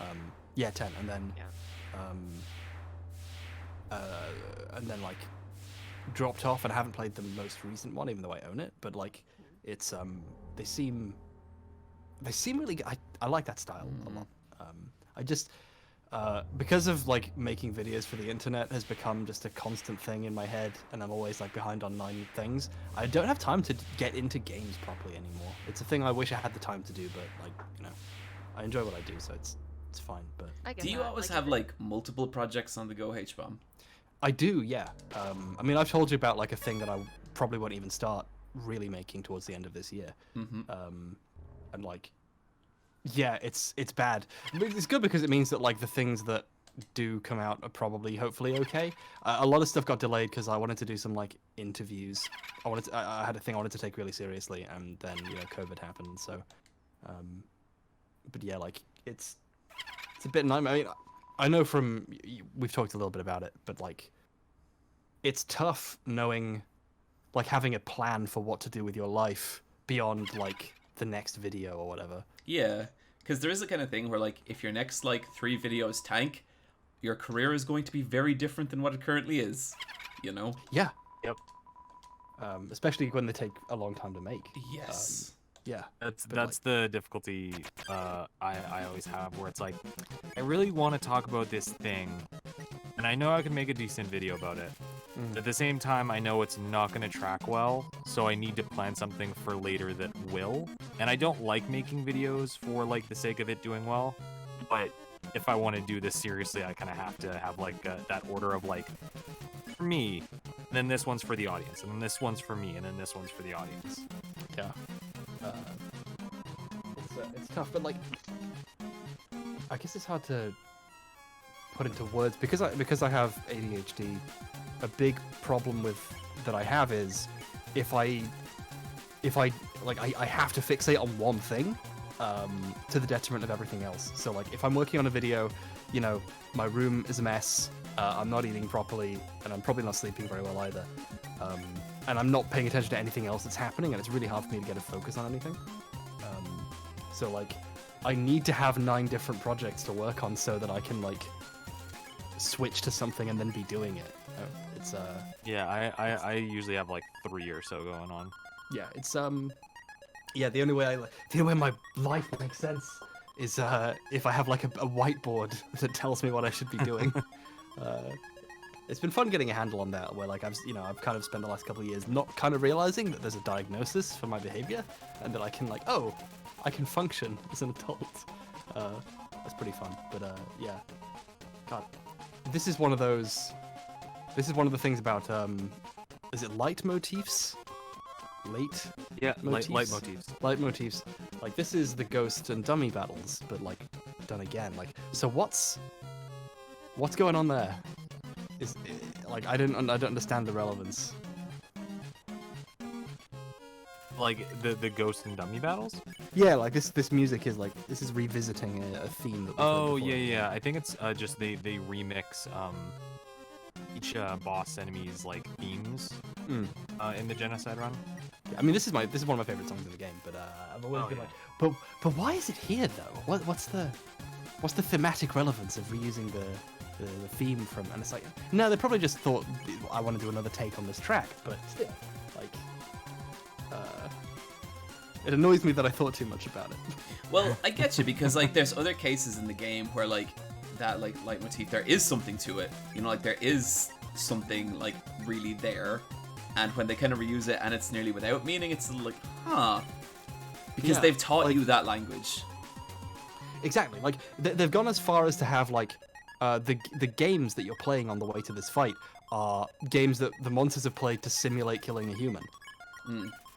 Yeah, 10, and then Yeah. and then like dropped off, and I haven't played the most recent one, even though I own it. But like, it's they seem really good. I like that style a lot. I just because of like making videos for the internet has become just a constant thing in my head, and I'm always like behind on 9 things. I don't have time to get into games properly anymore. It's a thing I wish I had the time to do, but like, you know, I enjoy what I do, so it's fine. But I get Do you that. always Like, have like multiple projects on the go, Hbomb? I do, yeah. I mean, I've told you about like a thing that I probably won't even start really making towards the end of this year. Mm-hmm. And like, yeah, it's bad. But it's good because it means that like the things that do come out are probably hopefully okay. A lot of stuff got delayed because I wanted to do some like interviews. I had a thing I wanted to take really seriously, and then COVID happened. So, but yeah, like it's a bit nightmare. I mean, I know we've talked a little bit about it, but like it's tough knowing, like having a plan for what to do with your life beyond like the next video or whatever. Yeah, because there is a kind of thing where like if your next like 3 videos tank, your career is going to be very different than what it currently is, you know? Yeah. Yep. Especially when they take a long time to make. Yes. Yeah. That's the difficulty I always have, where it's like, I really want to talk about this thing, and I know I can make a decent video about it. But at the same time, I know it's not going to track well, so I need to plan something for later that will. And I don't like making videos for like the sake of it doing well, but if I want to do this seriously, I kind of have to have like that order of like, for me, then this one's for the audience, and then this one's for me, and then this one's for the audience. Yeah. It's tough, but like, I guess it's hard to put into words because I have ADHD. A big problem that I have is if I have to fixate on one thing to the detriment of everything else. So like if I'm working on a video, my room is a mess, I'm not eating properly, and I'm probably not sleeping very well either, and I'm not paying attention to anything else that's happening, and it's really hard for me to get a focus on anything. So like I need to have 9 different projects to work on so that I can like switch to something and then be doing it. It's Yeah, I usually have like 3 or so going on. yeah, it's yeah, the only way my life makes sense is if I have like a whiteboard that tells me what I should be doing. It's been fun getting a handle on that, where like I've kind of spent the last couple of years not kind of realizing that there's a diagnosis for my behavior, and that I can like, oh, I can function as an adult. That's pretty fun. But yeah, God, this is one of those. This is one of the things about is it leitmotifs? Yeah, Motifs? leitmotifs. Leitmotifs. Like this is the ghost and dummy battles, but like done again. Like, so what's going on there? Is like I don't understand the relevance. Like the ghost and dummy battles? Yeah, like this music is like this is revisiting a theme that we've heard Oh before. yeah. I think it's just they remix each boss enemy's like themes in the genocide run. Yeah, I mean this is one of my favorite songs in the game, but I've always been like, but why is it here though? What's the thematic relevance of reusing the theme from? And it's like, no, they probably just thought I want to do another take on this track, but still, like, it annoys me that I thought too much about it. Well, I get you, because like there's other cases in the game where like that like leitmotif, there is something to it, like there is something like really there, and when they kind of reuse it and it's nearly without meaning, it's like, because Yeah, they've taught like- you that language. Exactly. Like they've gone as far as to have like the games that you're playing on the way to this fight are games that the monsters have played to simulate killing a human.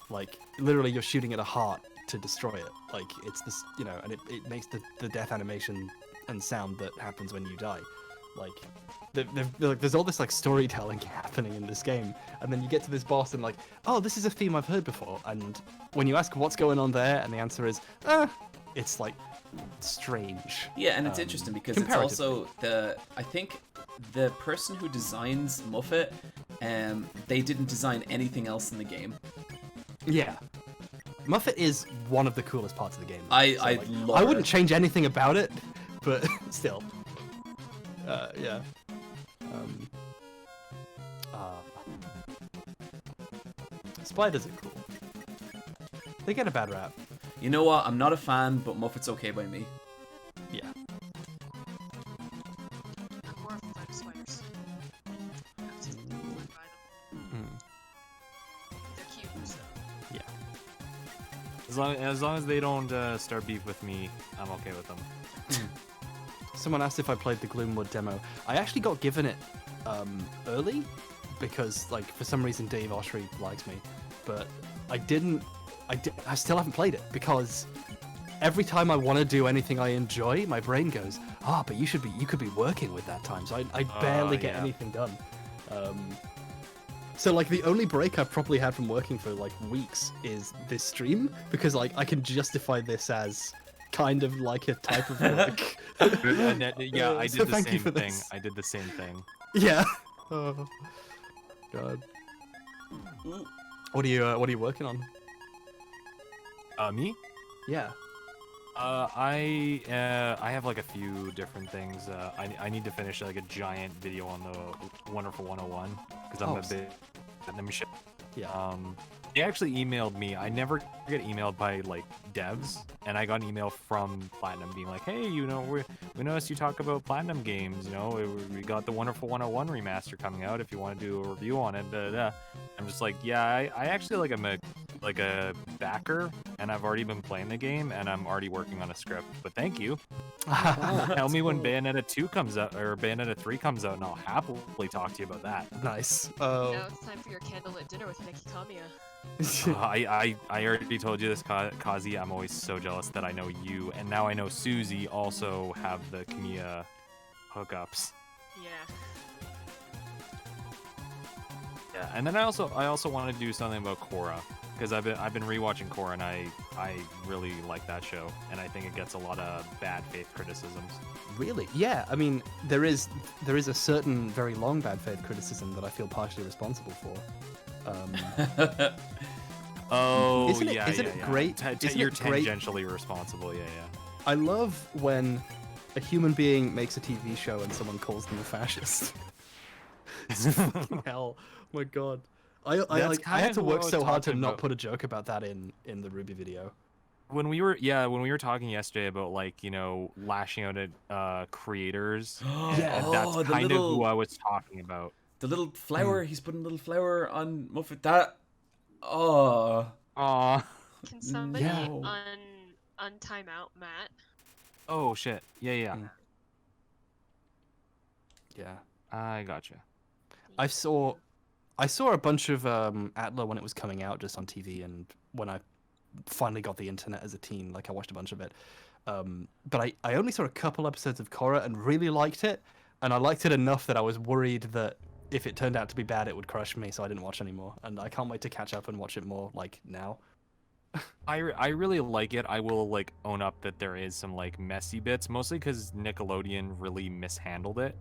Like, literally, you're shooting at a heart to destroy it. Like, it's this, you know, and it makes the death animation and sound that happens when you die. Like, there's all this, like, storytelling happening in this game, and then you get to this boss and, like, oh, this is a theme I've heard before, and when you ask what's going on there, and the answer is, it's, like, strange. Yeah, and it's interesting because it's also I think the person who designs Muffet, they didn't design anything else in the game. Yeah. Muffet is one of the coolest parts of the game. I love I wouldn't it. change anything about it, but still. Yeah. Spiders are cool. They get a bad rap. You know what? I'm not a fan, but Muffet's okay by me. Yeah. I'm more of a fan of spiders. I have to buy them. They're cute, so. Yeah. As long as they don't start beef with me, I'm okay with them. Someone asked if I played the Gloomwood demo. I actually got given it early because, like, for some reason Dave Oshry likes me, but I didn't. I still haven't played it because every time I want to do anything I enjoy, my brain goes, but you could be working with that time. So I barely get anything done. So, like, the only break I've probably had from working for, like, weeks is this stream, because, like, I can justify this as kind of like a type of work. Yeah, I did So the thank you same for thing. this. I did the same thing. Yeah. Oh, God. What are you working on? Me? Yeah. I have like a few different things. I need to finish like a giant video on the Wonderful 101 because I'm a bit. Let me show. Yeah. They actually emailed me. I never get emailed by like devs, and I got an email from Platinum being like, "Hey, you know, we noticed you talk about Platinum games. You know, we got the Wonderful 101 remaster coming out. If you want to do a review on it." I'm just like, yeah, I actually like I'm a backer, and I've already been playing the game, and I'm already working on a script. But thank you. Tell me when Bayonetta 2 comes out or Bayonetta 3 comes out, and I'll happily talk to you about that. Nice. Now it's time for your candlelit dinner with Neki Kamiya. I already told you this, Kazzy. I'm always so jealous that I know you, and now I know Susie also have the Kamiya hookups. Yeah. Yeah, and then I also wanted to do something about Korra because I've been rewatching Korra, and I really like that show, and I think it gets a lot of bad faith criticisms. Really? Yeah. I mean, there is a certain very long bad faith criticism that I feel partially responsible for. Oh, isn't it, yeah, isn't yeah, it yeah. great? Isn't You're it great? tangentially responsible. Yeah, yeah. I love when a human being makes a TV show and someone calls them a fascist. It's fucking hell. Oh my god. I had to work so hard to not put a joke about that in the Ruby video. When we were talking yesterday about, like, you know, lashing out at creators, Yeah. that's kind of who I was talking about. The little flower, he's putting a little flower on Muffet. That. Oh. Aw. Can somebody No. untime out Matt? Oh shit. Yeah, yeah. Yeah. I gotcha. I saw a bunch of Atla when it was coming out just on TV, and when I finally got the internet as a teen, like, I watched a bunch of it. But I only saw a couple episodes of Korra and really liked it, and I liked it enough that I was worried that if it turned out to be bad, it would crush me, so I didn't watch anymore. And I can't wait to catch up and watch it more, like, now. I really like it. I will, like, own up that there is some, like, messy bits, mostly because Nickelodeon really mishandled it.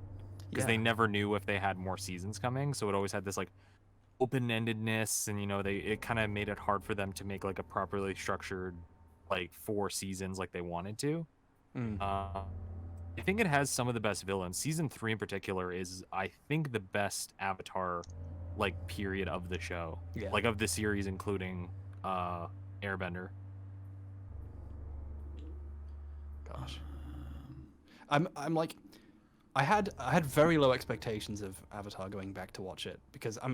Because they never knew if they had more seasons coming, so it always had this, like, open-endedness, and, you know, it kind of made it hard for them to make, like, a properly structured, like, 4 seasons like they wanted to. I think it has some of the best villains. Season 3 in particular is, I think, the best Avatar, like, period of the show. Yeah. Like, of the series, including Airbender. Gosh. I'm like, I had very low expectations of Avatar going back to watch it, because I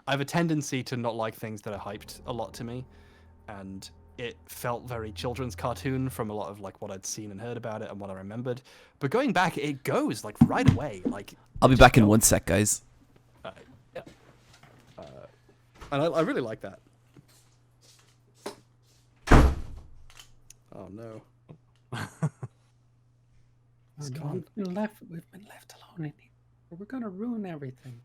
have a tendency to not like things that are hyped a lot to me, and it felt very children's cartoon from a lot of like what I'd seen and heard about it and what I remembered. But going back, it goes like right away. Like I'll be back in 1 sec, guys. Yeah. And I really like that. Oh no. It's gone. We've been left alone in here. We're gonna ruin everything.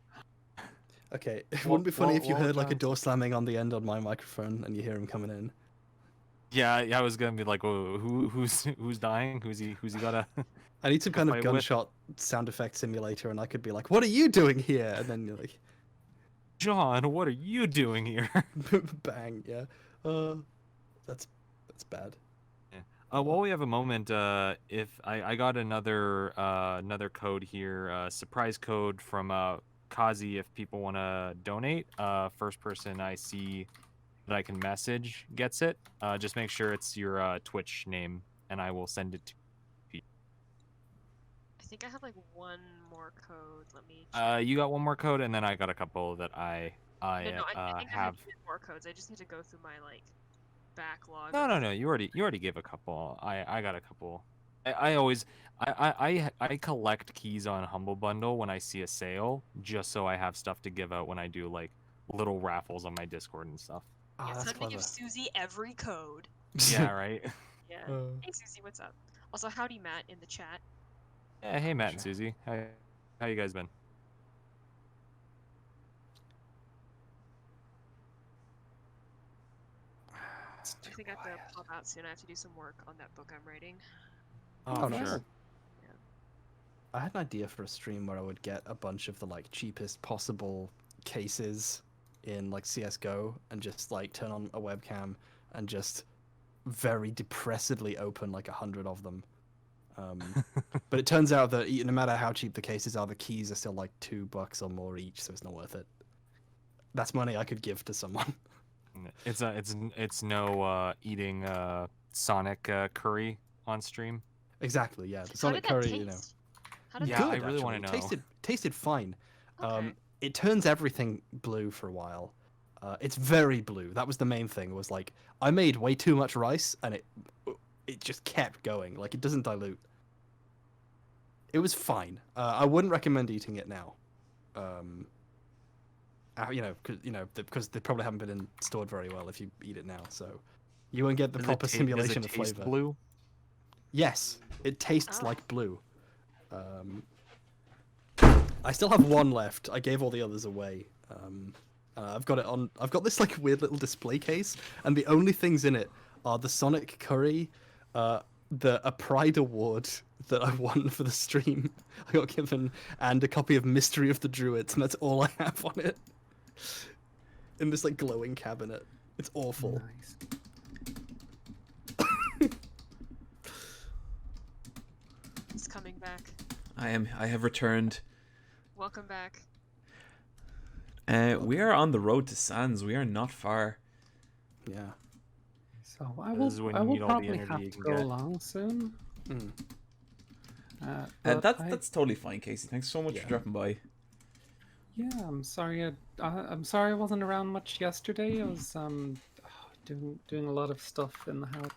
Okay, it wouldn't be funny if you heard like a door slamming on the end on my microphone and you hear him coming in. Yeah, I was gonna be like, oh, who's dying? Who's he gotta? I need some kind of fight with? gunshot sound effect simulator, and I could be like, "What are you doing here?" And then you're like, John, what are you doing here? bang, yeah. That's bad. While we have a moment, if I got another code here, surprise code from Kazzy if people want to donate. First person I see that I can message gets it. Just make sure it's your Twitch name, and I will send it to you. I think I have like one more code. Let me. You got one more code, and then I got a couple that I no, I think I have. have 2 more codes. I just need to go through my like backlog. No. You already gave a couple. I got a couple. I collect keys on Humble Bundle when I see a sale, just so I have stuff to give out when I do like little raffles on my Discord and stuff. Oh, Yeah, that's so I'm gonna clever. give Susie every code. Yeah, right. Yeah. Hey Susie, what's up? Also, howdy Matt in the chat. Yeah, hey Matt and Susie, how you guys been? I think I have to pop out soon. I have to do some work on that book I'm writing. Oh, sure. nice. I had an idea for a stream where I would get a bunch of the like cheapest possible cases in like CS:GO and just like turn on a webcam and just very depressedly open like 100 of them. But it turns out that no matter how cheap the cases are, the keys are still like $2 or more each, so it's not worth it. That's money I could give to someone. It's no eating Sonic curry on stream. Exactly, yeah. The How Sonic did that curry, you know. taste? How did Yeah, that I taste? really wanna actually. know. Tasted fine. Okay. It turns everything blue for a while. It's very blue. That was the main thing. Was like I made way too much rice, and it just kept going. Like it doesn't dilute. It was fine. I wouldn't recommend eating it now. Because they probably haven't been stored very well if you eat it now. So you won't get the proper simulation of taste flavor. blue? Yes, it tastes Oh. like blue. I still have one left. I gave all the others away. I've got it on. I've got this like weird little display case, and the only things in it are the Sonic curry, a Pride Award that I won for the stream. I got given, and a copy of Mystery of the Druids, and that's all I have on it. In this like glowing cabinet. It's awful. Nice. He's coming back. I have returned. Welcome back. We are on the road to Sands. We are not far. Yeah. So I This is when will you need all the probably energy have you to can go get. along soon. Mm. But That's totally fine, Casey. Thanks so much Yeah. for dropping by. Yeah, I'm sorry. I'm sorry I wasn't around much yesterday. I was doing a lot of stuff in the house.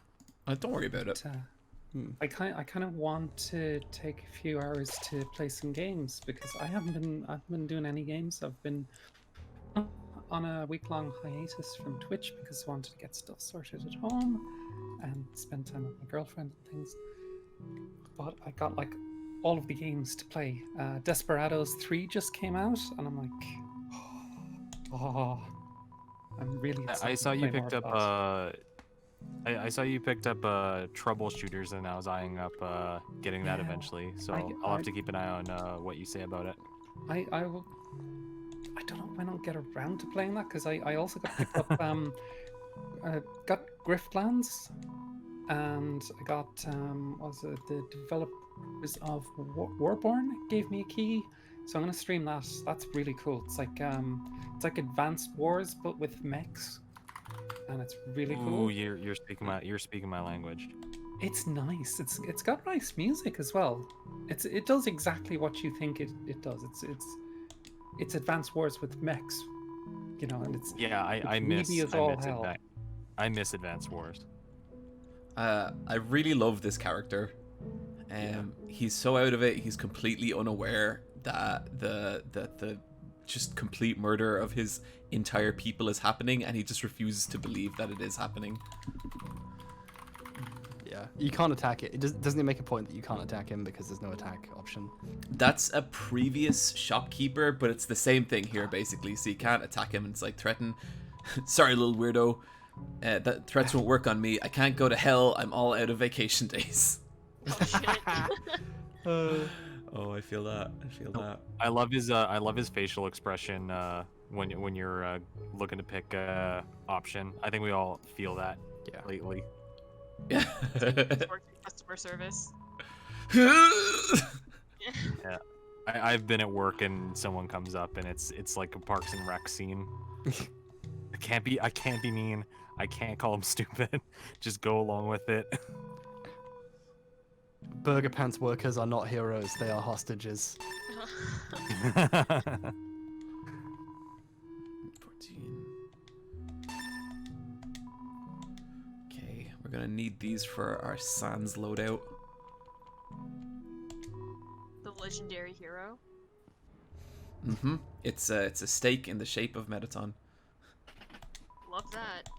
Don't worry about it. But, I kind of want to take a few hours to play some games because I haven't been doing any games. I've been on a week-long hiatus from Twitch because I wanted to get stuff sorted at home and spend time with my girlfriend and things. But I got like all of the games to play. Desperados 3 just came out, and I'm like, oh, I'm really excited. I saw to you play more picked of up that. I saw you picked up Troubleshooters, and I was eyeing up getting that Yeah, eventually. So I- I'll have to keep an eye on what you say about it. I will. I don't know when I'll get around to playing that because I also got picked up got Griftlands, and I got the developers of Warborn gave me a key, so I'm gonna stream that. That's really cool. It's like Advanced Wars but with mechs, and it's really cool. Ooh, you're speaking my language. It's nice. It's got nice music as well. It does exactly what you think it does. It's Advanced Wars with mechs, you know, and it's Yeah, I it's missed meaty as all it hell. back. I miss Advance Wars. I really love this character. He's so out of it. He's completely unaware that the just complete murder of his entire people is happening, and he just refuses to believe that it is happening. Yeah, you can't attack it. Doesn't it make a point that you can't attack him because there's no attack option? That's a previous shopkeeper, but it's the same thing here basically. So you can't attack him, and it's like threaten. Sorry, little weirdo. That threats won't work on me. I can't go to hell. I'm all out of vacation days. Oh shit. Oh, I feel that. I feel that. I love his facial expression when you're looking to pick option. I think we all feel that lately. Yeah. Customer service. Yeah. I've been at work and someone comes up and it's like a Parks and Rec scene. I can't be mean. I can't call him stupid. Just go along with it. Burger Pants workers are not heroes, they are hostages. 14. Okay, we're gonna need these for our Sans loadout. The legendary hero. Mm-hmm. It's a steak in the shape of Metaton. Love that.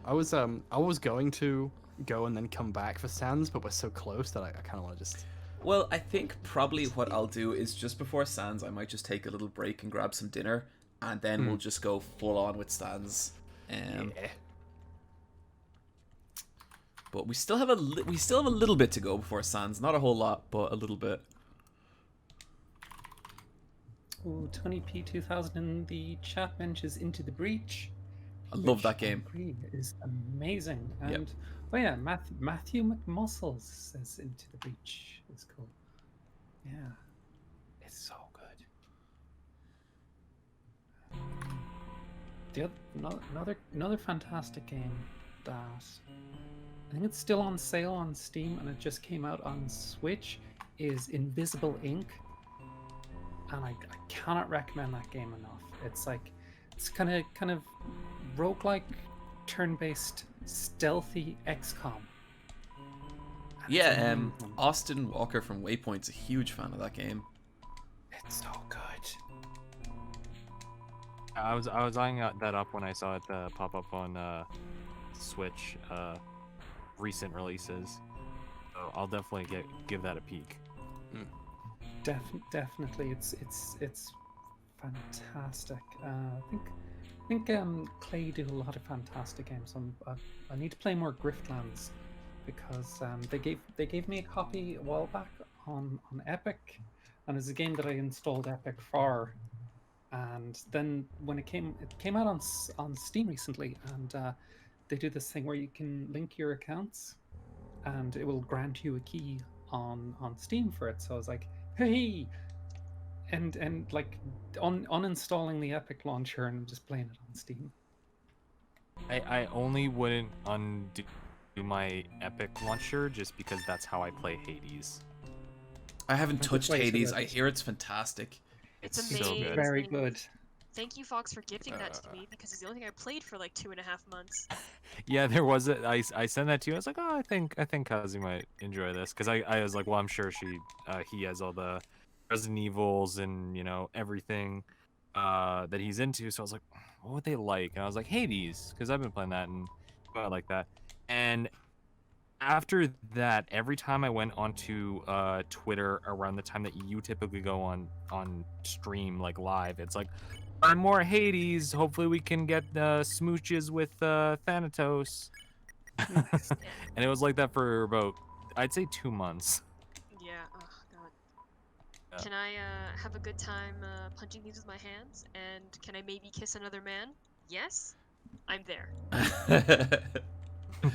I was going to go and then come back for Sans, but we're so close that I kind of want to just... Well, I think probably what I'll do is just before Sans, I might just take a little break and grab some dinner, and then we'll just go full on with Sans. Yeah. But we still have a little bit to go before Sans. Not a whole lot, but a little bit. Oh, 20p 2000 in the chat mentions Into the Breach. I love that which I game. agree is amazing. And oh yeah, Matthew McMuscles says Into the Breach is cool. Yeah, it's so good. Another fantastic game that I think it's still on sale on Steam and it just came out on Switch is Invisible Ink. And I cannot recommend that game enough. It's kind of roguelike, turn-based, stealthy XCOM. And Yeah, Austin Walker from Waypoint's a huge fan of that game. it's so good. I was eyeing that up when I saw it pop up on Switch recent releases. So I'll definitely give that a peek. Definitely, it's fantastic. I think Clay do a lot of fantastic games. I need to play more Griftlands because they gave me a copy a while back on Epic, and it's a game that I installed Epic for. And then when it came out on Steam recently, and they do this thing where you can link your accounts, and it will grant you a key on Steam for it. So I was like, hey, and like uninstalling the Epic launcher and just playing it on Steam. I only wouldn't undo my Epic launcher just because that's how I play Hades. I haven't touched Wait, so Hades. that- I hear it's fantastic. It's It's so amazing. good. Very good. Thank you, Fox, for gifting that to me because it's the only thing I played for like 2.5 months. Yeah, there was I sent that to you. I was like, oh, I think Kazzy might enjoy this because I was like, well, I'm sure he has all the Resident Evils and everything that he's into. So I was like, what would they like? And I was like, Hades, because I've been playing that and I like that. And after that, every time I went onto Twitter around the time that you typically go on stream, like live, it's like, and more Hades. Hopefully we can get smooches with Thanatos. And it was like that for about, I'd say 2 months. Yeah. Oh god. Yeah. Can I have a good time punching these with my hands? And can I maybe kiss another man? Yes, I'm there.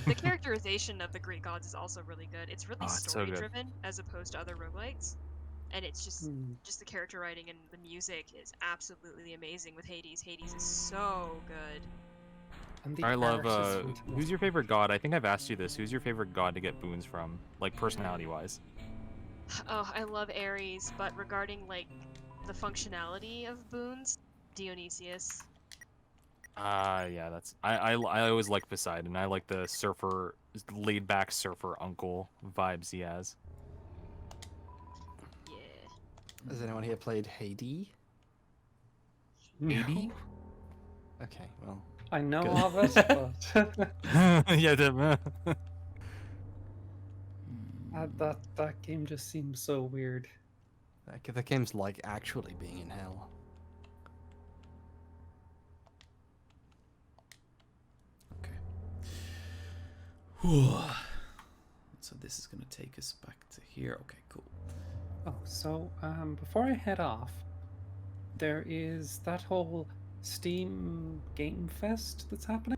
The characterization of the Greek gods is also really good. It's really Oh, it's so story good. driven as opposed to other roguelikes. And it's just the character writing and the music is absolutely amazing with Hades. Hades is so good. And the I love. art is fantastic. Who's your favorite god? I think I've asked you this. Who's your favorite god to get boons from, like personality-wise? Oh, I love Ares, but regarding like the functionality of boons, Dionysius. Yeah, that's I always like Poseidon. I like the surfer, laid back surfer uncle vibes he has. Yeah. Has anyone here played Hades? No, Okay, well, I know Good. of it, but Yeah, that game just seems so weird. that game's like actually being in hell. So this is gonna take us back to here. Okay, cool. Oh, so before I head off, there is that whole Steam Game Fest that's happening,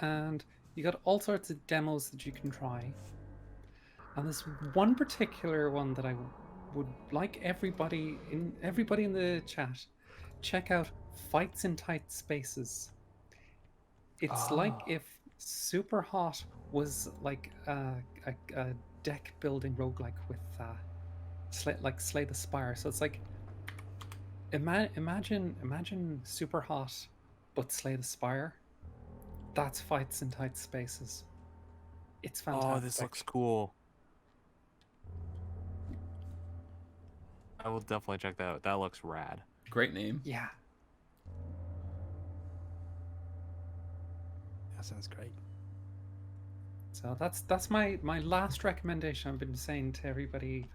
and you got all sorts of demos that you can try. And there's one particular one that I would like everybody in the chat check out. Fights in Tight Spaces. It's like if Super Hot was like a deck building roguelike with Slay the Spire. So it's like imagine Super Hot but Slay the Spire. That's Fights in Tight Spaces. It's fantastic. Oh, this looks cool. I will definitely check that out. That looks rad. Great name. Yeah. That sounds great. So that's my last recommendation. I've been saying to everybody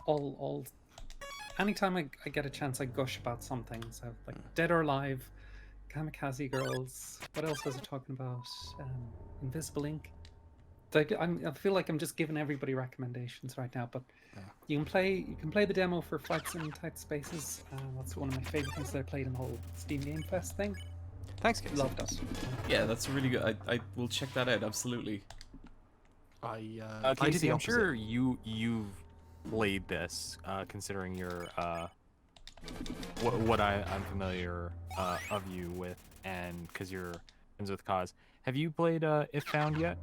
all anytime I get a chance, I gush about something. So like Dead or Alive, Kamikaze Girls. What else was I talking about? Invisible Ink. Like I feel like I'm just giving everybody recommendations right now, but you can play the demo for Fights in Tight Spaces. That's one of my favorite things that I played in the whole Steam Game Fest thing. Thanks, guys. Loved it. Yeah, that's really good. I will check that out. Absolutely. I did Casey, the I'm opposite. sure you've played this, considering your what I'm familiar of you with, and because you're friends with Kaz. Have you played If Found yet?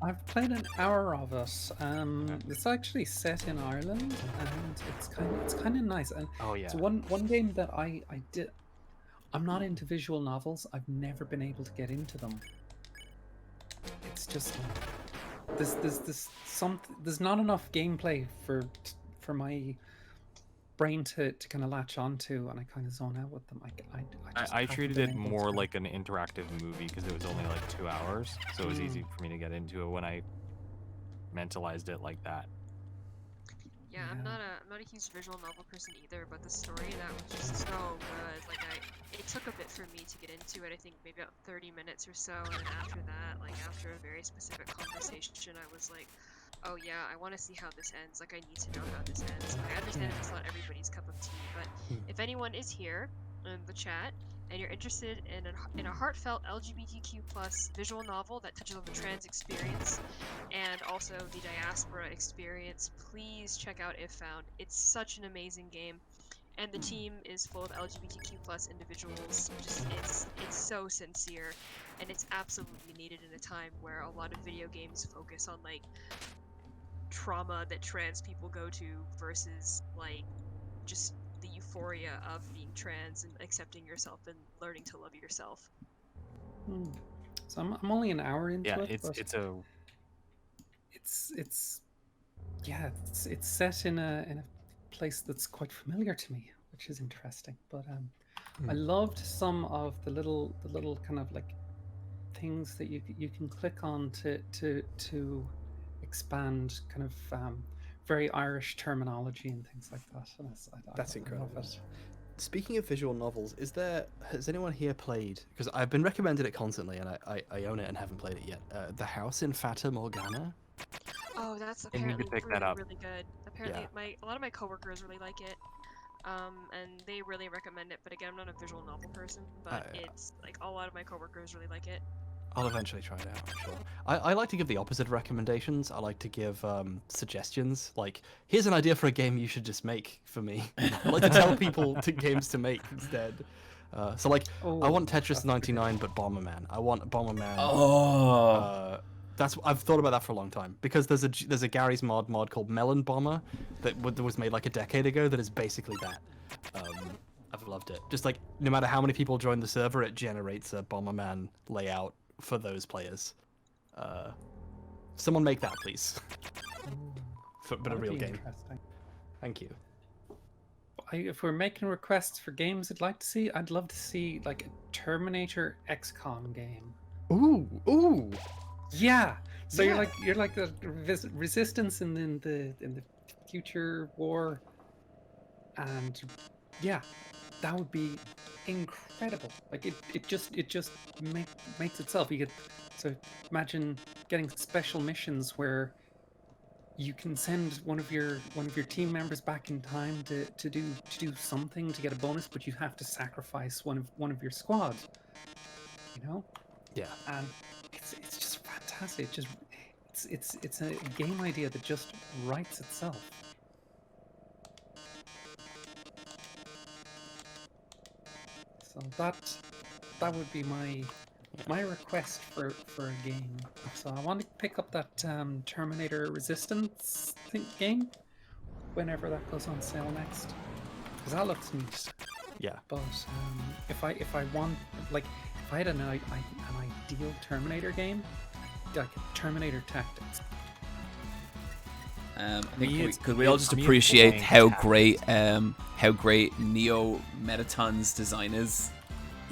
I've played an hour of it. It's actually set in Ireland, and it's kind of nice. And Oh yeah. it's one game that I did. I'm not into visual novels. I've never been able to get into them. It's just there's not enough gameplay for my brain to kind of latch onto, and I kind of zone out with them. I treated it more like an interactive movie because it was only like 2 hours, so it was easy for me to get into it when I mentalized it like that. Yeah, I'm not a huge visual novel person either, but the story that was just so good. Like it took a bit for me to get into it. I think maybe about 30 minutes or so, and then after that, like after a very specific conversation, I was like, oh yeah, I want to see how this ends. Like I need to know how this ends. I understand it's not everybody's cup of tea, but if anyone is here in the chat and you're interested in a heartfelt LGBTQ+ visual novel that touches on the trans experience and also the diaspora experience, please check out If Found. It's such an amazing game, and the team is full of LGBTQ+ individuals. Just it's so sincere, and it's absolutely needed in a time where a lot of video games focus on like trauma that trans people go to versus like just the euphoria of being trans and accepting yourself and learning to love yourself. So I'm only an hour into Yeah, it. It's set in a place that's quite familiar to me, which is interesting. But I loved some of the little kind of like things that you can click on to expand kind of very Irish terminology and things like that. And That's I incredible. love it. Speaking of visual novels, has anyone here played? Because I've been recommended it constantly, and I own it and haven't played it yet. The House in Fata Morgana. Oh, that's I need to apparently pick really, that up. really good. Apparently, Yeah. a lot of my coworkers really like it, and they really recommend it. But again, I'm not a visual novel person, but it's like a lot of my coworkers really like it. I'll eventually try it out, I'm sure. I like to give the opposite of recommendations. I like to give suggestions. Like, here's an idea for a game you should just make for me. I like to tell people games to make instead. So, like, I want Tetris 99, but Bomberman. I want Bomberman. I've thought about that for a long time because there's a Gary's mod called Melon Bomber that was made like a decade ago that is basically that. I've loved it. Just like no matter how many people join the server, it generates a Bomberman layout for those players. Someone make that, please. But a That'd real be game. interesting. Thank you. If we're making requests for games I'd like to see, I'd love to see like a Terminator XCOM game. Ooh. Yeah. So Yeah. you're like the resistance in the future war, and yeah, that would be incredible. Like it just makes itself. You get so imagine getting special missions where you can send one of your team members back in time to do something to get a bonus, but you have to sacrifice one of your squad. You know? Yeah. And it's just fantastic. It's a game idea that just writes itself. So that would be my request for a game. So I want to pick up that Terminator Resistance game whenever that goes on sale next, because that looks neat. Yeah. But if I want, like, if I had an ideal Terminator game, like Terminator Tactics. I think could we me, all it's just me, it's appreciate playing how tactics. great Neo Metaton's design is?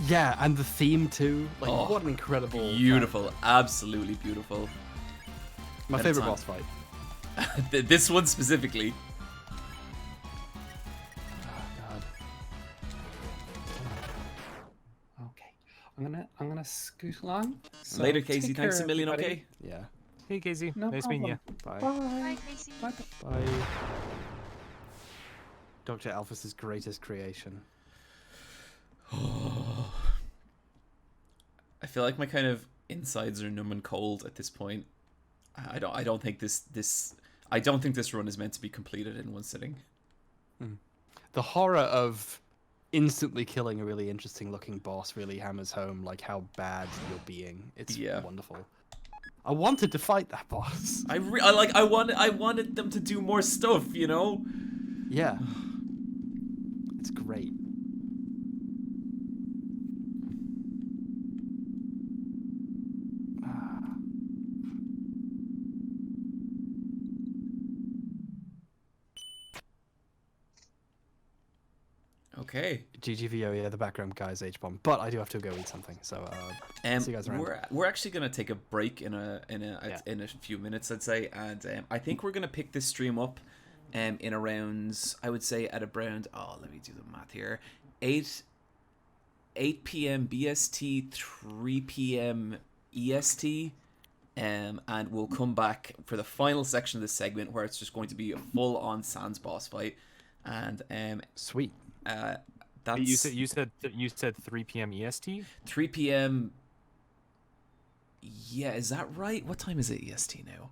Yeah, and the theme too. Like, Oh, what an incredible, Beautiful, character. absolutely beautiful. My favorite Metaton. boss fight. This one specifically. Oh God. Okay, I'm gonna scoot along. So Later, take Casey. care, Thanks a million. everybody. Okay. Yeah. Hey, Kazzy. No Nice meeting you. problem. Bye. Bye, Casey. Bye. Bye. Dr. Alphys's greatest creation. I feel like my kind of insides are numb and cold at this point. I don't think this run is meant to be completed in one sitting. The horror of instantly killing a really interesting looking boss really hammers home like how bad you're being. It's wonderful. I wanted to fight that boss. I wanted them to do more stuff, you know? Yeah. It's great. Okay. GGVO, yeah, the background guy's H-bomb, but I do have to go eat something, so see you guys around. We're actually gonna take a break in a few minutes, I'd say, and I think we're gonna pick this stream up, in around, I would say at around, let me do the math here, 8 p.m. BST, 3 p.m. EST, and we'll come back for the final section of this segment where it's just going to be a full-on Sans boss fight, and sweet. That's You said 3 p.m. EST. 3 p.m. Yeah, is that right? What time is it EST now?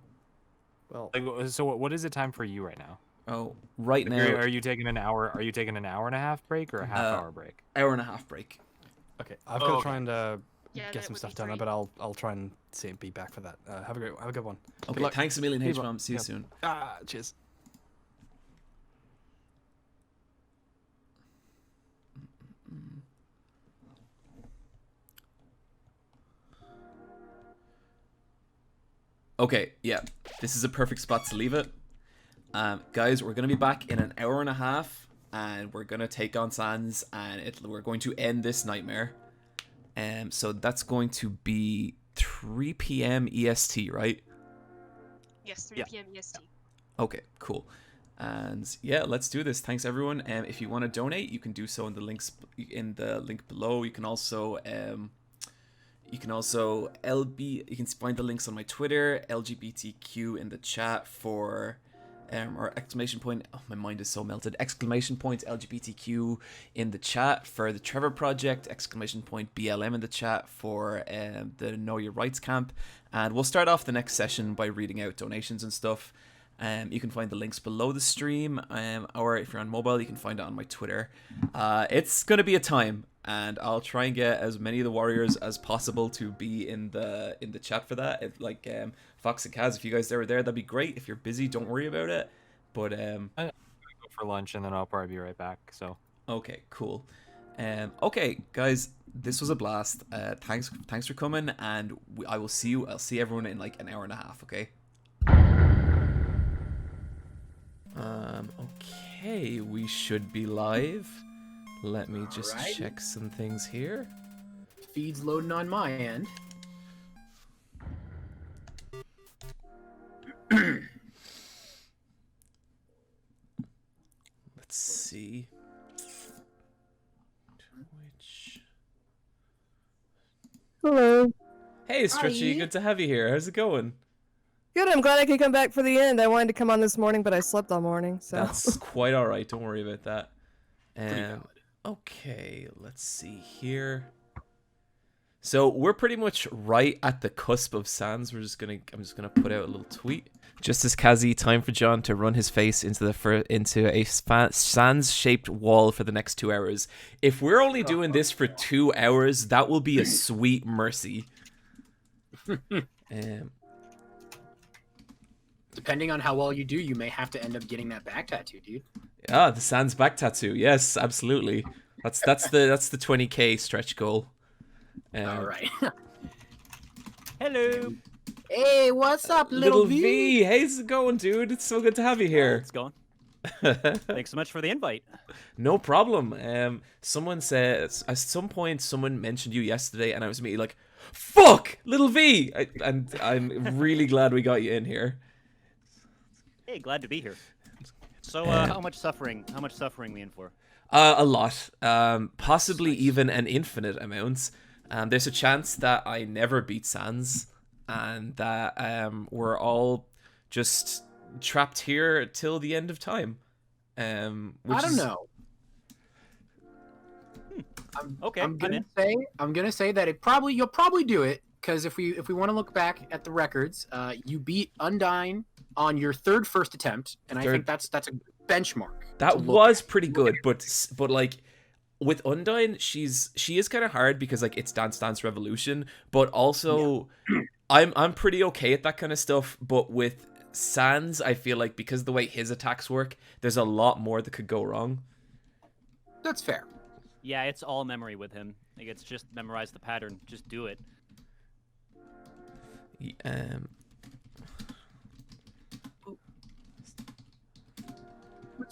Well, Like, so what is the time for you right now? Oh, right now. Are you taking an hour? Are you taking an hour and a half break or a half hour break? Hour and a half break. okay, I've got to try and Yeah, get that some would stuff be done, great. but I'll try and be back for that. Have a good one. Okay, luck. thanks a million, Hey, H-Bomb. See you yeah. soon. Cheers. Okay, yeah, this is a perfect spot to leave it. Guys, we're gonna be back in an hour and a half, and we're gonna take on Sans, and we're going to end this nightmare. So that's going to be 3 p.m. EST, right? Yes, 3 Yeah. p.m. EST. Okay, cool. And yeah, let's do this. Thanks everyone. If you want to donate, you can do so in the link below. You can also you can find the links on my Twitter, LGBTQ in the chat for or exclamation point. Oh, my mind is so melted. Exclamation point LGBTQ in the chat for the Trevor Project. Exclamation point BLM in the chat for the Know Your Rights camp. And we'll start off the next session by reading out donations and stuff. You can find the links below the stream, or if you're on mobile, you can find it on my Twitter. It's gonna be a time, and I'll try and get as many of the warriors as possible to be in the chat for that. If, like Fox and Kaz, if you guys are there, that'd be great. If you're busy, don't worry about it. But I'm gonna go for lunch and then I'll probably be right back. So okay, cool. Okay, guys, this was a blast. Thanks for coming, and I will see you. I'll see everyone in like an hour and a half. Okay. Okay, we should be live. Let me just Alrighty. check some things here. Feed's loading on my end. Let's see. Twitch. Hello. Hey, Stretchy, Hi. good to have you here. How's it going? Good, I'm glad I could come back for the end. I wanted to come on this morning, but I slept all morning, so. That's quite all right. Don't worry about that. Pretty valid. Okay, let's see here. So we're pretty much right at the cusp of Sans. I'm just gonna put out a little tweet. Just as Kazzy, time for John to run his face into a Sans-shaped wall for the next 2 hours. If we're only doing this for 2 hours, that will be a sweet mercy. Depending on how well you do, you may have to end up getting that back tattoo, dude. Ah, the Sans back tattoo. Yes, absolutely. That's the 20K stretch goal. All right. Hello. Hey, what's up, Little V? How's it going, dude? It's so good to have you here. It's going. Thanks so much for the invite. No problem. Someone said at some point someone mentioned you yesterday, and I was immediately like, "Fuck, Little V!" And I'm really glad we got you in here. Hey, glad to be here. So, how much suffering we in for? A lot. Possibly even an infinite amount. There's a chance that I never beat Sans, and that we're all just trapped here till the end of time. I don't know. Okay, I'm gonna say that you'll probably do it, because if we want to look back at the records, you beat Undyne on your first attempt, and I think that's a benchmark. That was pretty good, but like with Undyne, she is kind of hard because like it's Dance Dance Revolution, but also I'm pretty okay at that kind of stuff. But with Sans, I feel like because of the way his attacks work, there's a lot more that could go wrong. That's fair. Yeah, it's all memory with him. Like, it's just memorize the pattern. Just do it. It's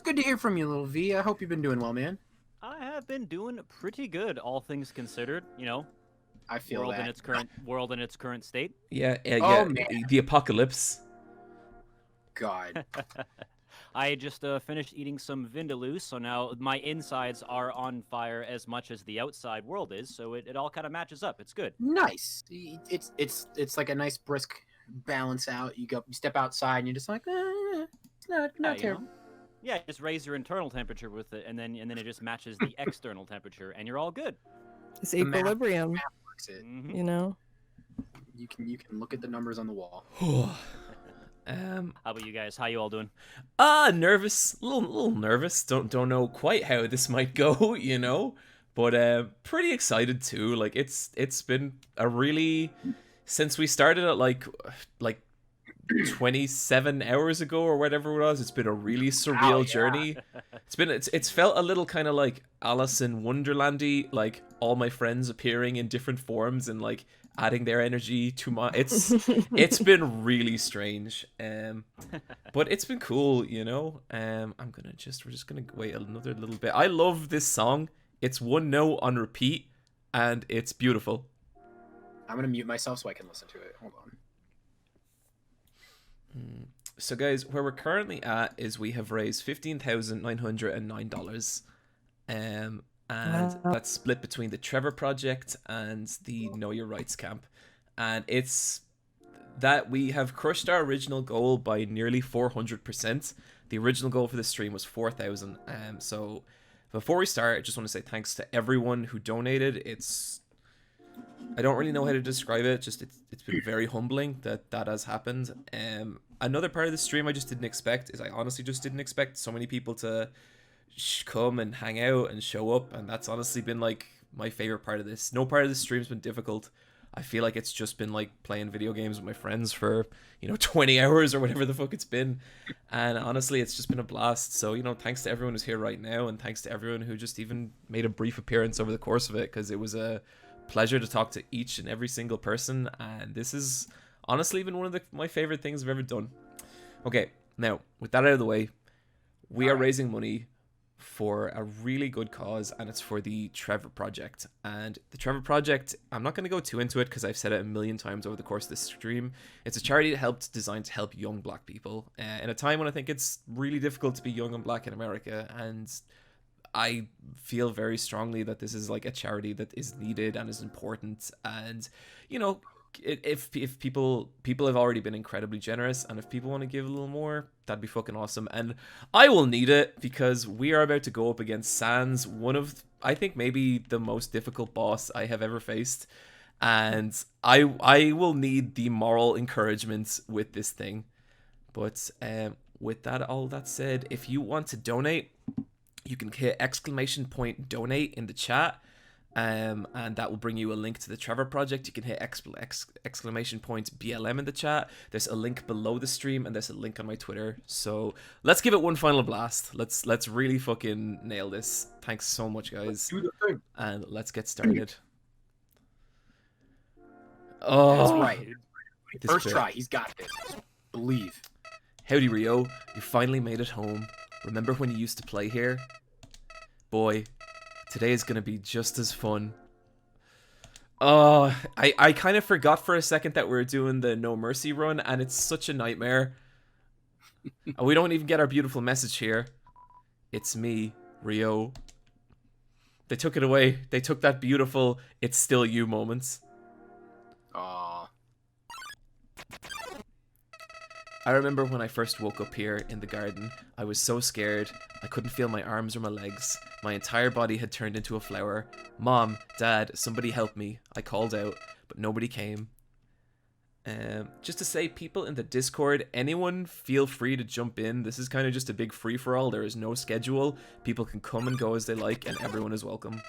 good to hear from you, Little V. I hope you've been doing well, man. I have been doing pretty good, all things considered. You know, I feel world that. in its current state. Yeah, Oh, man. The apocalypse. God. I just finished eating some vindaloo, so now my insides are on fire as much as the outside world is. So it all kind of matches up. It's good. Nice. It's like a nice brisk balance out. You step outside and you're just like, it's not Yeah, terrible. you know? Yeah, just raise your internal temperature with it, and then it just matches the external temperature, and you're all good. It's The math- equilibrium, math works it. Mhm. you know? You can look at the numbers on the wall. How about you guys? How you all doing? Nervous, a little nervous. Don't know quite how this might go, you know, but pretty excited too. Like it's been a really, since we started at like 27 hours ago or whatever it was, it's been a really surreal journey. It's felt a little kind of like Alice in Wonderlandy, like all my friends appearing in different forms and like adding their energy to my it's been really strange, but it's been cool, you know. we're just gonna wait another little bit. I love this song. It's one note on repeat and it's beautiful. I'm gonna mute myself so I can listen to it. Hold on. So guys, where we're currently at is we have raised $15,909, and that's split between the Trevor Project and the Know Your Rights camp, and it's that we have crushed our original goal by nearly 400%. The original goal for the stream was 4,000. So before we start, I just want to say thanks to everyone who donated. I don't really know how to describe it. Just it's been very humbling that has happened. Another part of the stream I just didn't expect is I honestly just didn't expect so many people to come and hang out and show up, and that's honestly been like my favorite part of this. No part of the stream's been difficult. I feel like it's just been like playing video games with my friends for, 20 hours or whatever the fuck it's been. And honestly, it's just been a blast. So, thanks to everyone who's here right now, and thanks to everyone who just even made a brief appearance over the course of it, because it was a pleasure to talk to each and every single person. And this is honestly been one of my favorite things I've ever done. Okay, now, with that out of the way, we are raising money for a really good cause, and it's for the Trevor Project. And the Trevor Project, I'm not going to go too into it because I've said it a million times over the course of this stream. It's a charity designed to help young black people in a time when I think it's really difficult to be young and black in America. And I feel very strongly that this is like a charity that is needed and is important. And if people have already been incredibly generous, and if people want to give a little more, that'd be fucking awesome. And I will need it, because we are about to go up against Sans, one of, I think, maybe the most difficult boss I have ever faced. And I will need the moral encouragement with this thing. But with all that said, if you want to donate, you can hit !donate in the chat. And that will bring you a link to the Trevor Project. You can hit ! BLM in the chat. There's a link below the stream, and there's a link on my Twitter. So let's give it one final blast. Let's really fucking nail this. Thanks so much, guys. And let's get started. Oh, that's right. First try, he's got this. Believe. Howdy, Rio. You finally made it home. Remember when you used to play here? Boy, today is going to be just as fun. Oh, I kind of forgot for a second that we were doing the No Mercy run, and it's such a nightmare. We don't even get our beautiful message here. It's me, Rio. They took it away. They took that beautiful "it's still you" moments. Aww. I remember when I first woke up here in the garden, I was so scared. I couldn't feel my arms or my legs. My entire body had turned into a flower. Mom, Dad, somebody help me. I called out, but nobody came. Just to say, people in the Discord, anyone feel free to jump in. This is kind of just a big free-for-all. There is no schedule. People can come and go as they like, and everyone is welcome.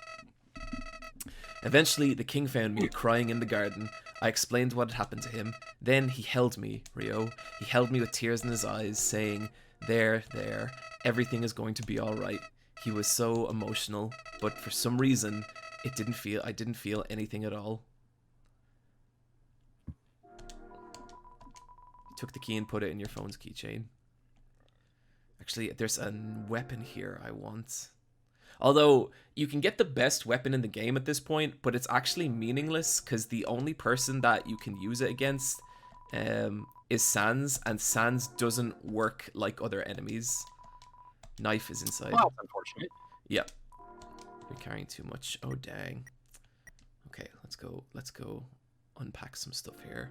Eventually, the king found me crying in the garden. I explained what had happened to him. Then he held me, Rio. He held me with tears in his eyes, saying, there, everything is going to be alright. He was so emotional, but for some reason, I didn't feel anything at all. You took the key and put it in your phone's keychain. Actually, there's a weapon here I want. Although, you can get the best weapon in the game at this point, but it's actually meaningless, because the only person that you can use it against is Sans, and Sans doesn't work like other enemies. Knife is inside. Well, that's unfortunate. Yep. You're carrying too much. Oh, dang. Okay, let's go unpack some stuff here.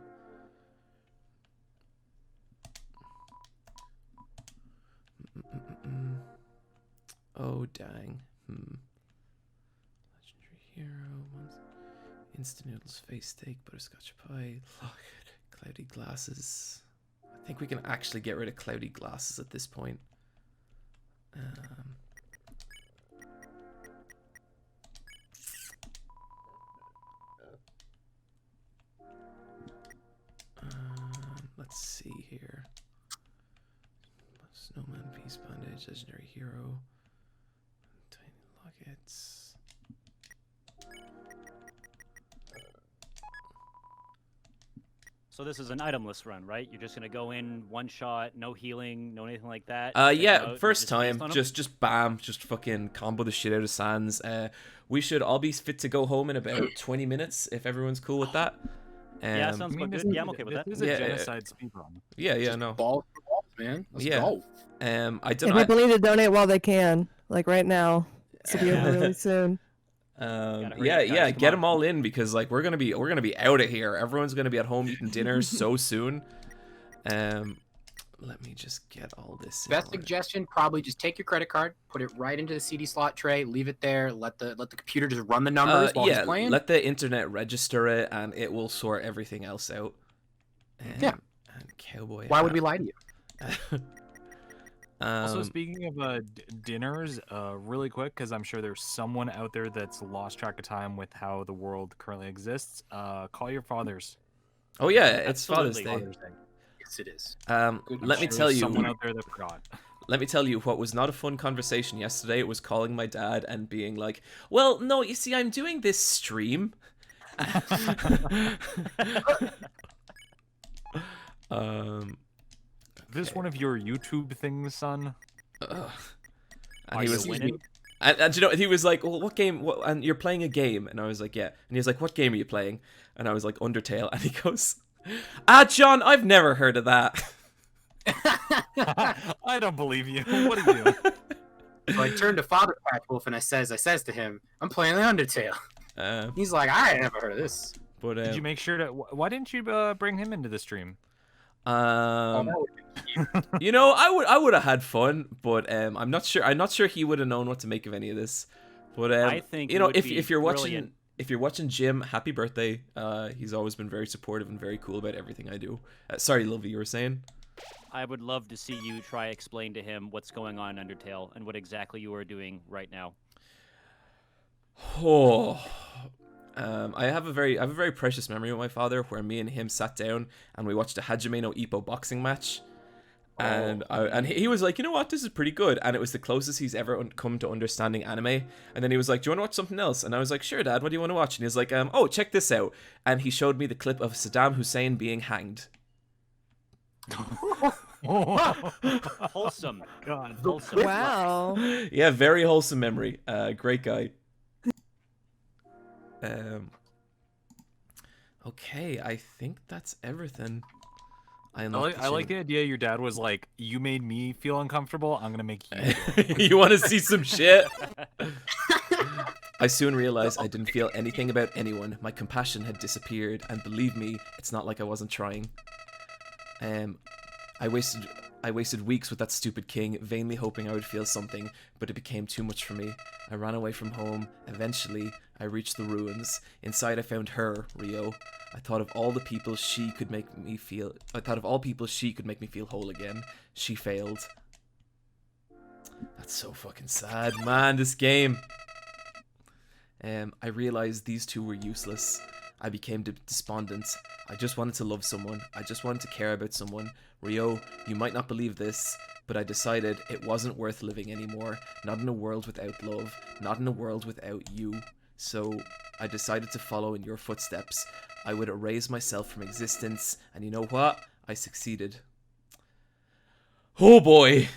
Oh, dang. Legendary hero. Instant noodles, face steak, butterscotch pie. Cloudy glasses. I think we can actually get rid of cloudy glasses at this point. Let's see here. Snowman, peace bandage, legendary hero. Tiny lockets. So this is an itemless run, right? You're just gonna go in one shot, no healing, no anything like that. Yeah, first time, just bam, just fucking combo the shit out of Sans. We should all be fit to go home in about 20 minutes if everyone's cool with that. Yeah, sounds quite good. Yeah, I'm okay with that. This is a genocide speedrun. Yeah, no. Balls, man. Let's go. I don't know. People need to donate while they can, like right now. This will be over really soon. Yeah, get them all in, because like we're gonna be out of here. Everyone's gonna be at home eating dinner so soon. Let me just get all this. Best suggestion: probably just take your credit card, put it right into the CD slot tray, leave it there, let the computer just run the numbers while it's playing. Let the internet register it, and it will sort everything else out. And yeah. And cowboy. Why would we lie to you? Also, speaking of dinners, really quick, because I'm sure there's someone out there that's lost track of time with how the world currently exists. Call your fathers. Oh yeah, it's Father's Absolutely. Day. Yes, it is. Let me There's tell you. someone out there that forgot. Let me tell you what was not a fun conversation yesterday. It was calling my dad and being like, "Well, no, you see, I'm doing this stream." This one of your YouTube things, son? And Are he you was winning? And you know, he was like, "Well, what game? What?" And you're playing a game, and I was like, "Yeah." And he was like, "What game are you playing?" And I was like, "Undertale." And he goes, John, I've never heard of that." I don't believe you. What are you doing? So I turned to Father Patch Wolf and I says to him, "I'm playing the Undertale." He's like, "I ain't never heard of this." But Did you make sure to? Why didn't you bring him into the stream? You know, I would have had fun, but I'm not sure he would have known what to make of any of this. But I think you it know, would be if you're brilliant. watching Jim, happy birthday. He's always been very supportive and very cool about everything I do. Sorry, Lovey, you were saying? I would love to see you try explain to him what's going on in Undertale and what exactly you are doing right now. Oh. I have a very precious memory with my father where me and him sat down and we watched a Hajime no Ippo boxing match. And he was like, "You know what, this is pretty good." And it was the closest he's ever come to understanding anime. And then he was like, "Do you want to watch something else?" And I was like, "Sure, Dad, what do you want to watch?" And he was like, "Oh, check this out." And he showed me the clip of Saddam Hussein being hanged. Wholesome. God. Wholesome. Wow. Yeah, very wholesome memory. Great guy. Okay, I think that's everything. I like the idea your dad was like, "You made me feel uncomfortable, I'm gonna make you feel You want to see some shit? I soon realized I didn't feel anything about anyone. My compassion had disappeared, and believe me, it's not like I wasn't trying. I wasted weeks with that stupid king, vainly hoping I would feel something, but it became too much for me. I ran away from home. Eventually, I reached the ruins. Inside, I found her, Rio. I thought of all people she could make me feel whole again. She failed. That's so fucking sad, man, this game. I realized these two were useless. I became despondent. I just wanted to love someone. I just wanted to care about someone. Rio, you might not believe this, but I decided it wasn't worth living anymore. Not in a world without love. Not in a world without you. So I decided to follow in your footsteps. I would erase myself from existence, and you know what? I succeeded. Oh boy!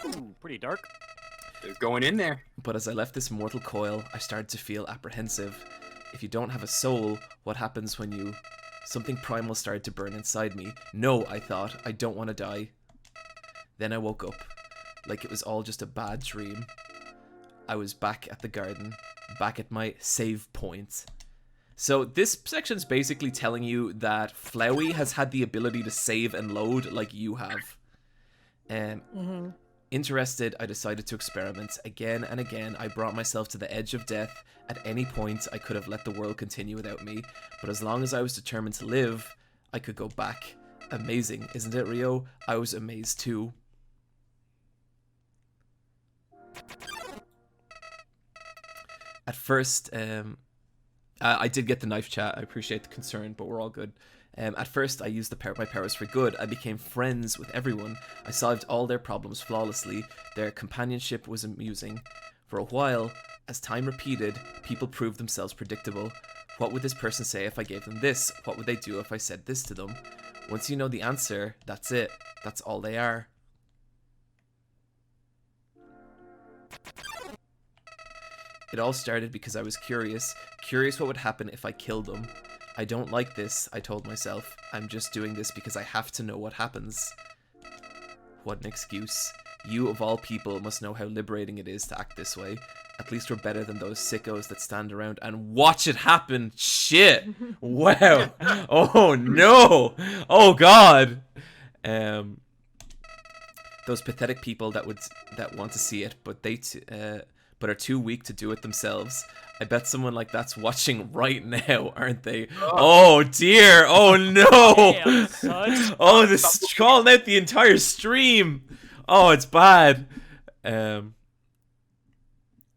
Ooh, pretty dark. They're going in there. But as I left this mortal coil, I started to feel apprehensive. If you don't have a soul, what happens when you... Something primal started to burn inside me. No, I thought, I don't want to die. Then I woke up, like it was all just a bad dream. I was back at the garden, back at my save point. So this section's basically telling you that Flowey has had the ability to save and load like you have. Interested, I decided to experiment. Again and again, I brought myself to the edge of death. At any point, I could have let the world continue without me. But as long as I was determined to live, I could go back. Amazing, isn't it, Rio? I was amazed too. At first, I did get the knife chat. I appreciate the concern, but we're all good. At first, I used my powers for good. I became friends with everyone. I solved all their problems flawlessly. Their companionship was amusing. For a while, as time repeated, people proved themselves predictable. What would this person say if I gave them this? What would they do if I said this to them? Once you know the answer, that's it. That's all they are. It all started because I was curious what would happen if I killed them. I don't like this, I told myself. I'm just doing this because I have to know what happens. What an excuse. You, of all people, must know how liberating it is to act this way. At least we're better than those sickos that stand around and watch it happen. Shit! Wow! Oh no! Oh god! Those pathetic people that want to see it, but but are too weak to do it themselves. I bet someone like that's watching right now, aren't they? Oh dear! Oh no! Damn, son. Oh, this calling out the entire stream. Oh, it's bad. I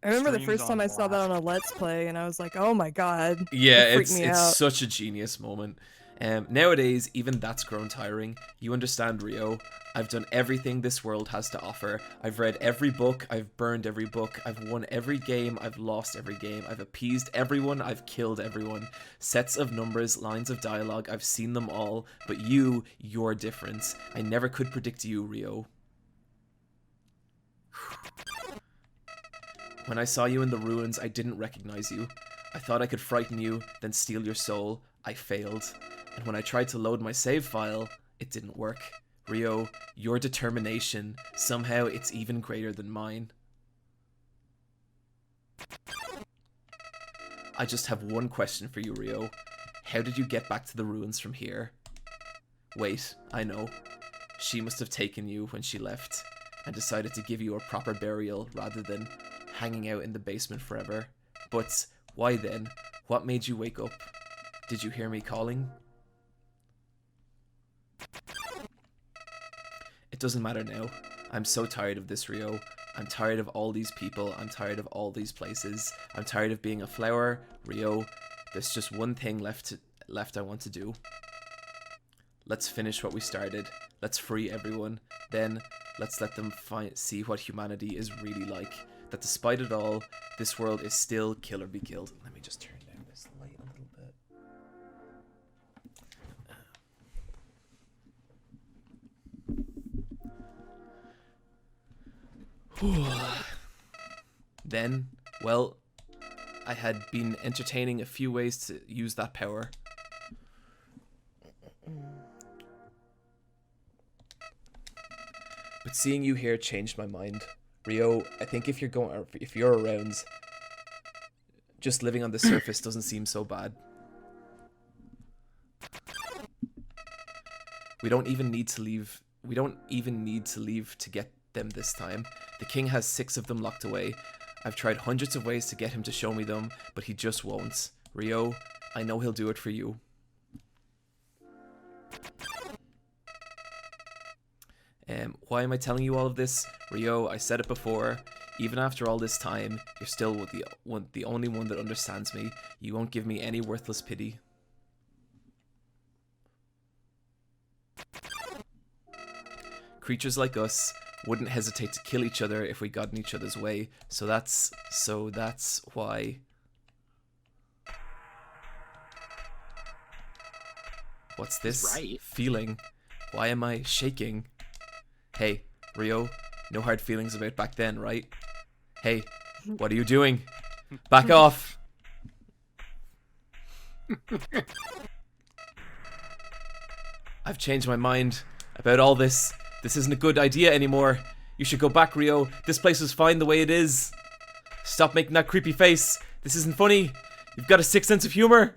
remember the Streams first time on I saw that on a Let's Play, and I was like, "Oh my god!" Yeah, It freaked it's me out. such a genius moment. Nowadays, even that's grown tiring. You understand, Rio. I've done everything this world has to offer. I've read every book. I've burned every book. I've won every game. I've lost every game. I've appeased everyone. I've killed everyone. Sets of numbers, lines of dialogue. I've seen them all. But you're different. I never could predict you, Rio. When I saw you in the ruins, I didn't recognize you. I thought I could frighten you, then steal your soul. I failed. And when I tried to load my save file, it didn't work. Rio, your determination, somehow it's even greater than mine. I just have one question for you, Rio. How did you get back to the ruins from here? Wait, I know. She must have taken you when she left and decided to give you a proper burial rather than hanging out in the basement forever. But why then? What made you wake up? Did you hear me calling? It doesn't matter now. I'm so tired of this, Rio. I'm tired of all these people. I'm tired of all these places. I'm tired of being a flower, Rio. There's just one thing left I want to do. Let's finish what we started. Let's free everyone. Then let's let them see what humanity is really like. That despite it all, this world is still kill or be killed. Let me just turn down this light a little bit. Then, well, I had been entertaining a few ways to use that power. But seeing you here changed my mind. Rio, I think if you're around, just living on the surface doesn't seem so bad. We don't even need to leave to get them this time. The king has 6 of them locked away. I've tried hundreds of ways to get him to show me them, but he just won't. Rio, I know he'll do it for you. Why am I telling you all of this? Rio, I said it before. Even after all this time, you're still the only one that understands me. You won't give me any worthless pity. Creatures like us wouldn't hesitate to kill each other if we got in each other's way. So that's why. What's this feeling? Why am I shaking? Hey, Rio, no hard feelings about back then, right? Hey, what are you doing? Back off! I've changed my mind about all this. This isn't a good idea anymore. You should go back, Rio. This place is fine the way it is. Stop making that creepy face. This isn't funny. You've got a sick sense of humor.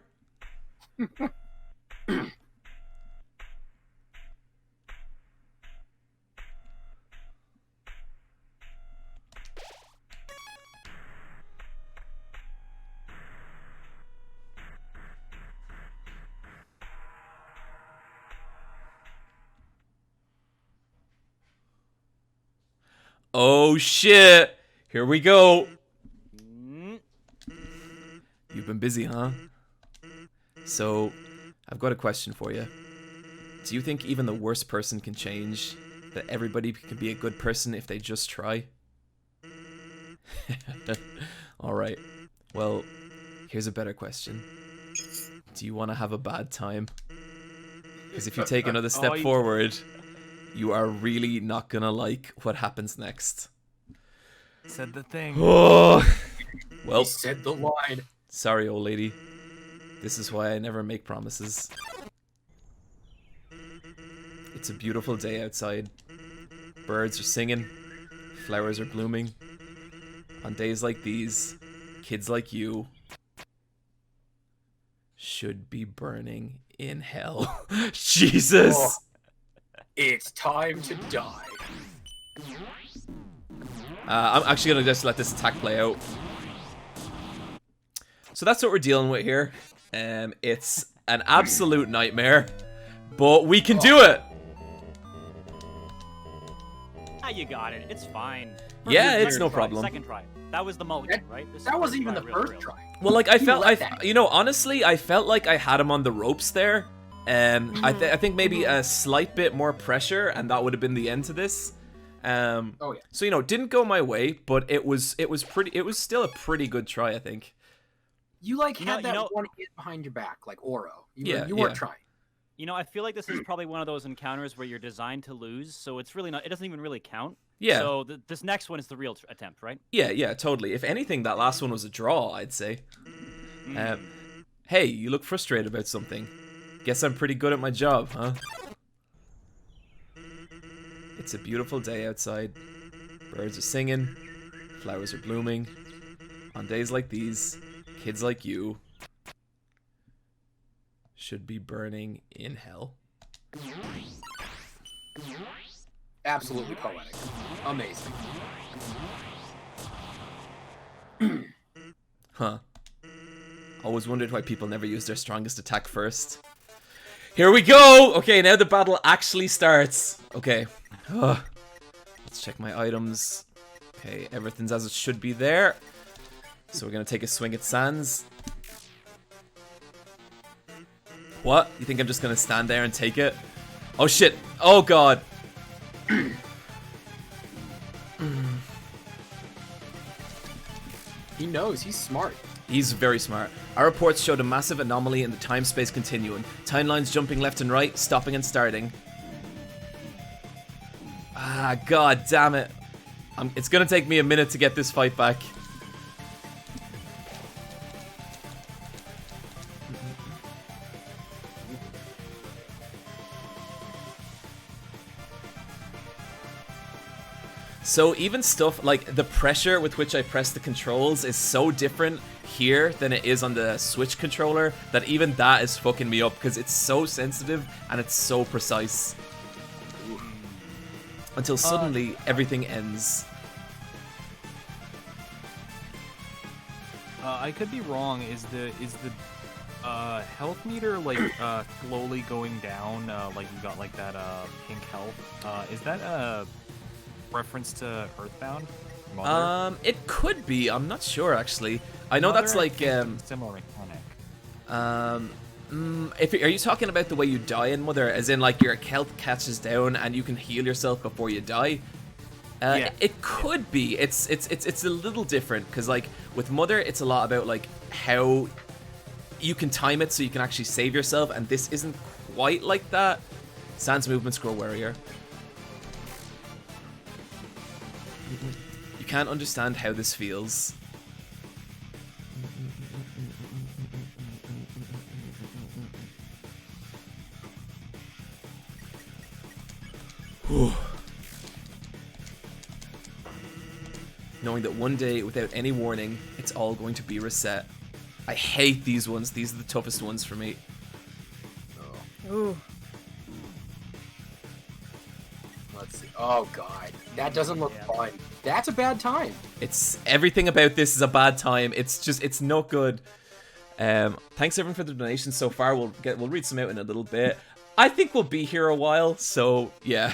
Oh shit! Here we go! You've been busy, huh? So, I've got a question for you. Do you think even the worst person can change? That everybody can be a good person if they just try? Alright. Well, here's a better question. Do you want to have a bad time? Because if you take another step forward, you are really not gonna like what happens next. Said the thing. Oh, well, He said the line. Sorry, old lady. This is why I never make promises. It's a beautiful day outside. Birds are singing. Flowers are blooming. On days like these, kids like you should be burning in hell. Jesus! Oh, it's time to die. I'm actually gonna just let this attack play out. So that's what we're dealing with here. It's an absolute nightmare, but we can do it. you got it. It's fine. Yeah, First it's no try, problem. Second try. That was the mulligan, right? This is That wasn't first even the try, real first thrill. try. Well, like I You felt, let that you know, honestly, I felt like I had him on the ropes there. I think maybe a slight bit more pressure, and that would have been the end to this. Oh yeah. So you know, didn't go my way, but it was still a pretty good try, I think. You like You had know- that one hit behind your back, like Oro. Yeah, You weren't yeah. trying. You know, I feel like this is probably one of those encounters where you're designed to lose, so it's really not. It doesn't even really count. Yeah. So this next one is the real attempt, right? Yeah, totally. If anything, that last one was a draw, I'd say. Hey, you look frustrated about something. Guess I'm pretty good at my job, huh? It's a beautiful day outside. Birds are singing. Flowers are blooming. On days like these, kids like you should be burning in hell. Absolutely poetic. Amazing. Huh. Always wondered why people never use their strongest attack first. Here we go! Okay, now the battle actually starts. Okay. Let's check my items. Okay, everything's as it should be there. So we're gonna take a swing at Sans. What? You think I'm just gonna stand there and take it? Oh shit! Oh god! He knows. He's smart. He's very smart. Our reports showed a massive anomaly in the time-space continuum. Timelines jumping left and right, stopping and starting. Ah, god damn it. It's gonna take me a minute to get this fight back. So even stuff like the pressure with which I press the controls is so different here than it is on the Switch controller that even that is fucking me up because it's so sensitive and it's so precise. Until suddenly everything ends. I could be wrong. Is the health meter like slowly going down? Like you got like that pink health. Is that a reference to Earthbound? Mother? It could be. I'm not sure actually. I know that's like similar mechanic. Are you talking about the way you die in Mother, as in like your health catches down and you can heal yourself before you die? Yeah. It could be. It's a little different because like with Mother, it's a lot about like how you can time it so you can actually save yourself, and this isn't quite like that. Sans movement scroll warrior. You can't understand how this feels. Knowing that one day, without any warning, it's all going to be reset. I hate these ones. These are the toughest ones for me. Ooh. Let's see. Oh god, that doesn't look fun. That's a bad time. It's everything about this is a bad time. It's not good. Thanks everyone for the donations so far. We'll read some out in a little bit. I think we'll be here a while, so yeah.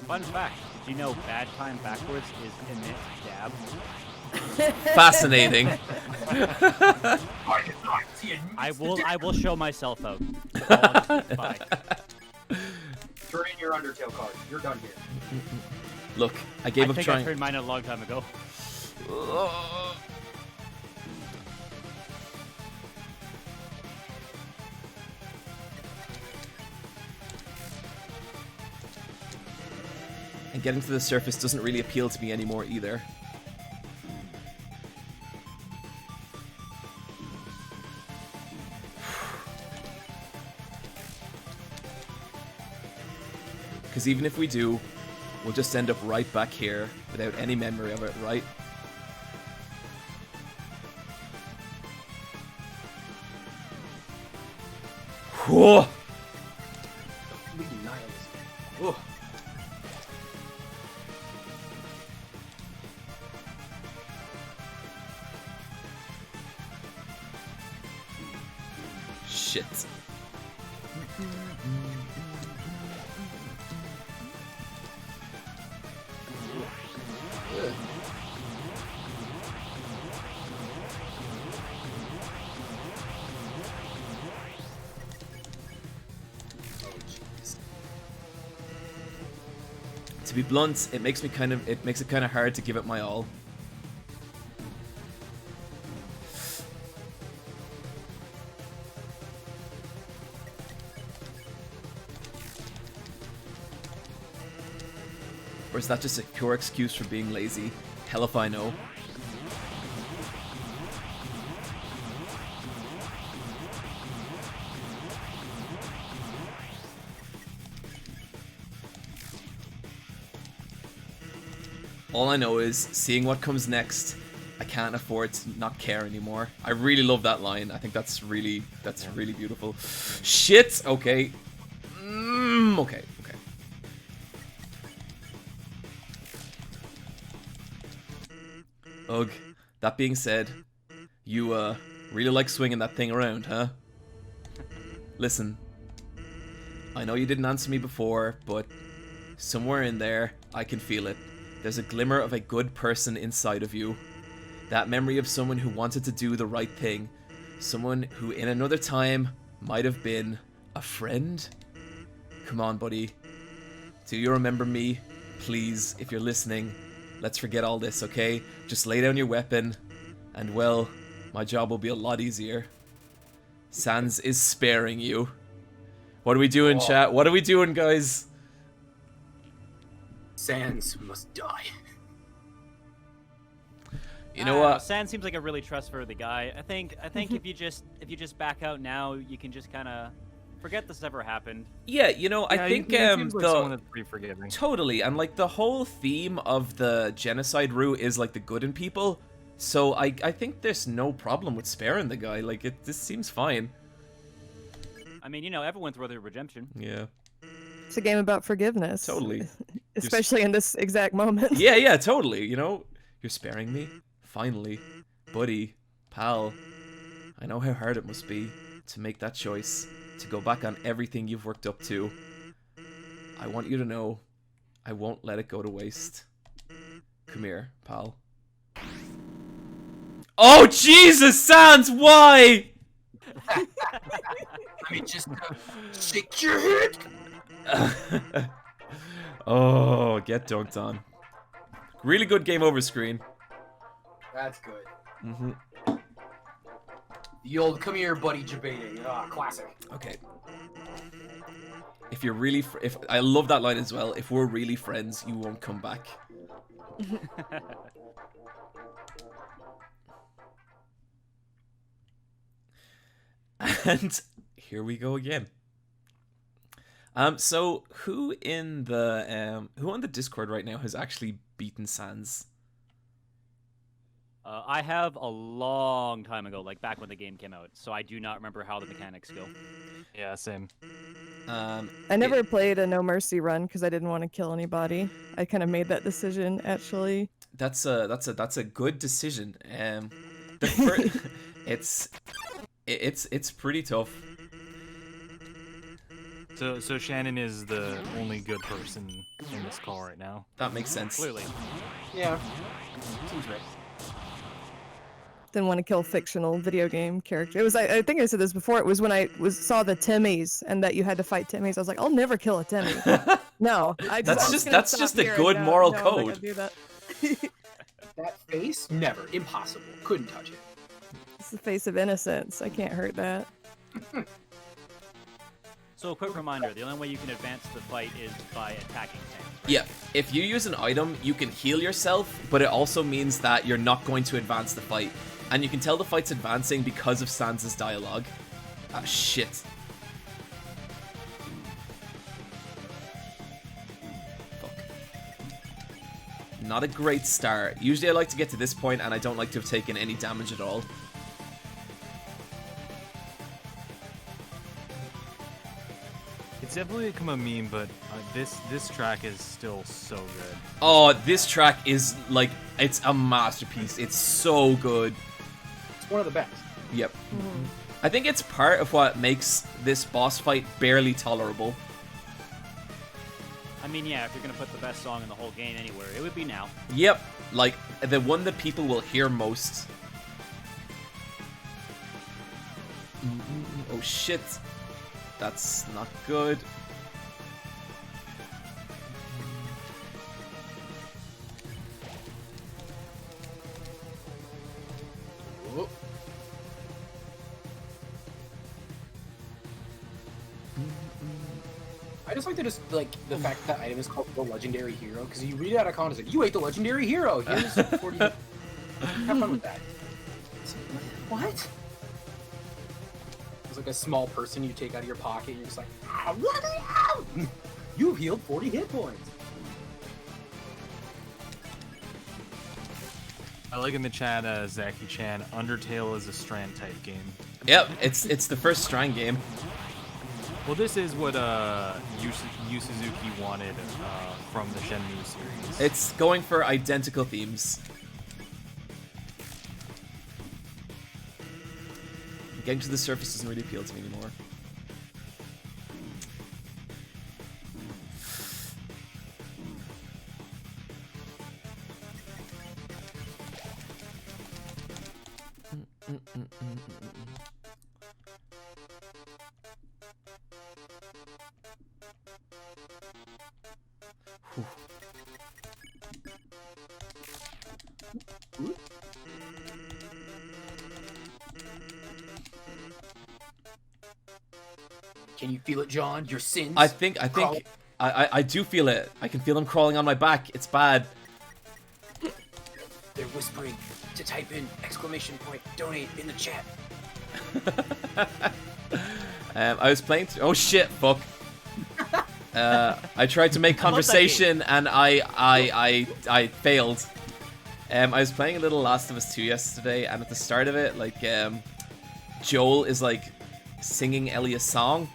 Fun fact: did you know bad time backwards is commit dab? Fascinating. I will show myself out. Bye. Turn in your Undertale card. You're done here. Look, I gave I up think trying. I turned mine a long time ago. And getting to the surface doesn't really appeal to me anymore either. Because even if we do, we'll just end up right back here without any memory of it, right? Whoa! Oh. Shit. To be blunt, it makes it kind of hard to give it my all. Or is that just a pure excuse for being lazy? Hell if I know. All I know is, seeing what comes next, I can't afford to not care anymore. I really love that line. I think that's really beautiful. Shit! Okay. Okay. Ugh. That being said, you, really like swinging that thing around, huh? Listen. I know you didn't answer me before, but somewhere in there, I can feel it. There's a glimmer of a good person inside of you. That memory of someone who wanted to do the right thing. Someone who in another time might have been a friend. Come on, buddy. Do you remember me? Please, if you're listening, let's forget all this, okay? Just lay down your weapon, and well, my job will be a lot easier. Sans is sparing you. What are we doing, chat? What are we doing, guys? Sans must die. You know what? Sans seems like a really trustworthy guy. I think if you just back out now, you can just kind of forget this ever happened. Yeah, you know, I think he seems like someone that's pretty forgiving. Totally, and like the whole theme of the genocide route is like the good in people. So I think there's no problem with sparing the guy. Like this seems fine. I mean, you know, everyone's worthy of redemption. Yeah. It's a game about forgiveness. Totally. Especially in this exact moment. Yeah, totally. You know, you're sparing me. Finally, buddy, pal. I know how hard it must be to make that choice, to go back on everything you've worked up to. I want you to know, I won't let it go to waste. Come here, pal. Oh, Jesus, Sans, why? I mean, just shake your head. Oh, get dunked on. Really good game over screen. That's good. Mm-hmm. The old come here, buddy, debating. Classic. Okay. If you're really, if I love that line as well. If we're really friends, you won't come back. And here we go again. So who in the who on the Discord right now has actually beaten Sans? I have a long time ago, like back when the game came out, so I do not remember how the mechanics go. Yeah, same. I never played a No Mercy run because I didn't want to kill anybody. I kind of made that decision actually. That's a good decision. The first, it's pretty tough. So Shannon is the only good person in this call right now. That makes sense. Clearly. Yeah. Seems right. Didn't want to kill fictional video game character. It was I think I said this before. It was when I saw the Timmies and that you had to fight Timmies. I was like, I'll never kill a Timmy. No, That's just a good moral code. Do that. That face? Never. Impossible. Couldn't touch it. It's the face of innocence. I can't hurt that. So a quick reminder, the only way you can advance the fight is by attacking tanks. Right? Yeah, if you use an item, you can heal yourself, but it also means that you're not going to advance the fight. And you can tell the fight's advancing because of Sans' dialogue. Ah, shit. Fuck. Not a great start. Usually I like to get to this point and I don't like to have taken any damage at all. It's definitely become a meme, but this track is still so good. Oh, this track is like, it's a masterpiece. It's so good. It's one of the best. Yep. I think it's part of what makes this boss fight barely tolerable. I mean, yeah, if you're gonna put the best song in the whole game anywhere, it would be now. Yep, like the one that people will hear most. Oh shit. That's not good. I just like to just like the fact that item is called the legendary hero because you read it out of context, like, you ate the legendary hero. Here's 40. Have fun with that. What? It's like a small person you take out of your pocket. And you're just like, you've healed 40 hit points. I like in the chat, Zaki-chan, Undertale is a Strand type game. Yep, it's the first Strand game. Well, this is what Yu Suzuki wanted from the Shenmue series. It's going for identical themes. Getting to the surface doesn't really appeal to me anymore. Can you feel it, John? Your sins? I do feel it. I can feel them crawling on my back. It's bad. They're whispering to type in !donate in the chat. I was playing. Oh shit! Fuck. I tried to make conversation and I failed. I was playing a little Last of Us 2 yesterday, and at the start of it, like Joel is like singing Ellie a song,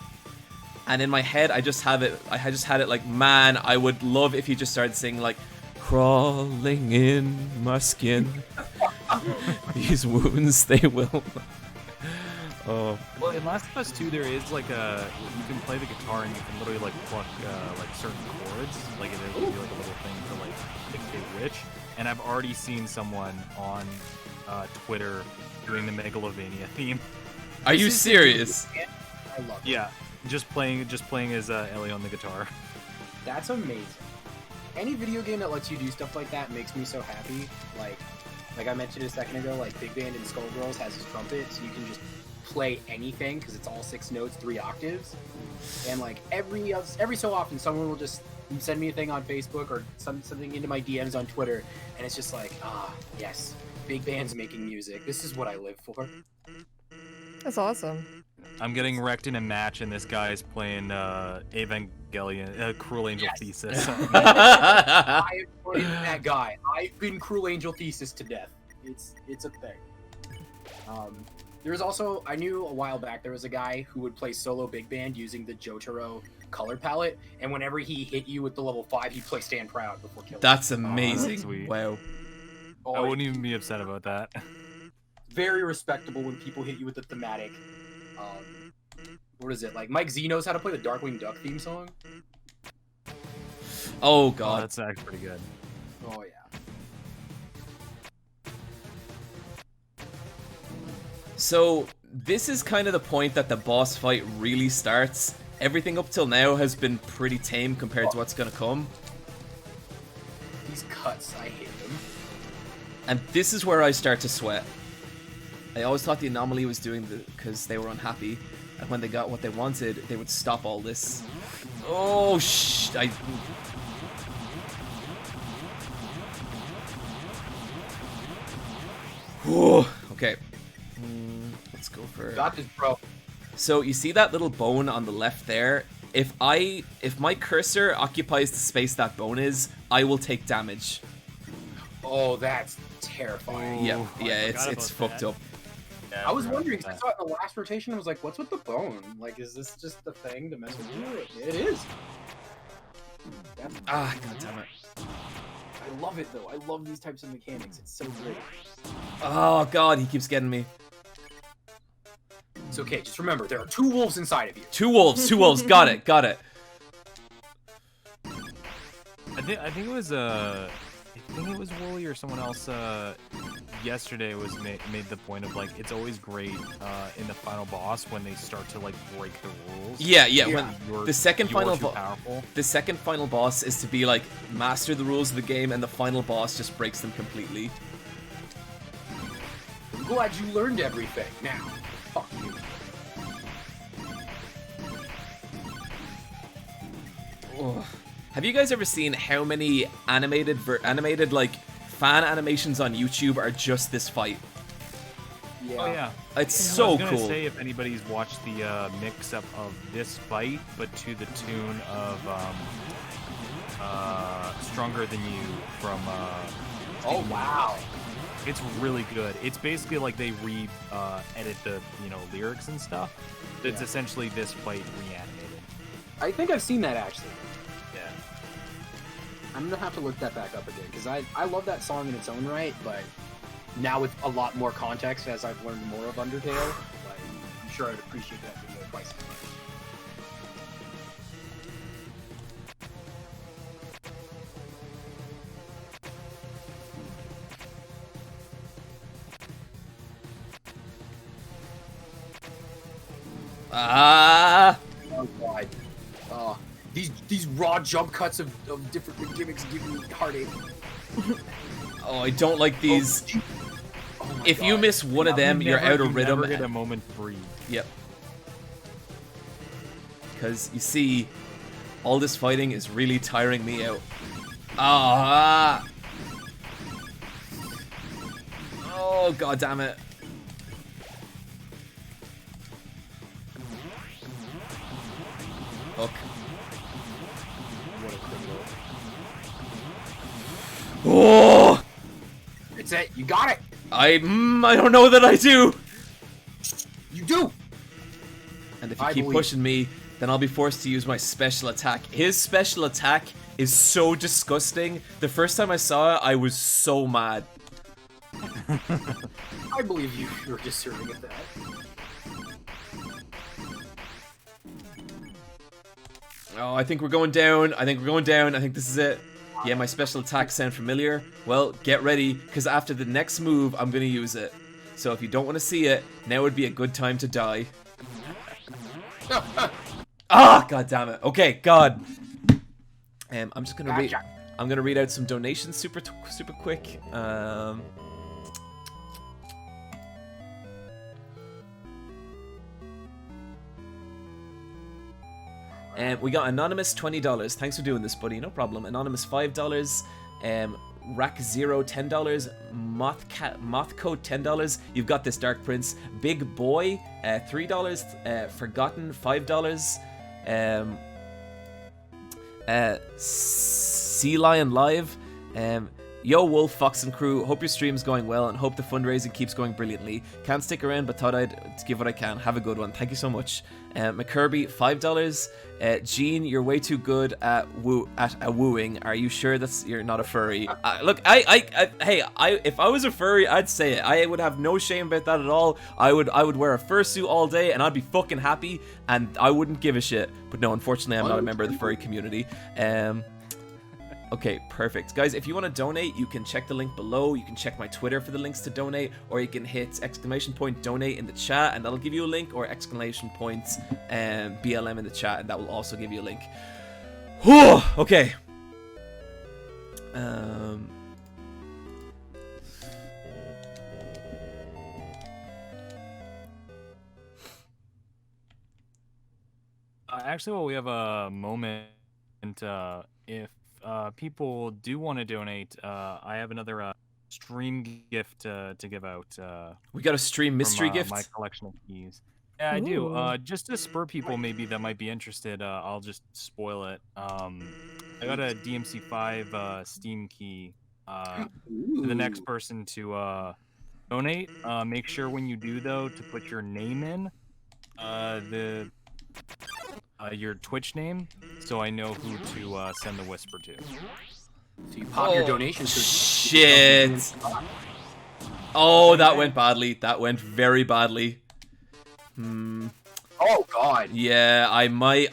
and in my head I just had it like, man, I would love if you just started singing like, crawling in my skin, these wounds they will. Oh. Well, in Last of Us 2, there is like you can play the guitar and you can literally like pluck like certain chords. Like it will be like a little thing to like dictate which. And I've already seen someone on Twitter doing the Megalovania theme. Are you serious? I love it. Yeah, just playing as Ellie on the guitar. That's amazing. Any video game that lets you do stuff like that makes me so happy. Like I mentioned a second ago, like Big Band in Skullgirls has his trumpet, so you can just play anything because it's all 6 notes, 3 octaves. And like every so often, someone will just send me a thing on Facebook or something into my DMs on Twitter, and it's just like, yes, Big Band's making music. This is what I live for. That's awesome. I'm getting wrecked in a match, and this guy's playing Evangelion, Cruel Angel Thesis. I am playing that guy. I've been Cruel Angel Thesis to death. It's a thing. There's also, I knew a while back there was a guy who would play solo Big Band using the Jotaro color palette, and whenever he hit you with the level 5, he'd play Stand Proud before killing. That's you. amazing. Sweet. Wow. I wouldn't even be upset about that. Very respectable when people hit you with the thematic. What is it? Like Mike Z knows how to play the Darkwing Duck theme song. Oh god, that's actually pretty good. Oh yeah. So this is kind of the point that the boss fight really starts. Everything up till now has been pretty tame compared to what's gonna come. These cuts, I hate them. And this is where I start to sweat. I always thought the Anomaly was doing because they were unhappy, and when they got what they wanted, they would stop all this. Oh okay. Let's go for. Got this, bro. So you see that little bone on the left there? If my cursor occupies the space that bone is, I will take damage. Oh, that's terrifying. Yeah, it's fucked up. I was wondering, because I saw it in the last rotation, I was like, what's with the bone? Like, is this just a thing to mess with you? It is. God damn it. I love it, though. I love these types of mechanics. It's so great. Oh god, he keeps getting me. It's okay, just remember, there are 2 wolves inside of you. 2 wolves, got it. I think it was Wooly or someone else yesterday was made the point of like, it's always great in the final boss when they start to like break the rules. Yeah. When the second final powerful. The second final boss is to be like master the rules of the game, and the final boss just breaks them completely. I'm glad you learned everything. Now, fuck you. Have you guys ever seen how many animated like fan animations on YouTube are just this fight? Yeah. Oh yeah. It's I so was gonna cool. say if anybody's watched the mix-up of this fight, but to the tune of "Stronger Than You" from. Oh wow. It's really good. It's basically like they edit the lyrics and stuff. It's essentially this fight reanimated. I think I've seen that actually. Yeah. I'm gonna have to look that back up again because I love that song in its own right, but now with a lot more context as I've learned more of Undertale, like, I'm sure I'd appreciate that video twice as much. Ah! Oh god. Oh, these raw jump cuts of different gimmicks give me heartache. Oh, I don't like these. Oh my If you God. miss one of them, you're out of rhythm. Never get a moment free. Yep. Because you see, all this fighting is really tiring me out. Ah! Oh, god damn it. Hook. What a criminal. Oh! It's it. You got it. I don't know that I do. You do. And if you I keep believe. pushing me, then I'll be forced to use my special attack. His special attack is so disgusting. The first time I saw it, I was so mad. I believe you were deserving of that. Oh, I think we're going down. I think we're going down. I think this is it. Yeah, my special attacks sound familiar. Well, get ready, because after the next move, I'm going to use it. So if you don't want to see it, now would be a good time to die. Ah, god damn it. Okay, god. I'm just gonna read. Gotcha. I'm gonna read out some donations super quick. We got Anonymous $20. Thanks for doing this, buddy. No problem. Anonymous $5. Rack Zero $10. Mothcoat $10. You've got this, Dark Prince. Big Boy $3. Forgotten $5. Sea Lion Live. Yo Wolf, Fox and crew, hope your stream's going well and hope the fundraising keeps going brilliantly. Can't stick around but thought I'd give what I can. Have a good one. Thank you so much. McKirby, $5. Gene, you're way too good at wooing. Are you sure you're not a furry? Look, if I was a furry, I'd say it. I would have no shame about that at all. I would wear a fursuit all day and I'd be fucking happy and I wouldn't give a shit. But no, unfortunately, I'm not a member of the furry community. Okay, perfect. Guys, if you want to donate, you can check the link below. You can check my Twitter for the links to donate, or you can hit !donate in the chat, and that'll give you a link, or ! BLM in the chat, and that will also give you a link. Whew, okay. Actually, while we have a moment, if people do want to donate, I have another stream gift to give out. We got a stream mystery from, gift? my collection of keys. Yeah, I do. Just to spur people maybe that might be interested, I'll just spoil it. I got a DMC5 Steam key. For the next person to donate, make sure when you do though to put your name in, your Twitch name, so I know who to send the whisper to. So you pop your donations. Shit. Oh, that went badly. That went very badly. Oh god. Yeah, I might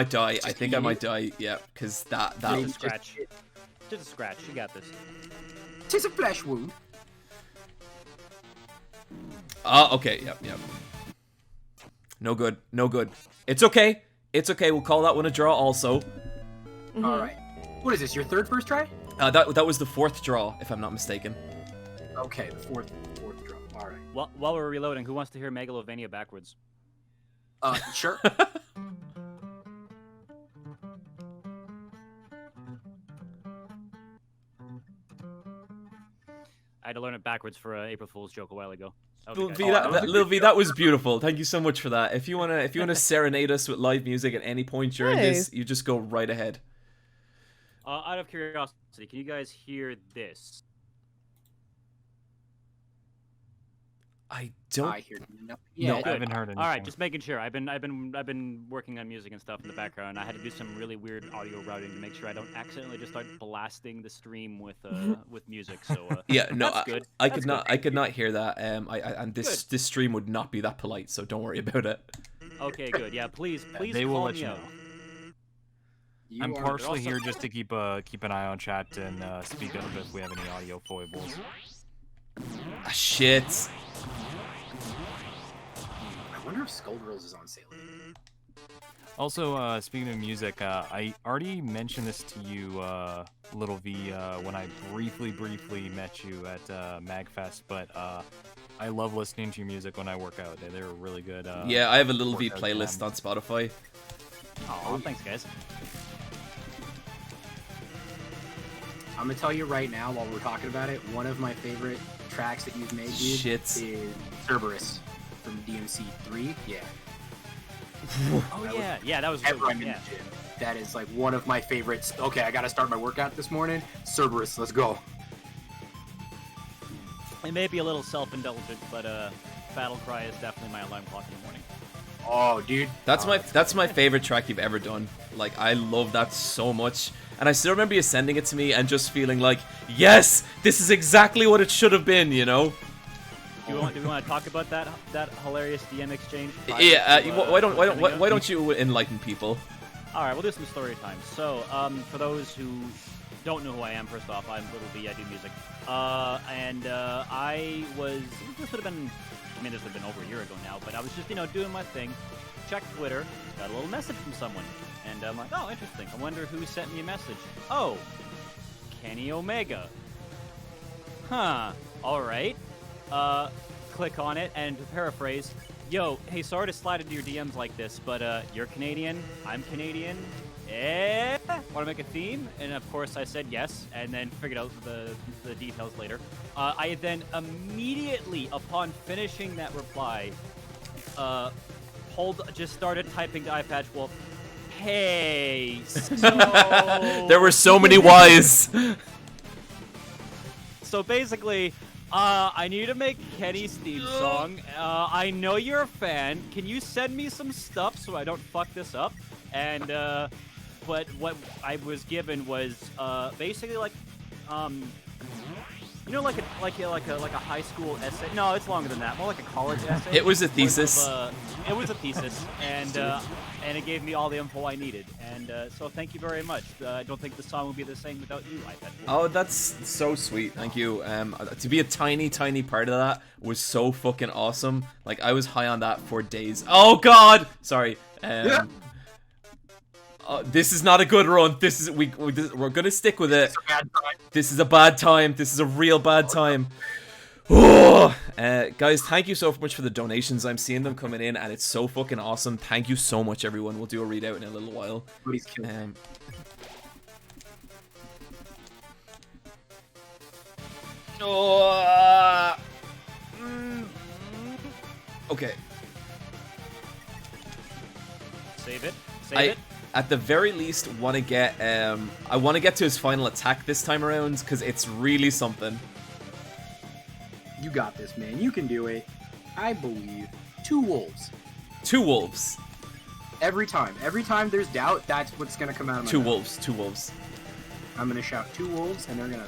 die. I think I might die. Yeah, because that. Just a scratch. Just a scratch. You got this. Tis a flesh wound. Okay. Yep. No good. No good. It's okay. It's okay. We'll call that one a draw also. All right. What is this? Your third first try? That was the fourth draw, if I'm not mistaken. Okay, the fourth draw. All right. While we're reloading, who wants to hear Megalovania backwards? Sure. I had to learn it backwards for an April Fool's joke a while ago. Lil V, that was beautiful. Thank you so much for that. If you wanna serenade us with live music at any point during this, you just go right ahead. Out of curiosity, can you guys hear this? I don't. I hear no. No, I haven't heard anything. All right, just making sure. I've been working on music and stuff in the background. I had to do some really weird audio routing to make sure I don't accidentally just start blasting the stream with music. So yeah, no, that's good. I could not hear that. And this stream would not be that polite, so don't worry about it. Okay, good. Yeah, please They will call let me you out. know. I'm partially here just to keep an eye on chat and speak up if we have any audio foibles. Ah, shit. I wonder if Skullgirls is on sale. Also, speaking of music, I already mentioned this to you, Little V, when I briefly met you at MagFest, but I love listening to your music when I work out. They're really good. Yeah, I have a Little V playlist on Spotify. Oh, thanks, guys. I'm gonna tell you right now, while we're talking about it, one of my favorite tracks that you've made, dude, is Cerberus from DMC 3. Yeah. Oh yeah, that was good. Yeah. That is like one of my favorites. Okay, I gotta start my workout this morning. Cerberus, let's go. It may be a little self-indulgent, but Battle Cry is definitely my alarm clock in the morning. Oh, dude. That's my favorite track you've ever done. Like, I love that so much. And I still remember you sending it to me and just feeling like, yes, this is exactly what it should have been, you know? Do we want to talk about that hilarious DM exchange? Yeah. Why don't you enlighten people? All right, we'll do some story time. So, for those who don't know who I am, first off, I'm Little V. I do music. I was. This would have been. I mean, this would have been over a year ago now, but I was just, doing my thing. Checked Twitter, got a little message from someone, and I'm like, oh, interesting. I wonder who sent me a message. Oh, Kenny Omega. Huh. All right. Click on it, and to paraphrase, yo, hey, sorry to slide into your DMs like this, but you're Canadian, I'm Canadian, want to make a theme? And of course I said yes, and then figured out the details later. I then immediately, upon finishing that reply, just started typing to Eyepatch, well, hey, so... There were so many Ys. So basically... I need to make Kenny's theme song. I know you're a fan. Can you send me some stuff so I don't fuck this up? And, but what I was given was, basically like, like a high school essay. No, it's longer than that. More like a college essay. It was a thesis. It was a thesis, and it gave me all the info I needed. And so thank you very much. I don't think the song would be the same without you, Eyepatch. Oh, that's so sweet. Thank you. To be a tiny part of that was so fucking awesome. Like, I was high on that for days. Oh God, sorry. This is not a good run. We're gonna stick with it. This is a bad time. This is a real bad time. Guys, thank you so much for the donations. I'm seeing them coming in, and it's so fucking awesome. Thank you so much, everyone. We'll do a readout in a little while. Okay. Save it. Save it. At the very least, want to get I want to get to his final attack this time around, because it's really something. You got this, man. You can do it. I believe. 2 wolves. 2 wolves. Every time there's doubt, that's what's gonna come out of my mouth. 2 wolves. I'm gonna shout 2 wolves, and they're gonna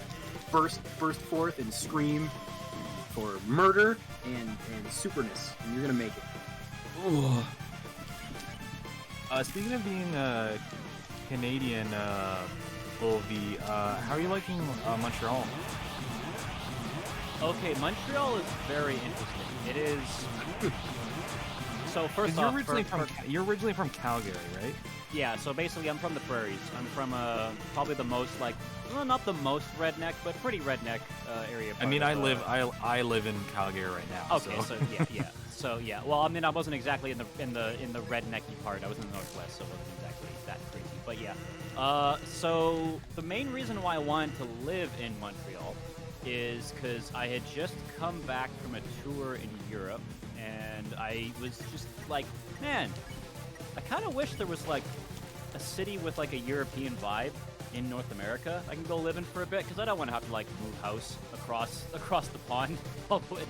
burst forth and scream for murder and superness, and you're gonna make it. Ooh. Speaking of being Canadian, Little V, how are you liking Montreal? Okay, Montreal is very interesting. It is. So first off, you're originally from Calgary, right? Yeah. So basically, I'm from the prairies. I'm from probably the most not the most redneck, but pretty redneck area. I mean, I live in Calgary right now. Okay, so yeah. So yeah. Well, I mean, I wasn't exactly in the rednecky part. I was in the northwest, so it wasn't exactly that crazy. But yeah. So the main reason why I wanted to live in Montreal is because I had just come back from a tour in Europe, and I was just like, man, I kind of wish there was like a city with like a European vibe in North America I can go live in for a bit, because I don't want to have to like move house across the pond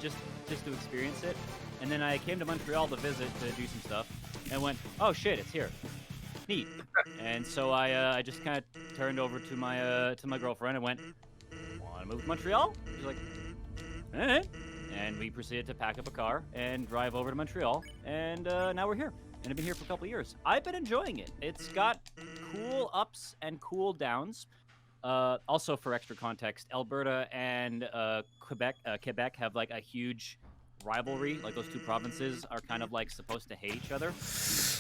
just to experience it. And then I came to Montreal to visit to do some stuff, and went, oh shit, it's here. Neat. And so I just kind of turned over to my girlfriend and went, want to move to Montreal? She's like, eh. And we proceeded to pack up a car and drive over to Montreal, and now we're here. And I've been here for a couple of years. I've been enjoying it. It's got cool ups and cool downs. Also, for extra context, Alberta and Quebec have like a huge rivalry. Like, those two provinces are kind of like supposed to hate each other.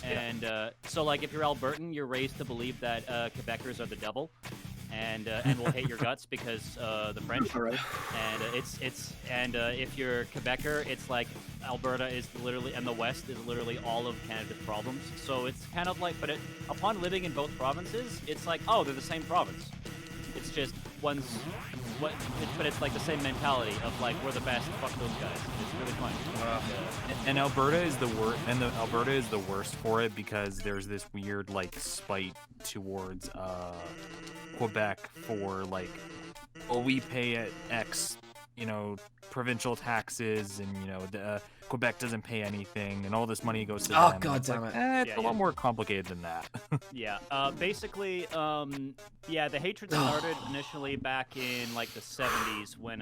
And so like, if you're Albertan, you're raised to believe that Quebecers are the devil, and will hate your guts because the French. Right. And if you're Quebecer, it's like Alberta is literally, and the West is literally all of Canada's problems. So it's kind of like, but upon living in both provinces, it's like, oh, they're the same province. It's just but it's like the same mentality of like, we're the best, fuck those guys. It's really fun. And Alberta is the worst. And Alberta is the worst for it, because there's this weird like spite towards Quebec for like, oh, we pay at X, provincial taxes, and Quebec doesn't pay anything, and all this money goes to them. Oh, god damn it. It's a lot more complicated than that. Yeah. Basically, the hatred started initially back in like the 70s when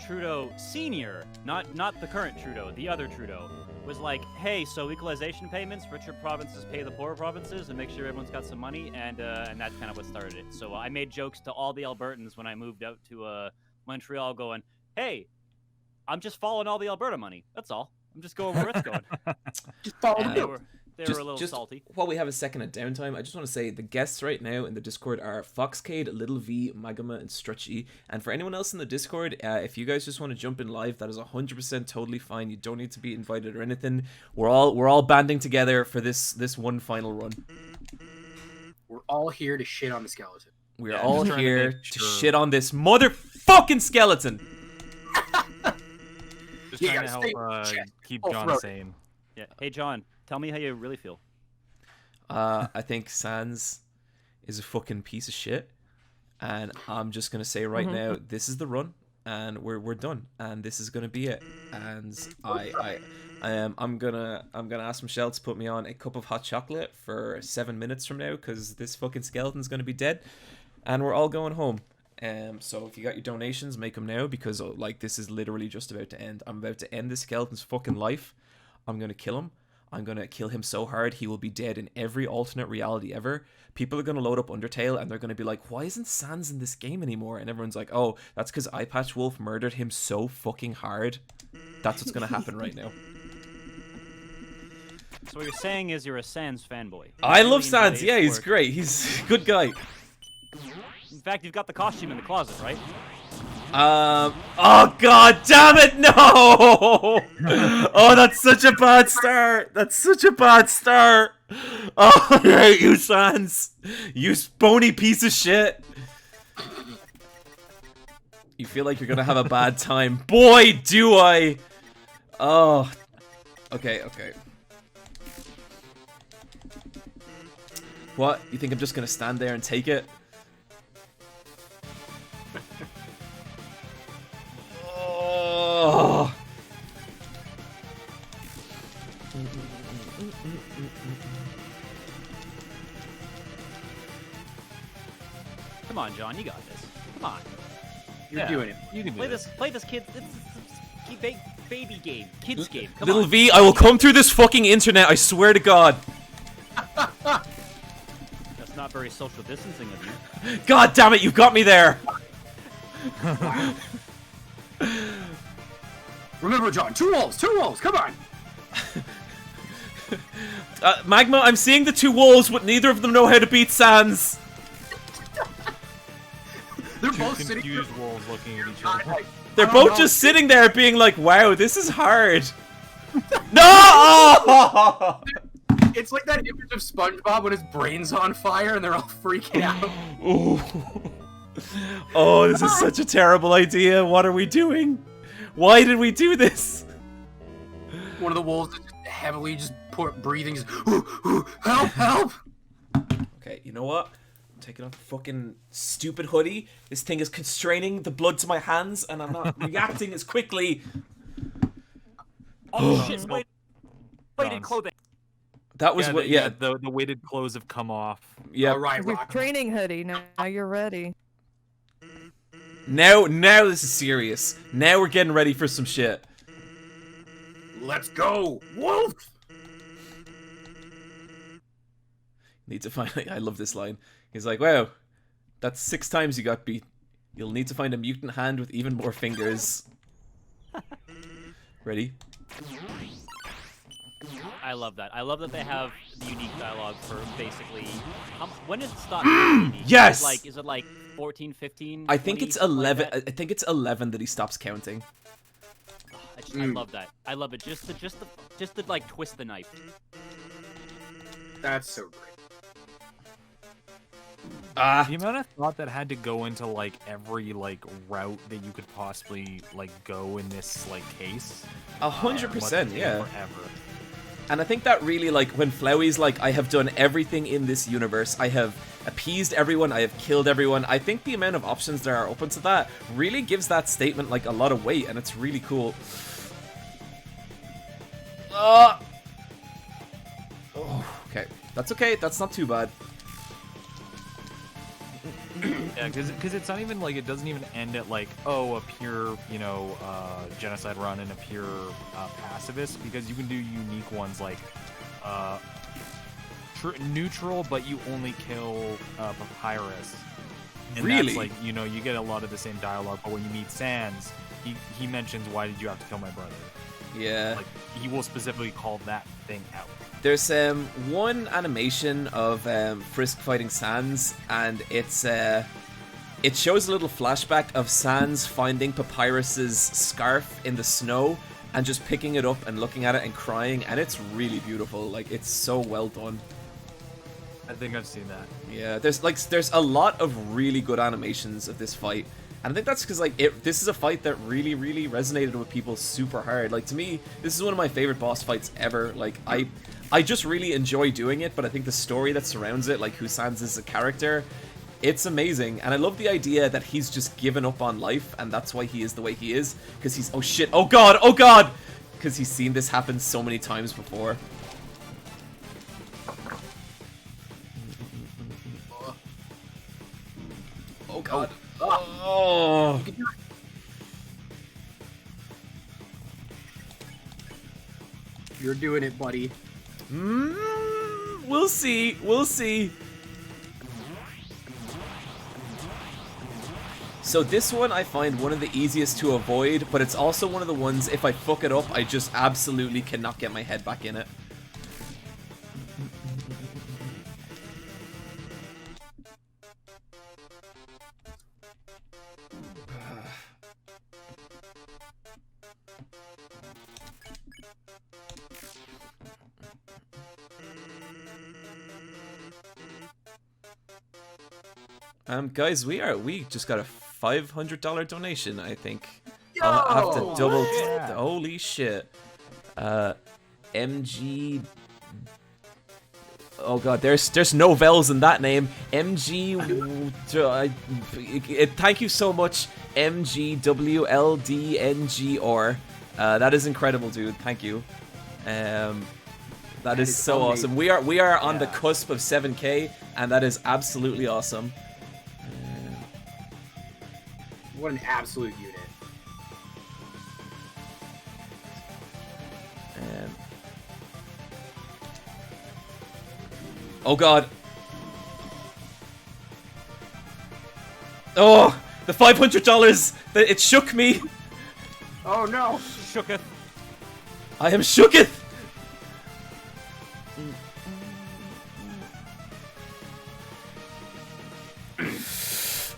Trudeau Senior, not the current Trudeau, the other Trudeau, was like, hey, so equalization payments, richer provinces pay the poorer provinces and make sure everyone's got some money, and that's kind of what started it. So I made jokes to all the Albertans when I moved out to Montreal, going, hey, I'm just following all the Alberta money. That's all. I'm just going where it's going. Just follow They were a little salty. While we have a second of downtime, I just want to say the guests right now in the Discord are Foxcade, Little V, Maguma, and Stretchy. And for anyone else in the Discord, if you guys just want to jump in live, that is 100% totally fine. You don't need to be invited or anything. We're all banding together for this one final run. We're all here to shit on the skeleton. We're all here to shit on this motherfucking skeleton. Just trying to help keep John sane. Yeah. Hey, John, tell me how you really feel. I think Sans is a fucking piece of shit, and I'm just gonna say right now, this is the run, and we're done, and this is gonna be it. And I'm gonna ask Michelle to put me on a cup of hot chocolate for 7 minutes from now, because this fucking skeleton's gonna be dead, and we're all going home. So if you got your donations, make them now, because like, this is literally just about to end. I'm about to end this skeleton's fucking life. I'm gonna kill him. I'm gonna kill him so hard he will be dead in every alternate reality ever. People are gonna load up Undertale and they're gonna be like, why isn't Sans in this game anymore? And everyone's like, oh, that's because Eyepatch Wolf murdered him so fucking hard. That's what's gonna happen right now. So what you're saying is you're a Sans fanboy. I love Sans. Yeah, he's great. He's a good guy. In fact, you've got the costume in the closet, right? Oh god damn it, no! Oh, that's such a bad start. That's such a bad start. Oh, I hate you, Sans. You bony piece of shit. You feel like you're gonna have a bad time. Boy, do I. Oh. Okay. What? You think I'm just gonna stand there and take it? Oh. Come on, John, you got this. Come on. You're doing it. You can Play this kid. Baby game. Kids game. Come Little on. V, I will come through this fucking internet, I swear to God. That's not very social distancing of you. God damn it, you got me there. Remember, John, two wolves, come on! Magma, I'm seeing the two wolves, but neither of them know how to beat Sans. They're Two both sitting confused wolves looking at each other. They're both just sitting there being like, wow, this is hard. No! It's like that image of SpongeBob when his brain's on fire and they're all freaking out. Ooh. Oh, this is such a terrible idea. What are we doing? Why did we do this? One of the wolves is just heavily just breathing. Just, help! Help! Okay, you know what? I'm taking off the fucking stupid hoodie. This thing is constraining the blood to my hands, and I'm not reacting as quickly. Oh shit! Weighted John's. clothing. That was what. Yeah. The weighted clothes have come off. Yeah. All right, Your Rock. training hoodie. Now you're ready. Now this is serious. Now we're getting ready for some shit. Let's go, wolf! Need to find. I love this line. He's like, "Wow, that's 6 times you got beat. You'll need to find a mutant hand with even more fingers." Ready? I love that. I love that they have the unique dialogue for basically. When does it stop? being unique? Yes! Is it like 14, 15? I think 20, it's something like 11. that? I think it's 11 that he stops counting. I love that. I love it. Just to like twist the knife. That's so great. The amount of thought that had to go into like every like route that you could possibly like go in this like case. 100%, yeah. Forever. And I think that really, like, when Flowey's like, I have done everything in this universe, I have appeased everyone, I have killed everyone, I think the amount of options there are open to that really gives that statement, like, a lot of weight, and it's really cool. Oh, okay. That's okay, that's not too bad. Yeah, because it's not even like, it doesn't even end at like, oh, a pure, you know, genocide run and a pure pacifist, because you can do unique ones like neutral, but you only kill Papyrus. And Really? That's like, you know, you get a lot of the same dialogue, but when you meet Sans, he mentions, why did you have to kill my brother? Yeah. Like, he will specifically call that thing out. There's one animation of Frisk fighting Sans, and it's it shows a little flashback of Sans finding Papyrus's scarf in the snow and just picking it up and looking at it and crying, and it's really beautiful. Like, it's so well done. I think I've seen that. Yeah, there's a lot of really good animations of this fight. And I think that's because, like, this is a fight that really, really resonated with people super hard. Like, to me, this is one of my favorite boss fights ever. Like, I just really enjoy doing it, but I think the story that surrounds it, like who Sans is as a character, it's amazing. And I love the idea that he's just given up on life, and that's why he is the way he is. Because he's, oh shit, oh god! Because he's seen this happen so many times before. Oh god. Oh. You're doing it, buddy. We'll see. We'll see. So this one I find one of the easiest to avoid, but it's also one of the ones, if I fuck it up, I just absolutely cannot get my head back in it. Guys, we just got a $500 donation, I think. I'll have to double. Yeah. Holy shit. MG. Oh god, there's no vowels in that name. MG. Thank you so much, MGWLDNGR. That is incredible, dude. Thank you. That is so awesome. We are on the cusp of 7K, and that is absolutely awesome. What an absolute unit. Oh god. Oh, the $500. It shook me. Oh no. Shooketh. I am shooketh.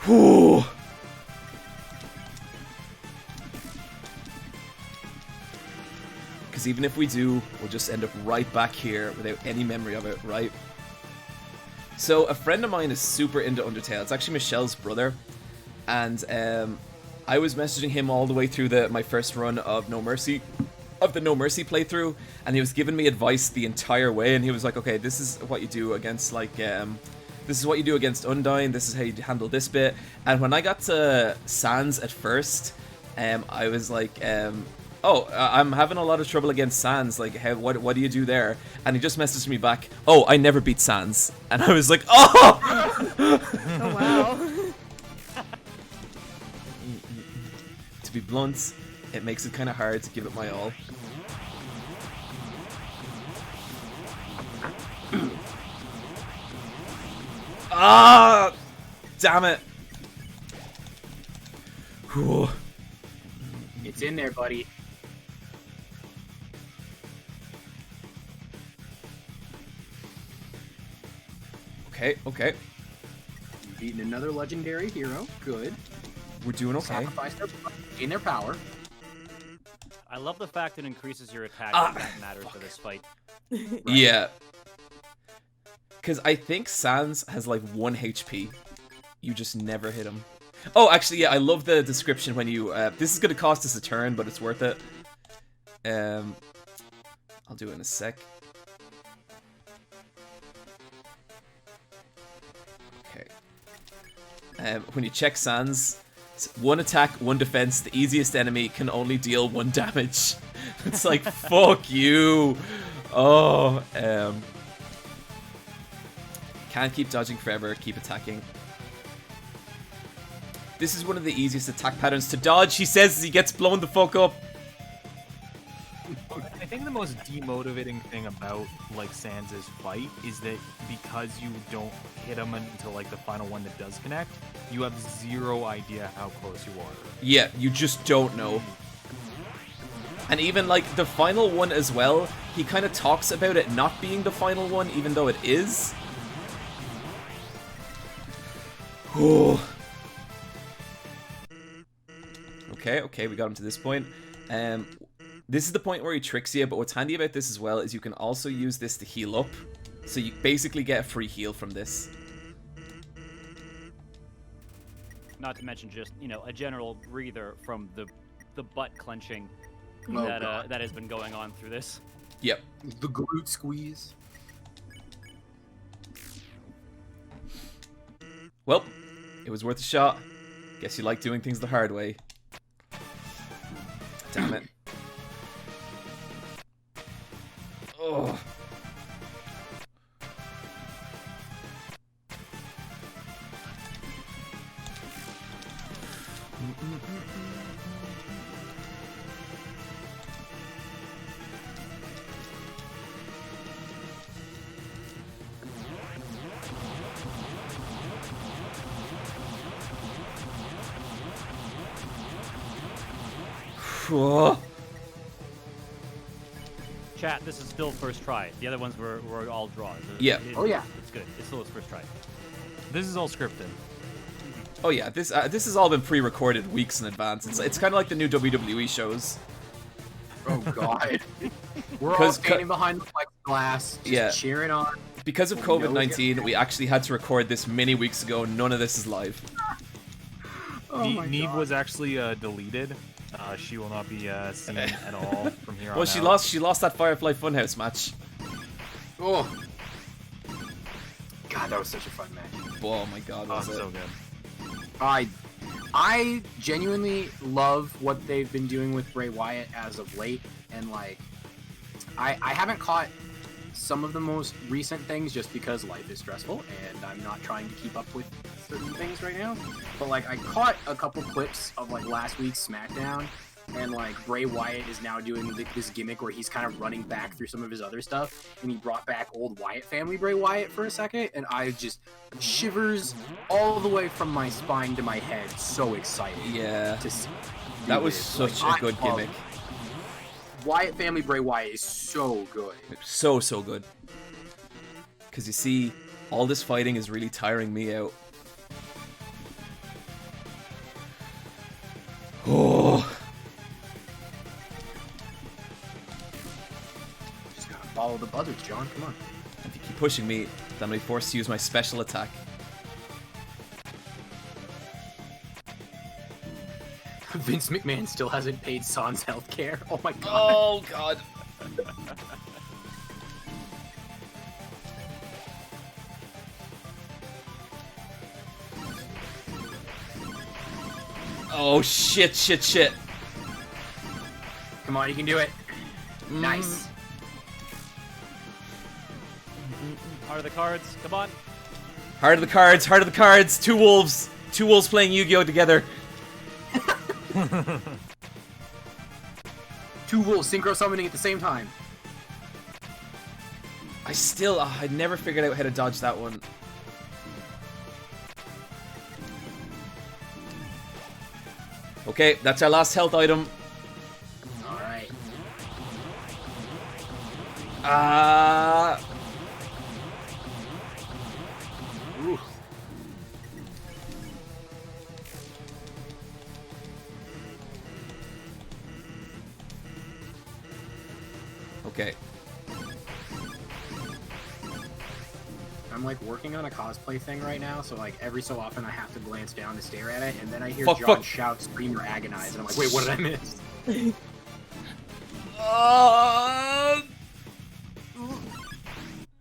Whew. Because even if we do, we'll just end up right back here without any memory of it, right? So a friend of mine is super into Undertale. It's actually Michelle's brother. and I was messaging him all the way through my first run of No Mercy, playthrough, and he was giving me advice the entire way, and he was like, okay, this is what you do against this is what you do against Undyne, this is how you handle this bit. And when I got to Sans at first, I was like, I'm having a lot of trouble against Sans, like, what do you do there? And he just messaged me back, oh, I never beat Sans. And I was like, oh! Oh wow. To be blunt, it makes it kind of hard to give it my all. Ah! Damn it. Whew. It's in there, buddy. Okay. Beating another legendary hero. Good. We're doing okay. Sacrifice in their power. I love the fact it increases your attack, and that matters for this fight. Right. Yeah. Because I think Sans has like 1 HP. You just never hit him. Oh, actually, yeah, I love the description when you... this is going to cost us a turn, but it's worth it. I'll do it in a sec. Okay. When you check Sans, it's 1 attack, 1 defense. The easiest enemy can only deal 1 damage. It's like, fuck you. Oh, can't keep dodging forever, keep attacking. This is one of the easiest attack patterns to dodge, he says as he gets blown the fuck up. I think the most demotivating thing about like Sans' fight is that because you don't hit him until like the final one that does connect, you have 0 idea how close you are. Yeah, you just don't know. And even like the final one as well, he kind of talks about it not being the final one, even though it is. Oh. Okay, we got him to this point. This is the point where he tricks you, but what's handy about this as well is you can also use this to heal up. So you basically get a free heal from this. Not to mention just, you know, a general breather from the butt clenching that has been going on through this. Yep. The glute squeeze. Well, it was worth a shot. Guess you like doing things the hard way. Damn it. Oh. Oh. Chat, this is still first try. The other ones were all draws. Yeah. Oh, yeah. It's good. It's still his first try. This is all scripted. Oh yeah, this has all been pre-recorded weeks in advance. It's kind of like the new WWE shows. Oh god. We're all standing behind the plexiglass, just cheering on. Because of COVID-19, we actually had to record this many weeks ago. None of this is live. Neve was actually deleted. She will not be seen at all from here on Well, out. she lost that Firefly Funhouse match. Oh. God, that was such a fun match. Oh my god, was it? So good. I genuinely love what they've been doing with Bray Wyatt as of late, and like, I haven't caught some of the most recent things just because life is stressful and I'm not trying to keep up with certain things right now. But like, I caught a couple clips of like last week's SmackDown, and like Bray Wyatt is now doing this gimmick where he's kind of running back through some of his other stuff, and he brought back old Wyatt family Bray Wyatt for a second, and I just shivers all the way from my spine to my head. So excited. Yeah. To see that was such a good gimmick. Wyatt family Bray Wyatt is so good. So good. Because you see, all this fighting is really tiring me out. Oh. Just gotta follow the buzzards, John. Come on. If you keep pushing me, then I'm gonna be forced to use my special attack. Vince McMahon still hasn't paid Son's health care. Oh my god. Oh god. Oh shit. Come on, you can do it. Nice. Heart of the cards. Come on. Heart of the cards. Two wolves playing Yu-Gi-Oh together. Two wolves synchro summoning at the same time. I never figured out how to dodge that one. Okay, that's our last health item. Alright. Ooh. Okay. I'm like working on a cosplay thing right now, so like every so often I have to glance down to stare at it, and then I hear John shout, scream, or agonize, and I'm like, wait, what did I miss?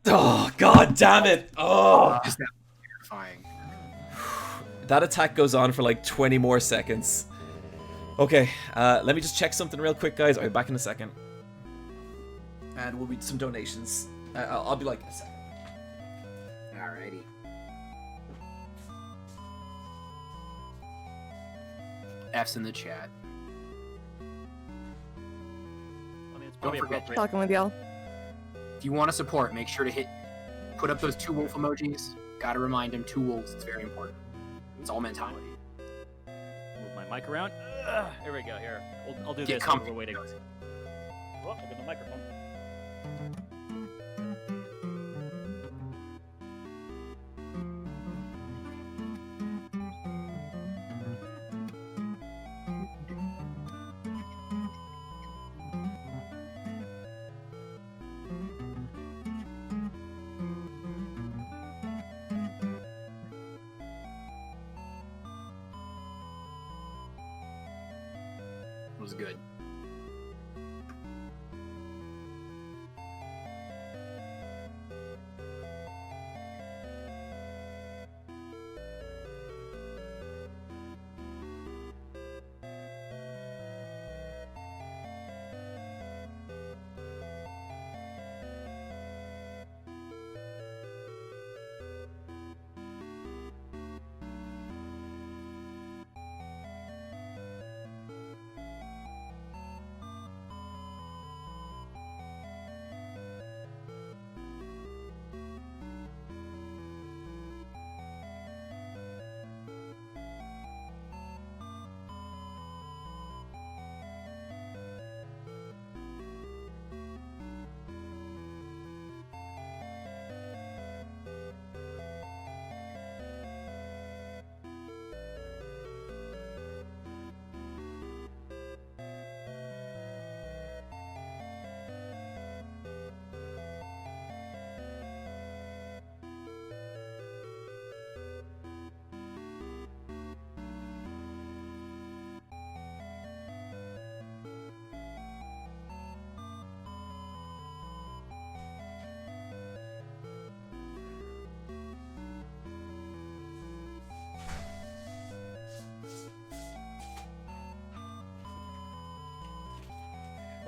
Oh god damn it! Oh, Is that terrifying? that attack goes on for like 20 more seconds. Okay, let me just check something real quick, guys. I'll be back in a second. And we'll read some donations. I'll be like in a second. Alrighty. F's in the chat. I mean, it's Don't probably forget, appropriate. Talking with y'all. if you want to support, make sure to put up those two wolf emojis. Gotta remind him, two wolves, it's very important. It's all mentality. Move my mic around. Here we go. Here, I'll do Get this while comfy. we're waiting. Oh, I got the microphone. It was good.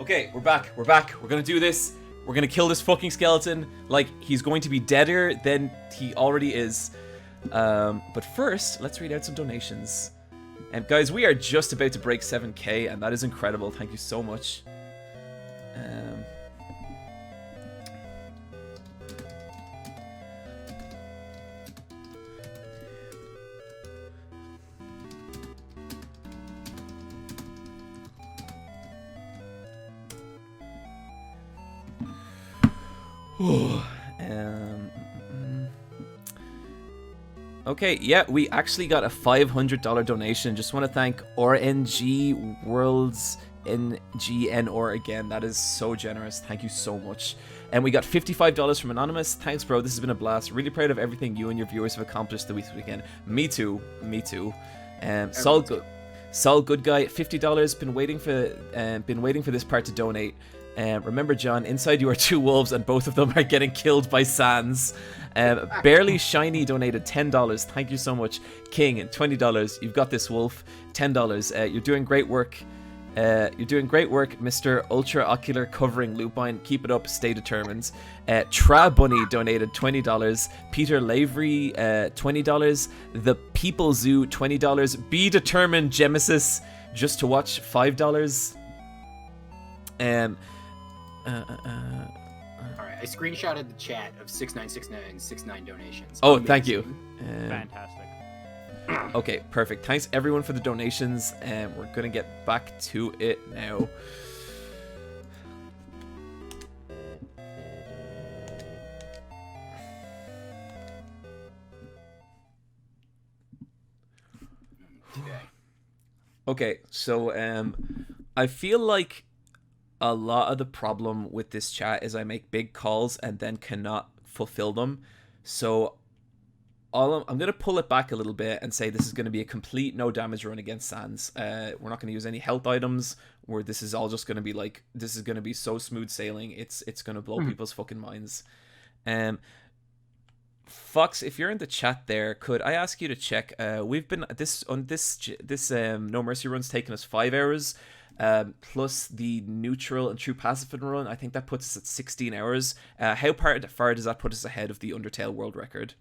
Okay, we're back. We're gonna do this. We're gonna kill this fucking skeleton. Like, he's going to be deader than he already is. But first, let's read out some donations. And guys, we are just about to break 7K, and that is incredible. Thank you so much. Okay, yeah, we actually got a $500 donation. Just want to thank RNG Worlds NGNR again. That is so generous. Thank you so much. And we got $55 from Anonymous. Thanks, bro. This has been a blast. Really proud of everything you and your viewers have accomplished the weekend. Me too. Sol Good Guy, $50. Been waiting for this part to donate. Remember, John, inside you are two wolves, and both of them are getting killed by Sans. Barely Shiny donated $10. Thank you so much. King, $20. You've got this, Wolf. $10. You're doing great work. Mr. Ultra Ocular Covering Lupine. Keep it up. Stay determined. Tra Bunny donated $20. Peter Lavery, $20. The People Zoo, $20. Be Determined Gemesis, just to watch, $5. Alright, I screenshotted the chat of 696969 donations. Oh, thank you. Fantastic. Okay, perfect. Thanks everyone for the donations, and we're gonna get back to it now. Okay, so I feel like a lot of the problem with this chat is I make big calls and then cannot fulfill them. So I'm going to pull it back a little bit and say this is going to be a complete no damage run against Sans. We're not going to use any health items, where this is all just going to be like, this is going to be so smooth sailing, it's going to blow people's fucking minds. Fox, if you're in the chat there, could I ask you to check? We've been this No Mercy run's taken us 5 hours, plus the neutral and true pacifist run. I think that puts us at 16 hours. How far does that put us ahead of the Undertale world record?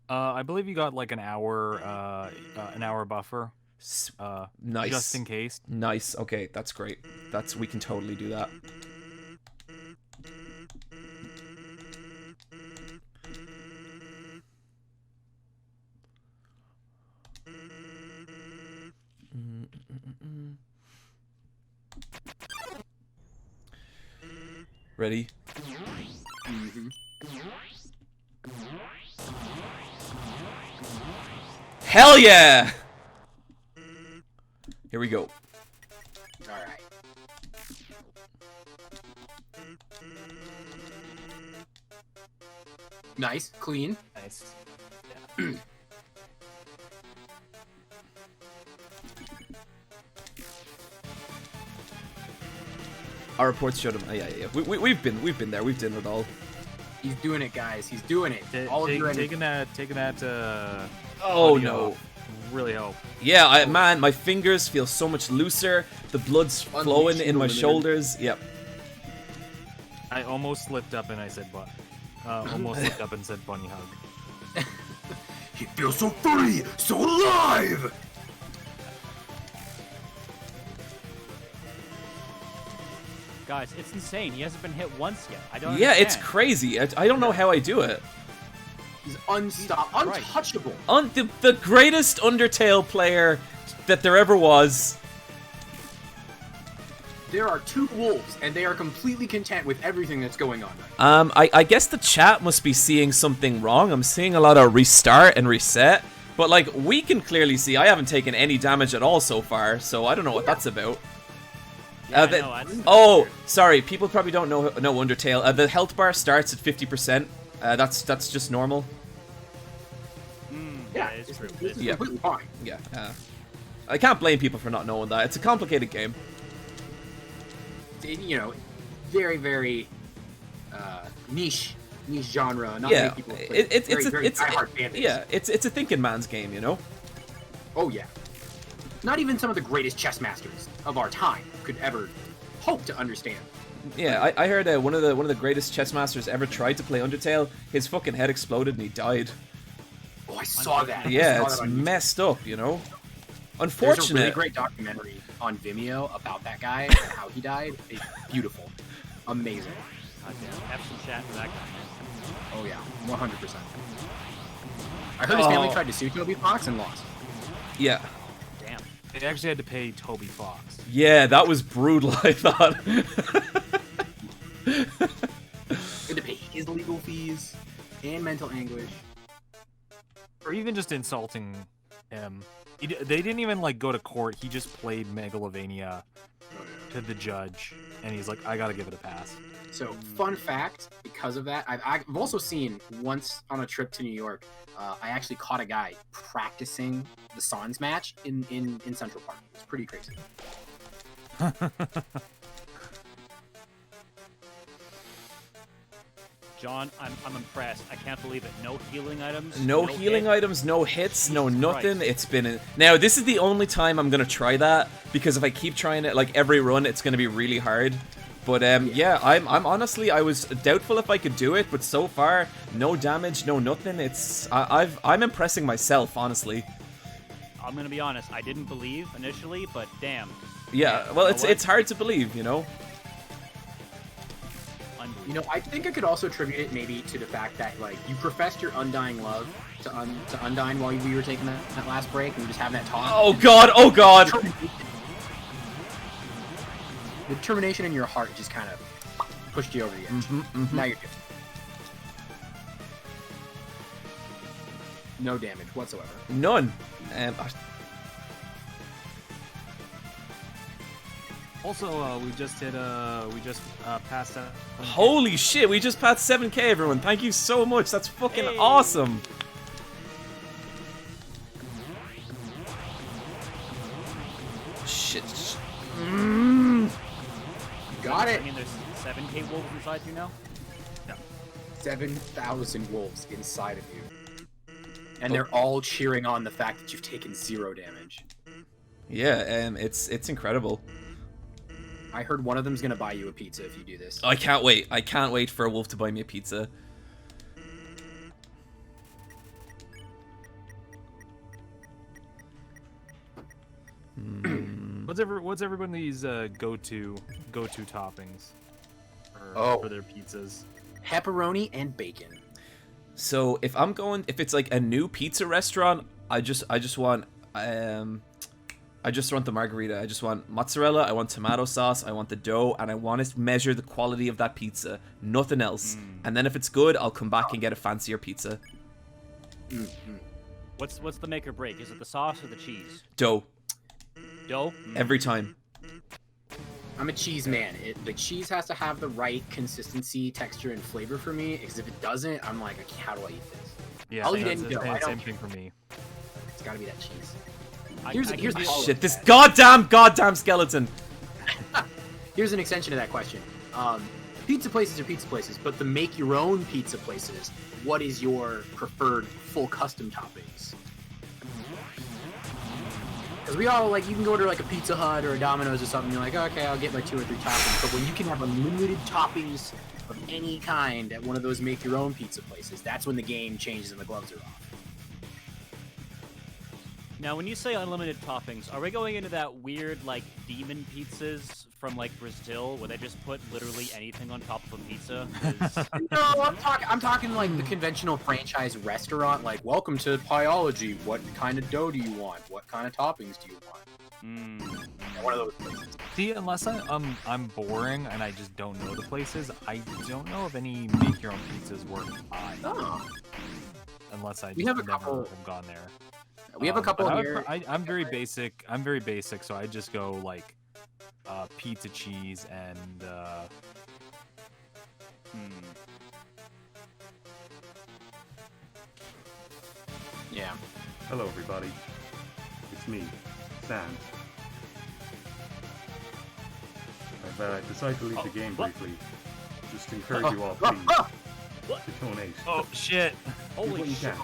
I believe you got like an hour buffer. Nice. Just in case. Nice. Okay, that's great. We can totally do that. Ready? Mm-hmm. Hell yeah! Here we go. Alright. Nice, clean. Nice. Yeah. Our reports showed him. Oh, yeah. We've been there. We've done it all. He's doing it, guys. He's doing it. Taking that. Oh no! Really help. Yeah, man, my fingers feel so much looser. The blood's flowing in my shoulders. Yep. I almost slipped up and I said butt. Almost slipped up and said bunny hug. He feels so free, so alive. Guys, it's insane. He hasn't been hit once yet. I don't. Yeah, understand. it's crazy. I don't know how I do it. He's untouchable. The greatest Undertale player that there ever was. There are two wolves, and they are completely content with everything that's going on right now. I guess the chat must be seeing something wrong. I'm seeing a lot of restart and reset, but like we can clearly see I haven't taken any damage at all so far, so I don't know what that's about. Yeah, sorry, people probably don't know Undertale. The health bar starts at 50%. That's just normal. Yeah, it's true. It's Yeah. completely fine. Yeah. I can't blame people for not knowing that. It's a complicated game. You know, very, very niche genre. Not Yeah, many people play. it's diehard fan base. yeah, it's a thinking man's game, you know. Oh yeah. Not even some of the greatest chess masters of our time could ever hope to understand. Yeah, I heard one of the greatest chess masters ever tried to play Undertale. His fucking head exploded and he died. Oh, I saw that. Yeah, I saw it's that on YouTube. messed up, you know. There's Unfortunate. a really great documentary on Vimeo about that guy and how he died. It's beautiful. Amazing. Have some chat for that guy. Oh yeah, 100%. I heard his family tried to sue Toby Fox and lost. Yeah. Damn. They actually had to pay Toby Fox. Yeah, that was brutal, I thought. They had to pay his legal fees and mental anguish. Or even just insulting him. They didn't even like go to court. He just played Megalovania to the judge, and he's like, I gotta give it a pass. So, fun fact, because of that, I've also seen once on a trip to New York, I actually caught a guy practicing the Sans match in Central Park. It's pretty crazy. John, I'm impressed. I can't believe it. No healing items. No healing hit. items, no hits, no Jesus nothing. Christ. It's been now. This is the only time I'm gonna try that because if I keep trying it like every run, it's gonna be really hard. But yeah, I'm honestly I was doubtful if I could do it, but so far no damage, no nothing. It's I'm impressing myself honestly. I'm gonna be honest. I didn't believe initially, but damn. Yeah, well it's hard to believe, you know. You know, I think I could also attribute it maybe to the fact that like you professed your undying love to Undyne while we were taking that last break, and we were just having that talk. Oh god! Oh god! The determination in your heart just kind of pushed you over the edge. Now you're good. No damage whatsoever. None. Also, we just passed out. Holy shit! We just passed 7K, everyone. Thank you so much. That's fucking awesome. Shit. Got it. I mean, there's 7K wolves inside you now. No. 7,000 wolves inside of you, and they're all cheering on the fact that you've taken 0 damage. Yeah, it's incredible. I heard one of them's gonna buy you a pizza if you do this. I can't wait. I can't wait for a wolf to buy me a pizza. What's everybody's go-to toppings for their pizzas? Pepperoni and bacon. So if it's like a new pizza restaurant, I just want the margarita. I just want mozzarella, I want tomato sauce, I want the dough, and I want to measure the quality of that pizza. Nothing else. And then if it's good, I'll come back and get a fancier pizza. What's the make or break? Is it the sauce or the cheese? Dough. Dough? Every time. I'm a cheese man. The cheese has to have the right consistency, texture, and flavor for me, because if it doesn't, I'm like, okay, how do I eat this? Yeah, I'll eat any dough. Same thing for me. It's gotta be that cheese. Here's the Shit, this goddamn skeleton. Here's an extension to that question. Pizza places are pizza places, but the make your own pizza places, what is your preferred full custom toppings? Because we all, like, you can go to like a Pizza Hut or a Domino's or something, you're like, okay, I'll get my 2 or 3 toppings, but when you can have unlimited toppings of any kind at one of those make your own pizza places, that's when the game changes and the gloves are off. Now, when you say unlimited toppings, are we going into that weird, like, demon pizzas from, like, Brazil, where they just put literally anything on top of a pizza? No, I'm talking like the conventional franchise restaurant, like, welcome to Pyology, what kind of dough do you want? What kind of toppings do you want? One of those places. See, unless I'm boring and I just don't know the places, I don't know if any make-your-own pizzas work either. Unless I just never have gone there. We have a couple here. I'm very basic. I'm very basic, so I just go like pizza cheese and Yeah. Hello, everybody. It's me, Sans. I've decided to leave the game briefly. Just to encourage you all, please, to donate. Oh shit! Do what you can.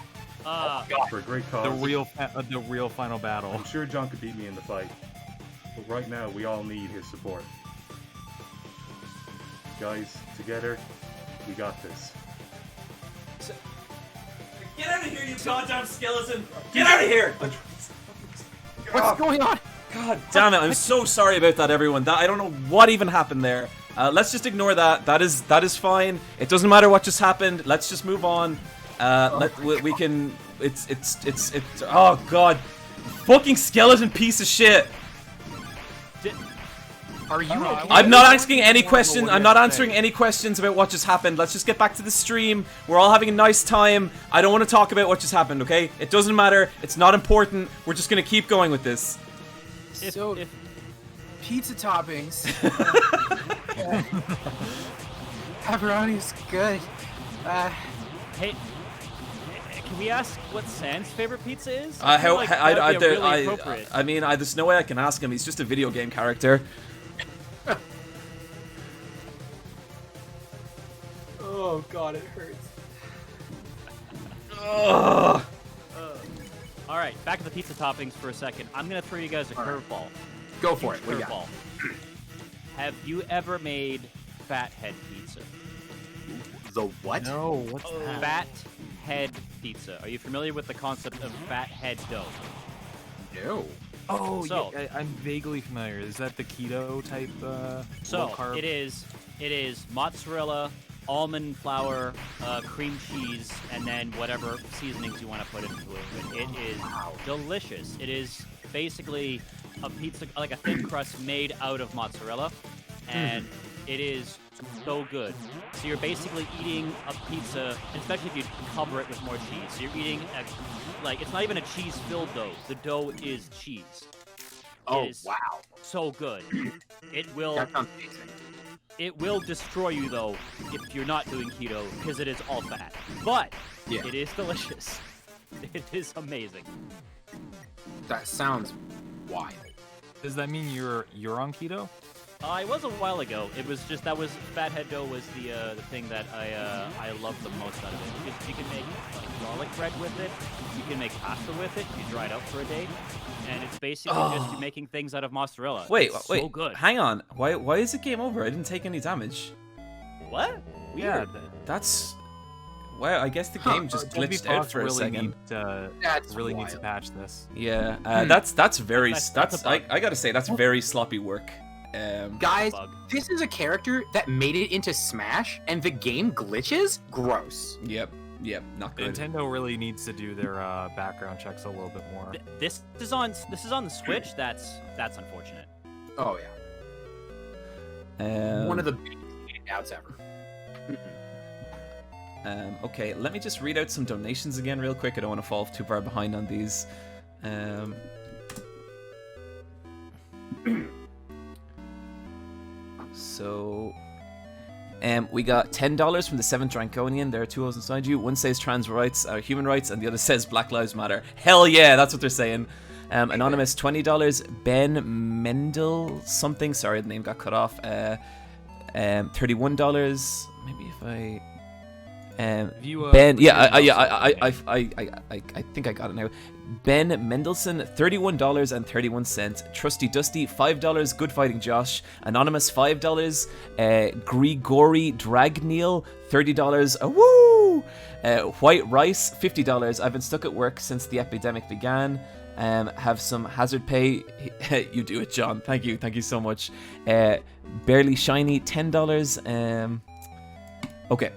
For a great cause. The real final battle. I'm sure John could beat me in the fight, but right now we all need his support. Guys, together, we got this. Get out of here, you goddamn skeleton! Get out of here! What's going on? God damn it! I'm so sorry about that, everyone. I don't know what even happened there. Let's just ignore that. That is fine. It doesn't matter what just happened. Let's just move on. We can. It's. Oh god, fucking skeleton piece of shit. Are you okay? I'm not asking any questions. I'm not answering any questions about what just happened. Let's just get back to the stream. We're all having a nice time. I don't want to talk about what just happened. Okay? It doesn't matter. It's not important. We're just gonna keep going with this. So, pizza toppings. Pepperoni's good. Hey, can we ask what Sans favorite pizza is? I mean, there's no way I can ask him. He's just a video game character. Oh god, it hurts. Ugh. All right, back to the pizza toppings for a second. I'm gonna throw you guys a curveball. Go for it. What do you Curveball. got? Have you ever made fathead pizza? The what? No, what's that? Fathead pizza. Are you familiar with the concept of fathead dough? No. Oh, So- yeah, I'm vaguely familiar. Is that the keto type? So low carb? it is mozzarella, almond flour, cream cheese, and then whatever seasonings you want to put into it. It is delicious. It is basically a pizza, like a thin crust made out of mozzarella, and it is so good. So you're basically eating a pizza, especially if you cover it with more cheese. So you're eating it's not even a cheese-filled dough. The dough is cheese. Oh, It is wow. so good. It will. That sounds amazing. It will destroy you though if you're not doing keto because it is all fat. But Yeah. it is delicious. It is amazing. That sounds wild. Does that mean you're on keto? It was a while ago. It was just fathead dough was the thing that I love the most out of it. Because you can make like garlic bread with it. You can make pasta with it. You dry it out for a day, and it's basically just you making things out of mozzarella. Wait, It's wait. so good. Hang on. Why is it game over? I didn't take any damage. What? Yeah, Weird. That's. Wow, I guess the game just glitched out for a second. That's Really needs to wild. patch this. Yeah, that's very. That's a bug. I gotta say that's very sloppy work. Guys, Bug. this is a character that made it into Smash, and the game glitches? Gross. Yep, not good. Nintendo really needs to do their background checks a little bit more. This is on the Switch. That's unfortunate. Oh, yeah. One of the. the biggest doubts ever. Okay, let me just read out some donations again real quick. I don't want to fall too far behind on these. So, we got $10 from the Seventh Dranconian. There are two O's inside you. One says trans rights are human rights, and the other says Black Lives Matter. Hell yeah, that's what they're saying. Anonymous, $20. Ben Mendel something. Sorry, the name got cut off. $31. Maybe if I. Ben, yeah, I think I got it now. Ben Mendelson, $31.31. Trusty Dusty, $5. Good Fighting Josh. Anonymous, $5. Grigori Dragneil, $30. Woo! White Rice, $50. I've been stuck at work since the epidemic began. Have some hazard pay. You do it, John. Thank you so much. Barely Shiny, $10. Okay.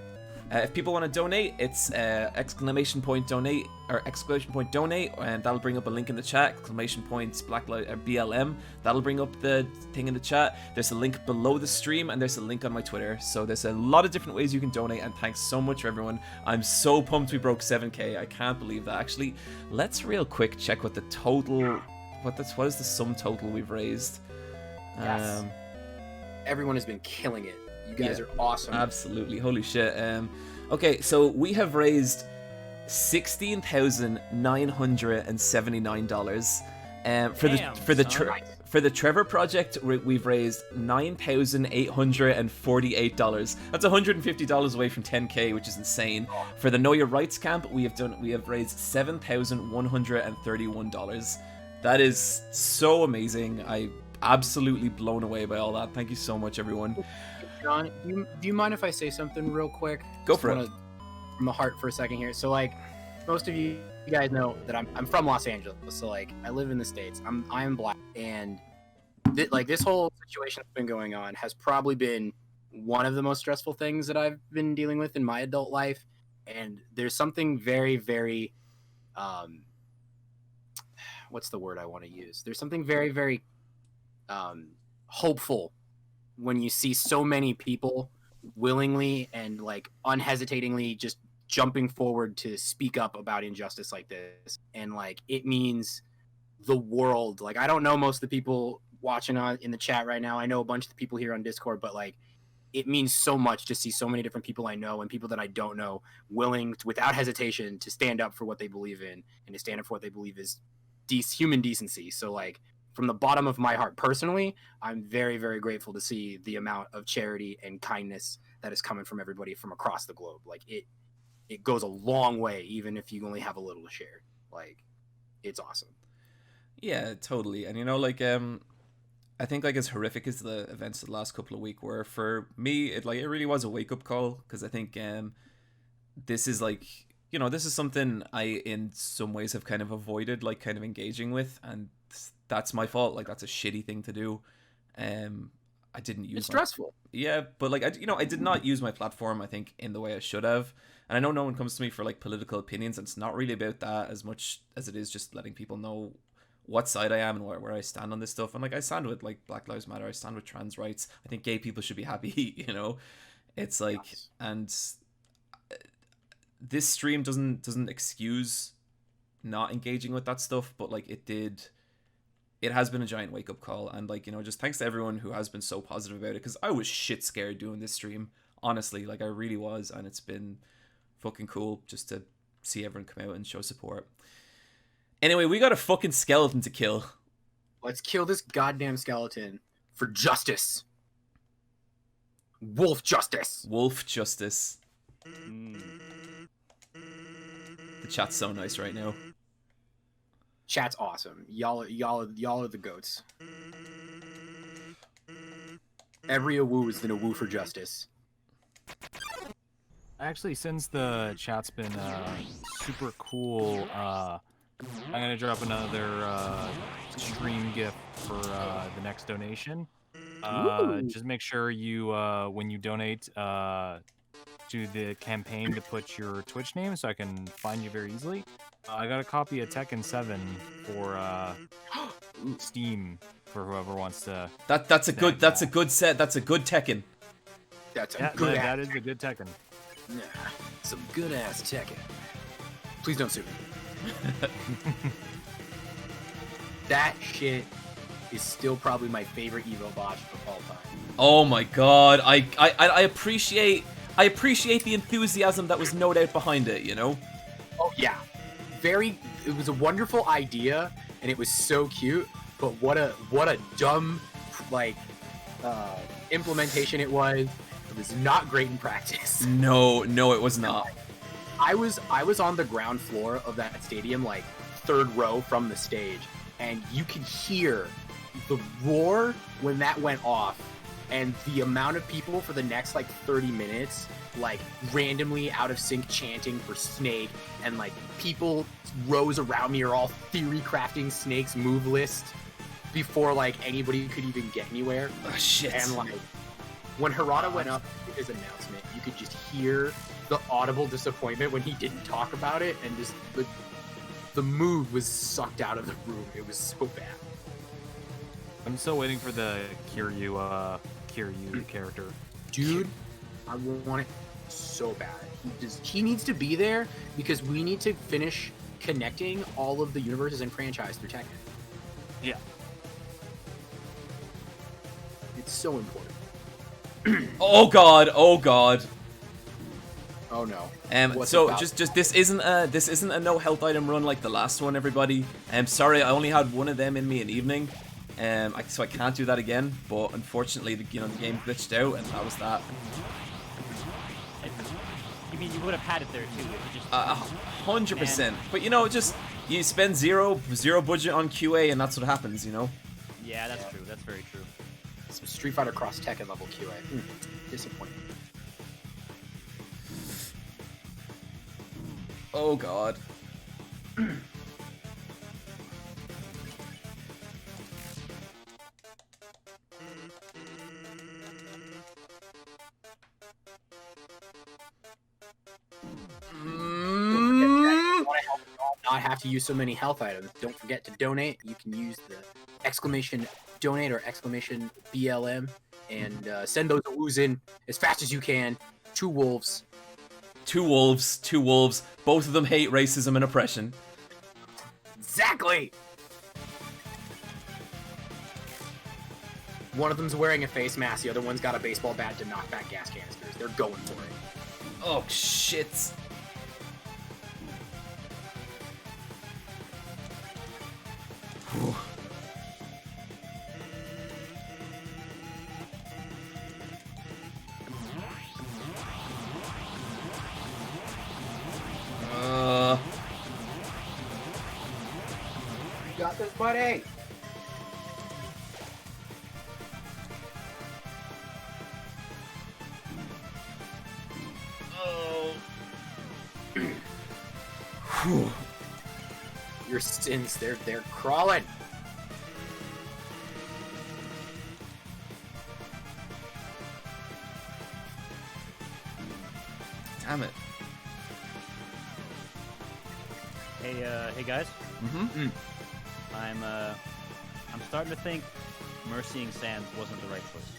If people want to donate, it's exclamation point donate, and that'll bring up a link in the chat. Exclamation points BLM. That'll bring up the thing in the chat. There's a link below the stream, and there's a link on my Twitter. So there's a lot of different ways you can donate, and thanks so much for everyone. I'm so pumped we broke 7K. I can't believe that. Actually, let's real quick check what the total, what is the sum total we've raised. Yes. Everyone has been killing it. You guys are awesome. Absolutely. Holy shit. Okay, so we have raised $16,979. For the Trevor project, we've raised $9,848. That's $150 away from 10K, which is insane. For the Know Your Rights camp, we have raised $7,131. That is so amazing. I'm absolutely blown away by all that. Thank you so much, everyone. John, do you mind if I say something real quick? Go for it. From the heart for a second here. So, like, most of you guys know that I'm from Los Angeles. So, like, I live in the States. I'm Black, and this whole situation that's been going on has probably been one of the most stressful things that I've been dealing with in my adult life. And there's something very, very, what's the word I want to use? There's something very, very hopeful when you see so many people willingly and like unhesitatingly just jumping forward to speak up about injustice like this. And like, it means the world. Like, I don't know most of the people watching on in the chat right now. I know a bunch of the people here on Discord, but like, it means so much to see so many different people I know and people that I don't know willing, without hesitation, to stand up for what they believe in and to stand up for what they believe is human decency. So like, from the bottom of my heart, personally, I'm very, very grateful to see the amount of charity and kindness that is coming from everybody from across the globe. Like it goes a long way, even if you only have a little to share. Like, it's awesome. Yeah, totally. And you know, like, I think like as horrific as the events of the last couple of weeks were, for me, it really was a wake up call, because I think this is like, you know, this is something I in some ways have kind of avoided like kind of engaging with, and that's my fault. Like, that's a shitty thing to do. I didn't use It's stressful. Yeah, but like I did not use my platform, I think, in the way I should have. And I know no one comes to me for like political opinions, and it's not really about that as much as it is just letting people know what side I am and where I stand on this stuff. And like, I stand with like Black Lives Matter, I stand with trans rights. I think gay people should be happy, you know. It's like, yes. And this stream doesn't excuse not engaging with that stuff, but like it has been a giant wake up call. And like, you know, just thanks to everyone who has been so positive about it, because I was shit scared doing this stream, honestly. Like, I really was, and it's been fucking cool just to see everyone come out and show support. Anyway, we got a fucking skeleton to kill. Let's kill this goddamn skeleton for justice. Wolf justice. Wolf justice. The chat's so nice right now. Chat's awesome. Y'all are the goats. Every awoo is than a woo for justice. Actually, since the chat's been super cool, I'm gonna drop another stream gift for the next donation. Just make sure you, when you donate to the campaign, to put your Twitch name so I can find you very easily. I got a copy of Tekken 7 for Steam for whoever wants to. That's a good set. That's a good Tekken. That is a good Tekken. Yeah, some good ass Tekken. Please don't sue me. That shit is still probably my favorite Evo botch of all time. Oh my god, I appreciate the enthusiasm that was no doubt behind it, you know? Oh yeah. It was a wonderful idea and it was so cute, but what a dumb like implementation it was. It was not great in practice. No, it was not. I was on the ground floor of that stadium, like third row from the stage, and you could hear the roar when that went off, and the amount of people for the next like 30 minutes, like randomly out of sync chanting for Snake, and like people rows around me are all theory crafting Snake's move list before like anybody could even get anywhere. Oh shit. And like when Harada went up with his announcement, you could just hear the audible disappointment when he didn't talk about it, and just the mood was sucked out of the room. It was so bad. I'm still waiting for the Kiryu character. Dude, I want it so bad. He needs to be there because we need to finish connecting all of the universes and franchise through Tekken. Yeah. It's so important. Oh god. Oh no. So just this isn't a no health item run like the last one, everybody. Sorry, I only had one of them in me an evening. So I can't do that again. But unfortunately, the game glitched out, and that was that. You mean you would have had it there too? If you just 100%. But you spend zero budget on QA, and that's what happens, you know. Yeah, that's true. That's very true. Some Street Fighter Cross Tekken level QA. Disappointing. Oh god. Not have to use so many health items. Don't forget to donate. You can use the exclamation donate or exclamation BLM and send those woos in as fast as you can. Two wolves. Both of them hate racism and oppression. Exactly. One of them's wearing a face mask. The other one's got a baseball bat to knock back gas canisters. They're going for it. Oh shit. Whew. You got this, buddy. Whew. Your sins, they're crawling. Damn it. Hey guys. Mm-hmm. I'm starting to think mercying Sans wasn't the right choice.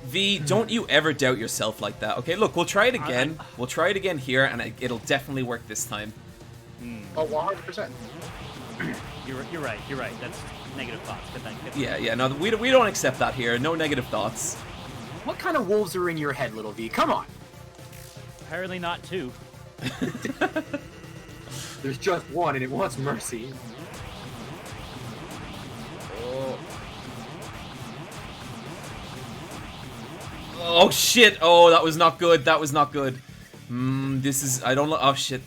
V, don't you ever doubt yourself like that. Okay, look, we'll try it again. We'll try it again here, and it'll definitely work this time. Oh, 100%. You're right. That's negative thoughts. Yeah. No, we don't accept that here. No negative thoughts. What kind of wolves are in your head, little V? Come on. Apparently not two. There's just one, and it wants mercy. Oh shit! Oh, that was not good. That was not good. This is. I don't know. Oh shit.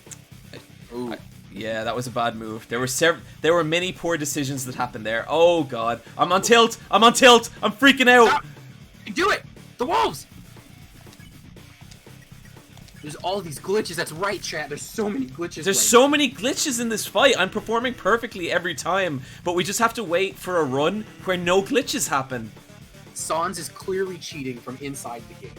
Yeah, that was a bad move. There were many poor decisions that happened there. Oh god. I'm on tilt. I'm freaking out. Stop. Do it. The wolves. There's all these glitches. That's right, chat. There's so many glitches. There's so many glitches in this fight. I'm performing perfectly every time, but we just have to wait for a run where no glitches happen. Sans is clearly cheating from inside the game.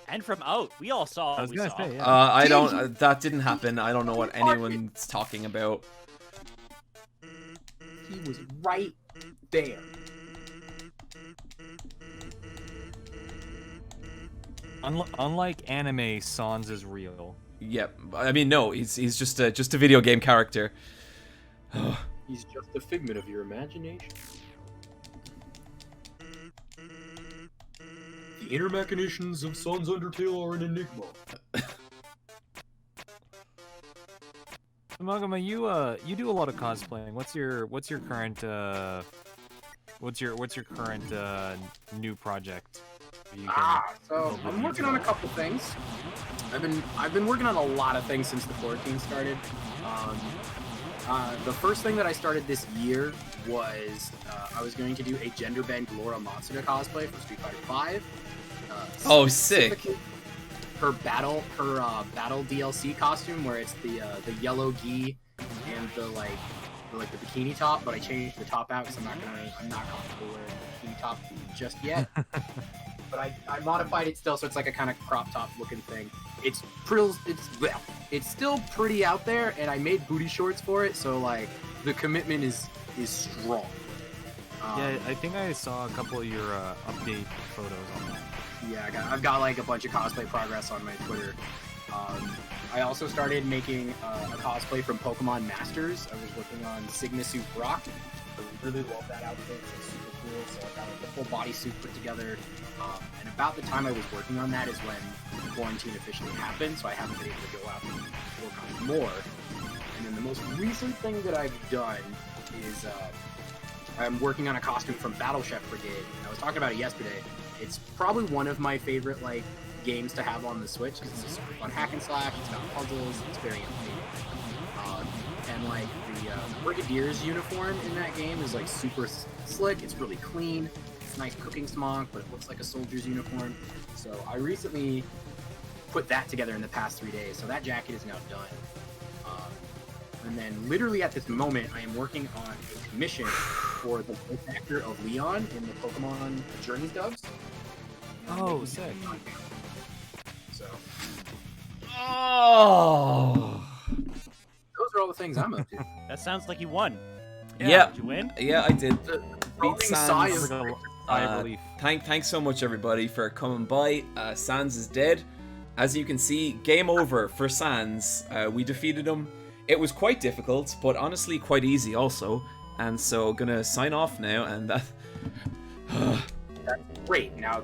And from out. We all saw. I was gonna say, yeah. I don't. That didn't happen. I don't know what anyone's talking about. He was right there. Unlike anime, Sans is real. Yep. I mean, no. He's just a video game character. He's just a figment of your imagination. The inner machinations of Sans Undertale are an enigma. Maguma, you do a lot of cosplaying. What's your current new project? So I'm working on a couple things. I've been working on a lot of things since the quarantine started. The first thing that I started this year was I was going to do a gender bend Laura Matsuda cosplay for Street Fighter 5. Oh, sick! Her battle DLC costume, where it's the yellow gi and the bikini top, but I changed the top out because I'm not comfortable wearing the bikini top just yet. But I modified it still, so it's like a kind of crop top looking thing. It's still pretty out there, and I made booty shorts for it, so like the commitment is strong. Yeah, I think I saw a couple of your update photos on that. Yeah, I've got like a bunch of cosplay progress on my Twitter. I also started making a cosplay from Pokemon Masters. I was working on Sigma Suit Brock. I really love that outfit. It's super cool. So I got like the full body suit put together. And about the time I was working on that is when the quarantine officially happened. So I haven't been able to go out and work on it more. And then the most recent thing that I've done is I'm working on a costume from Battle Chef Brigade. And I was talking about it yesterday. It's probably one of my favorite like games to have on the Switch because it's a super fun hack and slash. It's got puzzles. It's very entertaining. And like the Brigadier's uniform in that game is like super slick. It's really clean. It's a nice cooking smock, but it looks like a soldier's uniform. So I recently put that together in the past 3 days. So that jacket is now done. And then literally at this moment, I am working on a commission for the voice actor of Leon in the Pokemon Journeys dubs. Oh, sick. So. Oh. Those are all the things I'm up to. That sounds like you won. Yeah. Did you win? Yeah, I did. Beat sigh Sans. of relief. Thanks so much, everybody, for coming by. Sans is dead. As you can see, game over for Sans. We defeated him. It was quite difficult, but honestly quite easy also. And so gonna sign off now, and that. That's great. Now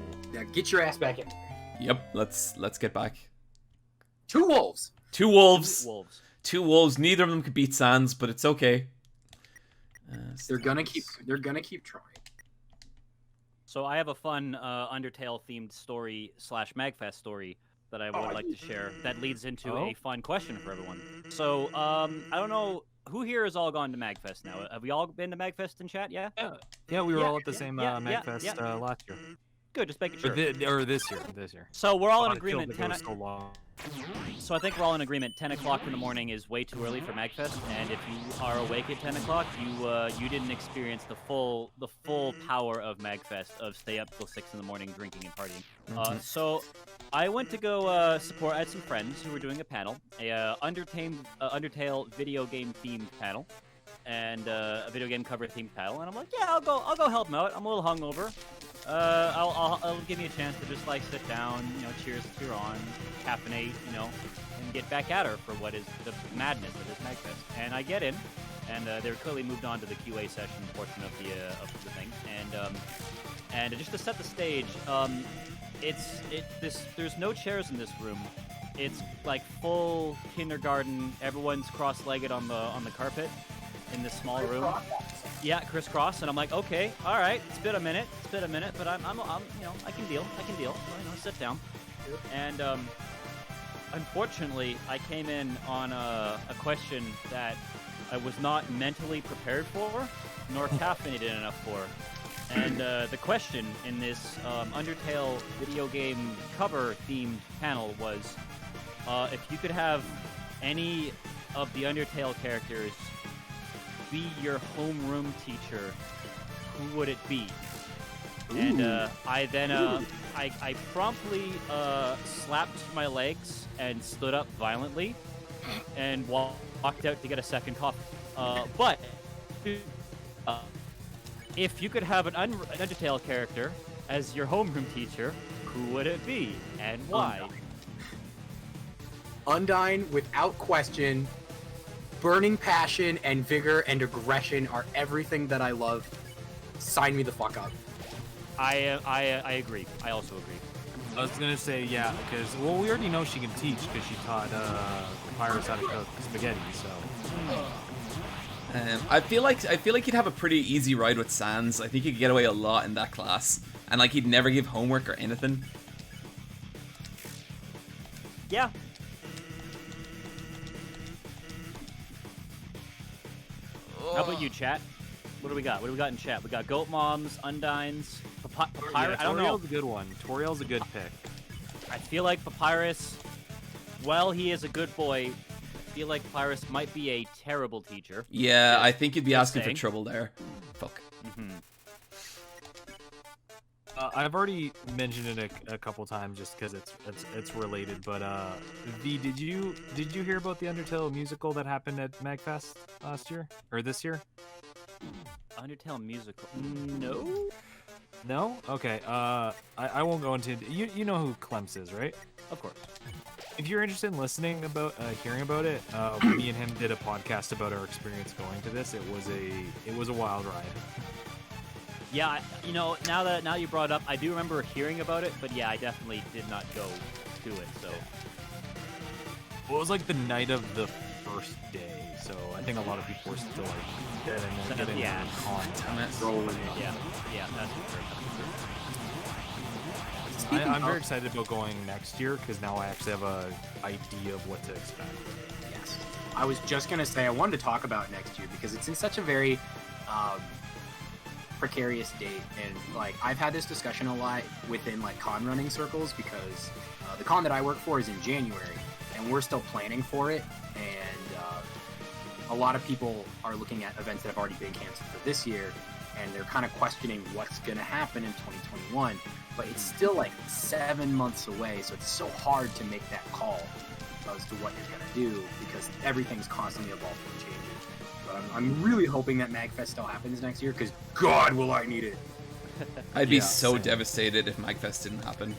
get your ass back in. Yep, let's get back. 2 wolves. 2 wolves. Wolves. 2 wolves. Neither of them could beat Sans, but it's okay. They're gonna keep trying. So I have a fun Undertale themed story / Magfest story that I would like to share that leads into a fun question for everyone. So I don't know who here has all gone to Magfest now. Have we all been to Magfest in chat? Yeah. Yeah, we were all at the same Magfest last year. Good, just making sure. Or this year. So we're all in It feels agreement. like it was so long. So I think we're all in agreement. 10 o'clock in the morning is way too early for Magfest, and if you are awake at 10 o'clock, you didn't experience the full power of Magfest of stay up till 6 in the morning drinking and partying. So I went to go support. I had some friends who were doing a panel, a Undertale video game themed panel, and a video game cover themed panel. And I'm like, yeah, I'll go help them out. I'm a little hungover. I'll give me a chance to just like sit down, cheers on, caffeinate, and get back at her for what is the madness of this Magfest. And I get in, and they're clearly moved on to the QA session portion of the thing. And just to set the stage, there's no chairs in this room. It's like full kindergarten. Everyone's cross-legged on the carpet in this small room. Yeah, crisscross, and I'm like, okay, all right, it's been a minute, but I'm I can deal. Sit down. And unfortunately, I came in on a question that I was not mentally prepared for, nor caffeinated enough for. And the question in this Undertale video game cover themed panel was, if you could have any of the Undertale characters be your homeroom teacher, who would it be? Ooh. And I then I promptly slapped my legs and stood up violently and walked out to get a second coffee. But if you could have an Undertale character as your homeroom teacher, who would it be and why? Undyne, without question. Burning passion and vigor and aggression are everything that I love. Sign me the fuck up. I agree. I also agree. I was gonna say yeah, because we already know she can teach because she taught Papyrus how to cook spaghetti. So I feel like he'd have a pretty easy ride with Sans. I think he could get away a lot in that class, and like he'd never give homework or anything. Yeah. How about you, chat? What do we got? What do we got in chat? We got Goat Moms, Undynes, Papyrus. I don't know. Toriel's a good one. Toriel's a good pick. I feel like Papyrus, while he is a good boy, I feel like Papyrus might be a terrible teacher. Yeah, I think you'd be asking for trouble there. Fuck. Mm-hmm. I've already mentioned it a couple times just because it's related. But V, did you hear about the Undertale musical that happened at Magfest last year or this year? Undertale musical? No. No? Okay. I won't go into you know who Clemps is, right? Of course. If you're interested in listening about hearing about it, me and him did a podcast about our experience going to this. It was a wild ride. Yeah, now you brought it up, I do remember hearing about it, but yeah, I definitely did not go to it. So well, it was like the night of the first day, so I think a lot of people were still like getting content. Yeah, that's true. I'm very excited about going next year because now I actually have an idea of what to expect. Yes, I was just gonna say I wanted to talk about next year because it's in such a very precarious date, and like I've had this discussion a lot within like con running circles because the con that I work for is in January and we're still planning for it, and a lot of people are looking at events that have already been canceled for this year and they're kind of questioning what's going to happen in 2021, but it's still like 7 months away, so it's so hard to make that call as to what you're going to do because everything's constantly evolving and changing. I'm really hoping that MagFest still happens next year, because God will I need it. I'd be so devastated if MagFest didn't happen.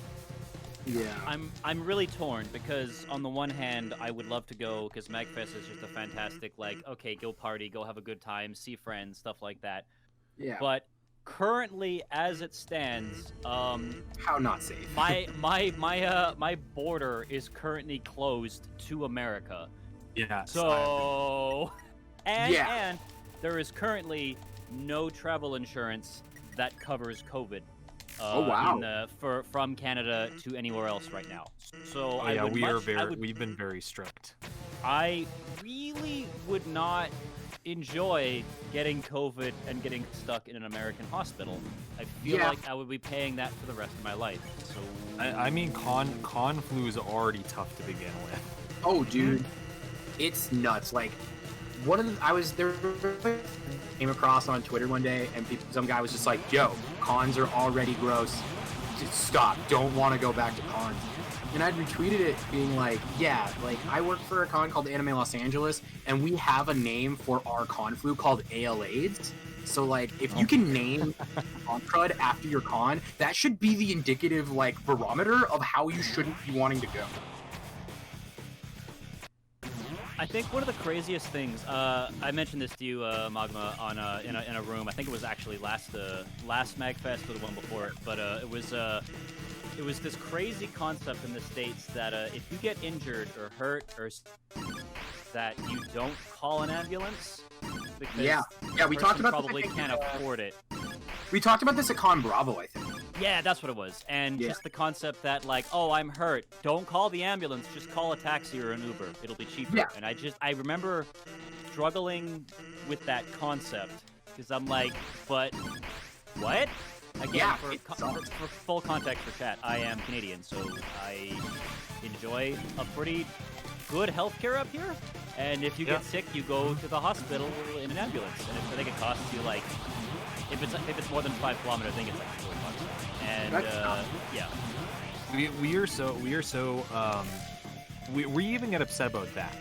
Yeah. I'm really torn because on the one hand, I would love to go because MagFest is just a fantastic okay, go party, go have a good time, see friends, stuff like that. Yeah. But currently, as it stands, how not safe? my border is currently closed to America. Yeah. So, and Yeah. and there is currently no travel insurance that covers COVID. Oh, wow. From Canada to anywhere else right now. So Oh, yeah, we've been very strict. I really would not enjoy getting COVID and getting stuck in an American hospital. I feel like I would be paying that for the rest of my life. So I mean, con flu is already tough to begin with. Oh, dude, it's nuts. Like, one of the came across on Twitter one day, and some guy was just like, "Yo, cons are already gross. Just stop. Don't want to go back to cons." And I'd retweeted it, being like, "Yeah, like I work for a con called Anime Los Angeles, and we have a name for our con flu called AL/AIDS. So like, if you can name con crud after your con, that should be the indicative like barometer of how you shouldn't be wanting to go." I think one of the craziest things, I mentioned this to you, Magma, on in a room. I think it was actually last Magfest or the one before it, but it was this crazy concept in the States that if you get injured or hurt or that you don't call an ambulance because we talked about probably can't afford it. We talked about this at Con Bravo, I think. Yeah, that's what it was. And just the concept that, like, oh, I'm hurt. Don't call the ambulance. Just call a taxi or an Uber. It'll be cheaper. Yeah. And I remember struggling with that concept because I'm like, but what? Again, for full context for chat, I am Canadian, so I enjoy a pretty good healthcare up here. And if you get sick, you go to the hospital in an ambulance. And I think it costs you like, if it's more than 5 kilometers, I think it's like $4. And we even get upset about that.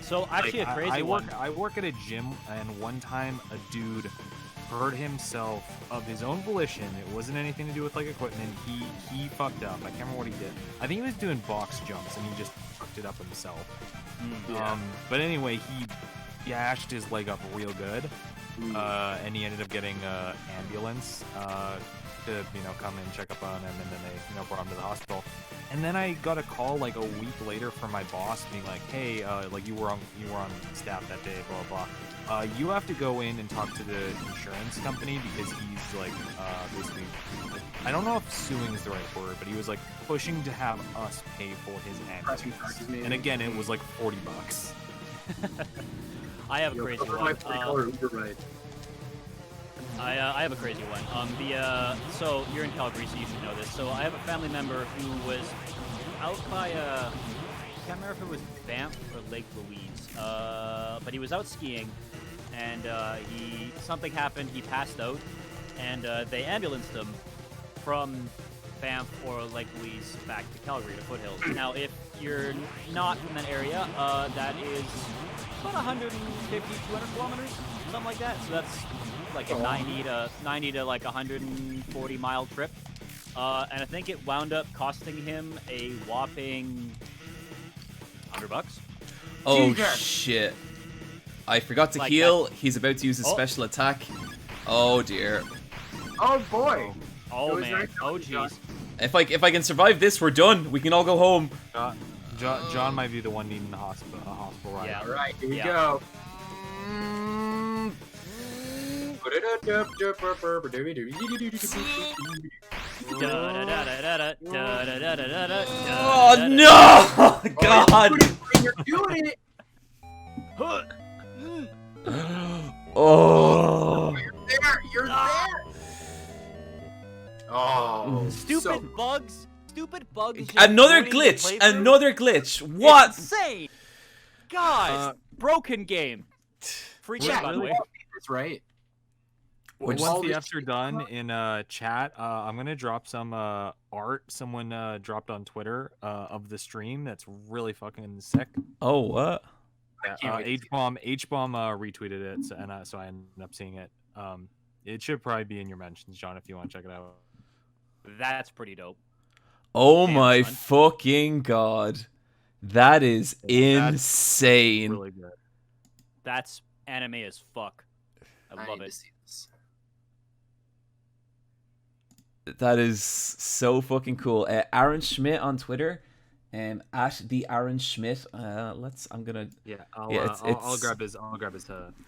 So actually, a crazy one. I work at a gym, and one time a dude hurt himself of his own volition. It wasn't anything to do with like equipment. He fucked up. I can't remember what he did. I think he was doing box jumps, and he just fucked it up himself. But anyway, he gashed his leg up real good, and he ended up getting an ambulance to come and check up on him, and then they brought him to the hospital. And then I got a call like a week later from my boss being like, "Hey, like you were on staff that day, blah blah blah. You have to go in and talk to the insurance company because he's like basically, I don't know if suing is the right word, but he was like pushing to have us pay for his ambulance. And again, it was like $40. I have a crazy one. I have a crazy one. So you're in Calgary, so you should know this. So I have a family member who was out by I can't remember if it was Banff or Lake Louise, but he was out skiing, and something happened. He passed out, and they ambulanced him from Banff or Lake Louise back to Calgary to Foothills. Now, if you're not from that area, that is about 150, 200 kilometers, something like that. So that's like a 90 to like 140 mile trip. And I think it wound up costing him a whopping $100. Oh shit. I forgot to heal. He's about to use his special attack. Oh dear. Oh boy. Oh man. Oh jeez. If I can survive this, we're done. We can all go home. John might be the one needing a hospital ride. Yeah. All right, here we go. Oh no! God! You're doing it. Oh! You're there. Oh, Stupid bugs. Stupid bugs. just Another ruining the glitch! playthrough. Another glitch! What? Insane. Guys, broken game. Free chat, by the way. That's right. Once the F's are done in chat, I'm gonna drop some art someone dropped on Twitter of the stream. That's really fucking sick. Oh, what? Hbomb retweeted it, so I ended up seeing it. It should probably be in your mentions, John, if you want to check it out. That's pretty dope. Oh Damn, my son. fucking god. That is insane. Really good. That's anime as fuck. I love need it. to see this. That is so fucking cool. Aaron Schmidt on Twitter, at the Aaron Schmidt. I'm gonna. Yeah, I'll grab his.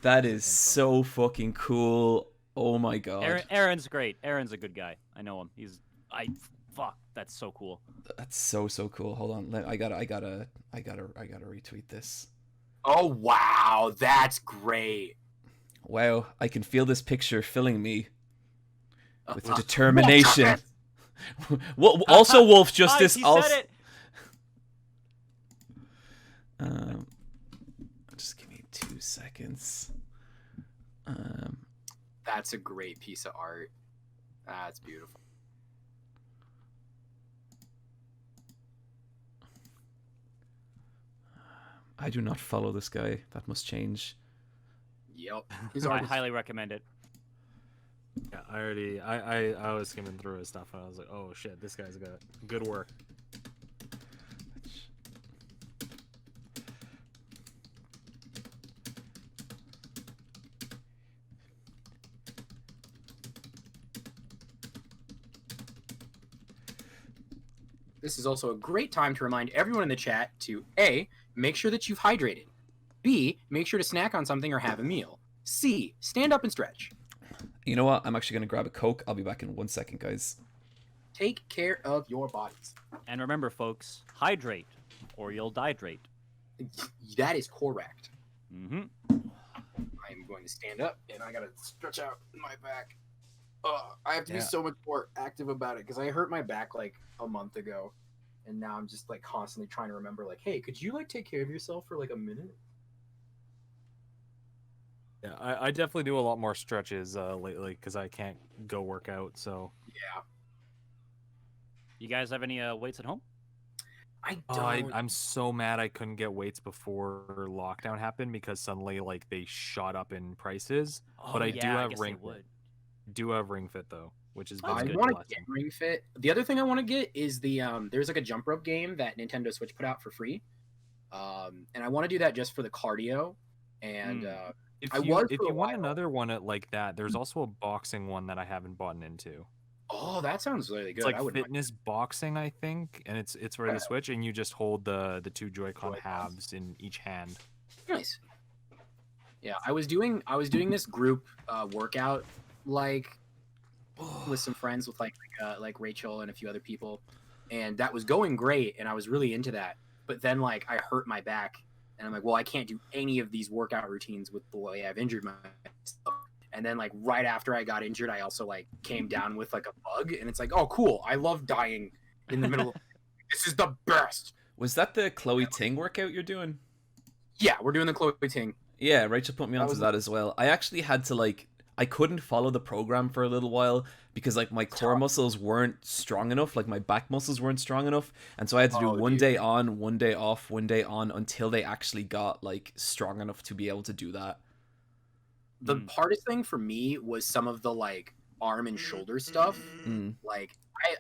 That is info. so fucking cool. Oh my god. Aaron's great. Aaron's a good guy. I know him. Fuck. That's so cool. That's so cool. Hold on. I gotta retweet this. Oh wow, that's great. Wow, I can feel this picture filling me with determination. Well, also, Wolf Justice. He said it. Just give me 2 seconds. That's a great piece of art. That's beautiful. I do not follow this guy. That must change. Yep. I highly recommend it. Yeah, I was skimming through his stuff and I was like, oh shit, this guy's got good work. This is also a great time to remind everyone in the chat to A, make sure that you've hydrated. B, make sure to snack on something or have a meal. C, stand up and stretch. You know what? I'm actually going to grab a Coke. I'll be back in 1 second, guys. Take care of your bodies. And remember, folks, hydrate or you'll dehydrate. That is correct. Mm-hmm. I'm going to stand up and I got to stretch out my back. I have to be Yeah. so much more active about it because I hurt my back like a month ago. And now I'm just like constantly trying to remember like, hey, could you like take care of yourself for like a minute? Yeah, I definitely do a lot more stretches lately because I can't go work out. So Yeah. You guys have any weights at home? I don't. I'm so mad I couldn't get weights before lockdown happened because suddenly like they shot up in prices. But I do have Ring Fit. Do have Ring Fit though, which is I good. want to get Ring Fit. The other thing I want to get is the there's like a jump rope game that Nintendo Switch put out for free, and I want to do that just for the cardio. And If you want another one at like that, there's also a boxing one that I haven't bought into. Oh, that sounds really good. It's like I would fitness boxing, I think, and it's for the Switch, and you just hold the two Joy-Con halves in each hand. Nice. Yeah, I was doing this group workout like with some friends with like Rachel and a few other people, and that was going great, and I was really into that. But then like I hurt my back, and I'm like, well, I can't do any of these workout routines with the way I've injured myself. And then like right after I got injured, I also like came down with like a bug, and it's like, oh cool, I love dying in the middle of this is the best. Was that the Chloe Ting workout you're doing? Yeah, we're doing the Chloe Ting. Yeah, Rachel put me onto that as well. I actually had to I couldn't follow the program for a little while because like my core muscles weren't strong enough, like my back muscles weren't strong enough, and so I had to do one day on, one day off, one day on until they actually got like strong enough to be able to do that. The hardest thing for me was some of the like arm and shoulder stuff. Like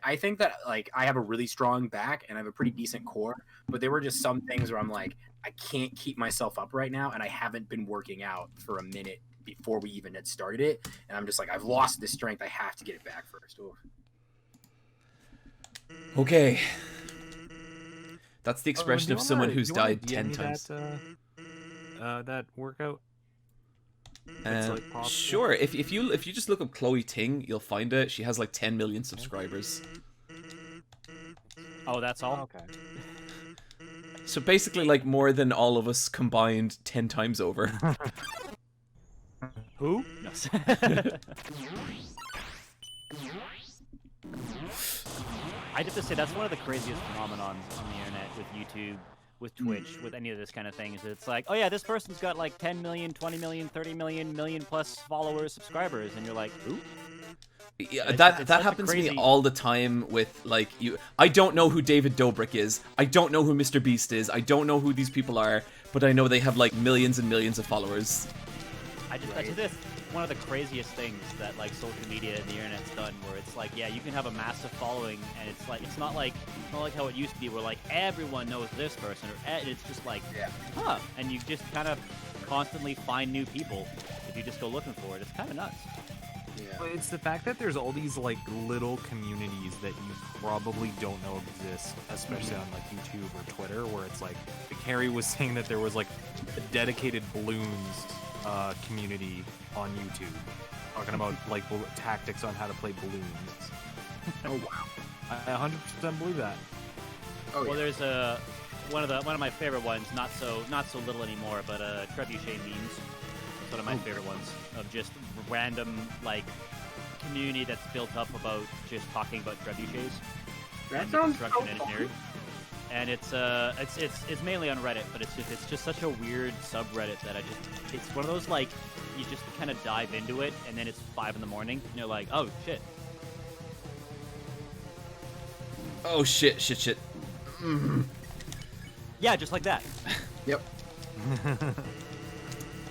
I think that like I have a really strong back and I have a pretty decent core, but there were just some things where I'm like, I can't keep myself up right now, and I haven't been working out for a minute before we even had started it, and I'm just like, I've lost this strength. I have to get it back first. Oof. Okay. That's the expression of someone who's died 10 DM times. That workout. Like sure. If you just look up Chloe Ting, you'll find it. She has like 10 million subscribers. Oh, that's all? Okay. So basically, like more than all of us combined 10 times over. Who? No. I have to say that's one of the craziest phenomenons on the internet with YouTube, with Twitch, with any of this kind of thing. Is it's like, oh yeah, this person's got like 10 million, 20 million, 30 million, million plus followers, subscribers, and you're like, who? Yeah, It's that such happens a crazy... to me all the time with like you. I don't know who David Dobrik is. I don't know who Mr. Beast is. I don't know who these people are, but I know they have like millions and millions of followers. I just that's this one of the craziest things that like social media and the internet's done, where it's like, yeah, you can have a massive following, and it's not like how it used to be, where like everyone knows this person, or it's just like, huh, and you just kind of constantly find new people if you just go looking for it. It's kind of nuts. But it's the fact that there's all these like little communities that you probably don't know exist, especially on like YouTube or Twitter, where it's like Carrie was saying that there was like a dedicated balloons community on YouTube talking about like tactics on how to play balloons. Oh wow! I 100% believe that. Oh, well, there's one of my favorite ones, not so little anymore, but trebuchet memes. It's one of my favorite ones of just random like community that's built up about just talking about trebuchets and the construction engineering. And it's mainly on Reddit, but it's just such a weird subreddit that it's one of those like you just kind of dive into it, and then it's 5 in the morning, and you're like, oh shit. Oh shit. Mm. Yeah, just like that. Yep.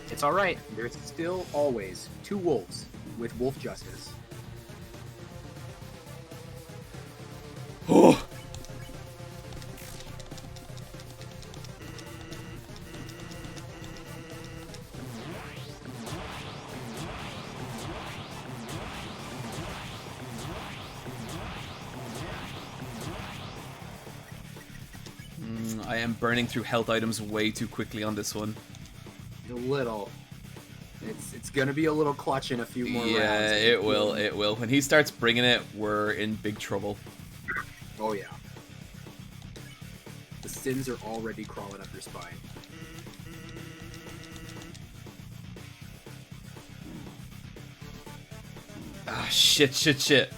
It's all right. There's still always 2 wolves with wolf justice. Oh. I am burning through health items way too quickly on this one. A little. It's gonna be a little clutch in a few more rounds. Yeah, it will. When he starts bringing it, we're in big trouble. Oh yeah. The sins are already crawling up your spine. Ah, shit.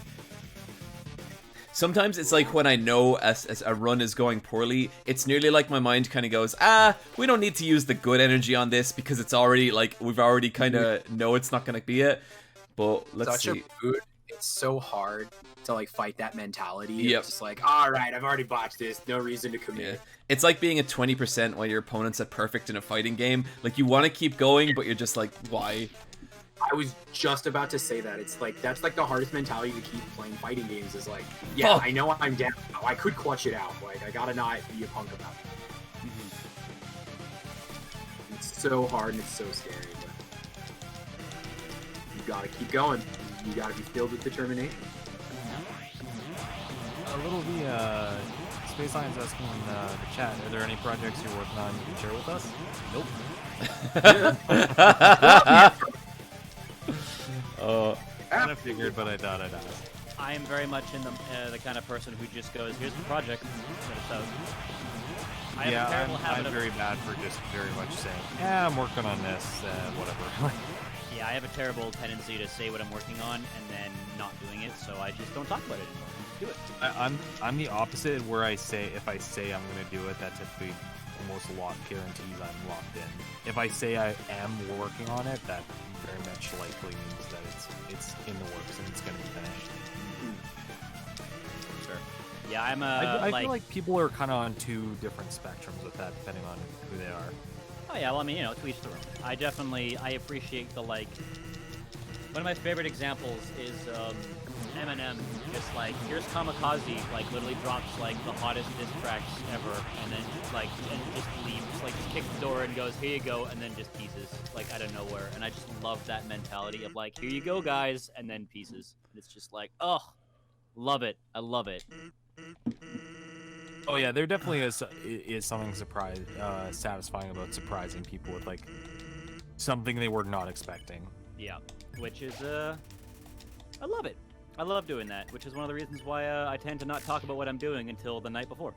Sometimes it's like when I know as a run is going poorly, it's nearly like my mind kind of goes, we don't need to use the good energy on this because it's already, like, we've already kind of know it's not going to be it. But let's see. It's so hard to, like, fight that mentality. Yep. It's just like, alright, I've already botched this, no reason to commit. Yeah. It's like being at 20% while your opponent's at perfect in a fighting game. Like, you want to keep going, but you're just like, why? I was just about to say that. It's like, that's like the hardest mentality to keep playing fighting games is like, yeah, I know I'm down now. I could clutch it out. Like, I gotta not be a punk about it. It's so hard and it's so scary, but you gotta keep going. You gotta be filled with determination. A little the Space Lion's asking in the chat, are there any projects you're working on you can share with us? Nope. I kind of figured, but I thought I'd ask. I am very much in the kind of person who just goes, here's the project, get it out. I have a terrible habit I'm very bad for just very much saying, yeah, I'm working on this, whatever. Yeah, I have a terrible tendency to say what I'm working on and then not doing it, so I just don't talk about it anymore. I just do it. I'm the opposite, where if I say I'm going to do it, that typically almost guarantees I'm locked in. If I say I am working on it, that very much likely means that it's in the works and it's going to be finished. Sure. Yeah, I feel like people are kind of on 2 different spectrums with that, depending on who they are. Oh yeah, well, I mean, to each their own. I appreciate the, like, one of my favorite examples is Eminem, just like, here's Kamikaze, like, literally drops, like, the hottest diss tracks ever, and then, like, and just leaves, like, just kicks the door and goes, here you go, and then just pieces, like, out of nowhere, and I just love that mentality of, like, here you go, guys, and then pieces. And it's just like, oh, love it. I love it. Oh yeah, there definitely is something satisfying about surprising people with, like, something they were not expecting. Yeah, which is, I love it. I love doing that, which is one of the reasons why I tend to not talk about what I'm doing until the night before.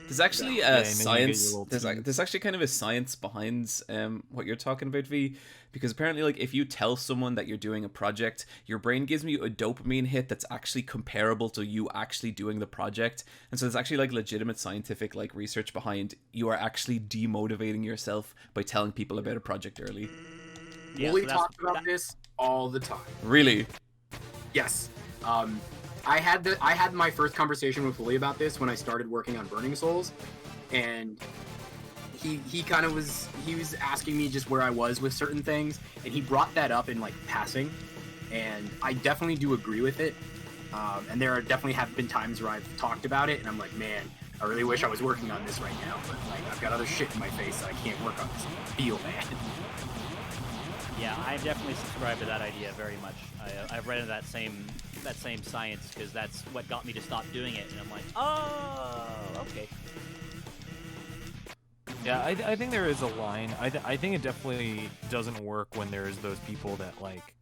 There's actually science. There's actually kind of a science behind what you're talking about, V, because apparently, like, if you tell someone that you're doing a project, your brain gives you a dopamine hit that's actually comparable to you actually doing the project, and so there's actually, like, legitimate scientific, like, research behind you are actually demotivating yourself by telling people about a project early. Yeah, Wooly talks about this all the time. Really? Yes. I had my first conversation with Wooly about this when I started working on Burning Souls, and he kind of was asking me just where I was with certain things, and he brought that up in like passing, and I definitely do agree with it. And there definitely have been times where I've talked about it, and I'm like, man, I really wish I was working on this right now, but like I've got other shit in my face that I can't work on this. I feel bad. Yeah, I definitely subscribe to that idea very much. I've read that same science because that's what got me to stop doing it, and I'm like, oh, okay. Yeah, I think there is a line. I think it definitely doesn't work when there's those people that like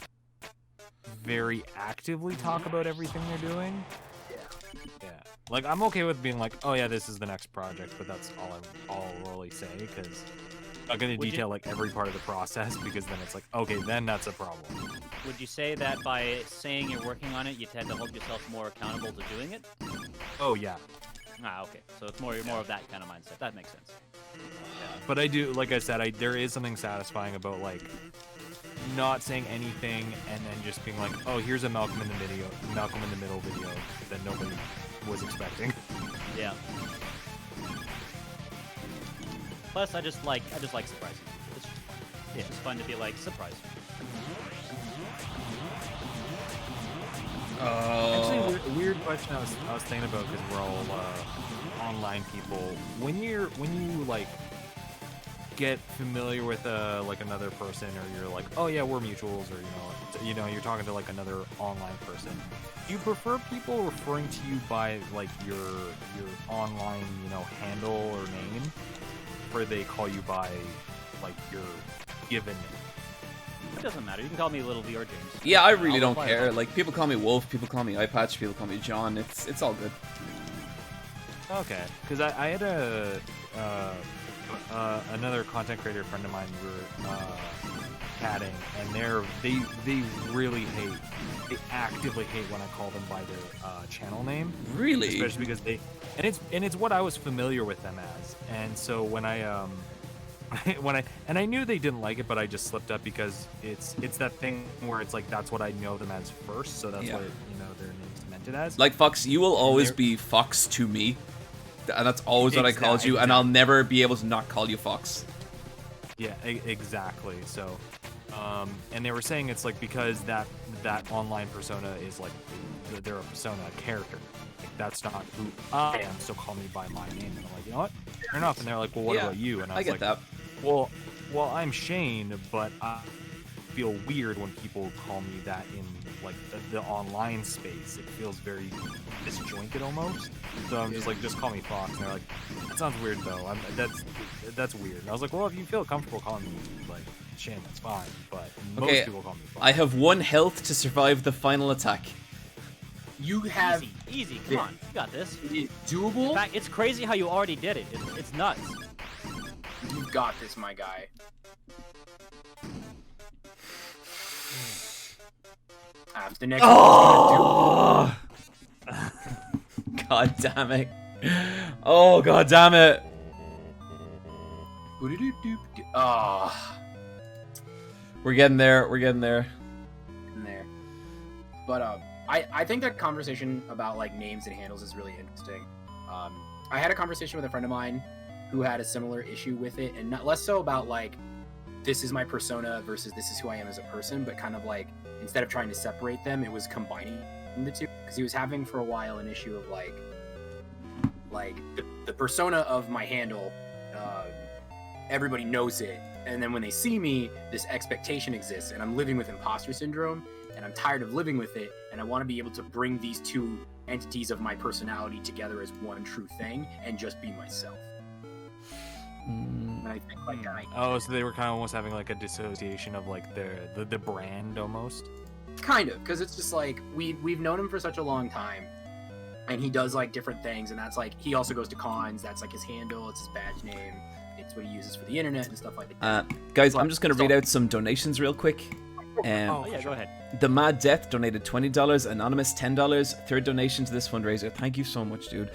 very actively talk about everything they're doing. Yeah. Like I'm okay with being like, oh yeah, this is the next project, but that's all I'll really say because I'm not gonna detail like every part of the process because then it's like, okay, then that's a problem. Would you say that by saying you're working on it, you tend to hold yourself more accountable to doing it? Oh yeah. Ah, okay. So it's more of that kind of mindset. That makes sense. Yeah. But I do, like I said, there is something satisfying about like not saying anything and then just being like, oh, here's a Malcolm in the Middle video that nobody was expecting. Yeah. Plus, I just like surprising people. It's just fun to be like surprise. Actually, a weird question I was thinking about because we're all online people. When you like get familiar with like another person, or you're like, oh yeah, we're mutuals, or you know you're talking to like another online person. Do you prefer people referring to you by like your online handle or name, or they call you by like your given name? It doesn't matter. You can call me Little V or James. Yeah, I really don't care. Like, people call me Wolf, people call me Eyepatch, people call me John. It's all good. Okay, because I had another content creator friend of mine. We were chatting, and they really they actively hate when I call them by their channel name. Really? Especially because it's what I was familiar with them as, and so when I I knew they didn't like it, but I just slipped up because it's that thing where it's like that's what I know them as first, so that's what their name's meant it as. Like Fox, you will always be Fox to me, and that's always what I called you, and I'll never be able to not call you Fox. Yeah, exactly. So, and they were saying it's like because that online persona is like they're a persona, a character. Like that's not who I am, so call me by my name. And I'm like, you know what? Fair enough. And they're like, well, what about you? And I was get like, that. Well, I'm Shane, but I feel weird when people call me that in like the online space. It feels very disjointed almost. So I'm just like, just call me Fox. And they're like, that sounds weird though. That's weird. And I was like, well, if you feel comfortable calling me like Shane, that's fine. But most people call me Fox. I have 1 health to survive the final attack. You have easy. Come on, you got this. It is doable. In fact, it's crazy how you already did it. It's nuts. You got this, my guy. After next. Oh! God damn it! Oh, god damn it! Oh. We're getting there. We're getting there. But I think that conversation about like names and handles is really interesting. I had a conversation with a friend of mine who had a similar issue with it, and not less so about like this is my persona versus this is who I am as a person, but kind of like instead of trying to separate them, it was combining the two, because he was having for a while an issue of like the persona of my handle, everybody knows it, and then when they see me, this expectation exists, and I'm living with imposter syndrome, and I'm tired of living with it, and I want to be able to bring these two entities of my personality together as one true thing and just be myself. And I think like so they were kind of almost having like a dissociation of like the brand almost. Kind of, because it's just like we've known him for such a long time, and he does like different things, and that's like he also goes to cons. That's like his handle. It's his badge name. It's what he uses for the internet and stuff like that. Guys, I'm just gonna read out some donations real quick. Yeah, go ahead. The Mad Death donated $20, Anonymous $10, third donation to this fundraiser. Thank you so much, dude.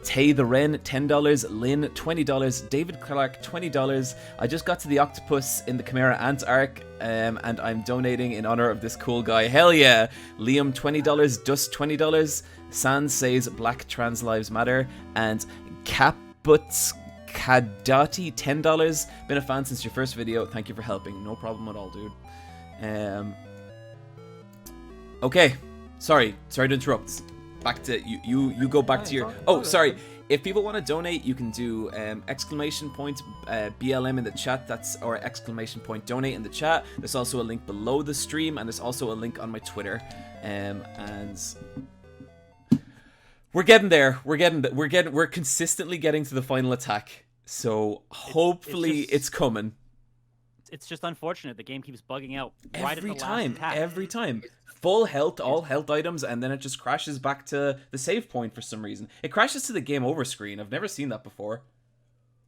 Tay the Wren $10, Lynn $20, David Clark $20. I just got to the octopus in the Chimera Ant arc, and I'm donating in honor of this cool guy. Hell yeah! Liam $20, Dust $20, Sans says Black Trans Lives Matter, and Kadati, $10. Been a fan since your first video. Thank you for helping. No problem at all, dude. Okay. Sorry to interrupt. Back to you go back to your... Oh, sorry. If people want to donate, you can do exclamation point BLM in the chat. Or exclamation point donate in the chat. There's also a link below the stream, and there's also a link on my Twitter. And we're getting there. We're consistently getting to the final attack. So hopefully it's coming. It's just unfortunate the game keeps bugging out right Every at the time. last attack. Every time. Full health, all health items, and then it just crashes back to the save point for some reason. It crashes to the game over screen. I've never seen that before.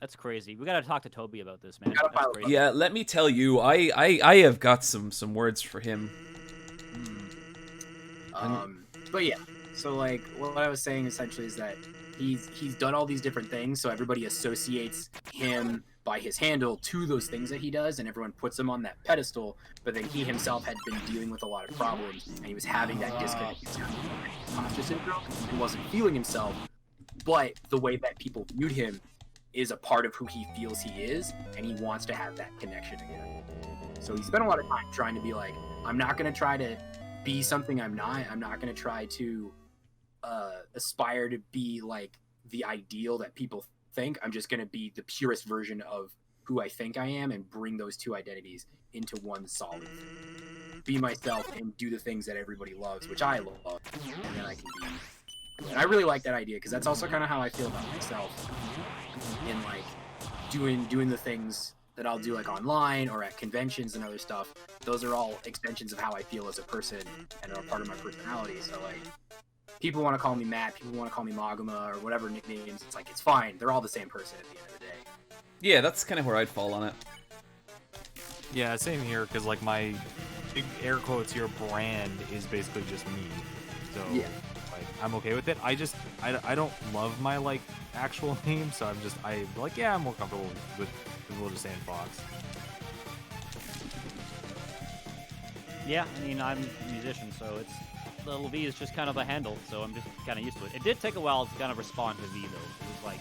That's crazy. We gotta talk to Toby about this, man. That's crazy. Yeah, let me tell you, I have got some words for him. But yeah, so like what I was saying essentially is that he's done all these different things, so everybody associates him by his handle to those things that he does, and everyone puts him on that pedestal. But then he himself had been dealing with a lot of problems, and he was having that disconnect, imposter syndrome, and wasn't feeling himself. But the way that people viewed him is a part of who he feels he is, and he wants to have that connection again. So he spent a lot of time trying to be like, I'm not going to try to be something I'm not. I'm not going to try to aspire to be like the ideal that people think. I'm just going to be the purest version of who I think I am and bring those two identities into one solid. Be myself and do the things that everybody loves, which I love, and then I can be. And I really like that idea because that's also kind of how I feel about myself in like doing the things that I'll do like online or at conventions and other stuff. Those are all extensions of how I feel as a person and are part of my personality. So like, people want to call me Matt, people want to call me Maguma or whatever nicknames. It's like, it's fine. They're all the same person at the end of the day. Yeah, that's kind of where I'd fall on it. Yeah, same here, because like my air quotes here brand is basically just me. So yeah, like I'm okay with it. I don't love my like actual name, so I'm more comfortable with people just saying Fox. Yeah, I mean, I'm a musician, so it's little V is just kind of a handle, so I'm just kind of used to it. It did take a while to kind of respond to V, though. It was like,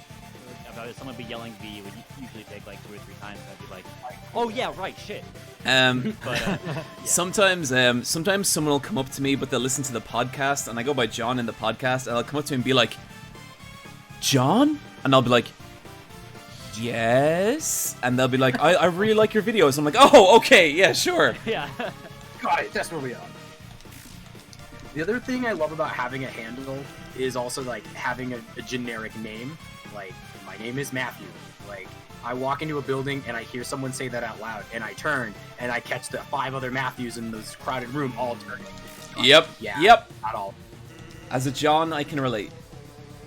if someone would be yelling V, it would usually take like 2 or 3 times. I'd be like, oh yeah, right, shit. But yeah. sometimes someone will come up to me, but they'll listen to the podcast, and I go by John in the podcast, and they'll come up to me and be like, John? And I'll be like, yes? And they'll be like, I really like your videos. I'm like, oh, okay, yeah, sure. Yeah. Got it, that's where we are. The other thing I love about having a handle is also like having a generic name. Like, my name is Matthew. Like, I walk into a building and I hear someone say that out loud, and I turn and I catch the 5 other Matthews in this crowded room all turning. Yep. Yeah. Yep. Not all. As a John, I can relate.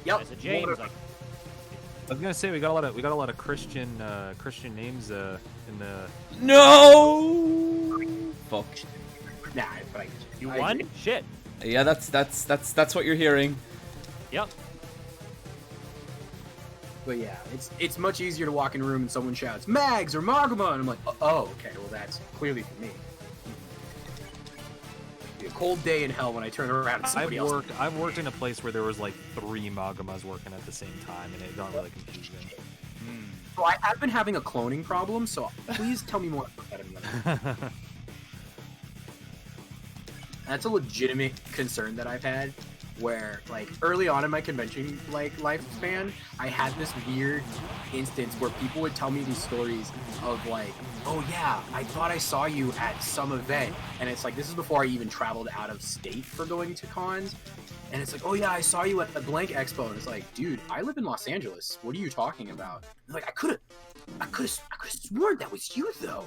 Yep. As a James, like, I was gonna say we got a lot of Christian names in the. No. Fuck. Nah, but you won? Shit. Yeah, that's what you're hearing. Yep. But yeah, it's much easier to walk in a room and someone shouts Mags or Maguma, and I'm like, oh, okay, well that's clearly for me. It'd be a cold day in hell when I turn around and somebody else. I've worked in a place where there was like 3 Magumas working at the same time, and it got really confusing. So I have been having a cloning problem, so please tell me more about that in a minute. That's a legitimate concern that I've had, where like early on in my convention like lifespan, I had this weird instance where people would tell me these stories of like, oh yeah, I thought I saw you at some event, and it's like, this is before I even traveled out of state for going to cons, and it's like, oh yeah, I saw you at the blank expo, and it's like, dude, I live in Los Angeles, what are you talking about? And like, I could have sworn that was you though.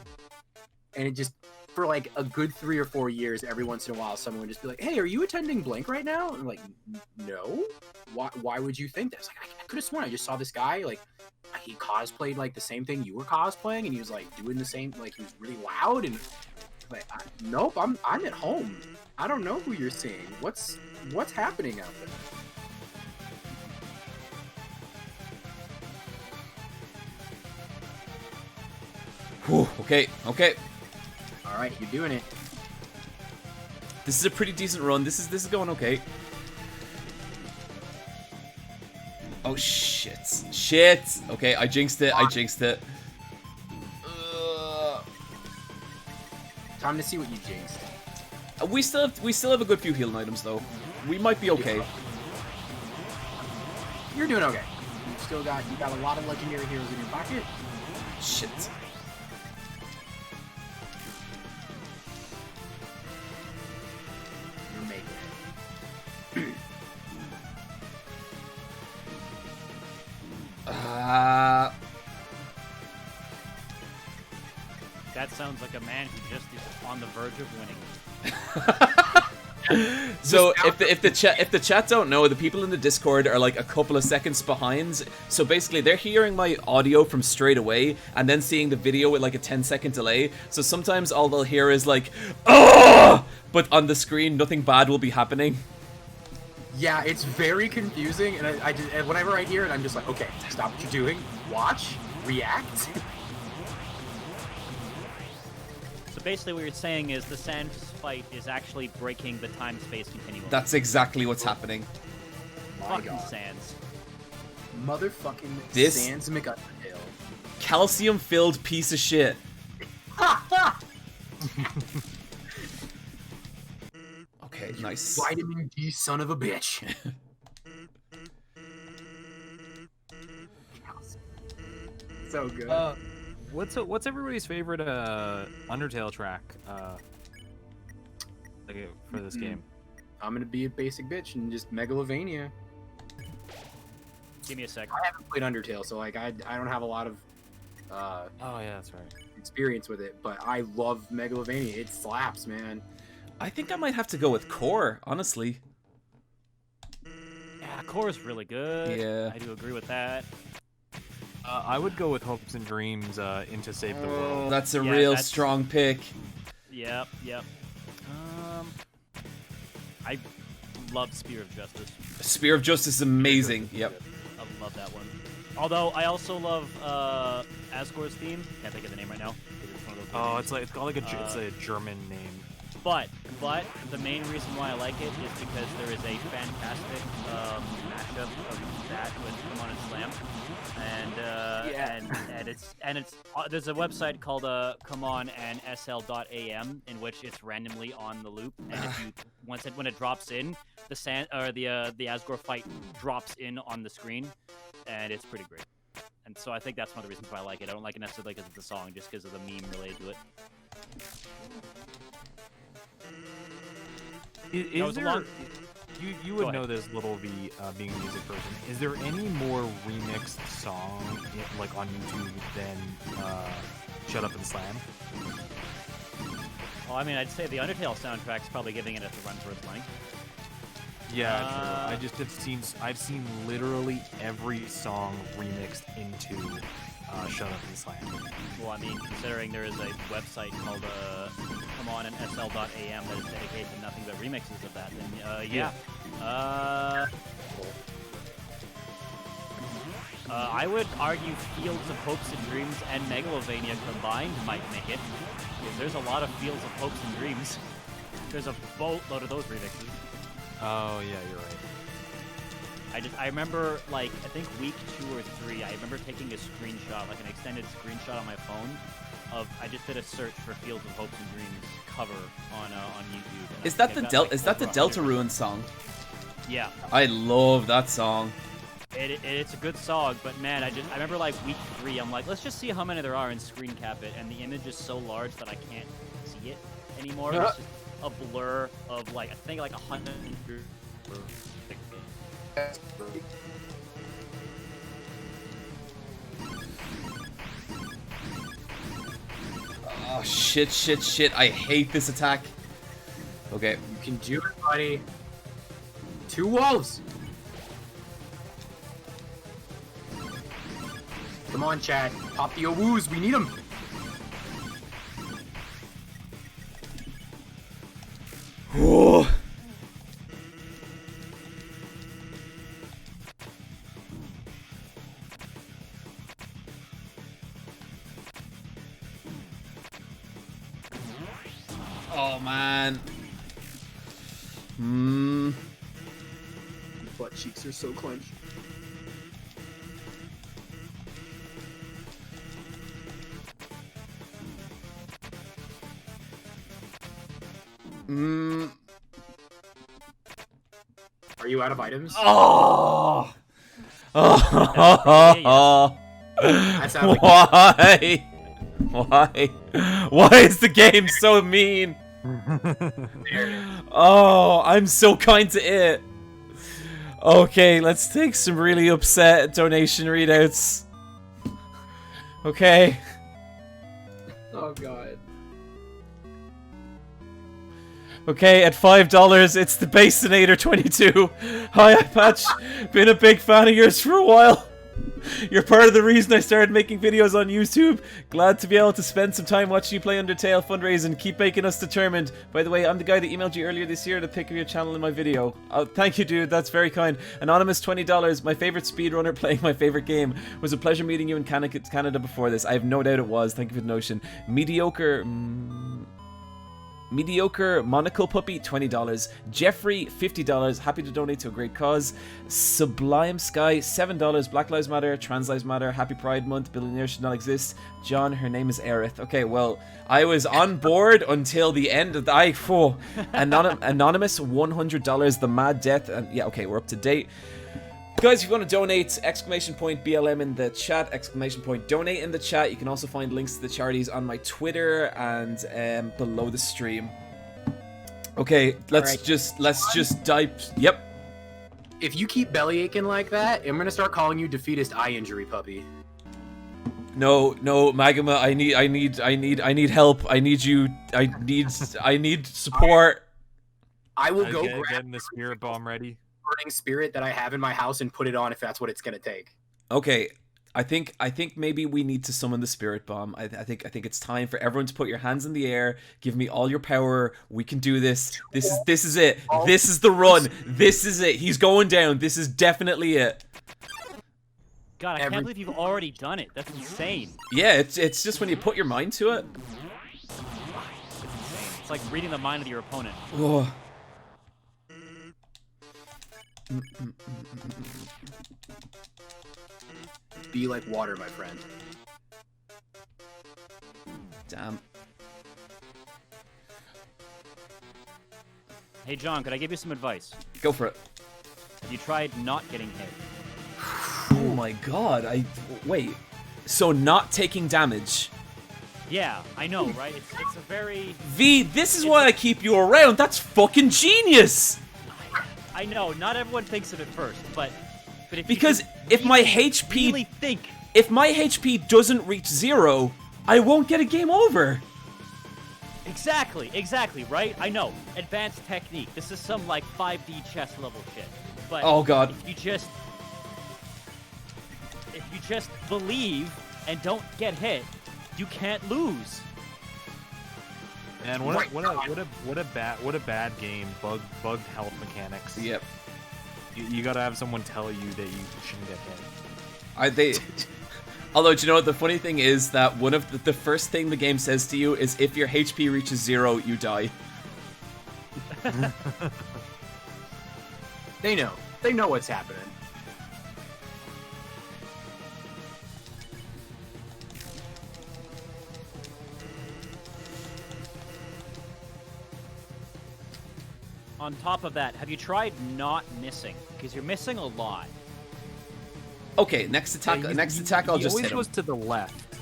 And it just, for like a good 3 or 4 years, every once in a while, someone would just be like, hey, are you attending blank right now? And I'm like, no. Why would you think that? It's like, I could have sworn I just saw this guy, like, he cosplayed like the same thing you were cosplaying, and he was like doing the same, like he was really loud, and like, nope, I'm at home. I don't know who you're seeing. What's happening out there? Whew, okay. All right, you're doing it. This is a pretty decent run. This is going okay. Oh, shit. Shit! Okay, I jinxed it. I jinxed it. Time to see what you jinxed. We still have a good few healing items, though. We might be okay. You're doing okay. You got a lot of legendary heroes in your pocket. Shit. You're making it. That sounds like a man who just is on the verge of winning. So if the chat don't know, the people in the Discord are like a couple of seconds behind. So basically, they're hearing my audio from straight away and then seeing the video with like a 10-second delay. So sometimes all they'll hear is like, "Oh!" But on the screen, nothing bad will be happening. Yeah, it's very confusing, and and whenever I hear it, I'm just like, okay, stop what you're doing, watch, react. So basically what you're saying is the Sans fight is actually breaking the time-space continuum. That's exactly what's happening. Fucking Sans. Motherfucking This Sans McUndertale. calcium-filled piece of shit. Okay, nice. Vitamin D son of a bitch. So good. What's everybody's favorite Undertale track for this game? I'm gonna be a basic bitch and just Megalovania. Give me a sec. I haven't played Undertale, so like I don't have a lot of oh yeah, that's right. experience with it, but I love Megalovania. It slaps, man. I think I might have to go with Core, honestly. Yeah, Core is really good. Yeah. I do agree with that. I would go with Hopes and Dreams into Save the World. That's a real strong pick. Yep. I love Spear of Justice. Spear of Justice is amazing. Yep. I love that one. Although I also love Asgore's theme. Can't think of the name right now. It's one of those names. It's called like it's a German name. But the main reason why I like it is because there is a fantastic mashup of that with Come On and Slam, and it's there's a website called Come On and SL.am in which it's randomly on the loop, and if you when it drops in, the Asgore fight drops in on the screen, and it's pretty great. And so I think that's one of the reasons why I like it. I don't like it necessarily because of the song, just because of the meme related to it. Is there, you would know this, Little V, being a music person. Is there any more remixed song like on YouTube than Shut Up and Slam? Well, I mean, I'd say the Undertale soundtrack's probably giving it a run for its money. Yeah, true. I've seen literally every song remixed into Shut Up and Slam. Well, I mean, considering there is a website called Come On and SL.am that is dedicated to nothing but remixes of that, then yeah. I would argue Fields of Hopes and Dreams and Megalovania combined might make it, because there's a lot of Fields of Hopes and Dreams. There's a boatload of those remixes. Oh yeah, you're right. I remember, like, I think week 2 or 3, I remember taking a screenshot, like an extended screenshot on my phone of, I just did a search for Fields of Hopes and Dreams cover on YouTube. Is that the Deltarune song? Yeah. I love that song. It's a good song, but man, I remember like week 3, I'm like, let's just see how many there are and screen cap it, and the image is so large that I can't see it anymore. It's just a blur of like, I think like 100. Oh shit! I hate this attack. Okay. You can do it, buddy. 2 wolves. Come on, Chad. Pop the woos. We need them. Whoa. Oh man. Butt cheeks are so clenched. Are you out of items? Oh. That sounds like Why? Why? Why is the game so mean? Oh, I'm so kind to it. Okay, let's take some really upset donation readouts. Okay. Oh god. Okay, at $5, it's the Basonator 22. Hi, Eyepatch. Been a big fan of yours for a while. You're part of the reason I started making videos on YouTube. Glad to be able to spend some time watching you play Undertale fundraising. Keep making us determined. By the way, I'm the guy that emailed you earlier this year to pick up your channel in my video. Oh, thank you, dude. That's very kind. Anonymous $20. My favorite speedrunner playing my favorite game. Was a pleasure meeting you in Canada before this. I have no doubt it was. Thank you for the notion. Mediocre Monocle Puppy, $20. Jeffrey, $50. Happy to donate to a great cause. Sublime Sky, $7. Black Lives Matter, Trans Lives Matter, Happy Pride Month, billionaires should not exist. John, her name is Aerith. Okay, well, I was on board until the end of the... Anonymous, $100. The Mad Death. And yeah, okay, we're up to date. Guys, if you want to donate, !BLM in the chat, !donate in the chat. You can also find links to the charities on my Twitter and below the stream. Okay, let's just dive. Yep. If you keep belly aching like that, I'm gonna start calling you defeatist eye injury puppy. No, Maguma, I need help. I need you. I need support. I will go grab getting the spirit bomb ready. Burning spirit that I have in my house and put it on if that's what it's gonna take. Okay, I think maybe we need to summon the spirit bomb. I think it's time for everyone to put your hands in the air. Give me all your power. We can do this. This is it. This is the run. This is it. He's going down. This is definitely it. God, I can't believe you've already done it. That's insane. Yeah, it's just when you put your mind to it. It's insane. It's like reading the mind of your opponent. Oh. Be like water, my friend. Damn. Hey, John, could I give you some advice? Go for it. Have you tried not getting hit? Oh my god, wait. So not taking damage. Yeah, I know, right? It's a very... V, this is why I keep you around. That's fucking genius! I know, not everyone thinks it at first, but if my HP really think, if my HP doesn't reach 0, I won't get a game over. Exactly, right? I know. Advanced technique. This is some like 5D chess level shit. But oh god. If you just believe and don't get hit, you can't lose. And what a bad game. Bugged health mechanics. Yep. You gotta have someone tell you that you shouldn't get hit. Although, do you know what the funny thing is that one of the first thing the game says to you is if your HP reaches 0, you die. They know what's happening. On top of that, have you tried not missing? Because you're missing a lot. Okay, next attack. I'll just hit him. He always goes to the left.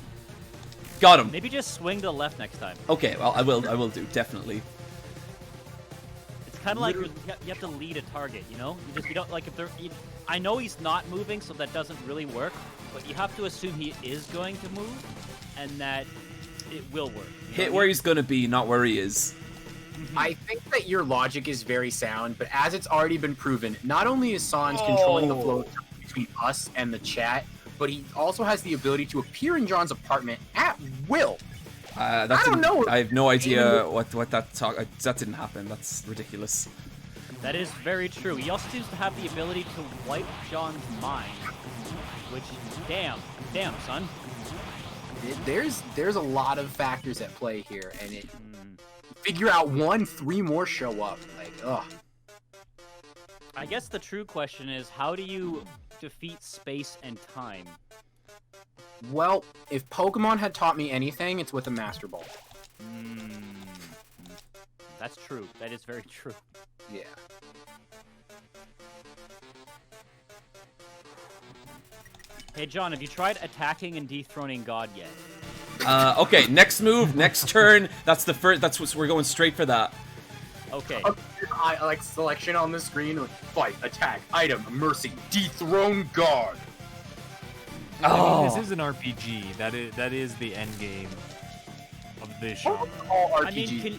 Got him. Maybe just swing to the left next time. Okay, well, I will do, definitely. It's kind of like you have to lead a target, you know? You don't like if they're. I know he's not moving, so that doesn't really work. But you have to assume he is going to move, and that it will work. Hit where he's gonna be, not where he is. I think that your logic is very sound, but as it's already been proven, not only is Sans controlling the flow between us and the chat, but he also has the ability to appear in John's apartment at will. I have no idea what that didn't happen. That's ridiculous. That is very true. He also seems to have the ability to wipe John's mind, which, damn, son. There's a lot of factors at play here, and it figure out 3 more show up. Like, ugh. I guess the true question is, how do you defeat space and time? Well, if Pokemon had taught me anything, it's with a Master Ball. That's true. That is very true. Yeah. Hey, John, have you tried attacking and dethroning God yet? Okay, next move, next turn. That's the first. That's what we're going straight for that. Okay. I like selection on the screen. Like, fight, attack, item, mercy, dethrone God. I mean, this is an RPG. That is the end game of this genre. All I mean, RPGs.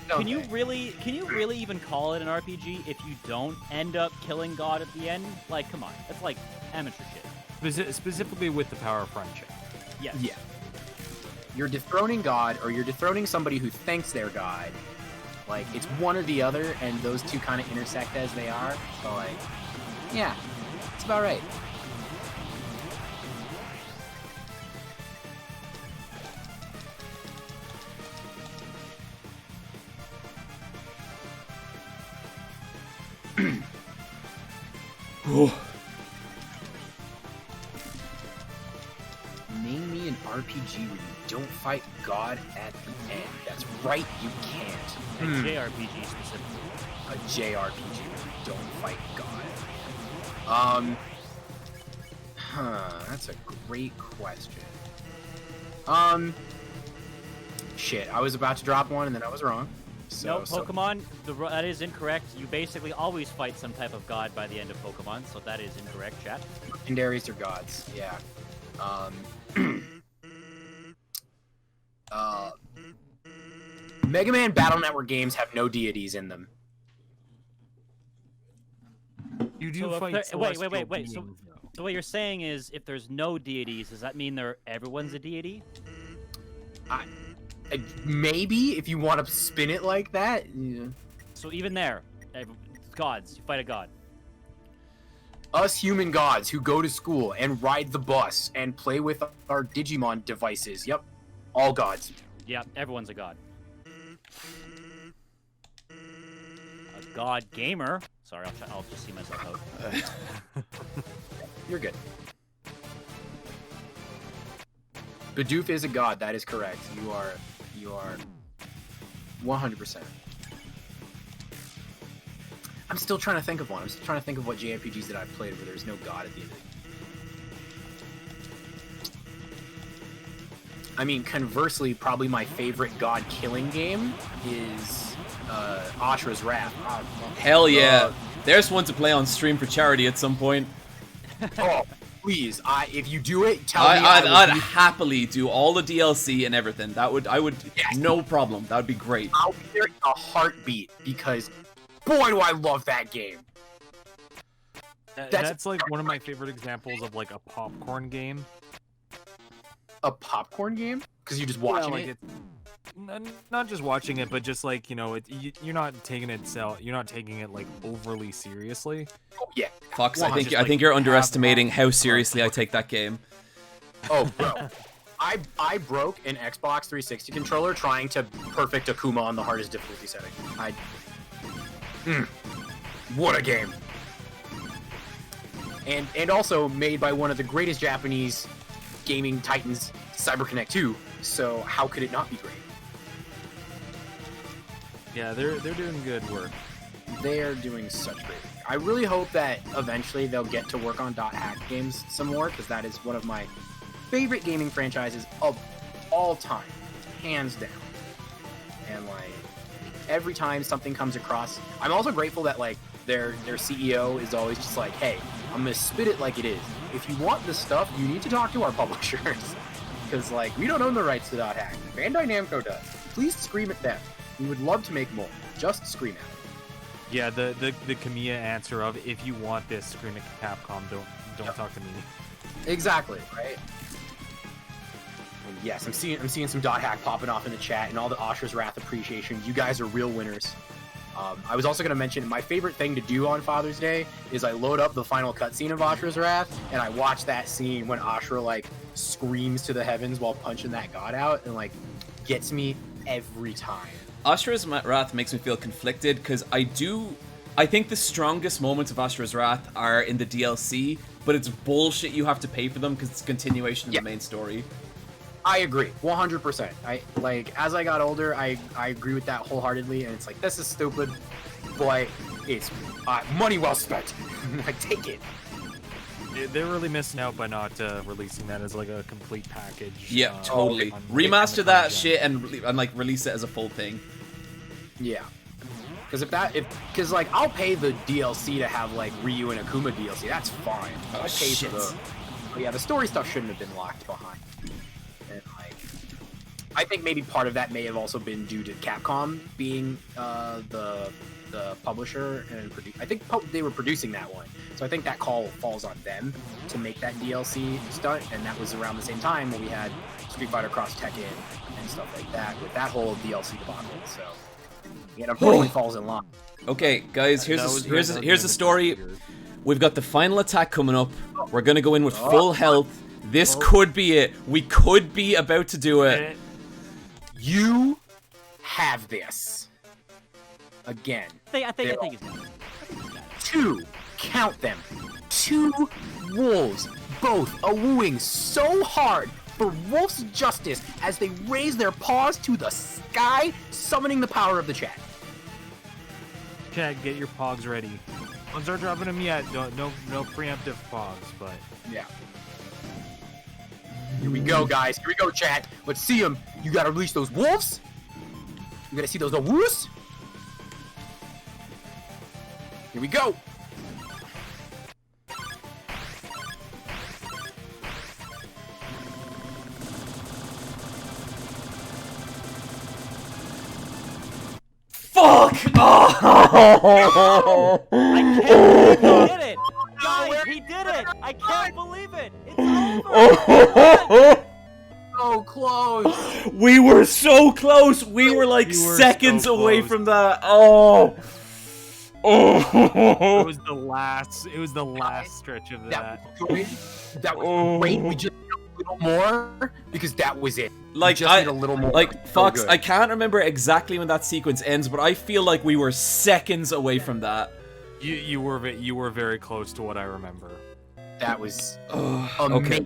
can you really even call it an RPG if you don't end up killing God at the end? Like, come on, that's like amateur shit. Specifically with the power of friendship. Yes. Yeah. You're dethroning God, or you're dethroning somebody who thinks they're God. Like, it's one or the other, and those two kind of intersect as they are. So, like, yeah, it's about right. Name me an RPG where you don't fight God at the end. That's right, you can't. A JRPG specifically. A JRPG where you don't fight God. That's a great question. Shit, I was about to drop one and then I was wrong. No, Pokemon, that is incorrect. You basically always fight some type of god by the end of Pokemon, so that is incorrect, chat. Legendaries are gods, yeah. Mega Man Battle Network games have no deities in them. You do So fight. wait. celestial So, beings, though. so what you're saying is, if there's no deities, does that mean everyone's a deity? Maybe, if you want to spin it like that. Yeah. So even there, gods, you fight a god. Us human gods who go to school and ride the bus and play with our Digimon devices. Yep, all gods. Yeah, everyone's a god. A god gamer. Sorry, I'll just see myself out. You're good. Bidoof is a god. That is correct. You are 100%. I'm still trying to think of one. I'm still trying to think of what JRPGs that I've played where there's no god at the end of it. I mean, conversely, probably my favorite god killing game is Ashra's Wrath. Hell yeah. There's one to play on stream for charity at some point. Oh, please! If you do it, tell me. I'd happily do all the DLC and everything. I would, Yes. no problem. That would be great. I'll be there in a heartbeat because, boy, do I love that game. That's like one of my favorite examples of like a popcorn game. A popcorn game? Because you're just watching like it. Not just watching it, but just like you're not taking it like overly seriously. Oh yeah. Fox, Well, I think just, like, you're have underestimating that how seriously I take that game. Oh, bro. I broke an Xbox 360 controller trying to perfect Akuma on the hardest difficulty setting. What a game. And also made by one of the greatest Japanese gaming titans, CyberConnect 2. So how could it not be great? Yeah, they're doing good work. They are doing such great work. I really hope that eventually they'll get to work on .hack games some more, because that is one of my favorite gaming franchises of all time, hands down. And like every time something comes across, I'm also grateful that like their CEO is always just like, hey, I'm gonna spit it like it is. If you want this stuff, you need to talk to our publishers, because like we don't own the rights to .hack. Bandai Namco does. Please scream at them. We would love to make more. Just scream at them. Yeah, the Kamiya answer of if you want this, scream at Capcom. Don't talk to me. Exactly, right? And yes, I'm seeing some .hack popping off in the chat and all the Ashra's Wrath appreciation. You guys are real winners. I was also going to mention my favorite thing to do on Father's Day is I load up the final cutscene of Ashra's Wrath and I watch that scene when Ashra like screams to the heavens while punching that god out, and like gets me every time. Ashra's Wrath makes me feel conflicted because I think the strongest moments of Ashra's Wrath are in the DLC, but it's bullshit you have to pay for them because it's a continuation of the main story. I agree, 100%. As I got older, I agree with that wholeheartedly, and it's like, this is stupid, but it's money well spent. I take it. They're really missing out by not releasing that as like a complete package. Yeah, totally. Remaster that shit and like release it as a full thing. Yeah. Because like I'll pay the DLC to have like Ryu and Akuma DLC. That's fine. I'll pay shit. for the. But yeah, the story stuff shouldn't have been locked behind. And like, I think maybe part of that may have also been due to Capcom being the publisher and I think they were producing that one. So I think that call falls on them to make that DLC stunt, and that was around the same time when we had Street Fighter Cross Tekken and stuff like that with that whole DLC debacle. So it unfortunately falls in line. Okay, guys, here's the story. We've got the final attack coming up. We're gonna go in with full health. This could be it. We could be about to do it. You have this. Again. I think he's got it. 2, count them. 2 wolves, both a-wooing so hard for wolf's justice as they raise their paws to the sky, summoning the power of the chat. Chat, get your pogs ready. Don't start dropping them yet. No preemptive pogs, but yeah. Here we go, guys. Here we go, chat. Let's see them. You gotta release those wolves. You gotta see those wolves. Here we go. Fuck! Oh! I can't believe he did it! Guys, he did it! I can't believe it! It's over! So close! We were so close! We were like seconds away from that. Oh! It was the last stretch of that. That was great. We just need a little more because that was it. Like we just need a little more. Like Fox, I can't remember exactly when that sequence ends, but I feel like we were seconds away from that. You were very close to what I remember. That was amazing.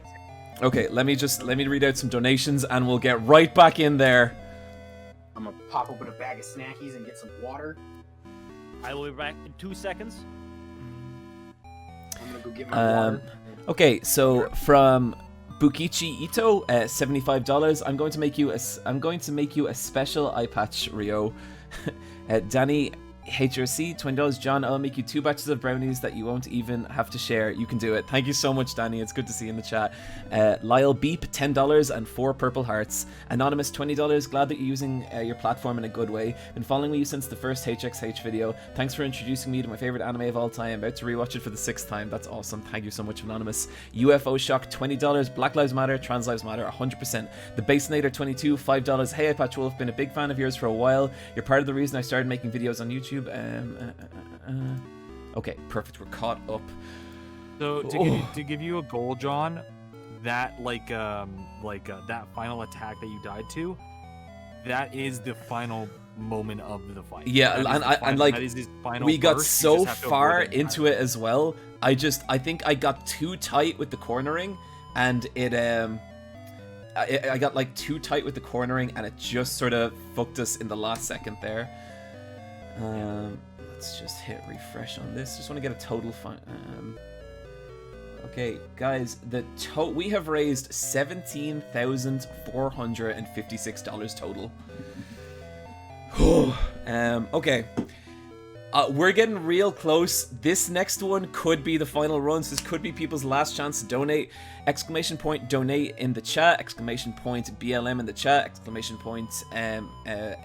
Okay, let me read out some donations and we'll get right back in there. I'm gonna pop open a bag of snackies and get some water. I will be back in 2 seconds. I'm gonna go get my water. Okay, so from Bukichi Ito, $75. I'm going to make you a special Eyepatch, Rio. Danny HRC, $20. John, I'll make you 2 batches of brownies that you won't even have to share. You can do it. Thank you so much, Danny. It's good to see you in the chat. Lyle Beep, $10 and 4 purple hearts. Anonymous, $20. Glad that you're using your platform in a good way. Been following you since the first HXH video. Thanks for introducing me to my favorite anime of all time. About to rewatch it for the 6th time. That's awesome. Thank you so much, Anonymous. UFO Shock, $20. Black Lives Matter, Trans Lives Matter, 100%. The Basenator, $22. $5. Hey, Eyepatch Wolf. Been a big fan of yours for a while. You're part of the reason I started making videos on YouTube. Okay, perfect. We're caught up. So to give you a goal, John, that that final attack that you died to, that is the final moment of the fight. Yeah, we got so far into it as well. I think I got too tight with the cornering, and I got like too tight with the cornering, and it just sort of fucked us in the last second there. Let's just hit refresh on this. Just want to get a total fun. Okay, guys, we have raised $17,456 total. Okay. We're getting real close. This next one could be the final runs. This could be people's last chance to donate. ! Donate in the chat. ! BLM in the chat. !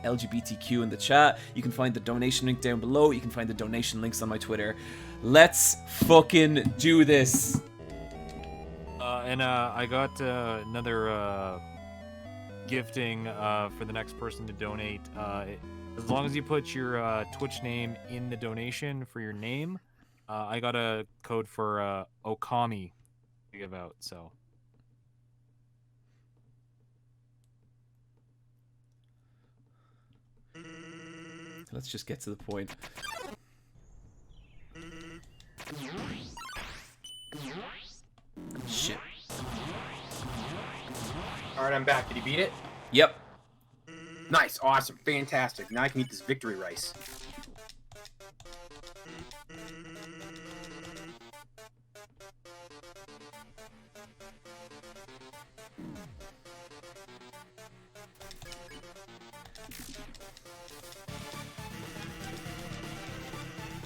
LGBTQ in the chat. You can find the donation link down below. You can find the donation links on my Twitter. Let's fucking do this. And I got another gifting for the next person to donate. As long as you put your Twitch name in the donation for your name, I got a code for Okami to give out. So let's just get to the point. Shit. Alright, I'm back. Did he beat it? Yep. Nice, awesome, fantastic. Now I can eat this victory rice.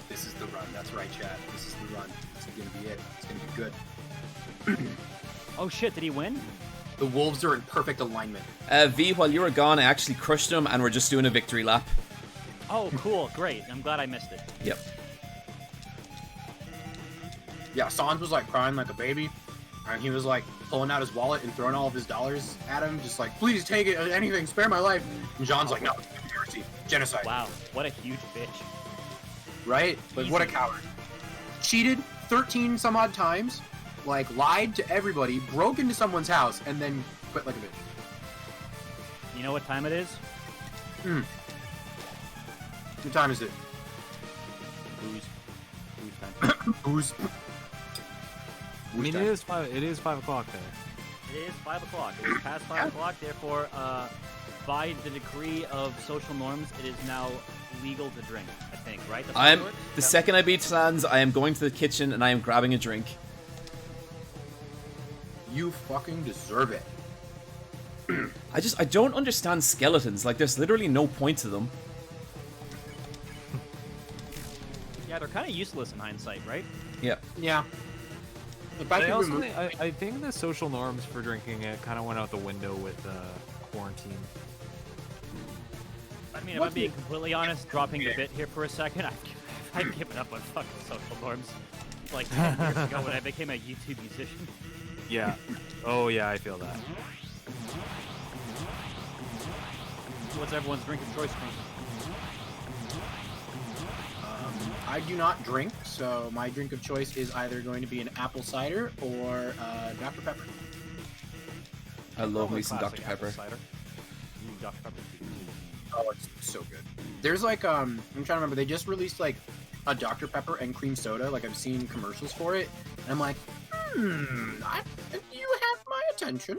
This is the run. That's right, chat. This is the run. This is gonna be it. It's gonna be good. Oh shit, did he win? The wolves are in perfect alignment. V, while you were gone, I actually crushed them, and we're just doing a victory lap. Oh, cool, great. I'm glad I missed it. Yep. Yeah, Sans was like crying like a baby, and he was like pulling out his wallet and throwing all of his dollars at him, just like, please take it, anything, spare my life. And Jean's like, no, mercy, genocide. Wow, what a huge bitch. Right? Like, what a coward. Cheated 13 some odd times, like lied to everybody, broke into someone's house, and then quit like a bitch. You know what time it is? What time is it? Booze. Booze time. Booze. I mean, it is 5 o'clock there. It is 5 o'clock. It is past 5 o'clock. Therefore, by the decree of social norms, it is now legal to drink. I think, right? That's how it works? The second I beat Sans, I am going to the kitchen and I am grabbing a drink. You fucking deserve it. I don't understand skeletons. Like, there's literally no point to them. Yeah, they're kind of useless in hindsight, right? Yeah. Yeah. I think the social norms for drinking it kind of went out the window with quarantine. I mean, if I'm being completely honest, dropping the bit here for a second, I've given up on fucking social norms. Like 10 years ago when I became a YouTube musician. Yeah. Oh, yeah, I feel that. What's everyone's drink of choice from? I do not drink, so my drink of choice is either going to be an apple cider or Dr. Pepper. I love me some Dr. Pepper. Cider. Ooh, Dr. Pepper. Oh, it's so good. There's like, I'm trying to remember, they just released like a Dr. Pepper and cream soda. Like, I've seen commercials for it, and I'm like, you have my attention.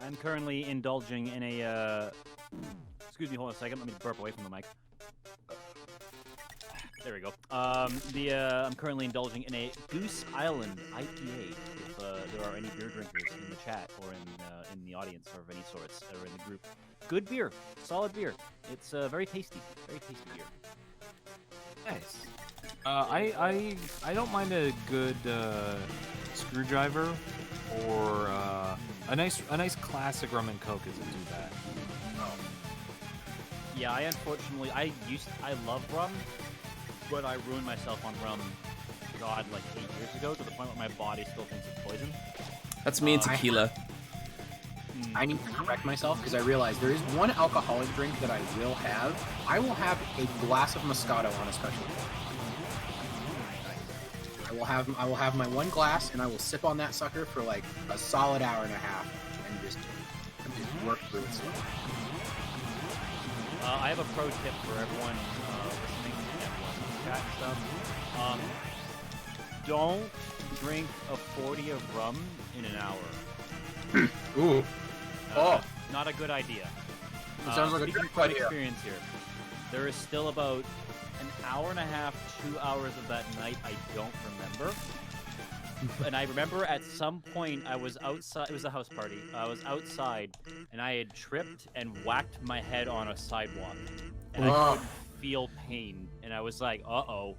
I'm currently indulging in a, excuse me, hold on a second, let me burp away from the mic. There we go. I'm currently indulging in a Goose Island IPA. If there are any beer drinkers in the chat or in the audience or of any sorts or in the group, good beer, solid beer. It's very tasty beer. Nice. I don't mind a good screwdriver or a nice classic rum and coke isn't too bad. Yeah, I love rum. But I ruined myself on rum, God, like 8 years ago, to the point where my body still thinks it's poison. That's me and tequila. I need to correct myself because I realize there is one alcoholic drink that I will have. I will have a glass of Moscato on a special day. I will have my one glass and I will sip on that sucker for like a solid hour and a half and just work through it. I have a pro tip for everyone listening and everyone in the chat and stuff. Don't drink a 40 of rum in an hour. Ooh. Not a good idea. It sounds like a speaking good from idea. experience here, there is still about an hour and a half, 2 hours of that night I don't remember. And I remember at some point I was outside, it was a house party, I was outside and I had tripped and whacked my head on a sidewalk. And I couldn't feel pain. And I was like, uh-oh.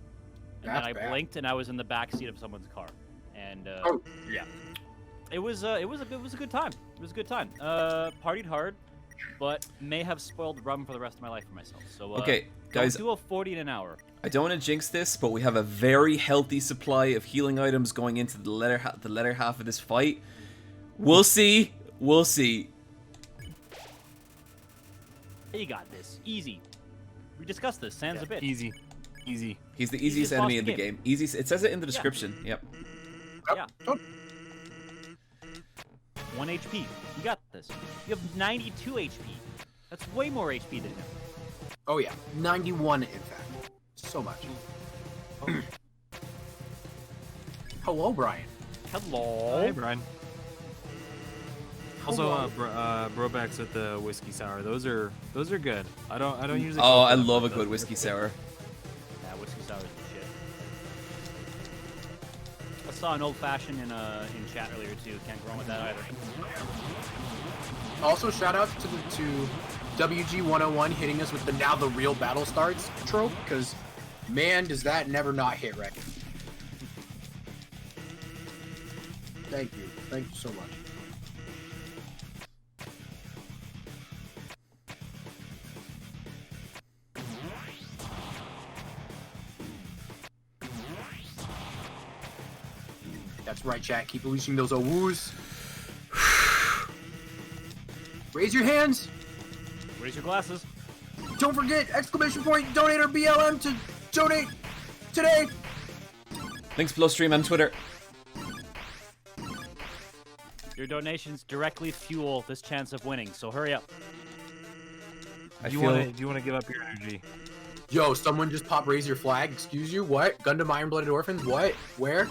And That's then I bad. blinked and I was in the back seat of someone's car. And yeah. It was a good time. It was a good time. Partied hard, but may have spoiled rum for the rest of my life for myself. So Okay, guys. don't do a 40 in an hour. I don't want to jinx this, but we have a very healthy supply of healing items going into the latter half of this fight. We'll see. We'll see. You got this. Easy. We discussed this. Sans a bit. Easy. He's the easiest Easiest enemy boss in the game. game. Easy. It says it in the description. Yep. Yeah. 1 HP. You got this. You have 92 HP. That's way more HP than him. Oh yeah, 91 in fact. So much. Hello, Brian. Hello. Hey, Bryan. Also, Brobacks with the whiskey sour. Those are good. I don't usually. Oh, go for I them, love but a good whiskey sour. Yeah, whiskey sour is the shit. I saw an old fashioned in chat earlier too. Can't go wrong with that either. Also, shout out to WG101 hitting us with the "now the real battle starts" trope, because man, does that never not hit record. Thank you so much. That's right, chat. Keep releasing those woos. Raise your hands. Raise your glasses. Don't forget, exclamation point, donator BLM to donate today. Links below stream on Twitter. Your donations directly fuel this chance of winning, so hurry up. Do you want to give up your energy? Yo, someone just pop raise your flag. Excuse you? What? Gundam Iron Blooded Orphans? What? Where?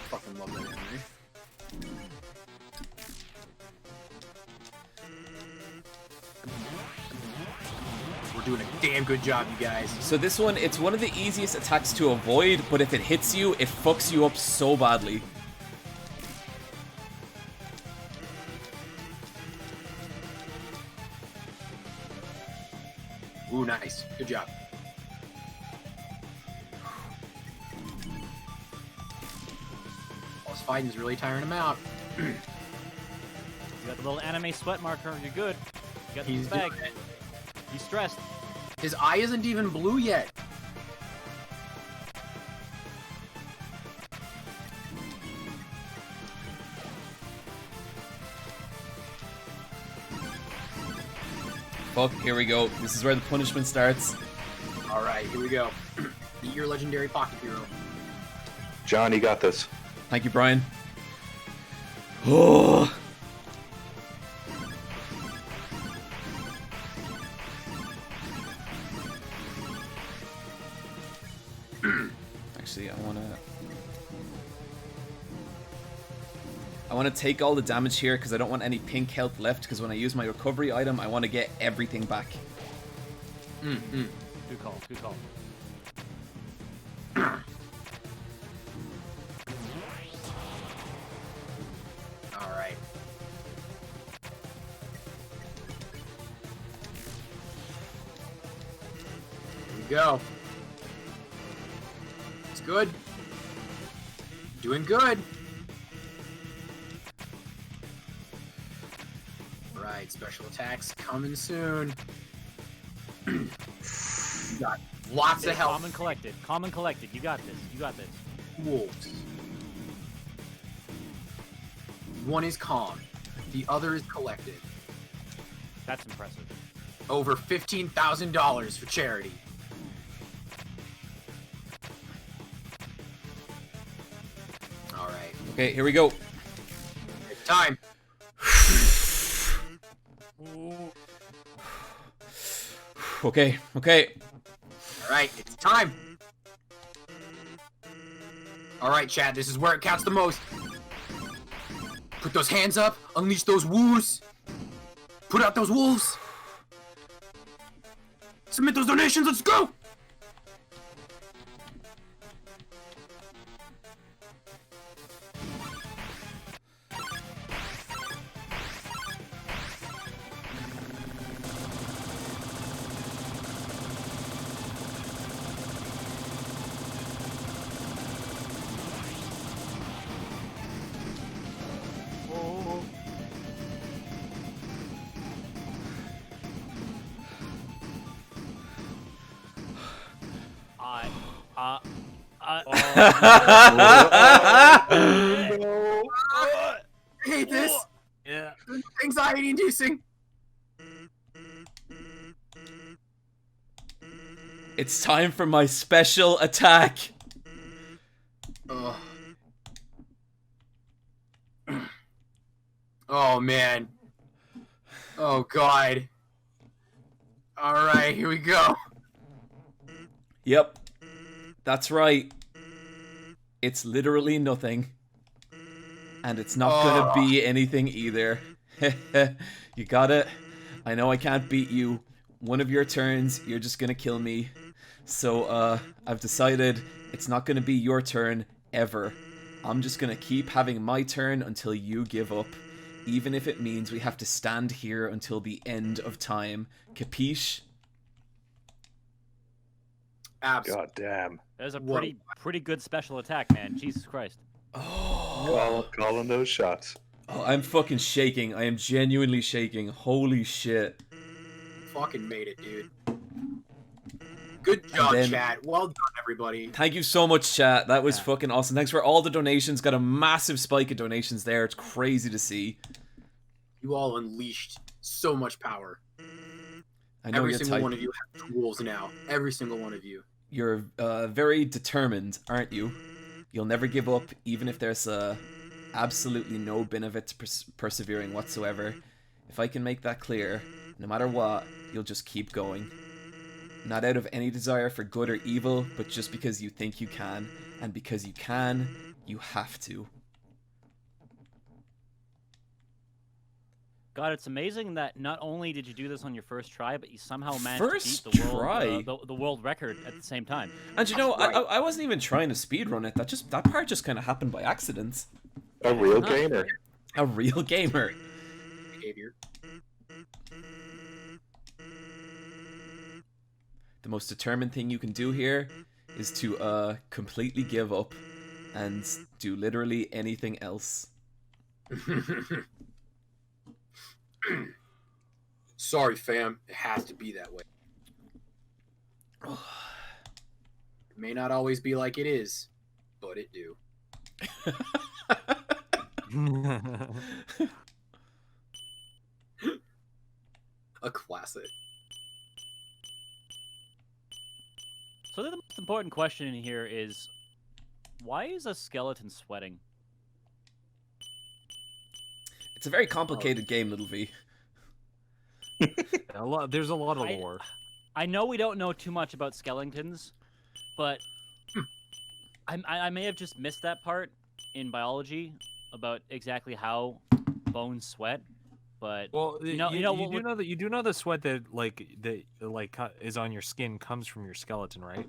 Fucking love that anime. We're doing a damn good job, you guys. So this one, it's one of the easiest attacks to avoid, but if it hits you, it fucks you up so badly. Ooh, nice. Good job. All this fighting is really tiring him out. You got the little anime sweat marker. You're good. You got the bag. He's stressed. His eye isn't even blue yet. Fuck, here we go. This is where the punishment starts. Alright, here we go. Beat your legendary pocket hero. John, you got this. Thank you, Bryan. Oh. Actually, I want to take all the damage here because I don't want any pink health left, because when I use my recovery item, I want to get everything back. Good call. Good call. Alright. Here we go. It's good. Doing good. Right, special attacks coming soon. You got lots of health. Calm and collected. Calm and collected. You got this. You got this. Wolves. One is calm. The other is collected. That's impressive. Over $15,000 for charity. All right. Okay, here we go. It's time. Okay, okay. All right, it's time. All right, Chad, this is where it counts the most. Put those hands up, unleash those woos. Put out those wolves. Submit those donations, let's go! I hate this. Yeah. Anxiety inducing. It's time for my special attack. Oh man. Oh god. Alright, here we go. Yep. That's right. It's literally nothing. And it's not gonna be anything either. You got it. I know I can't beat you. One of your turns, you're just gonna kill me. So, I've decided it's not gonna be your turn, ever. I'm just gonna keep having my turn until you give up. Even if it means we have to stand here until the end of time. Capiche? Absolutely. God damn. That was a Whoa. pretty good special attack, man. Jesus Christ. Calling those shots. Oh, I'm fucking shaking. I am genuinely shaking. Holy shit. Fucking made it, dude. Good job, then- chat. Well done, everybody. Thank you so much, chat. That was fucking awesome. Thanks for all the donations. Got a massive spike of donations there. It's crazy to see. You all unleashed so much power. I know Every you're single type- one of you have tools now. Every single one of you. You're very determined, aren't you? You'll never give up, even if there's absolutely no benefit to persevering whatsoever. If I can make that clear, no matter what, you'll just keep going. Not out of any desire for good or evil, but just because you think you can. And because you can, you have to. God, it's amazing that not only did you do this on your first try, but you somehow managed First to beat the try? world, the world record at the same time. And you know, I wasn't even trying to speedrun it. That part just kind of happened by accident. A real gamer. A real gamer. Behavior. The most determined thing you can do here is to completely give up and do literally anything else. Sorry, fam. It has to be that way. It may not always be like it is, but it do. A classic. So the most important question in here is, why is a skeleton sweating? It's a very complicated game, Little V. There's a lot of lore. I know we don't know too much about skeletons, but I may have just missed that part in biology about exactly how bones sweat. But Well, you know you do know the sweat that is on your skin comes from your skeleton, right?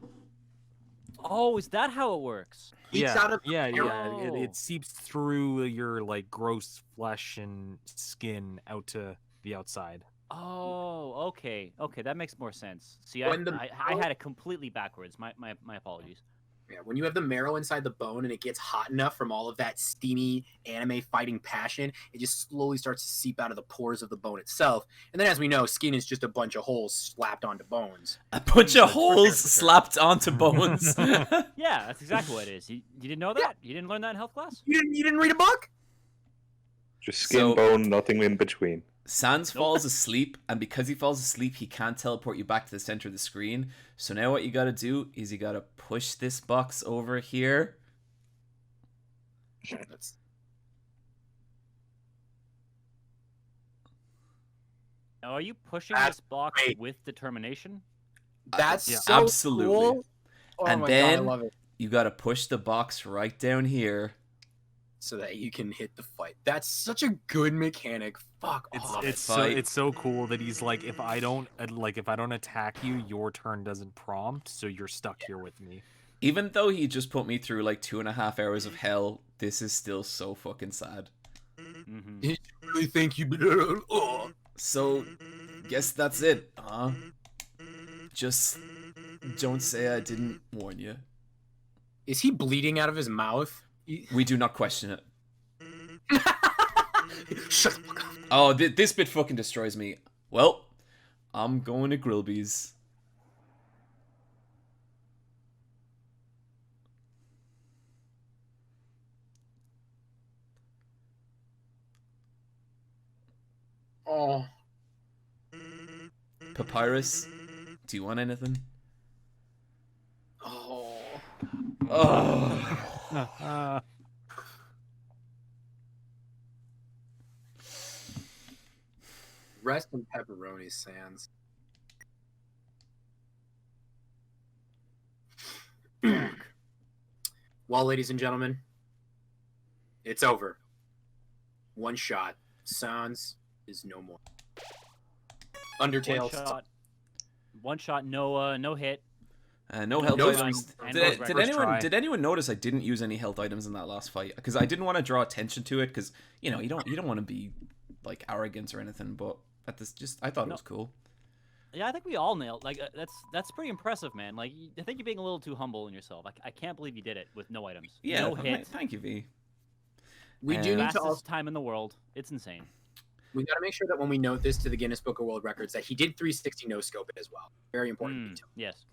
Oh, is that how it works? Leaks out of the yeah. Oh. It seeps through your gross flesh and skin out to the outside. Oh, okay, that makes more sense. See, When the I had it completely backwards. My apologies. Yeah, when you have the marrow inside the bone and it gets hot enough from all of that steamy anime fighting passion, it just slowly starts to seep out of the pores of the bone itself. And then, as we know, skin is just a bunch of holes slapped onto bones. A bunch of holes slapped onto bones. Yeah, that's exactly what it is. You didn't know that? You didn't learn that in health class? You didn't read a book? Just skin, So- bone, nothing in between. Sans falls asleep, and because he falls asleep, he can't teleport you back to the center of the screen. So now what you gotta do is you gotta push this box over here. That's... Now, are you pushing That's this box great. with determination? That's Yeah, so absolutely. cool. Oh And my then- God, I love it. You gotta push the box right down here. So that you can hit the fight. That's such a good mechanic. Fuck off. It's so cool that he's like, if I don't attack you, your turn doesn't prompt, so you're stuck here with me. Even though he just put me through 2.5 hours of hell, this is still so fucking sad. Mm-hmm. Did you really think you'd be... Oh. So, guess that's it, huh? Just don't say I didn't warn you. Is he bleeding out of his mouth? We do not question it. Shut the fuck up. Oh, this bit fucking destroys me. Well, I'm going to Grillby's. Oh. Papyrus, do you want anything? Oh. Oh. Rest in pepperoni, Sans. Well, ladies and gentlemen, it's over. One shot. Sans is no more. Undertale. One shot, no hit. No health No items. and Did, goes did first anyone try. did anyone notice I didn't use any health items in that last fight? Because I didn't want to draw attention to it. Because you don't want to be like arrogant or anything. But at this, I thought it was cool. Yeah, I think we all nailed. Like that's pretty impressive, man. Like I think you're being a little too humble in yourself. I can't believe you did it with no items. Yeah, no hits. thank you, V. We do need to Fastest also, time in the world. It's insane. we got to make sure that when we note this to the Guinness Book of World Records that he did 360 no scope it as well. Very important detail. Yes.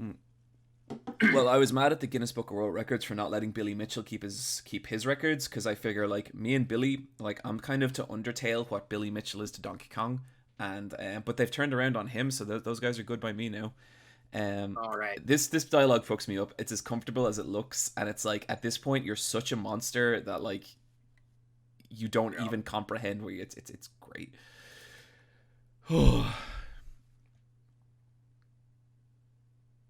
Well, I was mad at the Guinness Book of World Records for not letting Billy Mitchell keep his records, because I figure like me and Billy, like I'm kind of to Undertale what Billy Mitchell is to Donkey Kong, and but they've turned around on him, so those guys are good by me now. All right. This dialogue fucks me up. It's as comfortable as it looks, and it's like at this point you're such a monster that like you don't even comprehend where it's great.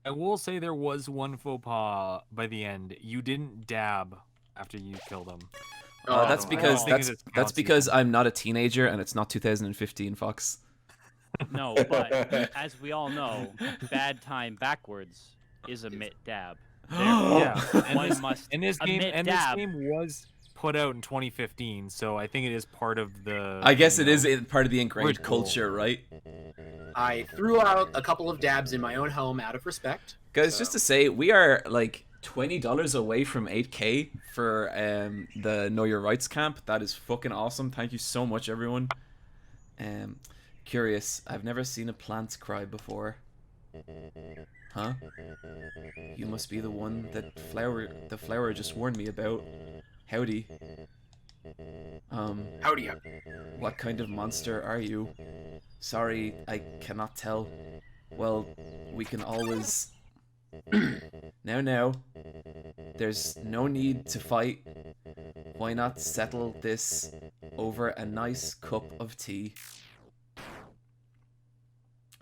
I will say there was one faux pas by the end. You didn't dab after you killed him. That's because I'm not a teenager and it's not 2015, Fox. No, but as we all know, bad time backwards is a mit dab. Yeah, And this dab. game was put out in 2015, so I think it is part of the. I guess it is part of the ingrained ritual. culture, right? I threw out a couple of dabs in my own home out of respect. Guys, just to say, we are like $20 away from 8K for the Know Your Rights camp. That is fucking awesome. Thank you so much, everyone. Curious, I've never seen a plant cry before. Huh? You must be the one that the flower just warned me about. Howdy. Howdy. What kind of monster are you? Sorry, I cannot tell. Well, we can always... Now. There's no need to fight. Why not settle this over a nice cup of tea?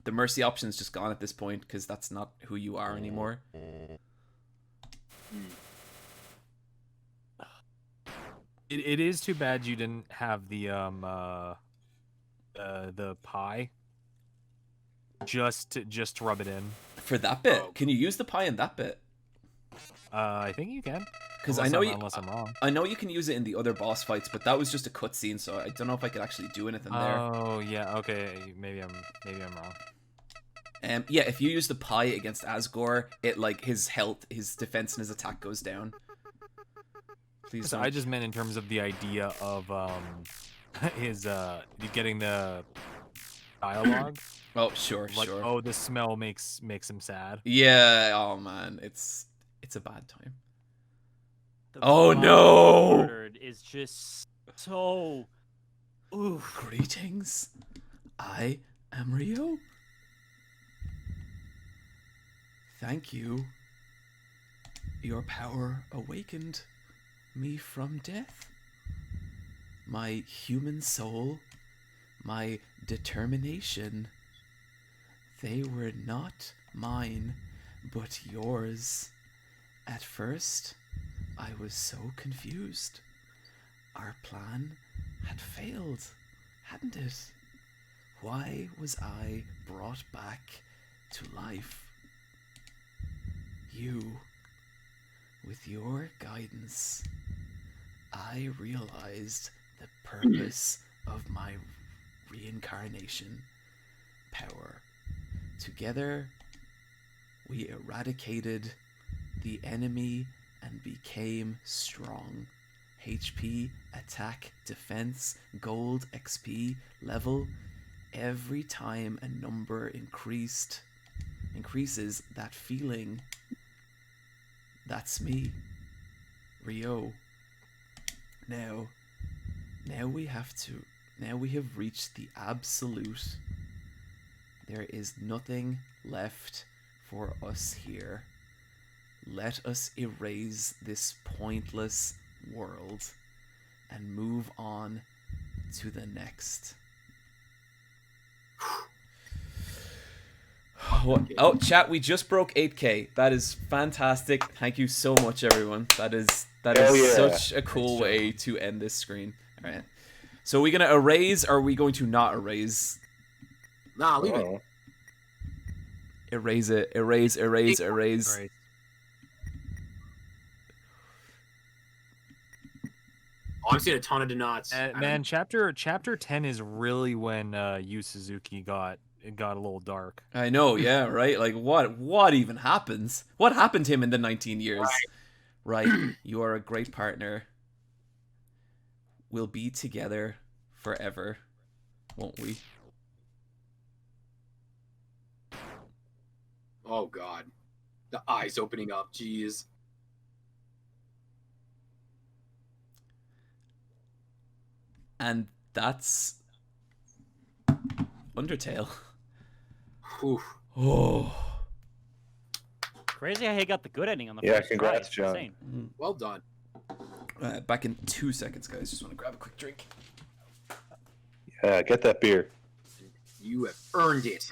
The mercy option's just gone at this point, because that's not who you are anymore. It is too bad you didn't have the pie. Just to rub it in. For that bit? Can you use the pie in that bit? I think you can. Because unless I'm wrong. I know you can use it in the other boss fights, but that was just a cutscene, so I don't know if I could actually do anything there. Oh yeah, okay. Maybe I'm wrong. Yeah, if you use the pie against Asgore, it like his health, his defense, and his attack goes down. Please. So I just meant in terms of the idea of his getting the dialogue. Oh sure. Oh, the smell makes him sad. Yeah. Oh man, it's a bad time. Oh no! Is just so. Ooh. Greetings. I am Rio. Thank you. Your power awakened me from death. My human soul, my determination, they were not mine, but yours. At first, I was so confused. Our plan had failed, hadn't it? Why was I brought back to life? You, with your guidance, I realized the purpose of my reincarnation power. Together, we eradicated the enemy and became strong. HP, attack, defense, gold, XP, level. Every time a number increases that feeling. That's me, Rio. Now we have reached the absolute. There is nothing left for us here. Let us erase this pointless world and move on to the next. Oh, chat, we just broke 8K. That is fantastic. Thank you so much, everyone. That is That Hell is yeah. such a cool way to end this screen. All right. So are we gonna erase, or are we going to not erase? Nah, leave it. Oh. Erase it. Erase. Erase. Erase. Right. Oh, I'm seeing a ton of denots. Man, chapter 10 is really when Yu Suzuki got a little dark. I know, yeah, right? Like, what even happens? What happened to him in the 19 years? Right. You are a great partner. We'll be together forever, won't we? Oh God, the eyes opening up. Jeez. And that's Undertale. Oof. Oh. Crazy how he got the good ending on the Yeah, first congrats, try. It's John. insane. Well done. Back in 2 seconds, guys. Just want to grab a quick drink. Yeah, get that beer. You have earned it.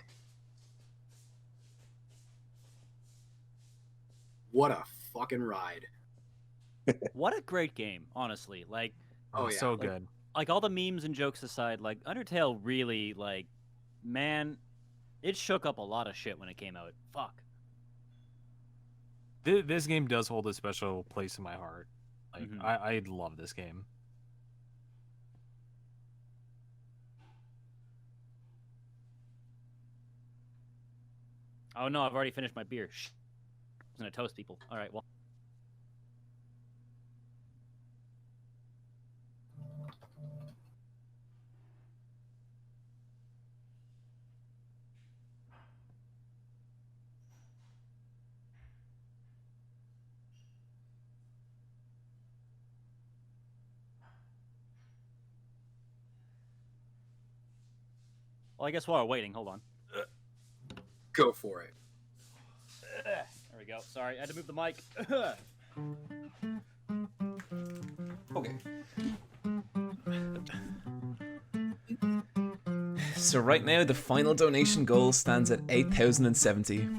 What a fucking ride. What a great game, honestly. Like, Oh, yeah. So Like, good. like all the memes and jokes aside, like Undertale really, like, man, it shook up a lot of shit when it came out. Fuck. This game does hold a special place in my heart. Like, Mhm. I love this game. Oh no, I've already finished my beer. Shh. I was gonna toast people. All right, well. Well, I guess while we're waiting, hold on. go for it. There we go. Sorry, I had to move the mic. Okay. So right now, the final donation goal stands at 8,070.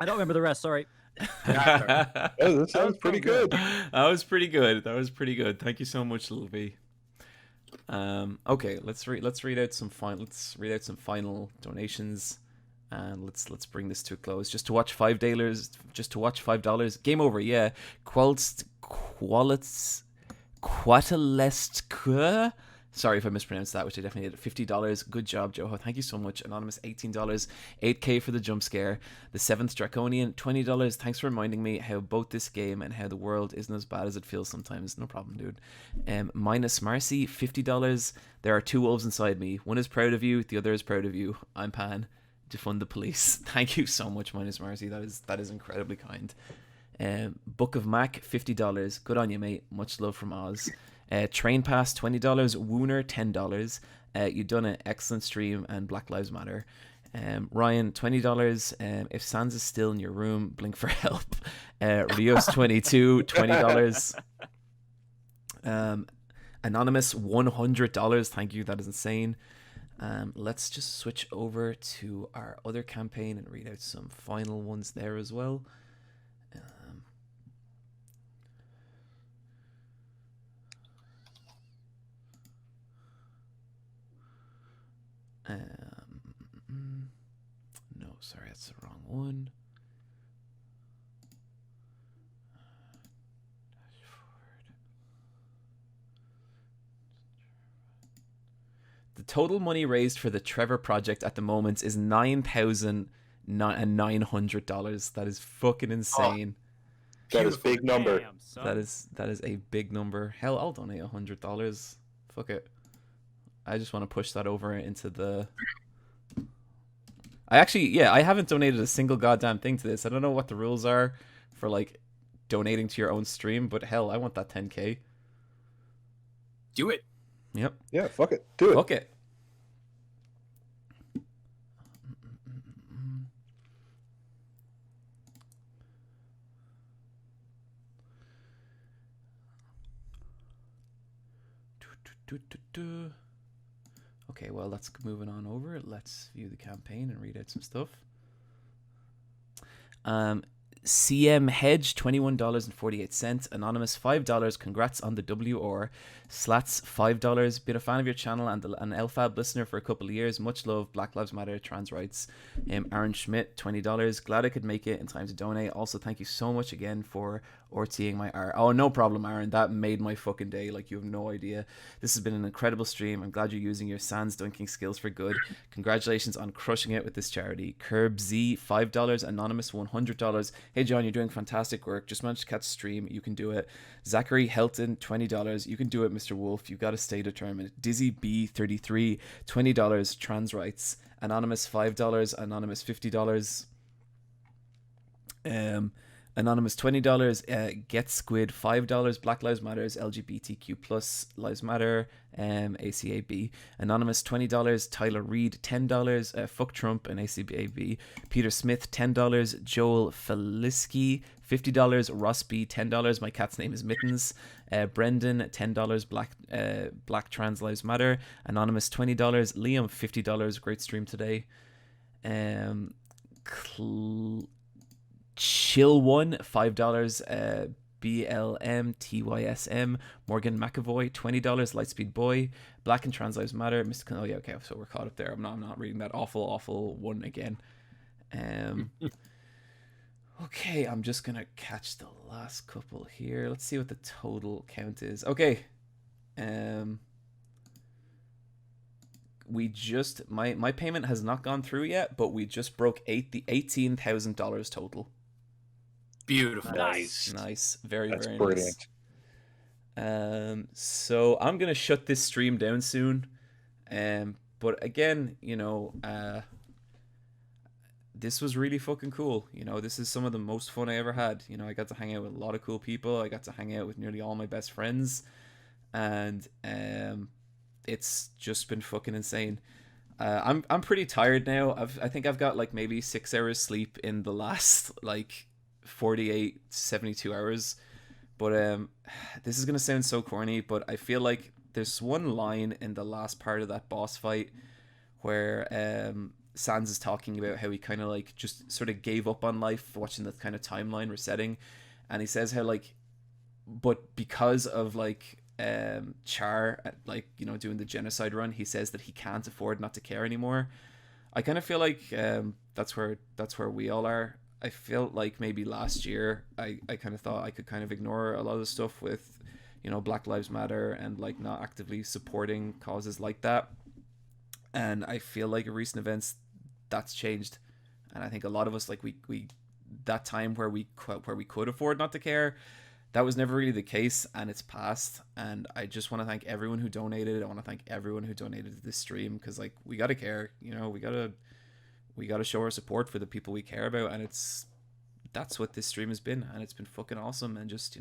I don't remember the rest. Sorry. That Oh, that sounds pretty good. That was pretty good. That was pretty good. Thank you so much, Lil V. Okay, let's read out some final donations, and let's bring this to a close. Just to watch $5. Game over. Yeah. Quatalest. Sorry if I mispronounced that, which I definitely did. $50. Good job, Joho. Thank you so much. Anonymous, $18. 8K for the jump scare. The 7th Draconian, $20. Thanks for reminding me how both this game and how the world isn't as bad as it feels sometimes. No problem, dude. Minus Marcy, $50. There are 2 wolves inside me. One is proud of you. The other is proud of you. I'm Pan. Defund the police. Thank you so much, Minus Marcy. That is incredibly kind. Book of Mac, $50. Good on you, mate. Much love from Oz. Train Pass, $20. Wooner, $10. You done an excellent stream, and Black Lives Matter. Ryan, $20. If Sans is still in your room, blink for help. Rios, 22, $20. Anonymous, $100. Thank you. That is insane. Let's just switch over to our other campaign and read out some final ones there as well. No, sorry, that's the wrong one. The total money raised for the Trevor project at the moment is $9,900. That is fucking insane. That is a big number. Damn, son. That is a big number. Hell, I'll donate $100. Fuck it. I just want to push that over into the... I haven't donated a single goddamn thing to this. I don't know what the rules are for, like, donating to your own stream, but hell, I want that 10K. Do it. Yep. Yeah, fuck it. Do it. Fuck it. Okay, well, let's moving on over. Let's view the campaign and read out some stuff. CM Hedge, $21.48. Anonymous, $5. Congrats on the WR. Slats, $5. Been a fan of your channel and an LFAB listener for a couple of years. Much love. Black Lives Matter, trans rights. Aaron Schmidt, $20. Glad I could make it in time to donate. Also, thank you so much again for RTing my art. Oh, no problem, Aaron. That made my fucking day. Like, you have no idea. This has been an incredible stream. I'm glad you're using your sans dunking skills for good. Congratulations on crushing it with this charity. Curb Z, $5. Anonymous, $100. Hey, John, you're doing fantastic work. Just managed to catch stream. You can do it. Zachary Helton, $20. You can do it, Mr. Wolf. You got to stay determined. Dizzy B, $33. $20. Trans rights. Anonymous, $5. Anonymous, $50. Anonymous, $20. Get Squid, $5. Black Lives Matters, LGBTQ plus Lives Matter, ACAB. Anonymous, $20. Tyler Reed, $10. Fuck Trump and ACAB. Peter Smith, $10. Joel Feliski, $50. Ross B, $10. My cat's name is Mittens. Brendan, $10. Black Trans Lives Matter. Anonymous, $20. Liam, $50. Great stream today. Chill One, $5. BLM TYSM. Morgan McAvoy, $20. Lightspeed Boy. Black and Trans Lives Matter. Mr. Oh yeah, okay, so we're caught up there. I'm not reading that awful one again. Okay, I'm just gonna catch the last couple here. Let's see what the total count is. Okay. We just my payment has not gone through yet, but we just broke the $18,000 total. Beautiful. Nice. Very That's very brilliant. nice. So I'm gonna shut this stream down soon. But again, this was really fucking cool. This is some of the most fun I ever had. I got to hang out with a lot of cool people. I got to hang out with nearly all my best friends, and it's just been fucking insane. I'm pretty tired now. I think I've got like maybe 6 hours sleep in the last like 48 72 hours. But this is gonna sound so corny, but I feel like there's one line in the last part of that boss fight where Sans is talking about how he kind of like just sort of gave up on life watching the kind of timeline resetting, and he says how like, but because of like Char like doing the genocide run, he says that he can't afford not to care anymore. I kind of feel like that's where we all are. I felt like maybe last year I kind of thought I could kind of ignore a lot of the stuff with Black Lives Matter and like not actively supporting causes like that, and I feel like in recent events that's changed, and I think a lot of us like we that time where we could afford not to care, that was never really the case, and it's past. And I just want to thank everyone who donated. I want to thank everyone who donated to this stream, because like we gotta care, we gotta show our support for the people we care about, and that's what this stream has been, and it's been fucking awesome. And just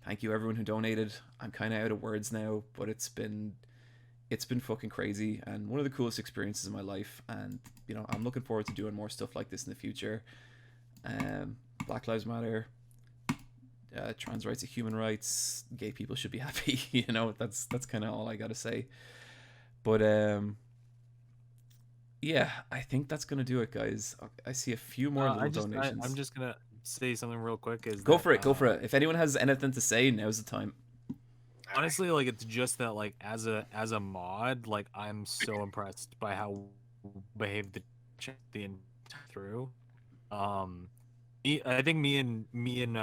thank you everyone who donated. I'm kind of out of words now, but it's been fucking crazy and one of the coolest experiences of my life, and I'm looking forward to doing more stuff like this in the future. Black Lives Matter, trans rights are human rights, gay people should be happy. That's kind of all I gotta say. But yeah, I think that's gonna do it, guys. I see a few more little donations. I'm just gonna say something real quick. Go for it. If anyone has anything to say, now's the time. Honestly, like, it's just that, like, as a mod, like, I'm so impressed by how behaved the entire through. I think me and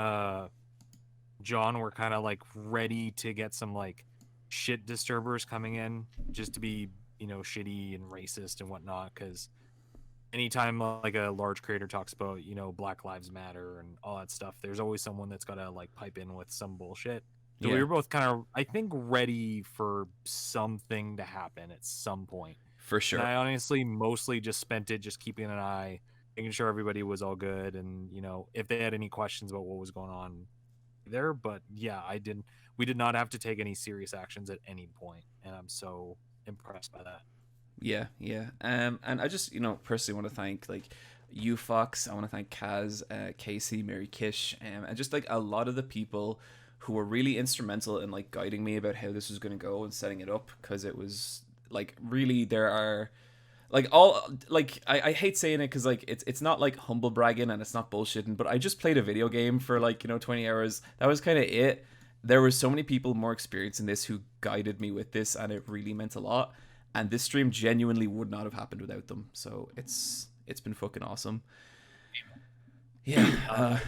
John were kind of like ready to get some like shit disturbers coming in just to be shitty and racist and whatnot, because anytime like a large creator talks about Black Lives Matter and all that stuff, there's always someone that's got to like pipe in with some bullshit. So we were both kind of, I think, ready for something to happen at some point. For sure. And I honestly mostly just spent it just keeping an eye making sure everybody was all good, and if they had any questions about what was going on there. But yeah, we did not have to take any serious actions at any point, and I'm so impressed by that. Yeah, yeah. And I just, personally want to thank like you, Fox. I want to thank Kaz, Casey, Mary Kish, and just like a lot of the people who were really instrumental in like guiding me about how this was going to go and setting it up, because it was like really there are like all like I hate saying it because like it's not like humble bragging and it's not bullshitting, but I just played a video game for like 20 hours. That was kind of it. There were so many people more experienced in this who guided me with this, and it really meant a lot. And this stream genuinely would not have happened without them. So it's been fucking awesome. Yeah.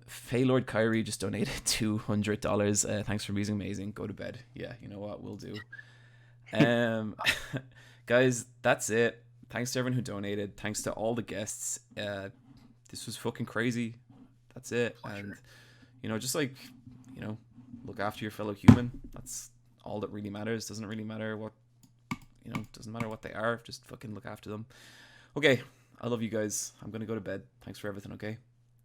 Faylord Kyrie just donated $200. Thanks for being amazing. Go to bed. Yeah, you know what? We'll do. Guys, that's it. Thanks to everyone who donated. Thanks to all the guests. This was fucking crazy. That's it. And just like, look after your fellow human. That's all that really matters. Doesn't really matter what doesn't matter what they are. Just fucking look after them. Okay, I love you guys. I'm gonna go to bed. Thanks for everything. Okay.